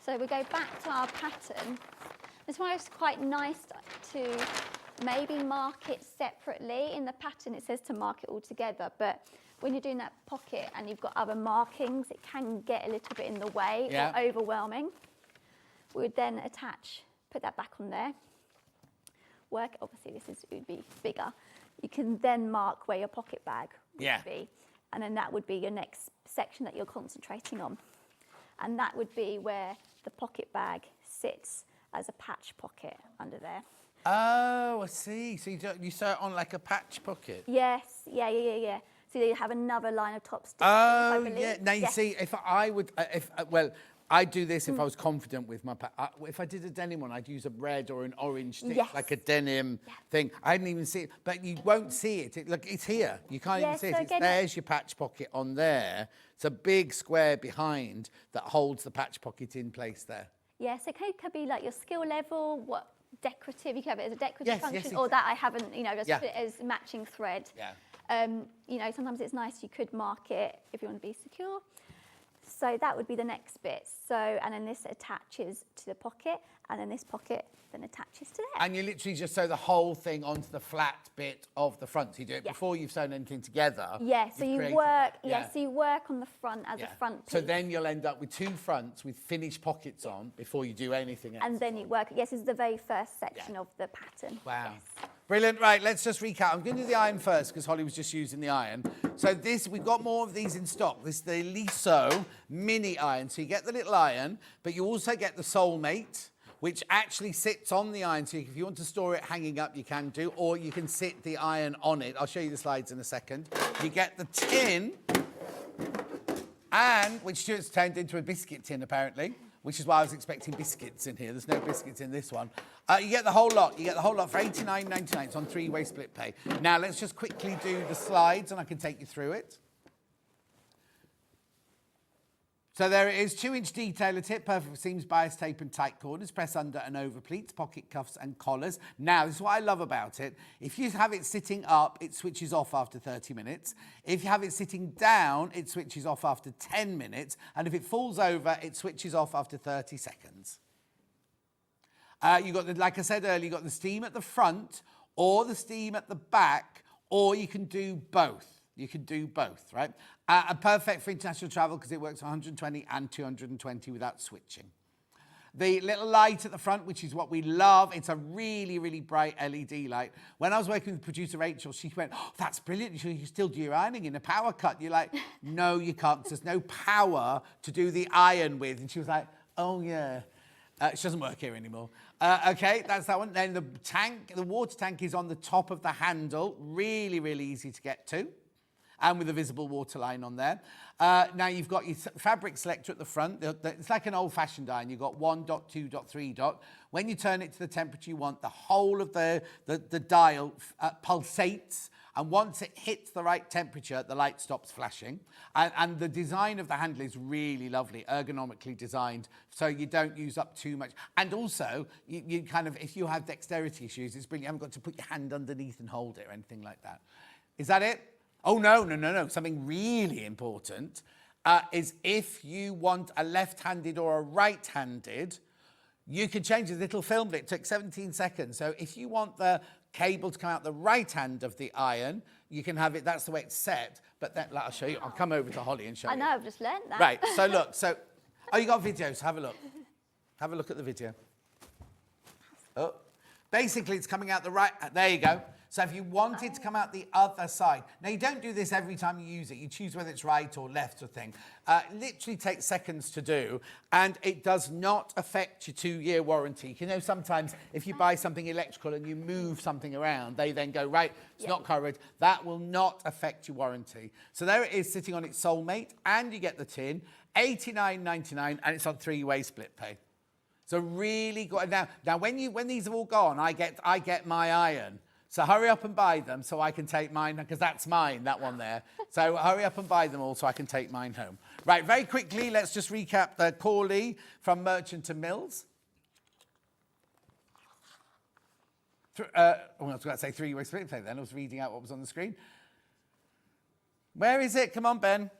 So we go back to our pattern. This one is quite nice to maybe mark it separately. In the pattern, it says to mark it all together, but when you're doing that pocket and you've got other markings, it can get a little bit in the way or overwhelming. We would then put that back on there. Obviously this would be bigger. You can then mark where your pocket bag would be. And then that would be your next section that you're concentrating on. And that would be where the pocket bag sits as a patch pocket under there. Oh, I see. So you sew it on like a patch pocket? Yes, yeah. So you have another line of top stitches, Oh, I believe. yeah. Now, you see, if I would, I'd do this if I was confident with my if I did a denim one, I'd use a red or an orange stitch, like a denim thing. I didn't even see it, but you won't see it. Look, it's here. You can't even see it. There's your patch pocket on there. It's a big square behind that holds the patch pocket in place there. Yes, it could be like your skill level, what decorative, you could have it as a decorative function, or that I haven't, just put it as matching thread. Sometimes it's nice, you could mark it if you want to be secure. So that would be the next bit. So, and then this attaches to the pocket, and then this pocket then attaches to there. And you literally just sew the whole thing onto the flat bit of the front. So you do it before you've sewn anything together. Yeah, so you work, so you work on the front as a front piece. So then you'll end up with 2 fronts with finished pockets on before you do anything else. And then you work, this is the very first section of the pattern. Wow. Yes. Brilliant. Right, let's just recap. I'm going to do the iron first because Holly was just using the iron. So we've got more of these in stock. This is the Liso mini iron. So you get the little iron, but you also get the Soulmate, which actually sits on the iron. So if you want to store it hanging up, you can do, or you can sit the iron on it. I'll show you the slides in a second. You get the tin, which Stuart's turned into a biscuit tin, apparently, which is why I was expecting biscuits in here. There's no biscuits in this one. You get the whole lot. You get the whole lot for $89.99. It's on 3-way split pay. Now, let's just quickly do the slides, and I can take you through it. So there it is, 2-inch detailer tip, perfect for seams, bias tape and tight corners, press under and over pleats, pocket cuffs and collars. Now, this is what I love about it. If you have it sitting up, it switches off after 30 minutes. If you have it sitting down, it switches off after 10 minutes. And if it falls over, it switches off after 30 seconds. Like I said earlier, you've got the steam at the front or the steam at the back, or you can do both. You can do both, right? Perfect for international travel because it works 120 and 220 without switching. The little light at the front, which is what we love, it's a really, really bright LED light. When I was working with producer Rachel, she went, "Oh, that's brilliant. You can still do your ironing in a power cut." You're like, "No, you can't. There's no power to do the iron with." And she was like, "Oh, yeah." She doesn't work here anymore. Okay, that's that one. Then the water tank is on the top of the handle. Really, really easy to get to. And with a visible water line on there. Now you've got your fabric selector at the front. It's like an old-fashioned iron. You've got 1 dot, 2 dot, 3 dot. When you turn it to the temperature you want, the whole of the dial pulsates. And once it hits the right temperature, the light stops flashing. And the design of the handle is really lovely, ergonomically designed, so you don't use up too much. And also, you kind of, if you have dexterity issues, it's brilliant. You haven't got to put your hand underneath and hold it or anything like that. Is that it? Oh, no. Something really important is if you want a left-handed or a right-handed, you can change the little film bit. It took 17 seconds. So if you want the cable to come out the right hand of the iron, you can have it. That's the way it's set. But then, I'll show you. I'll come over to Holly and show you. I know, I've just learnt that. Right, so look. Oh, you got videos. Have a look. Have a look at the video. Oh, basically, it's coming out the right. There you go. So if you want it to come out the other side. Now, you don't do this every time you use it. You choose whether it's right or left or thing. Literally takes seconds to do, and it does not affect your 2-year warranty. You know, sometimes if you buy something electrical and you move something around, they then go, right, it's not covered. That will not affect your warranty. So there it is sitting on its soulmate, and you get the tin, $89.99, and it's on 3-way split pay. So really good. Now when these have all gone, I get my iron. So hurry up and buy them so I can take mine, because that's mine, that one there. So hurry up and buy them all so I can take mine home. Right, very quickly, let's just recap the Cawley from Merchant to Mills. I was going to say 3-way split pay then. I was reading out what was on the screen. Where is it? Come on, Ben.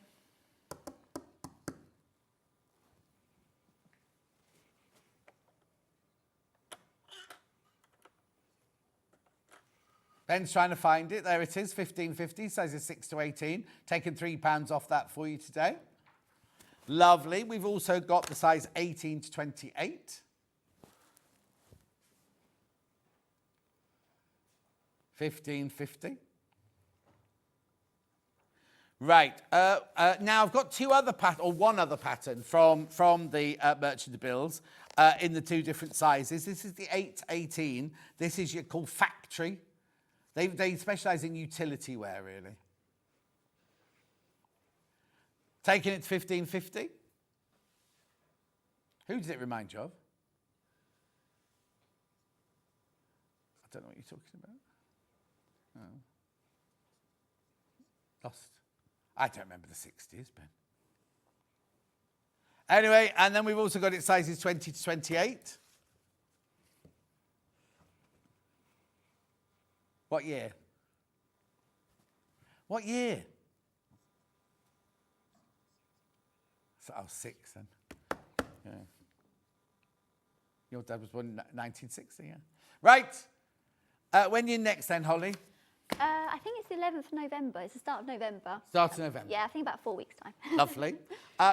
Ben's trying to find it. There it is, $15.50, sizes 6 to 18. Taking £3 off that for you today. Lovely. We've also got the size 18 to 28. $15.50. Right. Now I've got one other pattern from the Merchant Bills in the 2 different sizes. This is the 8 to 18. This is called factory. They specialise in utility wear, really. Taking it to $15.50. Who does it remind you of? I don't know what you're talking about. Oh. Lost. I don't remember the 60s, Ben. Anyway, and then we've also got it sizes 20 to 28. What year? What year? So I was 6 then. Yeah. Your dad was born in 1960, yeah. Right. When are you next then, Holly? I think it's the 11th of November. It's the start of November. Start of November. Yeah, I think about 4 weeks' time. Lovely.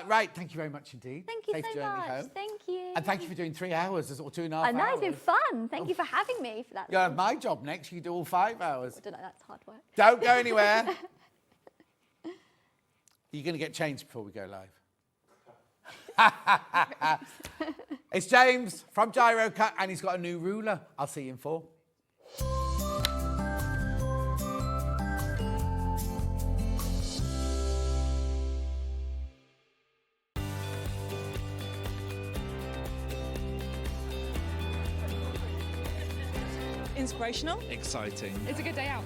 Right, thank you very much indeed. Thank you Safe so journey much. home. Thank you. And thank you for doing 3 hours or 2.5 hours. I know, it's been fun. Thank you for having me for that. You'll have my job next. You can do all 5 hours. I don't know, that's hard work. Don't go anywhere. You're going to get changed before we go live. It's James from Gyro-Cut, and he's got a new ruler. I'll see you in 4. Inspirational. Exciting. It's a good day out.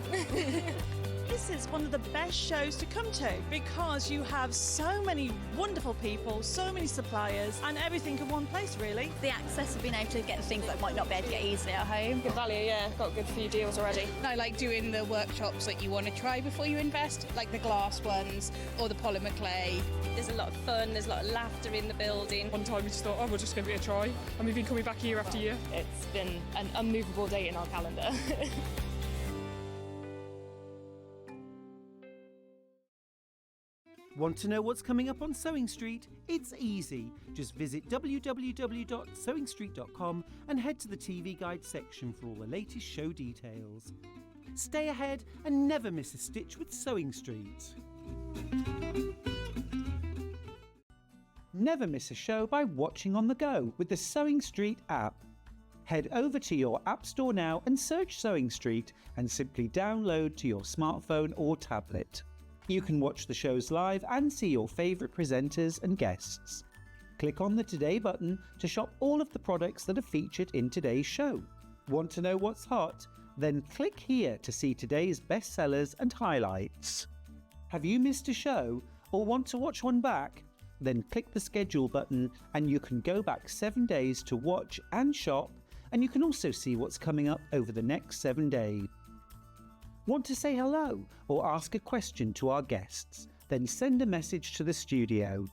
This is one of the best shows to come to because you have so many wonderful people, so many suppliers, and everything in one place, really. The access of being able to get the things that might not be able to get easily at home. Good value, yeah. Got a good few deals already. I like doing the workshops that you want to try before you invest, like the glass ones or the polymer clay. There's a lot of fun, there's a lot of laughter in the building. One time we just thought, we'll just give it a try. And we've been coming back year after year. It's been an unmovable date in our calendar. Want to know what's coming up on Sewing Street? It's easy. Just visit www.sewingstreet.com and head to the TV Guide section for all the latest show details. Stay ahead and never miss a stitch with Sewing Street. Never miss a show by watching on the go with the Sewing Street app. Head over to your App Store now and search SewingStreet and simply download to your smartphone or tablet. You can watch the shows live and see your favourite presenters and guests. Click on the Today button to shop all of the products that are featured in today's show. Want to know what's hot? Then click here to see today's bestsellers and highlights. Have you missed a show or want to watch one back? Then click the schedule button and you can go back 7 days to watch and shop, and you can also see what's coming up over the next 7 days. Want to say hello or ask a question to our guests? Then send a message to the studio.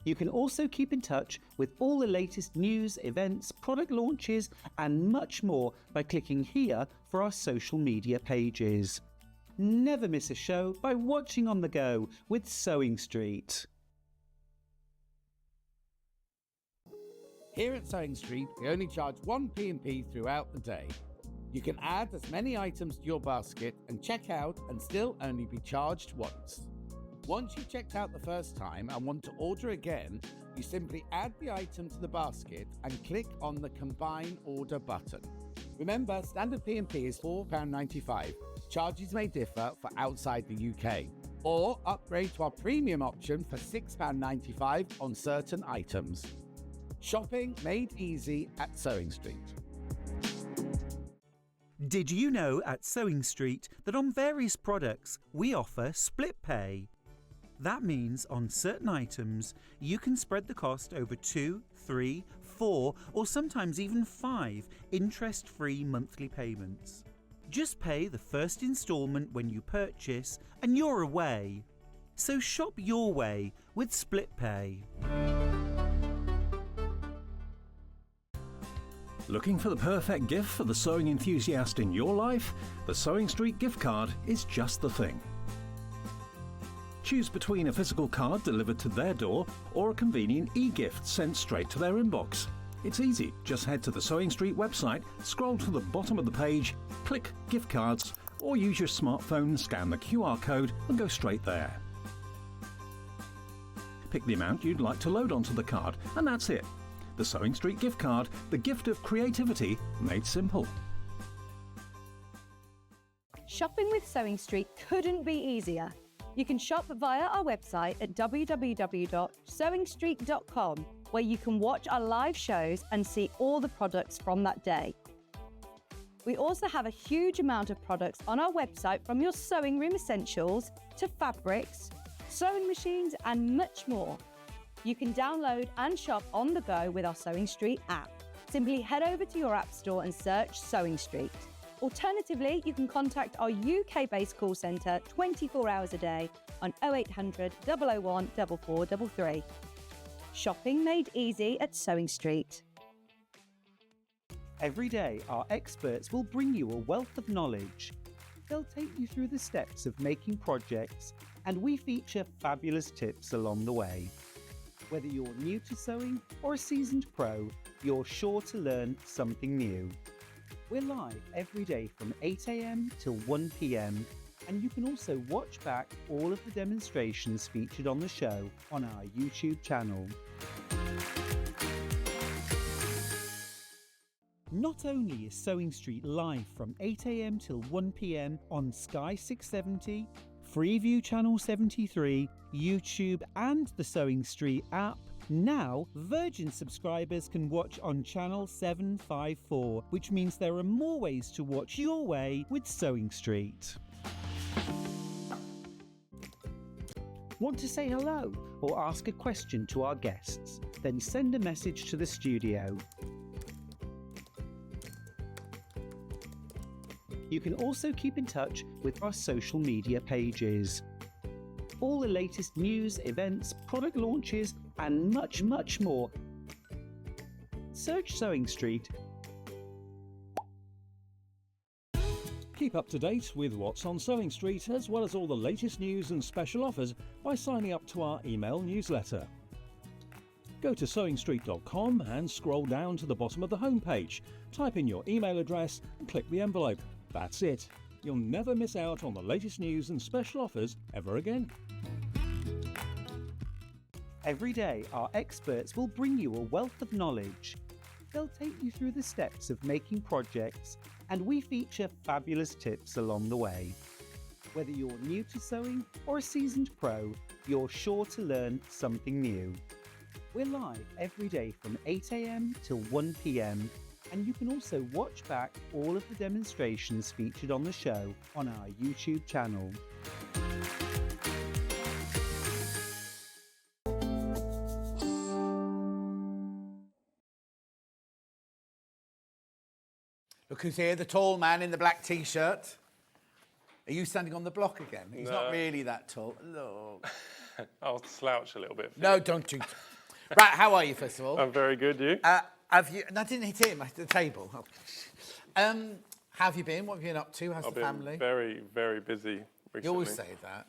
You can also keep in touch with all the latest news, events, product launches and much more by clicking here for our social media pages. Never miss a show by watching on the go with SewingStreet. Here at SewingStreet, we only charge one P&P throughout the day. You can add as many items to your basket and check out and still only be charged once. Once you've checked out the first time and want to order again, you simply add the item to the basket and click on the Combine Order button. Remember, standard P&P is £4.95. Charges may differ for outside the UK. Or upgrade to our premium option for £6.95 on certain items. Shopping made easy at SewingStreet. Did you know at SewingStreet that on various products we offer split pay? That means on certain items you can spread the cost over 2, 3, 4 or sometimes even 5 interest-free monthly payments. Just pay the first instalment when you purchase and you're away. So shop your way with split pay. Looking for the perfect gift for the sewing enthusiast in your life? The SewingStreet gift card is just the thing. Choose between a physical card delivered to their door or a convenient e-gift sent straight to their inbox. It's easy. Just head to the SewingStreet website, scroll to the bottom of the page, click Gift Cards, or use your smartphone, scan the QR code and go straight there. Pick the amount you'd like to load onto the card, and that's it. The SewingStreet gift card, the gift of creativity made simple. Shopping with SewingStreet couldn't be easier. You can shop via our website at www.sewingstreet.com, where you can watch our live shows and see all the products from that day. We also have a huge amount of products on our website, from your sewing room essentials to fabrics, sewing machines and much more. You can download and shop on the go with our SewingStreet app. Simply head over to your app store and search SewingStreet. Alternatively, you can contact our UK-based call centre 24 hours a day on 0800 001 4433. Shopping made easy at SewingStreet. Every day, our experts will bring you a wealth of knowledge. They'll take you through the steps of making projects, and we feature fabulous tips along the way. Whether you're new to sewing or a seasoned pro, you're sure to learn something new. We're live every day from 8 AM till 1 PM, and you can also watch back all of the demonstrations featured on the show on our YouTube channel. Not only is SewingStreet live from 8 AM till 1 PM on Sky 670, Freeview Channel 73, YouTube and the SewingStreet app, now Virgin subscribers can watch on Channel 754, which means there are more ways to watch your way with SewingStreet. Want to say hello or ask a question to our guests? Then send a message to the studio. You can also keep in touch with our social media pages. All the latest news, events, product launches, and much, much more. Search SewingStreet. Keep up to date with what's on SewingStreet, as well as all the latest news and special offers, by signing up to our email newsletter. Go to SewingStreet.com and scroll down to the bottom of the homepage. Type in your email address and click the envelope. That's it. You'll never miss out on the latest news and special offers ever again. Every day, our experts will bring you a wealth of knowledge. They'll take you through the steps of making projects, and we feature fabulous tips along the way. Whether you're new to sewing or a seasoned pro, you're sure to learn something new. We're live every day from 8 AM till 1 PM, and you can also watch back all of the demonstrations featured on the show on our YouTube channel. Look who's here, the tall man in the black T-shirt. Are you standing on the block again? He's not really that tall. Look. I'll slouch a little bit. No, don't you. Right, how are you, first of all? I'm very good, you? Have you... And I didn't hit him at the table. How have you been? What have you been up to? How's the family? I've been very, very busy recently. You always say that.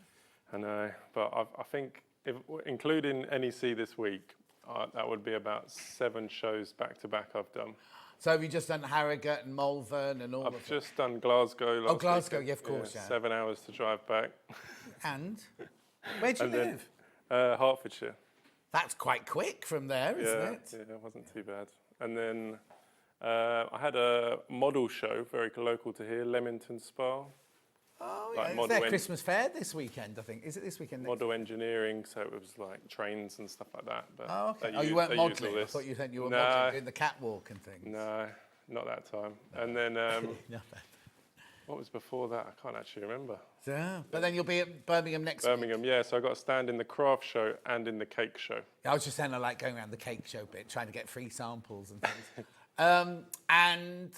I know, but I think, including NEC this week, that would be about 7 shows back-to-back I've done. So have you just done Harrogate and Malvern and all of I've just done Glasgow last Glasgow, weekend. yeah, of course, yeah. 7 hours to drive back. And? Where do you live? Hertfordshire. That's quite quick from there, isn't it? Yeah, it wasn't too bad. And then I had a model show, very local to here, Leamington Spa. Oh, yeah. It's their Christmas fair this weekend, I think. Is it this weekend? Model engineering, so it was like trains and stuff like that. But oh, okay. You weren't modelling? I thought you said you were modelling, doing the catwalk and things. No, not that time. And then, what was before that? I can't actually remember. Yeah, but then you'll be at Birmingham next week. Birmingham, yeah. So I got a stand in the craft show and in the cake show. I was just saying I like going around the cake show bit, trying to get free samples and things. And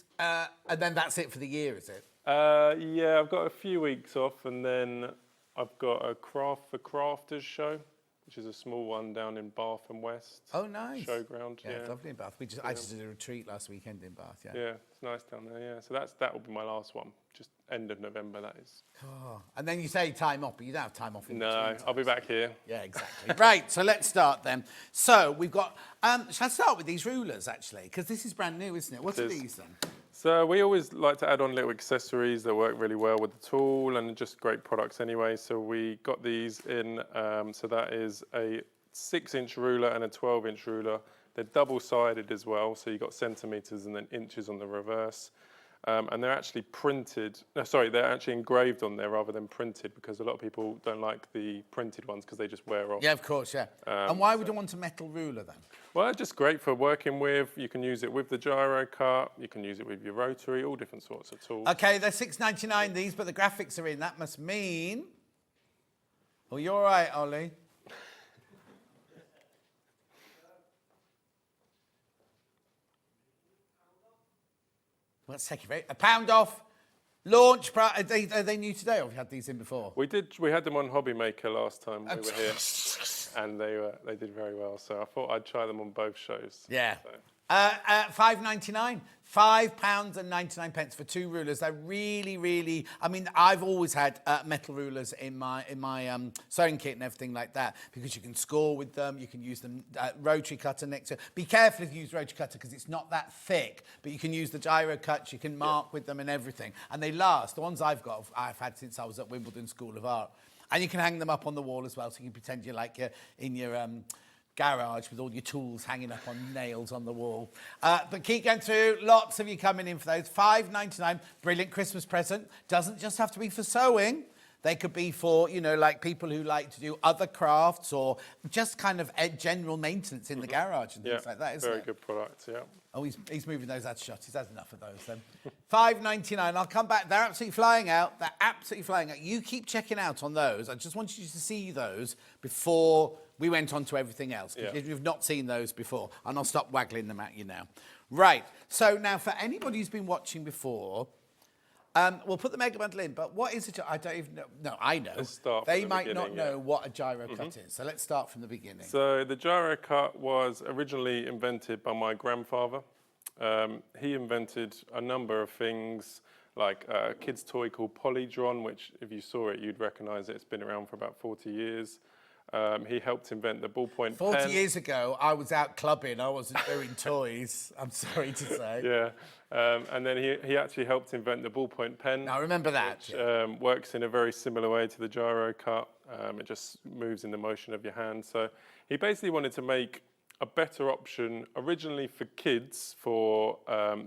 then that's it for the year, is it? Yeah, I've got a few weeks off, and then I've got a Craft for Crafters show, which is a small one down in Bath and West. Oh, nice. Showground, yeah. It's lovely in Bath. I just did a retreat last weekend in Bath, yeah. Yeah, it's nice down there, yeah. So that will be my last one, just end of November, that is. Oh, and then you say time off, but you don't have time off in No, I'll be back here. Yeah, exactly. Right, so let's start then. So we've got, shall I start with these rulers, actually? Because this is brand new, isn't it? What are these then? So we always like to add on little accessories that work really well with the tool and just great products anyway. So we got these in, so that is a 6-inch ruler and a 12-inch ruler. They're double-sided as well, so you've got centimetres and then inches on the reverse. And they're actually printed, they're actually engraved on there rather than printed, because a lot of people don't like the printed ones because they just wear off. Yeah, of course, yeah. And why would you want a metal ruler then? Well, just great for working with. You can use it with the Gyro-Cut, you can use it with your rotary, all different sorts of tools. Okay, they're $6.99 these, but the graphics are in. That must mean... Oh, you're all right, Ollie. Let's take it. A pound off. Launch. Are they new today, or have you had these in before? We had them on Hobby Maker last time we were here, and they did very well. So I thought I'd try them on both shows. Yeah. So. £5.99. £5.99 for 2 rulers. They're really, really. I mean, I've always had metal rulers in my sewing kit and everything like that, because you can score with them. You can use them rotary cutter next to. Be careful if you use rotary cutter, because it's not that thick. But you can use the Gyro-Cut. You can mark with them and everything, and they last. The ones I've had since I was at Wimbledon School of Art, and you can hang them up on the wall as well, so you can pretend you're like in your garage with all your tools hanging up on nails on the wall. But keep going through. Lots of you coming in for those. £5.99, brilliant Christmas present. Doesn't just have to be for sewing. They could be for, like people who like to do other crafts, or just kind of general maintenance in the garage and things like that, isn't it? Very good products, yeah. Oh, he's moving those out of shot. He's had enough of those then. £5.99. I'll come back. They're absolutely flying out. They're absolutely flying out. You keep checking out on those. I just wanted you to see those before we went on to everything else, because you've not seen those before, and I'll stop waggling them at you now. Right, so now for anybody who's been watching before, we'll put the mega bundle in, but what is I don't even know. No, I know. Let's start they from the might not beginning, know what a Gyro-Cut is, so let's start from the beginning. So the Gyro-Cut was originally invented by my grandfather. He invented a number of things, like a kid's toy called Polydron, which if you saw it, you'd recognise it. It's been around for about 40 years. He helped invent the ballpoint 40 pen. years ago, I was out clubbing. I wasn't doing toys, I'm sorry to say. Yeah, and then he actually helped invent the ballpoint pen. I remember that. Which works in a very similar way to the Gyro-Cut. It just moves in the motion of your hand. So he basically wanted to make a better option originally for kids for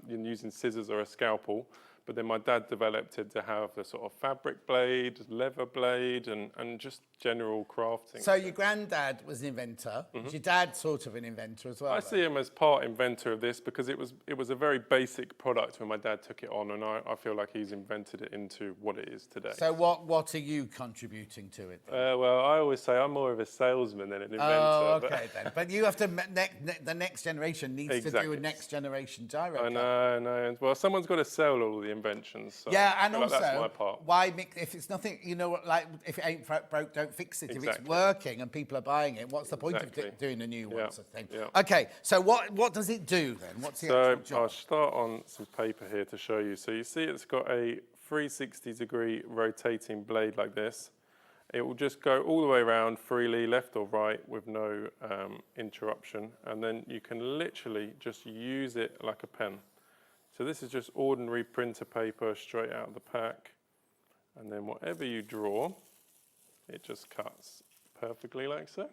using scissors or a scalpel, but then my dad developed it to have a sort of fabric blade, leather blade, and just general crafting. So your granddad was an inventor. Was your dad sort of an inventor as well? I see him as part inventor of this because it was a very basic product when my dad took it on, and I feel like he's invented it into what it is today. So what are you contributing to it then? Well, I always say I'm more of a salesman than an inventor. Oh, okay then. But you have to, the next generation needs to do a next generation gyro. I know. Well, someone's got to sell all the inventions. So yeah, and I feel also, like that's my part. why mix, if it's nothing, you know, like if it ain't broke, don't fix it. Exactly. If it's working and people are buying it, what's the point of doing a new one? Yeah. Sort of thing. Yeah. Okay, so what does it do then? What's the actual job? I'll start on some paper here to show you. So you see it's got a 360-degree rotating blade like this. It will just go all the way around freely, left or right, with no interruption. And then you can literally just use it like a pen. So this is just ordinary printer paper straight out of the pack. And then whatever you draw, it just cuts perfectly like so.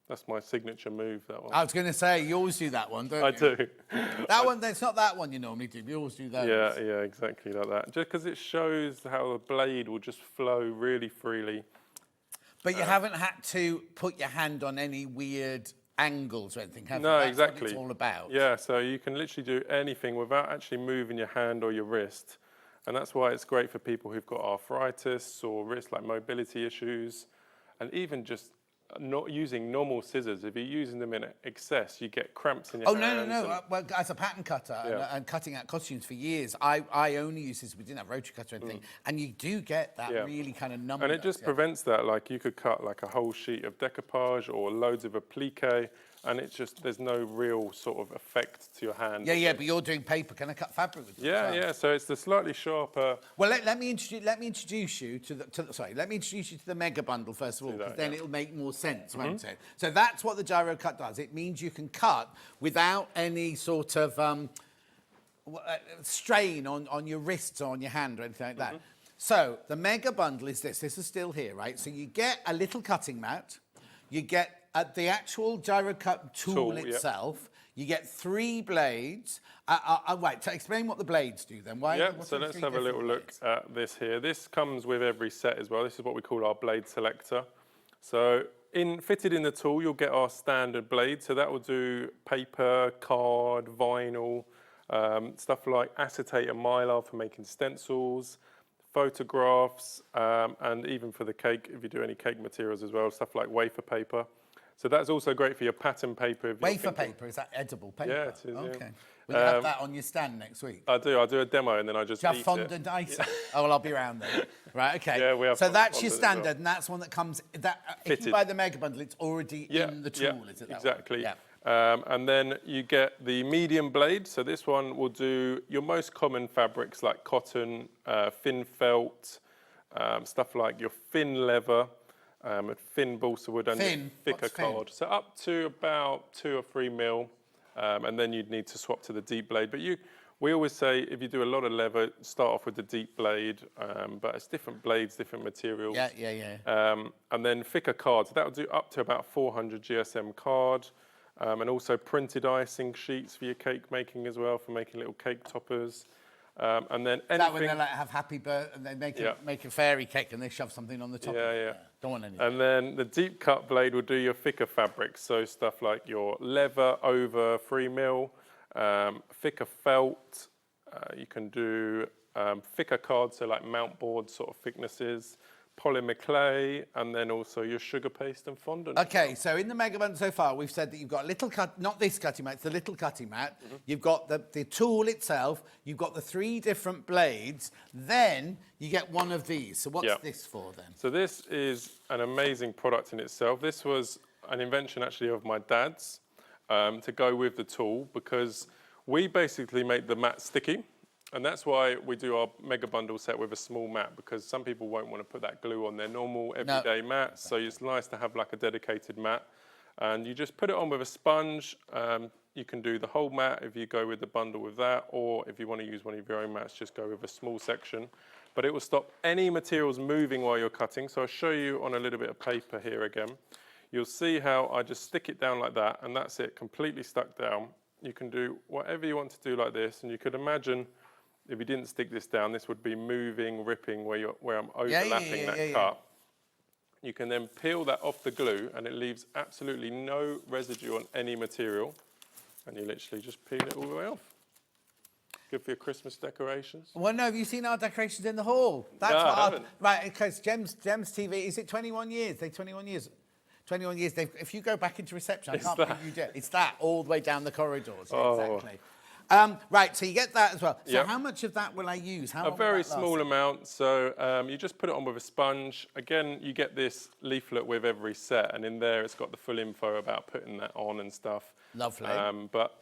That's my signature move, that one. I was going to say, you always do that one, don't you? I do. That one, it's not that one you normally do. You always do those. Yeah, exactly like that. Just because it shows how the blade will just flow really freely. But you haven't had to put your hand on any weird angles or anything, have you? No, That's exactly. what it's all about. Yeah, so you can literally do anything without actually moving your hand or your wrist. And that's why it's great for people who've got arthritis or wrist like mobility issues, and even just not using normal scissors. If you're using them in excess, you get cramps in your hands. No. Well, as a pattern cutter and cutting out costumes for years, I only used this. We didn't have rotary cutter or anything, and you do get that really kind of numbness. And it just prevents that. Like you could cut like a whole sheet of decoupage or loads of applique, and it's just there's no real sort of effect to your hand. Yeah, but you're doing paper. Can I cut fabric with it? Yeah. So it's the slightly sharper. Well, let me introduce you to the mega bundle first of all, because then it'll make more sense, won't it? So that's what the Gyro-Cut does. It means you can cut without any sort of strain on your wrists or on your hand or anything like that. So the mega bundle is this. This is still here, right? So you get a little cutting mat. You get the actual Gyro-Cut tool itself. You get 3 blades. Right, to explain what the blades do then. So let's have a little look at this here. This comes with every set as well. This is what we call our blade selector. So fitted in the tool, you'll get our standard blade. So that will do paper, card, vinyl, stuff like acetate and mylar for making stencils, photographs, and even for the cake, if you do any cake materials as well, stuff like wafer paper. So that's also great for your pattern paper. Wafer paper, is that edible paper? Yeah, it is. Okay. Will you have that on your stand next week? I do. I'll do a demo and then I just Do you have eat fondant ice? Oh, well, I'll be around then. Right, okay. Yeah, we have so that's your fondant as standard, well. and that's one that comes... if Fitted. you buy the mega bundle, it's already in the tool, is it that exactly. one? Yeah. And then you get the medium blade. So this one will do your most common fabrics like cotton, thin felt, stuff like your thin leather, thin balsa wood, and thicker card. So up to about 2 or 3 mil, and then you'd need to swap to the deep blade. But we always say if you do a lot of leather, start off with the deep blade, but it's different blades, different materials. Yeah. And then thicker card. So that will do up to about 400 GSM card. And also printed icing sheets for your cake making as well, for making little cake toppers. And then anything... That when they like have happy birthday and they make a fairy cake and they shove something on the top of it. Don't want anything. And then the deep cut blade will do your thicker fabrics. So stuff like your leather over 3 mil, thicker felt. You can do thicker cards, so like mount board sort of thicknesses. Polymer clay, and then also your sugar paste and fondant. Okay, so in the mega bundle so far, we've said that you've got a little cut, not this cutting mat, it's the little cutting mat. You've got the tool itself, you've got the 3 different blades, then you get one of these. So what's this for then? So this is an amazing product in itself. This was an invention actually of my dad's to go with the tool, because we basically make the mat sticky. And that's why we do our mega bundle set with a small mat, because some people won't want to put that glue on their normal everyday mats. So it's nice to have like a dedicated mat. And you just put it on with a sponge. You can do the whole mat if you go with the bundle with that, or if you want to use one of your own mats, just go with a small section. But it will stop any materials moving while you're cutting. So I'll show you on a little bit of paper here again. you'll see how I just stick it down like that, and that's it, completely stuck down. You can do whatever you want to do like this, and you could imagine if you didn't stick this down, this would be moving, ripping where I'm overlapping that cut. You can then peel that off the glue, and it leaves absolutely no residue on any material, and you literally just peel it all the way off. Good for your Christmas decorations. Well, no, have you seen our decorations in the hall? That's No, what I haven't. Right, because Gems TV, is it 21 years? 21 years. 21 years. If you go back into reception, I can't believe you did. It's that all the way down the corridors. Oh. Exactly. Right, so you get that as well. So Yep. how much of that will I use? How A long will very that last? small amount, so you just put it on with a sponge. Again, you get this leaflet with every set, and in there it's got the full info about putting that on and stuff. Lovely. But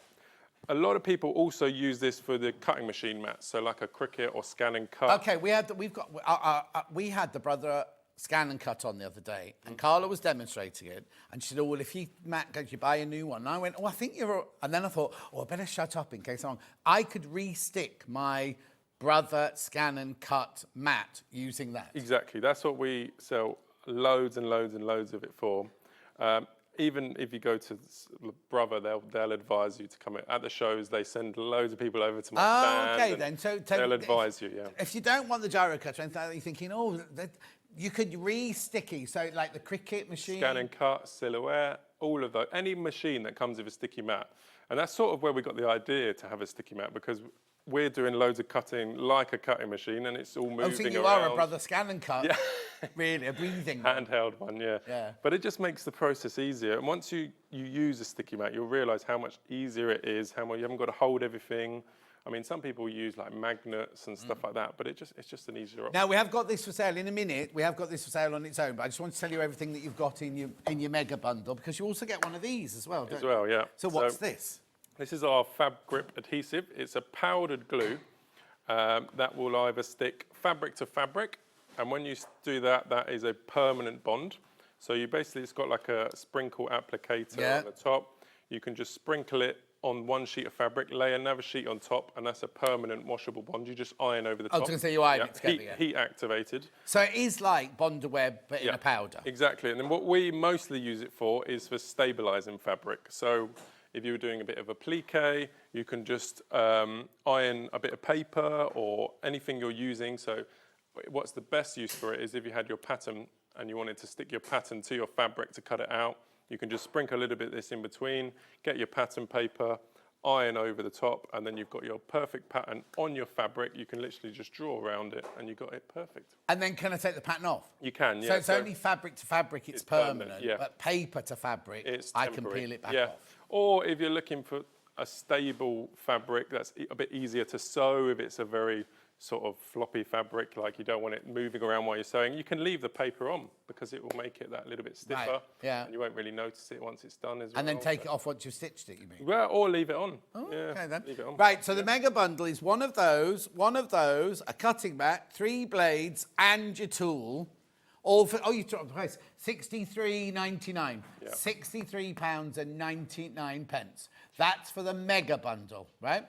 a lot of people also use this for the cutting machine mats, so like a Cricut or Scan and Cut. Okay, we had the brother Scan and Cut on the other day, and Carla was demonstrating it, and she said, "Oh, well, if you, Matt, go, you buy a new one." And I went, "Oh, I think you're..." And then I thought, "Oh, I better shut up in case I'm..." I could re-stick my brother Scan and Cut mat using that. Exactly, that's what we sell loads and loads and loads of it for. Even if you go to Brother, they'll advise you to come in. At the shows, they send loads of people over to my stand. Okay, then. So they'll advise you, yeah. If you don't want the Gyro-Cut or anything, you're thinking, "Oh, you could re-sticky," so like the Cricut machine. Scan and Cut, Silhouette, all of those. Any machine that comes with a sticky mat. And that's sort of where we got the idea to have a sticky mat, because we're doing loads of cutting like a cutting machine, and it's all moving around. Oh, so you are a brother Scan and Cut. Yeah. Really, a breathing one. Handheld one, yeah. But it just makes the process easier. And once you use a sticky mat, you'll realise how much easier it is, how much you haven't got to hold everything. I mean, some people use like magnets and stuff like that, but it's just an easier option. Now, we have got this for sale in a minute. We have got this for sale on its own, but I just want to tell you everything that you've got in your mega bundle, because you also get one of these as well, don't you? Yeah. So what's this? This is our Fab Grip adhesive. It's a powdered glue that will either stick fabric to fabric, and when you do that, that is a permanent bond. So you basically, it's got like a sprinkle applicator on the top. You can just sprinkle it on one sheet of fabric, lay another sheet on top, and that's a permanent washable bond. You just iron over the top. I was going to say you iron it together, Heat activated. So it is like Bondaweb, but in a powder. Exactly, and then what we mostly use it for is for stabilising fabric. So if you were doing a bit of applique, you can just iron a bit of paper or anything you're using. So what's the best use for it is if you had your pattern and you wanted to stick your pattern to your fabric to cut it out, you can just sprinkle a little bit of this in between, get your pattern paper, iron over the top, and then you've got your perfect pattern on your fabric. You can literally just draw around it, and you've got it perfect. And then can I take the pattern off? You can, yeah. So it's only fabric to fabric, it's permanent, yeah. But paper to fabric, it's I can peel it back off. Or if you're looking for a stable fabric that's a bit easier to sew, if it's a very sort of floppy fabric, like you don't want it moving around while you're sewing, you can leave the paper on because it will make it that little bit stiffer. Right, yeah. And you won't really notice it once it's done as well. And then take it off once you've stitched it, you mean? Well, or leave it on. Oh, yeah, okay then. Leave it on. Right, so the mega bundle is one of those, a cutting mat, 3 blades, and your tool. All for, you dropped the price, £63.99. Yeah. £63.99. That's for the mega bundle, right?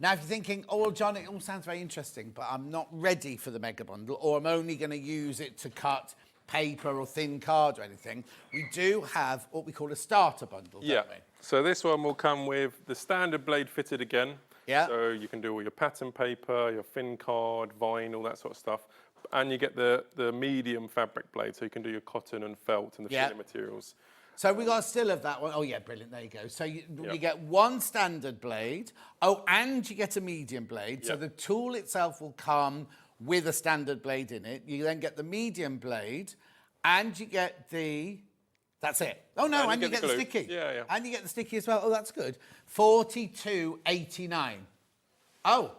Now, if you're thinking, "Oh, well, John, it all sounds very interesting, but I'm not ready for the mega bundle, or I'm only going to use it to cut paper or thin card or anything," we do have what we call a starter bundle, don't we? So this one will come with the standard blade fitted again. Yeah. So you can do all your pattern paper, your thin card, vinyl, that sort of stuff. And you get the medium fabric blade, so you can do your cotton and felt and the filling materials. So we got a still of that one. Oh, yeah, brilliant. There you go. So you get one standard blade. Oh, and you get a medium blade. So the tool itself will come with a standard blade in it. You then get the medium blade, and you get the... That's it. Oh, no, and you get the sticky. Yeah, yeah. And you get the sticky as well. Oh, that's good. $42.89. Oh.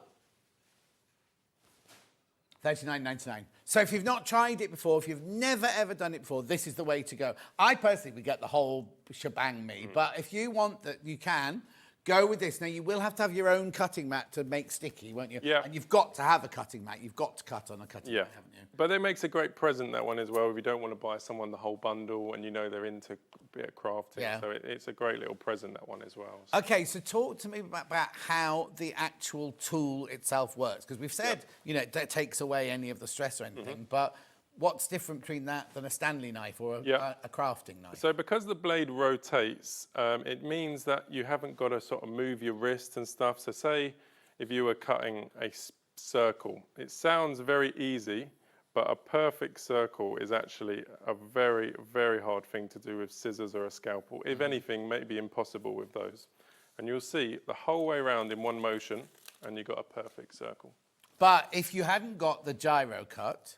$39.99. So if you've not tried it before, if you've never, ever done it before, this is the way to go. I personally would get the whole shebang but if you want that, you can. Go with this. Now, you will have to have your own cutting mat to make sticky, won't you? Yeah. And you've got to have a cutting mat. You've got to cut on a cutting mat, haven't you? But it makes a great present, that one as well, if you don't want to buy someone the whole bundle and you know they're into a bit of crafting. Yeah. So it's a great little present, that one as well. Okay, so talk to me about how the actual tool itself works. Because we've said, you know, it takes away any of the stress or anything, but what's different between that than a Stanley knife or a crafting knife? So because the blade rotates, it means that you haven't got to sort of move your wrist and stuff. So say if you were cutting a circle, it sounds very easy, but a perfect circle is actually a very, very hard thing to do with scissors or a scalpel. If anything, maybe impossible with those. And you'll see the whole way around in one motion, and you've got a perfect circle. But if you hadn't got the Gyro-Cut,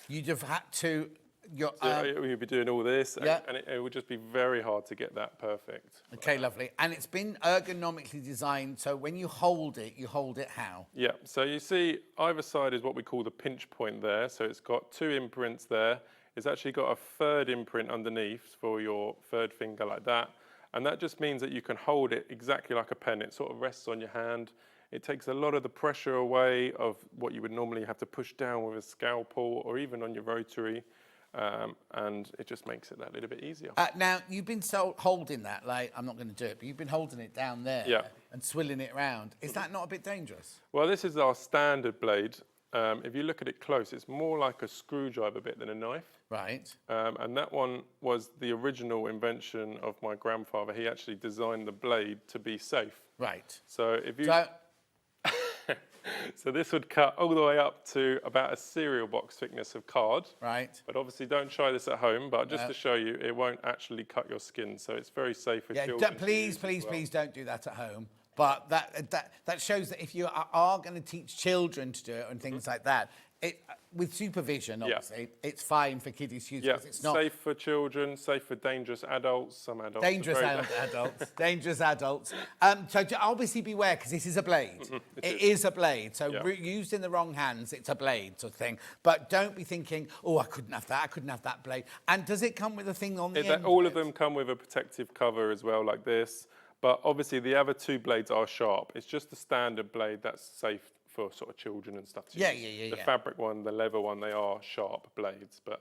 you'd have had to... you'd be doing all this, and it would just be very hard to get that perfect. Okay, lovely. And it's been ergonomically designed, so when you hold it how? Yeah, so you see either side is what we call the pinch point there. So it's got 2 imprints there. It's actually got a 3rd imprint underneath for your 3rd finger like that. And that just means that you can hold it exactly like a pen. It sort of rests on your hand. It takes a lot of the pressure away of what you would normally have to push down with a scalpel or even on your rotary. And it just makes it that little bit easier. Now, you've been holding that, like, I'm not going to do it, but you've been holding it down there and swilling it around. Is that not a bit dangerous? Well, this is our standard blade. If you look at it close, it's more like a screwdriver bit than a knife. Right. And that one was the original invention of my grandfather. He actually designed the blade to be safe. Right. So if you... So this would cut all the way up to about a cereal box thickness of card. Right. But obviously don't try this at home, but just to show you, it won't actually cut your skin. So it's very safe for children. Please don't do that at home. But that shows that if you are going to teach children to do it and things like that, with supervision, obviously, it's fine for kiddies to use. Yeah, it's not safe for children, safe for dangerous adults. Some adults. Dangerous adults. Dangerous adults. So obviously beware, because this is a blade. It is a blade. So used in the wrong hands, it's a blade sort of thing. But don't be thinking, oh, I couldn't have that. I couldn't have that blade. And does it come with a thing on the end? All of them come with a protective cover as well, like this. But obviously the other 2 blades are sharp. It's just the standard blade that's safe for sort of children and stuff to use. The fabric one, the leather one, they are sharp blades. But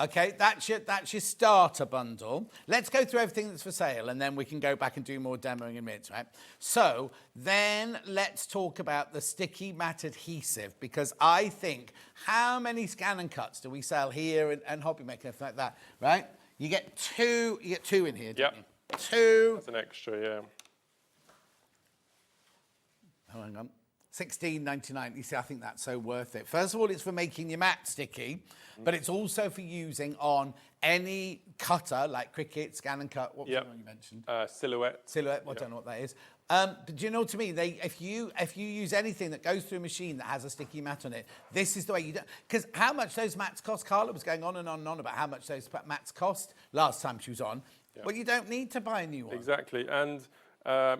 okay, that's your starter bundle. Let's go through everything that's for sale, and then we can go back and do more demoing in minutes, right? So then let's talk about the sticky matte adhesive, because I think, how many scan and cuts do we sell here and Hobby Maker and everything like that, right? You get 2 in here, don't you? 2. That's an extra, yeah. Oh, hang on. $16.99. You see, I think that's so worth it. First of all, it's for making your mat sticky, but it's also for using on any cutter, like Cricut, Scan and Cut. What was the one you mentioned? Silhouette. Silhouette. Well, I don't know what that is. But do you know what I mean? If you use anything that goes through a machine that has a sticky mat on it, this is the way you do. Because how much those mats cost? Carla was going on and on and on about how much those mats cost last time she was on. Yeah. Well, you don't need to buy a new one. Exactly, and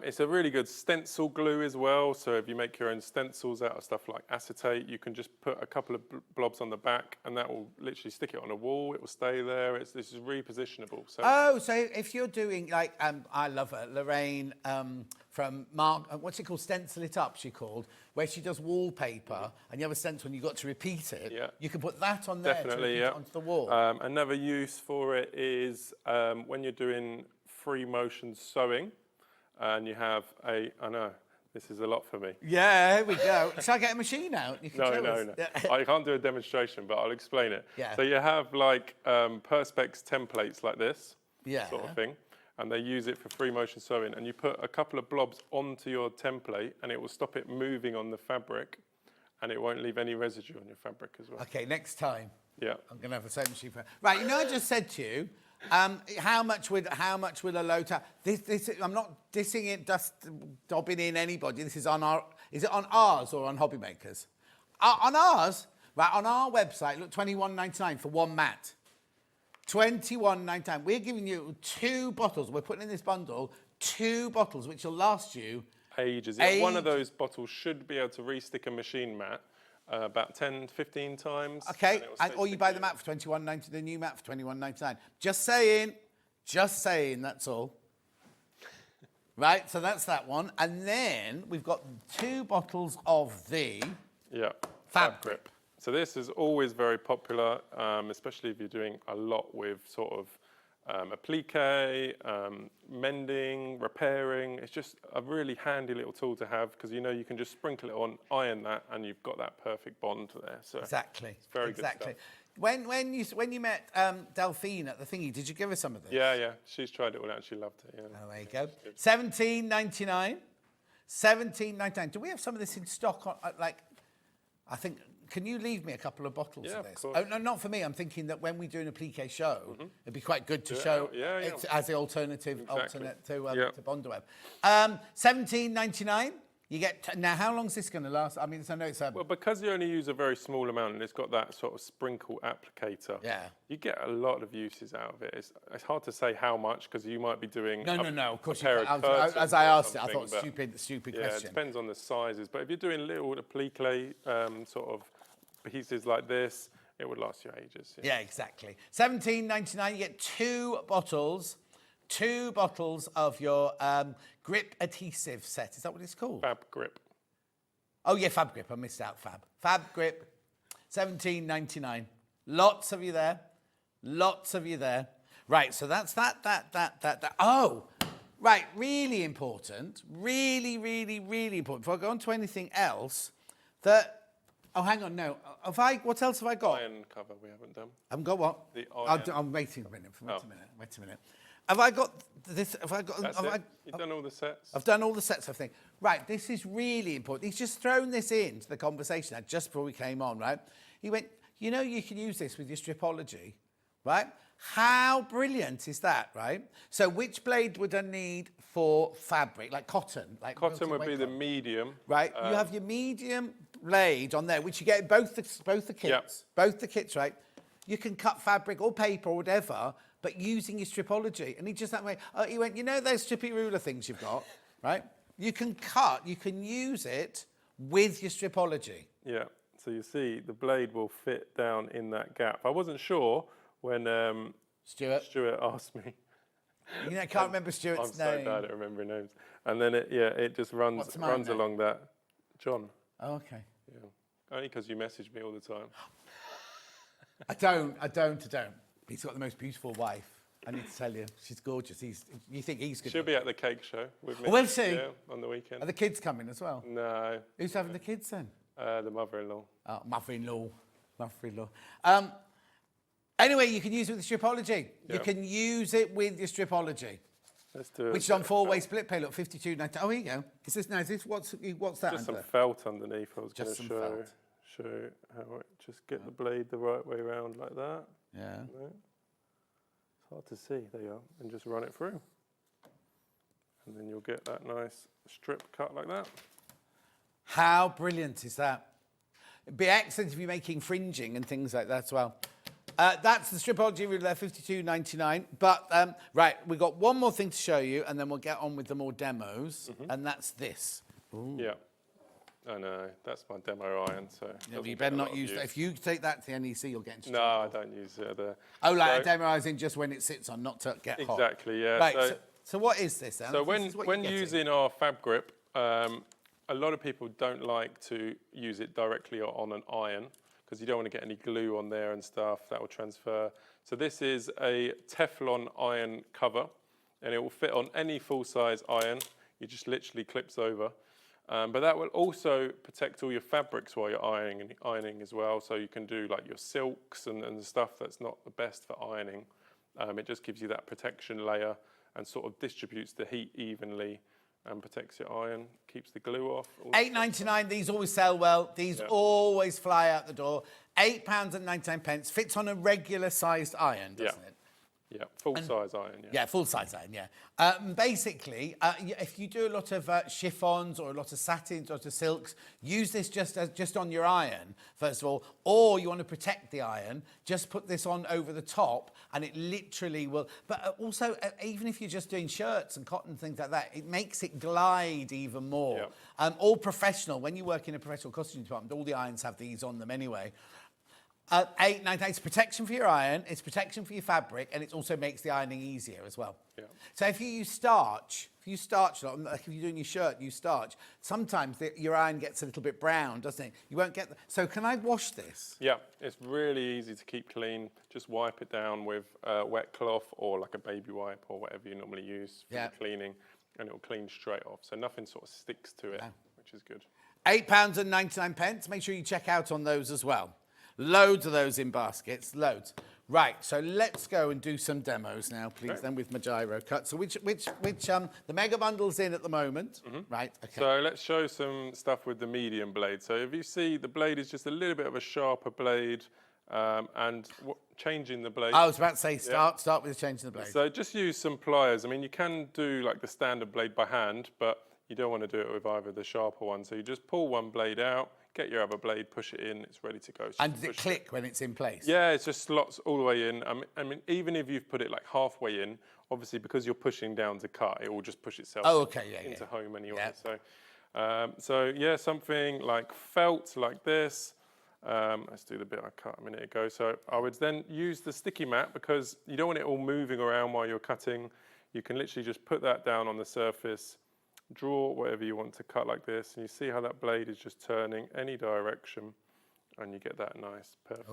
it's a really good stencil glue as well. So if you make your own stencils out of stuff like acetate, you can just put a couple of blobs on the back, and that will literally stick it on a wall. It will stay there. This is repositionable. So so if you're doing like I love her, Lorraine from Mark. What's it called? Stencil It Up. She called, where she does wallpaper, and you have a stencil and you've got to repeat it. Yeah. You can put that on there. Definitely, to repeat it onto the wall. Another use for it is when you're doing free motion sewing. And you have I know, this is a lot for me. Yeah, here we go. Shall I get a machine out? You can No. I can't do a demonstration, but I'll explain it. Yeah. So you have like Perspex templates like this, yeah, sort of thing, and they use it for free motion sewing. And you put a couple of blobs onto your template, and it will stop it moving on the fabric, and it won't leave any residue on your fabric as well. Okay, next time. Yeah. I'm going to have a sewing machine for... Right, you know, I just said to you, how much would a low top? This I'm not dissing it, just dobbing in anybody. This is on our. Is it on ours or on Hobby Makers? On ours, right? On our website, look, $21.99 for one mat. $21.99. We're giving you 2 bottles. We're putting in this bundle 2 bottles, which will last you ages. Yeah, one of those bottles should be able to re-stick a machine mat. About 10, 15 times. Okay, or you buy the mat for $21.99, the new mat for $21.99. Just saying, that's all. Right, so that's that one. And then we've got 2 bottles of the Fab Grip. So this is always very popular, especially if you're doing a lot with sort of applique, mending, repairing. It's just a really handy little tool to have, because you know you can just sprinkle it on, iron that, and you've got that perfect bond there. So exactly. It's very good stuff. When you met Delphine at the thingy, did you give her some of this? Yeah. She's tried it all out. She loved it. Yeah. Oh, there you go. $17.99. $17.99. Do we have some of this in stock? I think. Can you leave me a couple of bottles of this? Of course. Oh, no, not for me. I'm thinking that when we do an applique show, it'd be quite good to show it as the alternate to Bondweb. $17.99. You get now. How long is this going to last? I mean, I know it's well, because you only use a very small amount, and it's got that sort of sprinkle applicator. Yeah. You get a lot of uses out of it. It's hard to say how much because you might be doing. No. Of course, as I asked it, I thought stupid question. It depends on the sizes. But if you're doing little applique sort of pieces like this, it would last you ages. Yeah, exactly. $17.99. You get 2 bottles. 2 bottles of your grip adhesive set. Is that what it's called? Fab Grip. Oh, yeah, Fab Grip. I missed out Fab. Fab Grip, $17.99. Lots of you there. Right, so that's that. Oh, right, really important. Really important. Before I go on to anything else, oh, hang on, no. What else have I got? Iron cover we haven't done. I haven't got what? The iron. I'm waiting a minute. Wait a minute. Have I got this? You've done all the sets? I've done all the sets, I think. Right, this is really important. He's just thrown this into the conversation just before we came on, right? He went, you know, you can use this with your stripology, right? How brilliant is that, right? So which blade would I need for fabric, like cotton? Cotton would be the medium. Right, you have your medium blade on there, which you get in both the kits. Both the kits, right? You can cut fabric or paper or whatever, but using your stripology. And he just that way, he went, you know those strippy ruler things you've got, right? You can use it with your stripology. Yeah, so you see the blade will fit down in that gap. I wasn't sure when Stuart asked me. You know, I can't remember Stuart's name. I'm so bad at remembering names. And then it just runs along that. John. Oh, okay. Yeah. Only because you message me all the time. I don't. He's got the most beautiful wife. I need to tell you, she's gorgeous. You think he's good? She'll be at the cake show with me. We'll see. Yeah, on the weekend. Are the kids coming as well? No. Who's having the kids then? The mother-in-law. Oh, mother-in-law. Anyway, you can use it with the stripology. Yeah. You can use it with your stripology. Let's do it. Which is on 4-way split pay. Look, $52.90. Oh, here you go. Is this what's that? Just under? some felt underneath. I was going to felt. Show how it just get the blade the right way around like that. Yeah. No. It's hard to see. There you are, and just run it through, and then you'll get that nice strip cut like that. How brilliant is that? It'd be excellent if you're making fringing and things like that as well. That's the stripology ruler there, $52.99. But right, we've got one more thing to show you, and then we'll get on with the more demos, and that's this. Ooh. Yeah. I know, that's my demo iron, so... Yeah, you better not use that. If you take that to the NEC, you'll get into trouble. No, I don't use it. A demo iron just when it sits on, not to get hot. Exactly, yeah. Right, so what is this then? So when using our Fab Grip, a lot of people don't like to use it directly on an iron because you don't want to get any glue on there and stuff that will transfer. So this is a Teflon iron cover, and it will fit on any full-size iron. It just literally clips over. But that will also protect all your fabrics while you're ironing as well. So you can do like your silks and stuff that's not the best for ironing. It just gives you that protection layer and sort of distributes the heat evenly and protects your iron, keeps the glue off. $8.99, these always sell well. These always fly out the door. £8.99, fits on a regular sized iron, doesn't it? Yeah, full-size iron, Yeah, full-size iron, yeah. Basically, if you do a lot of chiffons or a lot of satins or a lot of silks, use this just on your iron, first of all, or you want to protect the iron, just put this on over the top, and it literally will... But also, even if you're just doing shirts and cotton, things like that, it makes it glide even more. Yeah. All professional, when you work in a professional costume department, all the irons have these on them anyway. $8.99. It's protection for your iron, it's protection for your fabric, and it also makes the ironing easier as well. Yeah. So if you use starch, like if you're doing your shirt, use starch, sometimes your iron gets a little bit brown, doesn't it? You won't get... So can I wash this? Yeah, it's really easy to keep clean. Just wipe it down with a wet cloth or like a baby wipe or whatever you normally use for the cleaning, and it'll clean straight off. So nothing sort of sticks to it, which is good. £8.99. Make sure you check out on those as well. Loads of those in baskets, loads. Right, so let's go and do some demos now, please, then with my Gyro-Cut. So which the mega bundle's in at the moment, right? Okay. So let's show some stuff with the medium blade. So if you see, the blade is just a little bit of a sharper blade, and changing the blade. I was about to say, start with changing the blade. So just use some pliers. I mean, you can do like the standard blade by hand, but you don't want to do it with either the sharper one. So you just pull one blade out, get your other blade, push it in, it's ready to go. And does it click when it's in place? Yeah, it just slots all the way in. I mean, even if you've put it like halfway in, obviously because you're pushing down to cut, it will just push itself into home anyway. So yeah, something like felt like this. Let's do the bit I cut a minute ago. So I would then use the sticky mat because you don't want it all moving around while you're cutting. You can literally just put that down on the surface, draw whatever you want to cut like this, and you see how that blade is just turning any direction, and you get that nice, perfect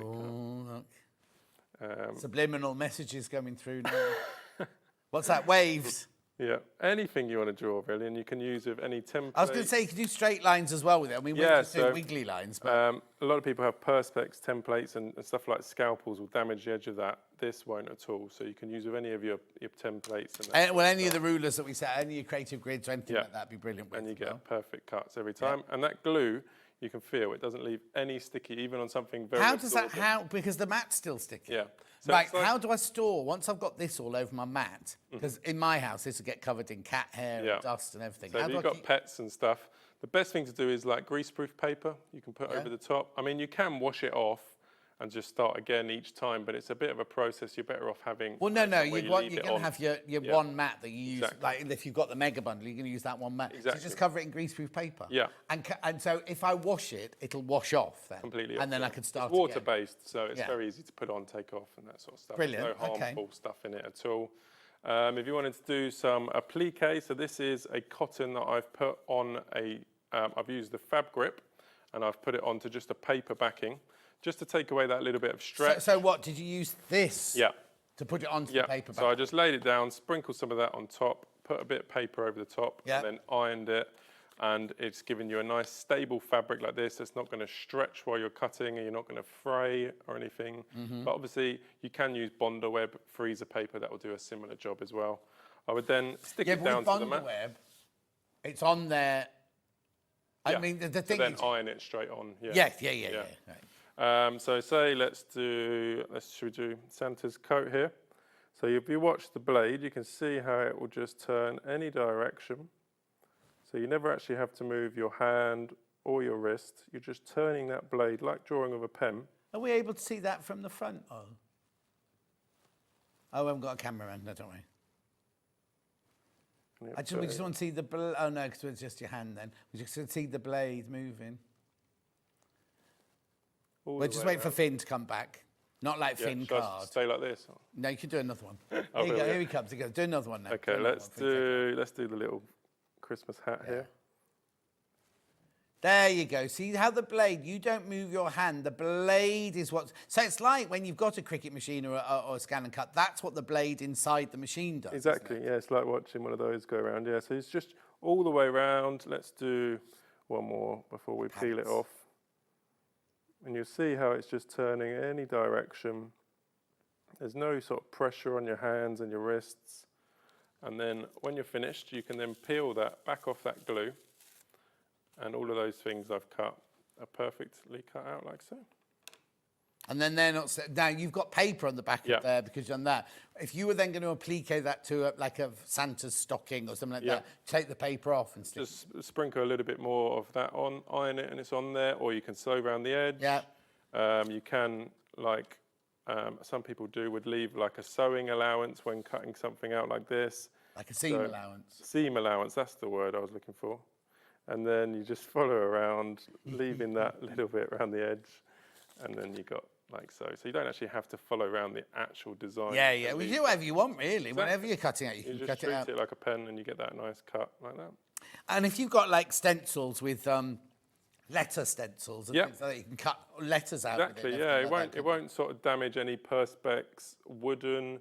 cut. Subliminal messages coming through now. What's that, waves? Yeah, anything you want to draw really, and you can use with any template. I was going to say you can do straight lines as well with it. I mean, we're just doing wiggly lines. But a lot of people have perspex templates and stuff like scalpels will damage the edge of that. This won't at all. So you can use with any of your templates. Well, any of the rulers that we set, any of your creative grids or anything like that would be brilliant with. And you get perfect cuts every time. And that glue, you can feel it doesn't leave any sticky, even on something very. How does that? Because the mat's still sticky. Yeah. So right. How do I store once I've got this all over my mat? Because in my house, this will get covered in cat hair and dust and everything. So if you've got pets and stuff, the best thing to do is like greaseproof paper. You can put over the top. I mean, you can wash it off and just start again each time, but it's a bit of a process. You're better off having. Well, no, you're going to have your one mat that you use. Like if you've got the mega bundle, you're going to use that one mat. Exactly. So just cover it in greaseproof paper. Yeah. And so if I wash it, it'll wash off then. Completely. And then I can start. It's water-based, so it's very easy to put on, take off, and that sort of stuff. Brilliant. There's no harmful stuff in it at all. If you wanted to do some applique, so this is a cotton that I've put on I've used the Fab Grip, and I've put it onto just a paper backing, just to take away that little bit of stretch. So what, did you use this? Yeah. To put it onto the paper backing? So I just laid it down, sprinkled some of that on top, put a bit of paper over the top, and then ironed it, and it's giving you a nice stable fabric like this. It's not going to stretch while you're cutting, and you're not going to fray or anything. But obviously, you can use Bonder Web freezer paper. That will do a similar job as well. I would then stick it down to the mat. Web, it's on there. I mean, the thing then is, iron it straight on. Yeah. Right. So say should we do Santa's coat here? So if you watch the blade, you can see how it will just turn any direction. So you never actually have to move your hand or your wrist. You're just turning that blade like drawing with a pen. Are we able to see that from the front? Oh, we haven't got a camera around, no, don't we? We just want to see the blade. Oh no, because it's just your hand then. We just want to see the blade moving. We're just waiting for Finn to come back. Not like Finn Card. Stay like this? No, you can do another one. Here you go. Here he comes. He goes. Do another one now. Okay, let's do the little Christmas hat here. There you go. See how the blade, you don't move your hand. The blade is what... So it's like when you've got a Cricut machine or a scan and cut, that's what the blade inside the machine does. Exactly, yeah. It's like watching one of those go around. Yeah, so it's just all the way around. Let's do one more before we peel it off. And you'll see how it's just turning any direction. There's no sort of pressure on your hands and your wrists. And then when you're finished, you can then peel that back off that glue. And all of those things I've cut are perfectly cut out like so. And then they're not... Now, you've got paper on the back of there because you've done that. If you were then going to applique that to like a Santa's stocking or something like that, take the paper off and stick. Just sprinkle a little bit more of that on, iron it and it's on there, or you can sew around the edge. Yeah. You can, like some people do, would leave like a sewing allowance when cutting something out like this. Like a seam allowance. Seam allowance, that's the word I was looking for. And then you just follow around, leaving that little bit around the edge, and then you got like so. So you don't actually have to follow around the actual design. Yeah. Well, you do whatever you want, really. Exactly. Whenever you're cutting out, you can cut it out. Just treat it like a pen, and you get that nice cut like that. And if you've got like stencils with letter stencils, and things like that, you can cut letters out. Exactly. With it, yeah. It won't sort of damage any perspex, wooden,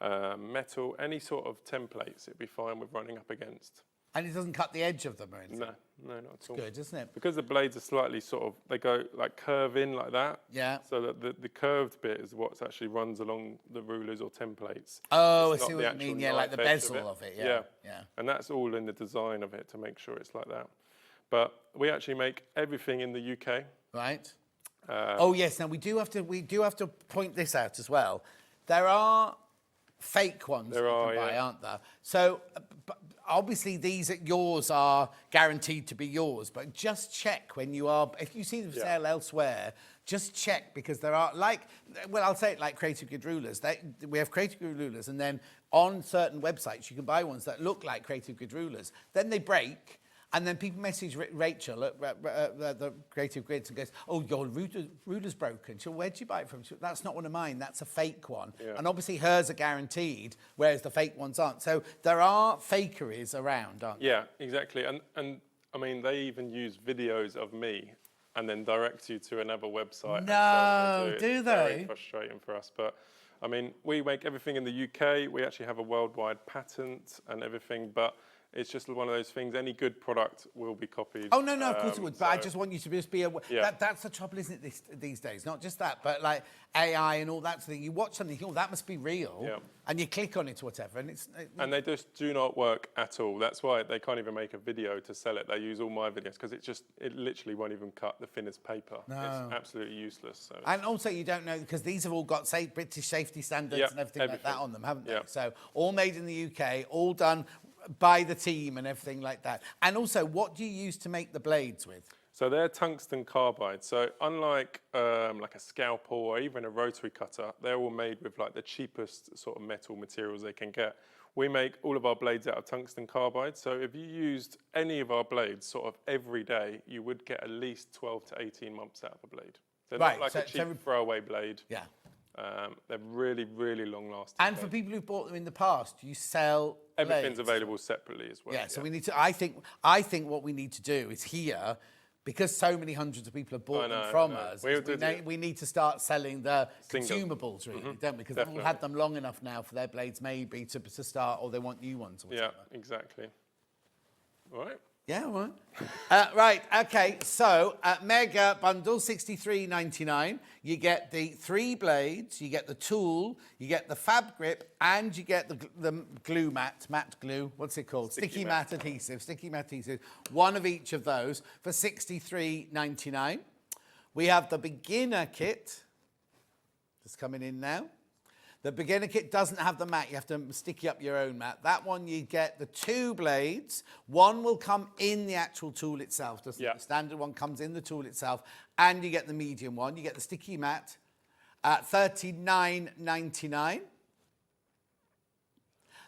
metal, any sort of templates. It'd be fine with running up against. And it doesn't cut the edge of them or anything? No, not at all. Good, isn't it? Because the blades are slightly sort of, they go like curve in like that. Yeah. So that the curved bit is what actually runs along the rulers or templates. Oh, It's I see not what the you mean. actual Yeah, like the knife edge bezel of it. Yeah. Yeah. And that's all in the design of it to make sure it's like that. But we actually make everything in the UK. Right. Oh yes. Now we do have to point this out as well. There are fake ones you can buy, aren't there? So obviously yours are guaranteed to be yours, but just check when you are. If you see them for sale elsewhere, just check, because there are I'll say it like Creative Grid rulers. We have Creative Grid rulers, and then on certain websites you can buy ones that look like Creative Grid rulers. Then they break. And then people message Rachel at the Creative Grids and goes, "Oh, your ruler's broken." So where'd you buy it from? She, "That's not one of mine. That's a fake one." Yeah. And obviously hers are guaranteed, whereas the fake ones aren't. So there are fakeries around, aren't there? Yeah, exactly. And I mean, they even use videos of me and then direct you to another website. No, do It's they? very frustrating for us. But I mean, we make everything in the UK. We actually have a worldwide patent and everything, but it's just one of those things. Any good product will be copied. Oh, no, of course it would. But I just want you to just be aware. Yeah. That's the trouble, isn't it, these days? Not just that, but like AI and all that sort of thing. You watch something, you think, "Oh, that must be real." Yeah. And you click on it or whatever, and And they just do not work at all. That's why they can't even make a video to sell it. They use all my videos because it literally won't even cut the thinnest paper. No. It's absolutely useless. So. And also, you don't know, because these have all got British safety standards and everything like that on them, haven't they? Yep. So all made in the UK, all done by the team and everything like that. And also, what do you use to make the blades with? So they're tungsten carbide. So unlike like a scalpel or even a rotary cutter, they're all made with like the cheapest sort of metal materials they can get. We make all of our blades out of tungsten carbide. So if you used any of our blades sort of every day, you would get at least 12 to 18 months out of a blade. They're not like a cheap throwaway blade. Yeah. They're really, really long lasting. And for people who've bought them in the past, you sell everything's blades. available separately as well. Yeah, so we need to, I think what we need to do is here, because so many hundreds of people have bought them from us, we need to start selling the consumables, really, don't we? Because they've all had them long enough now for their blades maybe to start, or they want new ones or whatever. Yeah, exactly. All right. Yeah, all right. Right, okay, so mega bundle, $63.99. You get the 3 blades, you get the tool, you get the fab grip, and you get the glue matte glue, what's it called? Sticky matte adhesive, one of each of those for $63.99. We have the beginner kit, just coming in now. The beginner kit doesn't have the mat. You have to sticky up your own mat. That one, you get the 2 blades. One will come in the actual tool itself. The standard one comes in the tool itself. And you get the medium one. You get the sticky mat at $39.99.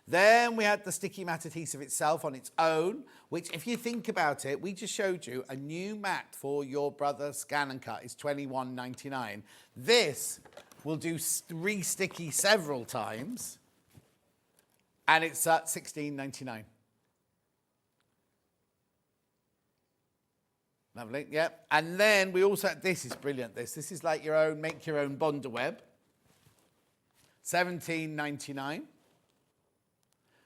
Then we had the sticky mat adhesive itself on its own, which, if you think about it, we just showed you a new mat for your brother Scan and Cut is $21.99. This will do re-sticky several times, and it's at $16.99. Lovely, yep. And then we also, this is brilliant, this is like your own, make your own Bonder web. $17.99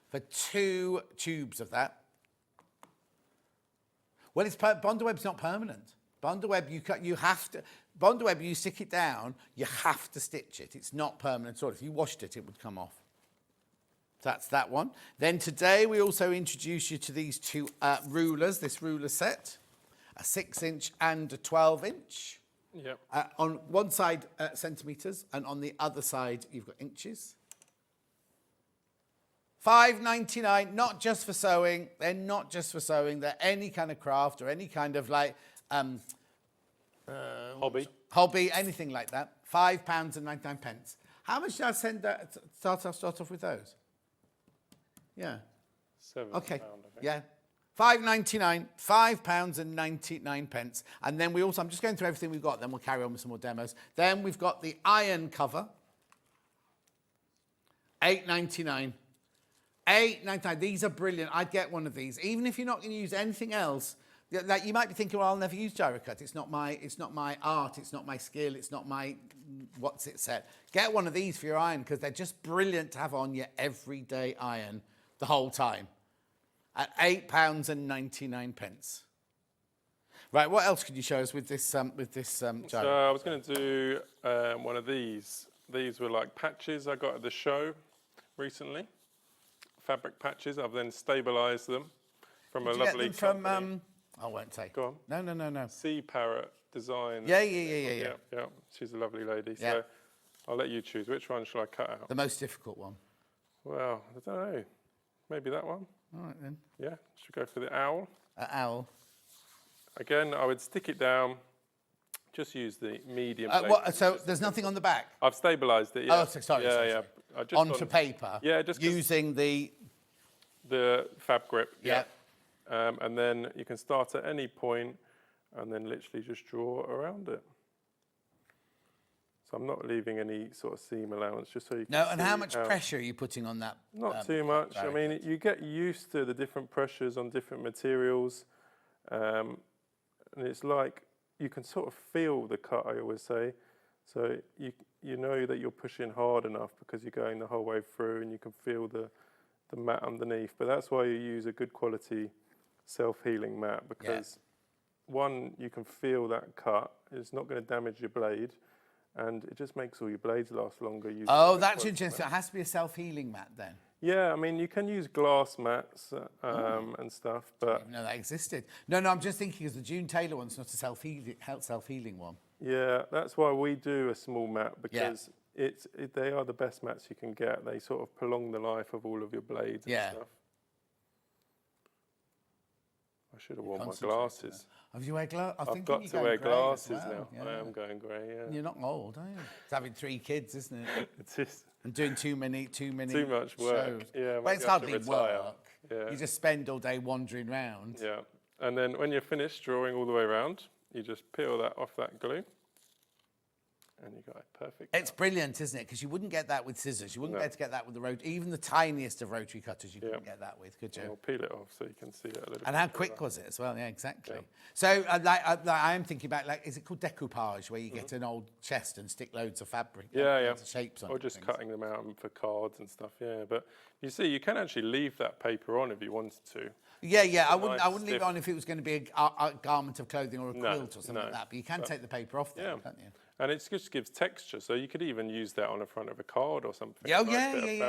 for 2 tubes of that. Well, Bonder web's not permanent. Bonder web, you have to, Bonder web, you stick it down, you have to stitch it. It's not permanent at all. If you washed it, it would come off. That's that one. Then today we also introduce you to these 2 rulers, this ruler set, a 6-inch and a 12-inch. Yep. On one side, centimetres, and on the other side, you've got inches. $5.99, not just for sewing. They're not just for sewing. They're any kind of craft or any kind of like hobby, anything like that. £5.99. How much did I send that? Start off with those. Yeah. £7. Okay. Yeah. $5.99, £5.99. And then we also, I'm just going through everything we've got, then we'll carry on with some more demos. Then we've got the iron cover. $8.99. $8.99. These are brilliant. I'd get one of these. Even if you're not going to use anything else, like you might be thinking, well, I'll never use Gyro-Cut. It's not my art. It's not my skill. It's not my what's it set. Get one of these for your iron because they're just brilliant to have on your everyday iron the whole time. at £8.99. Right, what else could you show us with this gyro? So I was going to do one of these. These were like patches I got at the show recently. Fabric patches. I've then stabilised them from a lovely company. I won't say. Go on. No. Sea Parrot Design. Yeah. She's a lovely lady. Yeah. So I'll let you choose. Which one shall I cut out? The most difficult one. Well, I don't know. Maybe that one. All right then. Yeah. Should we go for the owl? Owl. Again, I would stick it down. Just use the medium. So there's nothing on the back? I've stabilised it. Yeah. Oh, sorry. Yeah. Onto paper. Yeah, just using the fab grip. Yeah. And then you can start at any point, and then literally just draw around it. So I'm not leaving any sort of seam allowance, just so you can. No, and how much pressure are you putting on that? Not too much. I mean, you get used to the different pressures on different materials, and it's like you can sort of feel the cut. I always say, so you know that you're pushing hard enough because you're going the whole way through, and you can feel the mat underneath. But that's why you use a good quality self-healing mat, because one, you can feel that cut. It's not going to damage your blade. And it just makes all your blades last longer. Oh, that's interesting. It has to be a self-healing mat then? Yeah, I mean, you can use glass mats and stuff, but... I didn't even know that existed. No, I'm just thinking because the June Taylor one's not a self-healing one. Yeah, that's why we do a small mat, because they are the best mats you can get. They sort of prolong the life of all of your blades and stuff. I should have worn my glasses. Have you wear glasses? I've got to wear glasses now. Yeah. I am going grey, yeah. You're not old, are you? It's having 3 kids, isn't it? It is. And doing too much work. Shows. Yeah, well, it's hardly work. Yeah. You just spend all day wandering around. Yeah. And then when you're finished drawing all the way around, you just peel that off that glue. And you got it perfect. It's brilliant, isn't it? Because you wouldn't get that with scissors. You wouldn't be able to get that with the rotary. Even the tiniest of rotary cutters, you couldn't get that with, could you? I'll peel it off so you can see it a little bit. And how quick was it as well? Yeah, exactly. Yeah. So I am thinking about, is it called decoupage, where you get an old chest and stick loads of fabric? Loads of shapes on it. Or just cutting them out for cards and stuff, yeah. But you see, you can actually leave that paper on if you wanted to. Yeah. I wouldn't leave it on if it was going to be a garment of clothing or a quilt or something like that. But you can take the paper off there, can't you? And it just gives texture, so you could even use that on the front of a card or something. Yeah, totally,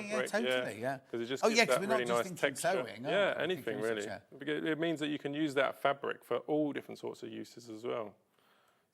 yeah. Because it just gives that really nice texture. Sewing, anything really. Because it means that you can use that fabric for all different sorts of uses as well.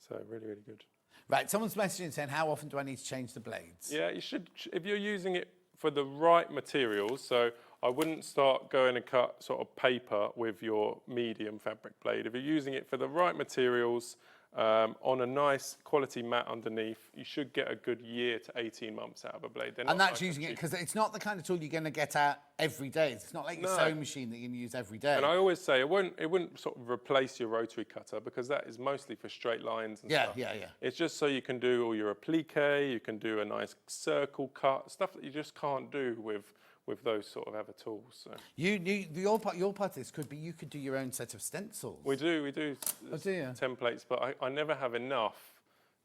So really, really good. Right, someone's messaging saying, how often do I need to change the blades? Yeah, you should, if you're using it for the right materials, so I wouldn't start going and cut sort of paper with your medium fabric blade. If you're using it for the right materials, on a nice quality mat underneath, you should get a good year to 18 months out of a blade. And that's using it because it's not the kind of tool you're going to get out every day. It's not like your sewing machine that you can use every day. And I always say it wouldn't sort of replace your rotary cutter, because that is mostly for straight lines and stuff. Yeah. It's just so you can do all your applique, you can do a nice circle cut, stuff that you just can't do with those sort of other tools. So. Your part of this could be you could do your own set of stencils. We do templates, but I never have enough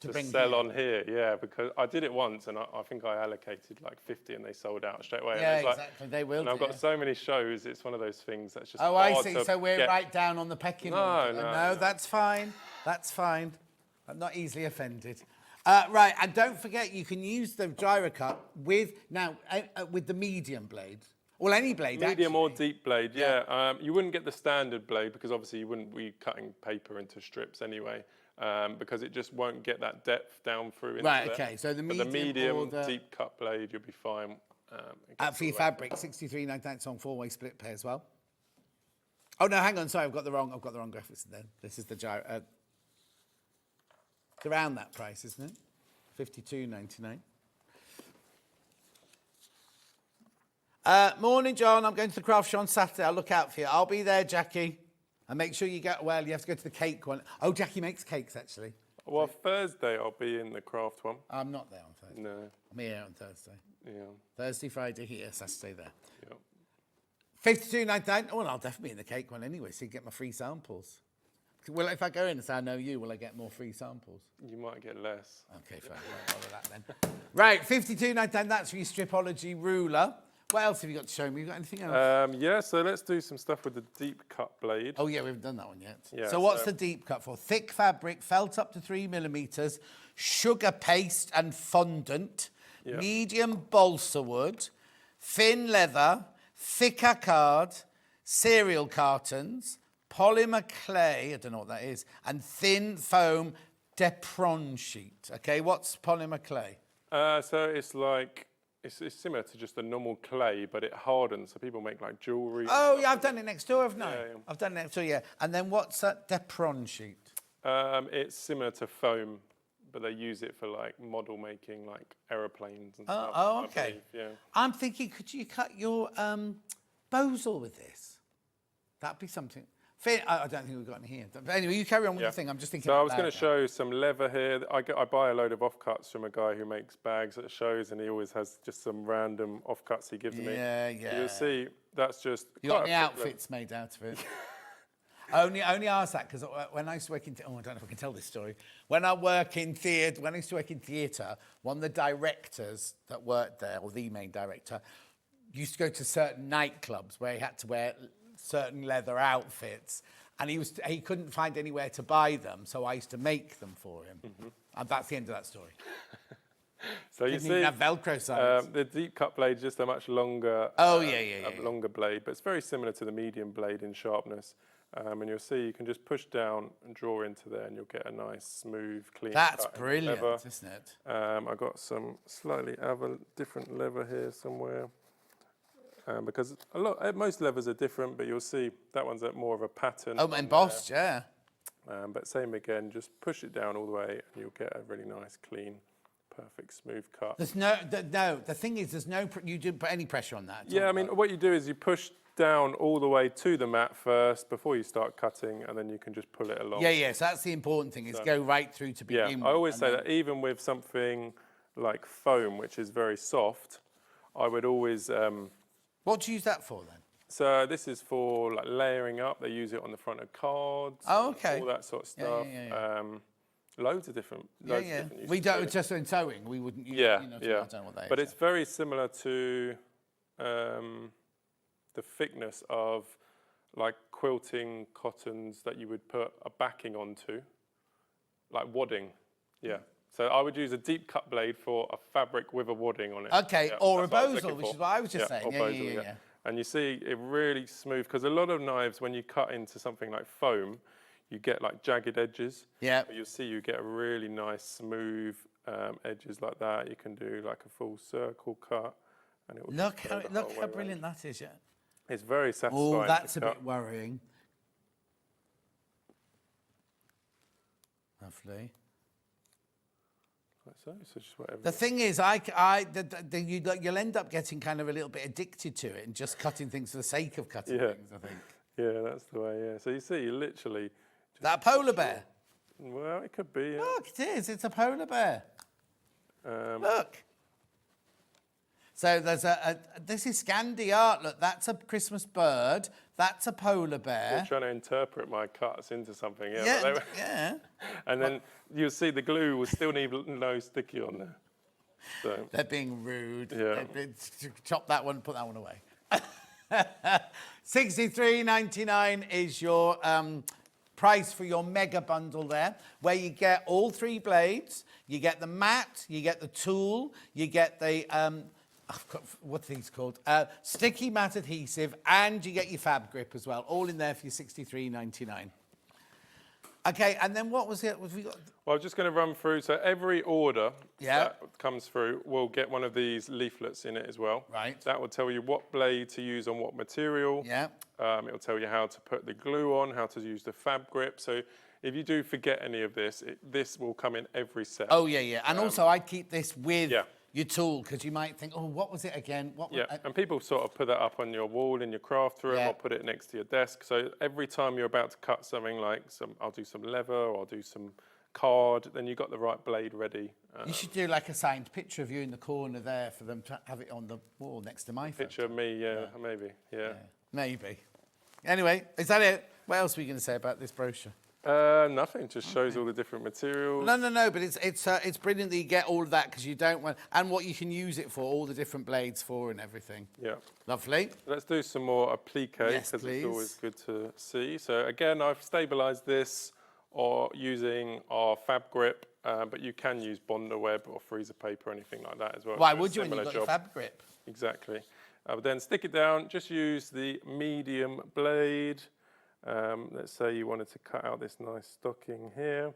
to sell on here. Yeah, because I did it once, and I think I allocated like 50, and they sold out straight away. Yeah, exactly. They will. And I've got so many shows. It's one of those things that's just. Oh, I see. So we're right down on the pecking order. No, that's fine. That's fine. I'm not easily offended. Right, and don't forget you can use the Gyro-Cut with the medium blade. Well, any blade, medium or deep blade, yeah. You wouldn't get the standard blade because obviously you wouldn't be cutting paper into strips anyway, because it just won't get that depth down through into Right, okay, so the medium or the deep cut blade, you'll be fine. For your fabric, 63.99 on 4-way split pay as well. Oh no, hang on, sorry, I've got the wrong graphics then. This is the Gyro. It's around that price, isn't it? £52.99. Morning, John. I'm going to the craft show on Saturday. I'll look out for you. I'll be there, Jackie. And make sure you get, well, you have to go to the cake one. Oh, Jackie makes cakes, actually. Well, Thursday I'll be in the craft one. I'm not there on Thursday. No. I'm here on Thursday. Yeah. Thursday, Friday here, Saturday there. Yeah. £52.99. Oh, well, I'll definitely be in the cake one anyway, so you get my free samples. Well, if I go in and say I know you, will I get more free samples? You might get less. Okay, fine. I won't bother that then. Right, £52.99. That's for your Stripology ruler. What else have you got to show me? You got anything else? Yeah, so let's do some stuff with the deep cut blade. Oh yeah, we haven't done that one yet. Yeah, so what's the deep cut for? Thick fabric, felt up to 3 millimeters, sugar paste and fondant, Yeah. medium balsa wood, thin leather, thick acard, cereal cartons, polymer clay, I don't know what that is, and thin foam Depron sheet. Okay, what's polymer clay? So it's like, it's similar to just a normal clay, but it hardens. So people make like jewellery. Oh yeah, I've done it next door, haven't I? Yeah. I've done it next door, yeah. And then what's that Depron sheet? It's similar to foam, but they use it for like model making, like aeroplanes and stuff. Oh, I okay. believe, yeah. I'm thinking, could you cut your bosal with this? That'd be something. I don't think we've got any here. But anyway, you carry on with the thing. I'm just thinking. So I was going to show some leather here. I buy a load of offcuts from a guy who makes bags at shows, and he always has just some random offcuts he gives me. Yeah, yeah. You'll see that's just. You got any outfits made out of it? I only asked that because when I used to work in, I don't know if I can tell this story. When I used to work in theatre, one of the directors that worked there, or the main director, used to go to certain nightclubs where he had to wear certain leather outfits, and he couldn't find anywhere to buy them, so I used to make them for him. And that's the end of that story. So you Didn't see, even have Velcro sides. the deep cut blade is just a much longer. Longer blade, but it's very similar to the medium blade in sharpness. And you'll see you can just push down and draw into there, and you'll get a nice, smooth, clean. That's cut brilliant, leather. isn't it? I've got some slightly other different leather here somewhere. Because most levers are different, but you'll see that one's more of a pattern. Oh, embossed, yeah. But same again, just push it down all the way, and you'll get a really nice, clean, perfect, smooth cut. There's the thing is, you didn't put any pressure on that. Yeah, I mean, what you do is you push down all the way to the mat first before you start cutting, and then you can just pull it along. Yeah, so that's the important thing, is go right through to begin with. I always say that even with something like foam, which is very soft, I would always... what do you use that for then? So this is for like layering up. They use it on the front of cards. Oh, okay. All that sort of stuff. Loads of different. Uses We don't just in sewing. We wouldn't use. Yeah, I don't know what they. But it's very similar to the thickness of like quilting cottons that you would put a backing onto, like wadding. Yeah. So I would use a deep cut blade for a fabric with a wadding on it. Okay, or a bosal, which is what I was just saying. Yeah. And you see it really smooth, because a lot of knives, when you cut into something like foam, you get like jagged edges. Yeah. But you'll see you get a really nice smooth edges like that. You can do like a full circle cut. And it will look how brilliant that is, yeah. It's very satisfying. Oh, that's a bit worrying. Lovely. So just whatever. The thing is, you'll end up getting kind of a little bit addicted to it and just cutting things for the sake of cutting things, I think. Yeah, that's the way, So you see, you literally... That polar bear? Well, it could be, Look, it is. It's a polar bear. Look. So there's this is Scandi art. Look, that's a Christmas bird. That's a polar bear. You're trying to interpret my cuts into something, yeah. And then you'll see the glue will still need no sticky on there. So they're being rude. Yeah. Chop that one, put that one away. $63.99 is your price for your mega bundle there, where you get all 3 blades, you get the mat, you get the tool, you get the what's these called? Sticky mat adhesive, and you get your fab grip as well, all in there for your $63.99. Okay, and then what was it? Well, I'm just going to run through. So every order that comes through will get one of these leaflets in it as well. Right. That will tell you what blade to use on what material. Yeah. It will tell you how to put the glue on, how to use the fab grip. So if you do forget any of this, this will come in every set. Oh, yeah. And also, I keep this with your tool, because you might think, oh, what was it again? And people sort of put that up on your wall in your craft room or put it next to your desk. So every time you're about to cut something, like I'll do some leather or I'll do some card, then you've got the right blade ready. You should do like a signed picture of you in the corner there for them to have it on the wall next to my picture of me, maybe, Maybe. Anyway, is that it? What else were you going to say about this brochure? Nothing, just shows all the different materials. No, but it's brilliant that you get all of that because you don't want, and what you can use it for, all the different blades for and everything. Yeah. Lovely. Let's do some more applique because it's always good to see. So again, I've stabilised this or using our fab grip, but you can use Bonder web or freezer paper or anything like that as well. Why would you when you've got your fab grip? Exactly. But then stick it down, just use the medium blade. Let's say you wanted to cut out this nice stocking here.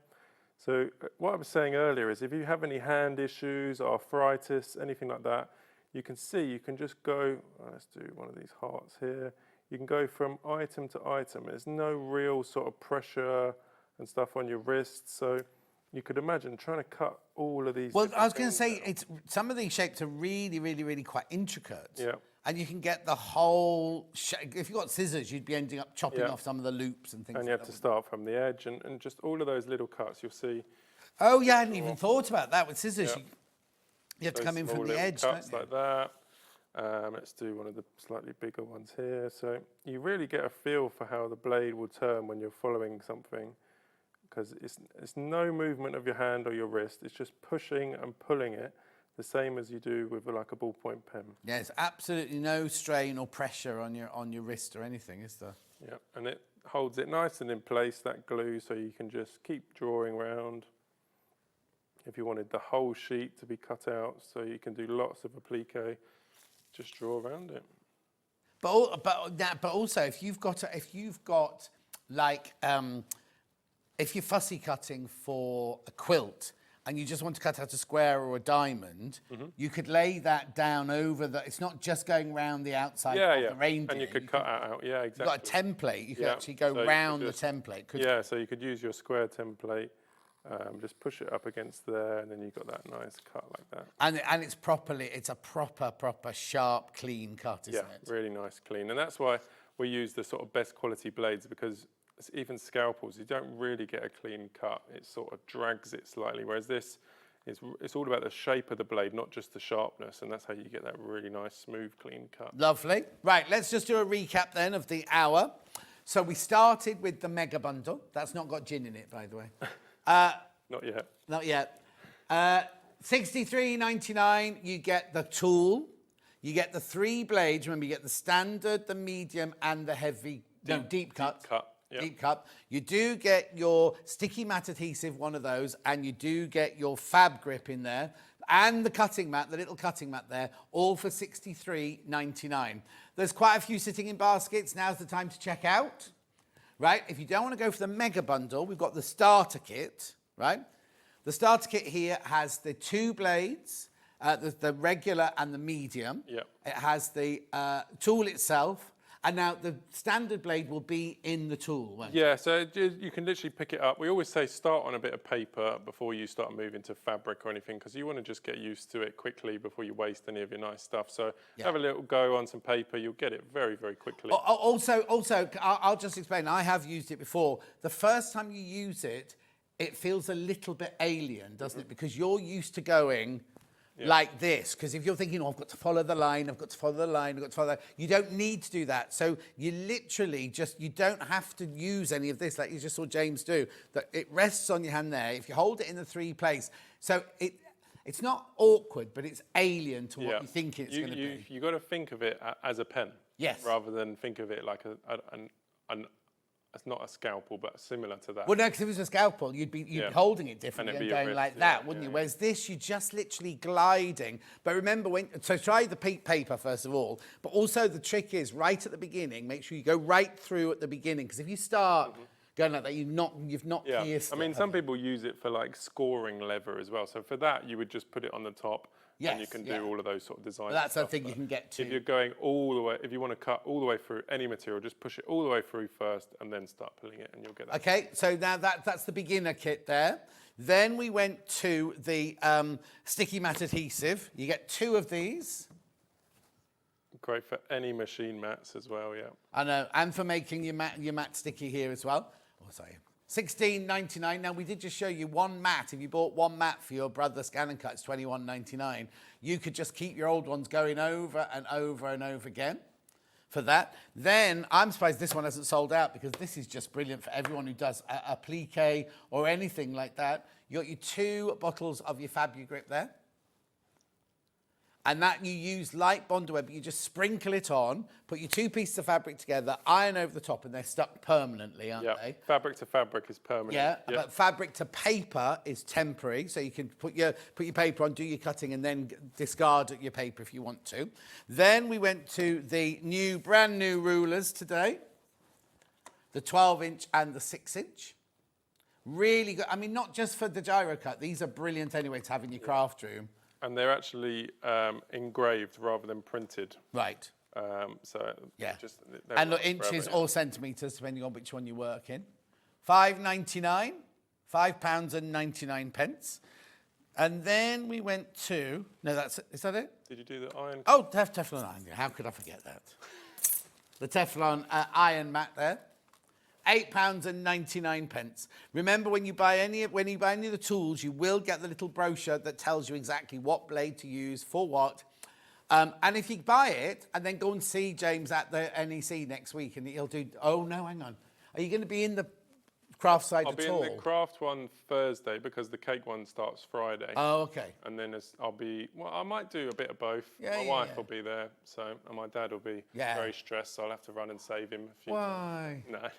So what I was saying earlier is if you have any hand issues, arthritis, anything like that, you can see, you can just go, let's do one of these hearts here. You can go from item to item. There's no real sort of pressure and stuff on your wrists. So you could imagine trying to cut all of these. Well, I was going to say, some of these shapes are really, really, really quite intricate. Yeah. And you can get the whole shape. If you've got scissors, you'd be ending up chopping off some of the loops and things like that. And you have to start from the edge and just all of those little cuts you'll see. Oh, yeah, I hadn't even thought about that with scissors. Yeah. You have to come in Small from the little edge, cuts don't you? like that. Let's do one of the slightly bigger ones here. So you really get a feel for how the blade will turn when you're following something, because it's no movement of your hand or your wrist. It's just pushing and pulling it, the same as you do with like a ballpoint pen. Yeah, there's absolutely no strain or pressure on your wrist or anything, is there? Yeah, and it holds it nice and in place, that glue, so you can just keep drawing around. If you wanted the whole sheet to be cut out, so you can do lots of applique, just draw around it. But also, if you've got like if you're fussy cutting for a quilt and you just want to cut out a square or a diamond, you could lay that down over the. It's not just going round the outside of the reindeer. And you could cut it out. Yeah, exactly. You've got a template. You could actually go round the template. Yeah, so you could use your square template. Just push it up against there, and then you've got that nice cut like that. And it's a proper sharp, clean cut, isn't it? Yeah, really nice, clean. And that's why we use the sort of best quality blades, because even scalpels, you don't really get a clean cut. It sort of drags it slightly, whereas this, it's all about the shape of the blade, not just the sharpness, and that's how you get that really nice, smooth, clean cut. Lovely. Right, let's just do a recap then of the hour. So we started with the mega bundle. That's not got gin in it, by the way. Not yet. Not yet. $63.99, you get the tool. You get the 3 blades. Remember, you get the standard, the medium, and the heavy, deep cut. Yep. Deep cut. You do get your sticky mat adhesive, one of those, and you do get your fab grip in there, and the cutting mat, the little cutting mat there, all for $63.99. There's quite a few sitting in baskets. Now's the time to check out. Right, if you don't want to go for the mega bundle, we've got the starter kit, right? The starter kit here has the 2 blades, the regular and the medium. Yep. It has the tool itself, and now the standard blade will be in the tool, won't it? Yeah, so you can literally pick it up. We always say start on a bit of paper before you start moving to fabric or anything, because you want to just get used to it quickly before you waste any of your nice stuff. So have a little go on some paper. You'll get it very, very quickly. Also, I'll just explain. I have used it before. The first time you use it, it feels a little bit alien, doesn't it? Because you're used to going like this. Because if you're thinking, oh, I've got to follow the line, I've got to follow the line, I've got to follow that, you don't need to do that. So you literally you don't have to use any of this like you just saw James do. That it rests on your hand there. If you hold it in the 3 place, so it's not awkward, but it's alien to what you think it's going to be. You've got to think of it as a pen. Yes. Rather than think of it like it's not a scalpel, but similar to that. Well, no, because if it was a scalpel, you'd be holding it differently and going like that, wouldn't you? Yeah. Whereas this, you're just literally gliding. But remember, so try the paper first of all, but also the trick is right at the beginning, make sure you go right through at the beginning, because if you start going like that, you've not pierced I mean, it, some people use it for like scoring leather as well. So for that, you would just put it on the top. And you can do all of those sort of designs. That's the thing you can get to. If you're going all the way, if you want to cut all the way through any material, just push it all the way through first and then start pulling it and you'll get that. Okay, so now that's the beginner kit there. Then we went to the sticky mat adhesive. You get 2 of these. Great for any machine mats as well, yeah. I know, and for making your mat sticky here as well. Oh, sorry. $16.99. Now, we did just show you 1 mat. If you bought 1 mat for your brother Scan and Cut, it's $21.99. You could just keep your old ones going over and over and over again. for that. Then I'm surprised this one hasn't sold out because this is just brilliant for everyone who does a applique or anything like that. You got your 2 bottles of your Fabu-Grip there. And that you use light Bondo Web, but you just sprinkle it on, put your 2 pieces of fabric together, iron over the top, and they're stuck permanently, aren't they? Fabric to fabric is permanent. Yeah, but fabric to paper is temporary, so you can put your paper on, do your cutting, and then discard your paper if you want to. Then we went to the brand new rulers today, the 12-inch and the 6-inch. Really good. I mean, not just for the Gyro-Cut. These are brilliant anyway to have in your craft room. And they're actually engraved rather than printed. Right. So yeah. And look, inches or centimetres, depending on which one you work in. £5.99, £5.99. And then we went to, is that it? Did you do the iron? Oh, Teflon iron. How could I forget that? The Teflon iron mat there. £8.99. Remember, when you buy any of the tools, you will get the little brochure that tells you exactly what blade to use for what. And if you buy it and then go and see James at the NEC next week, and he'll do. Oh no, hang on. Are you going to be in the craft side at all? I'll be in the craft one Thursday because the cake one starts Friday. Oh, okay. And then I might do a bit of both. Yeah, my wife will be there, and my dad will be very stressed, so I'll have to run and save him a few Why? times. No.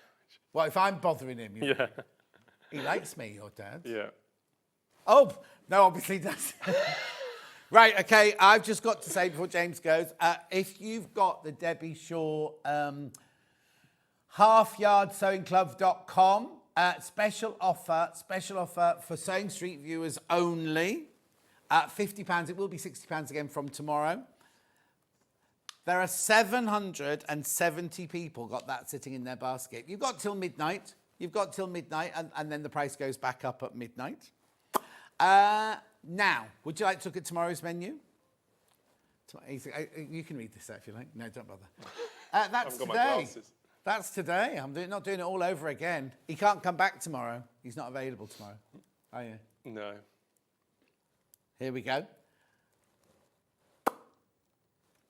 Well, if I'm bothering him, yeah. He likes me, your dad. Yeah. Oh, no, obviously he does. Right, okay, I've just got to say before James goes, if you've got the Debbie Shaw halfyardsewingclub.com, special offer for Sewing Street viewers only, £50. It will be £60 again from tomorrow. There are 770 people got that sitting in their basket. You've got till midnight. And then the price goes back up at midnight. Now, would you like to look at tomorrow's menu? You can read this out if you like. No, don't bother. That's I've got today. my glasses. That's today. I'm not doing it all over again. He can't come back tomorrow. He's not available tomorrow. Are you? No. Here we go.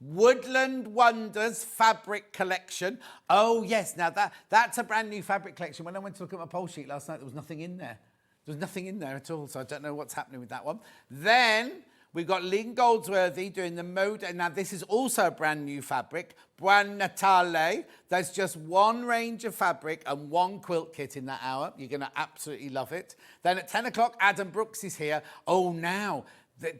Woodland Wonders fabric collection. Oh, yes. Now, that's a brand new fabric collection. When I went to look at my poll sheet last night, there was nothing in there. There was nothing in there at all, so I don't know what's happening with that one. Then we've got Lynn Goldsworthy doing the mode. Now, this is also a brand new fabric, Buon Natale. There's just one range of fabric and one quilt kit in that hour. You're going to absolutely love it. Then at 10 o'clock, Adam Brooks is here. Oh, now...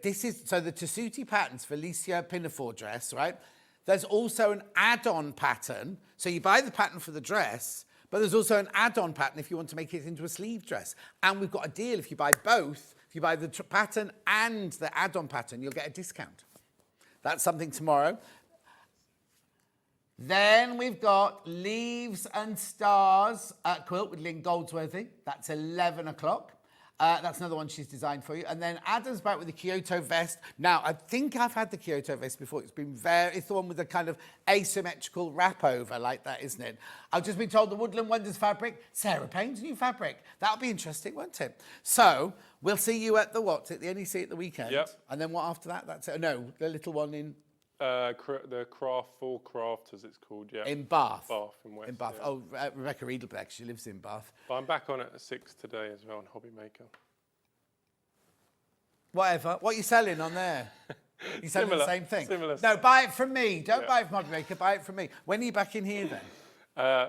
This is, so the Tessuti patterns for Licia Pinafore dress, right? There's also an add-on pattern. So you buy the pattern for the dress, but there's also an add-on pattern if you want to make it into a sleeve dress. And we've got a deal. If you buy both, if you buy the pattern and the add-on pattern, you'll get a discount. That's something tomorrow. Then we've got Leaves and Stars quilt with Lynn Goldsworthy. That's 11 o'clock. That's another one she's designed for you. And then Adam's back with the Kyoto vest. Now, I think I've had the Kyoto vest before. It's the one with the kind of asymmetrical wrap over like that, isn't it? I've just been told the Woodland Wonders fabric, Sarah Payne's new fabric. That'll be interesting, won't it? So, we'll see you at the NEC at the weekend. Yep. And then what after that? That's it. No, the little one in... the full craft, as it's called, yeah. In Bath. Bath, in West. In Bath. Yeah. Oh, Rebecca Riedelbeck, she lives in Bath. But I'm back on it at 6 today as well on Hobby Maker. Whatever. What are you selling on there? You're selling the same thing? Similar. No, buy it from me. Don't buy it from Hobby Maker, buy it from me. When are you back in here then?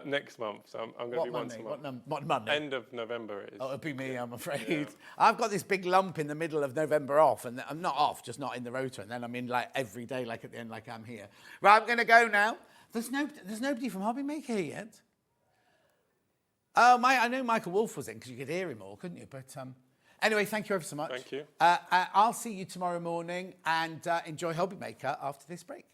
Next month, so I'm going to be once a month. What Monday? End of November it is. Oh, it'll be me, I'm afraid. Yeah. I've got this big lump in the middle of November off, and I'm not off, just not in the rota, and then I'm in like every day, like at the end, like I'm here. Right, I'm going to go now. There's nobody from Hobby Maker here yet. Oh, I know Michael Wolf was in because you could hear him all, couldn't you? But anyway, thank you ever so much. Thank you. I'll see you tomorrow morning, and enjoy Hobby Maker after this break.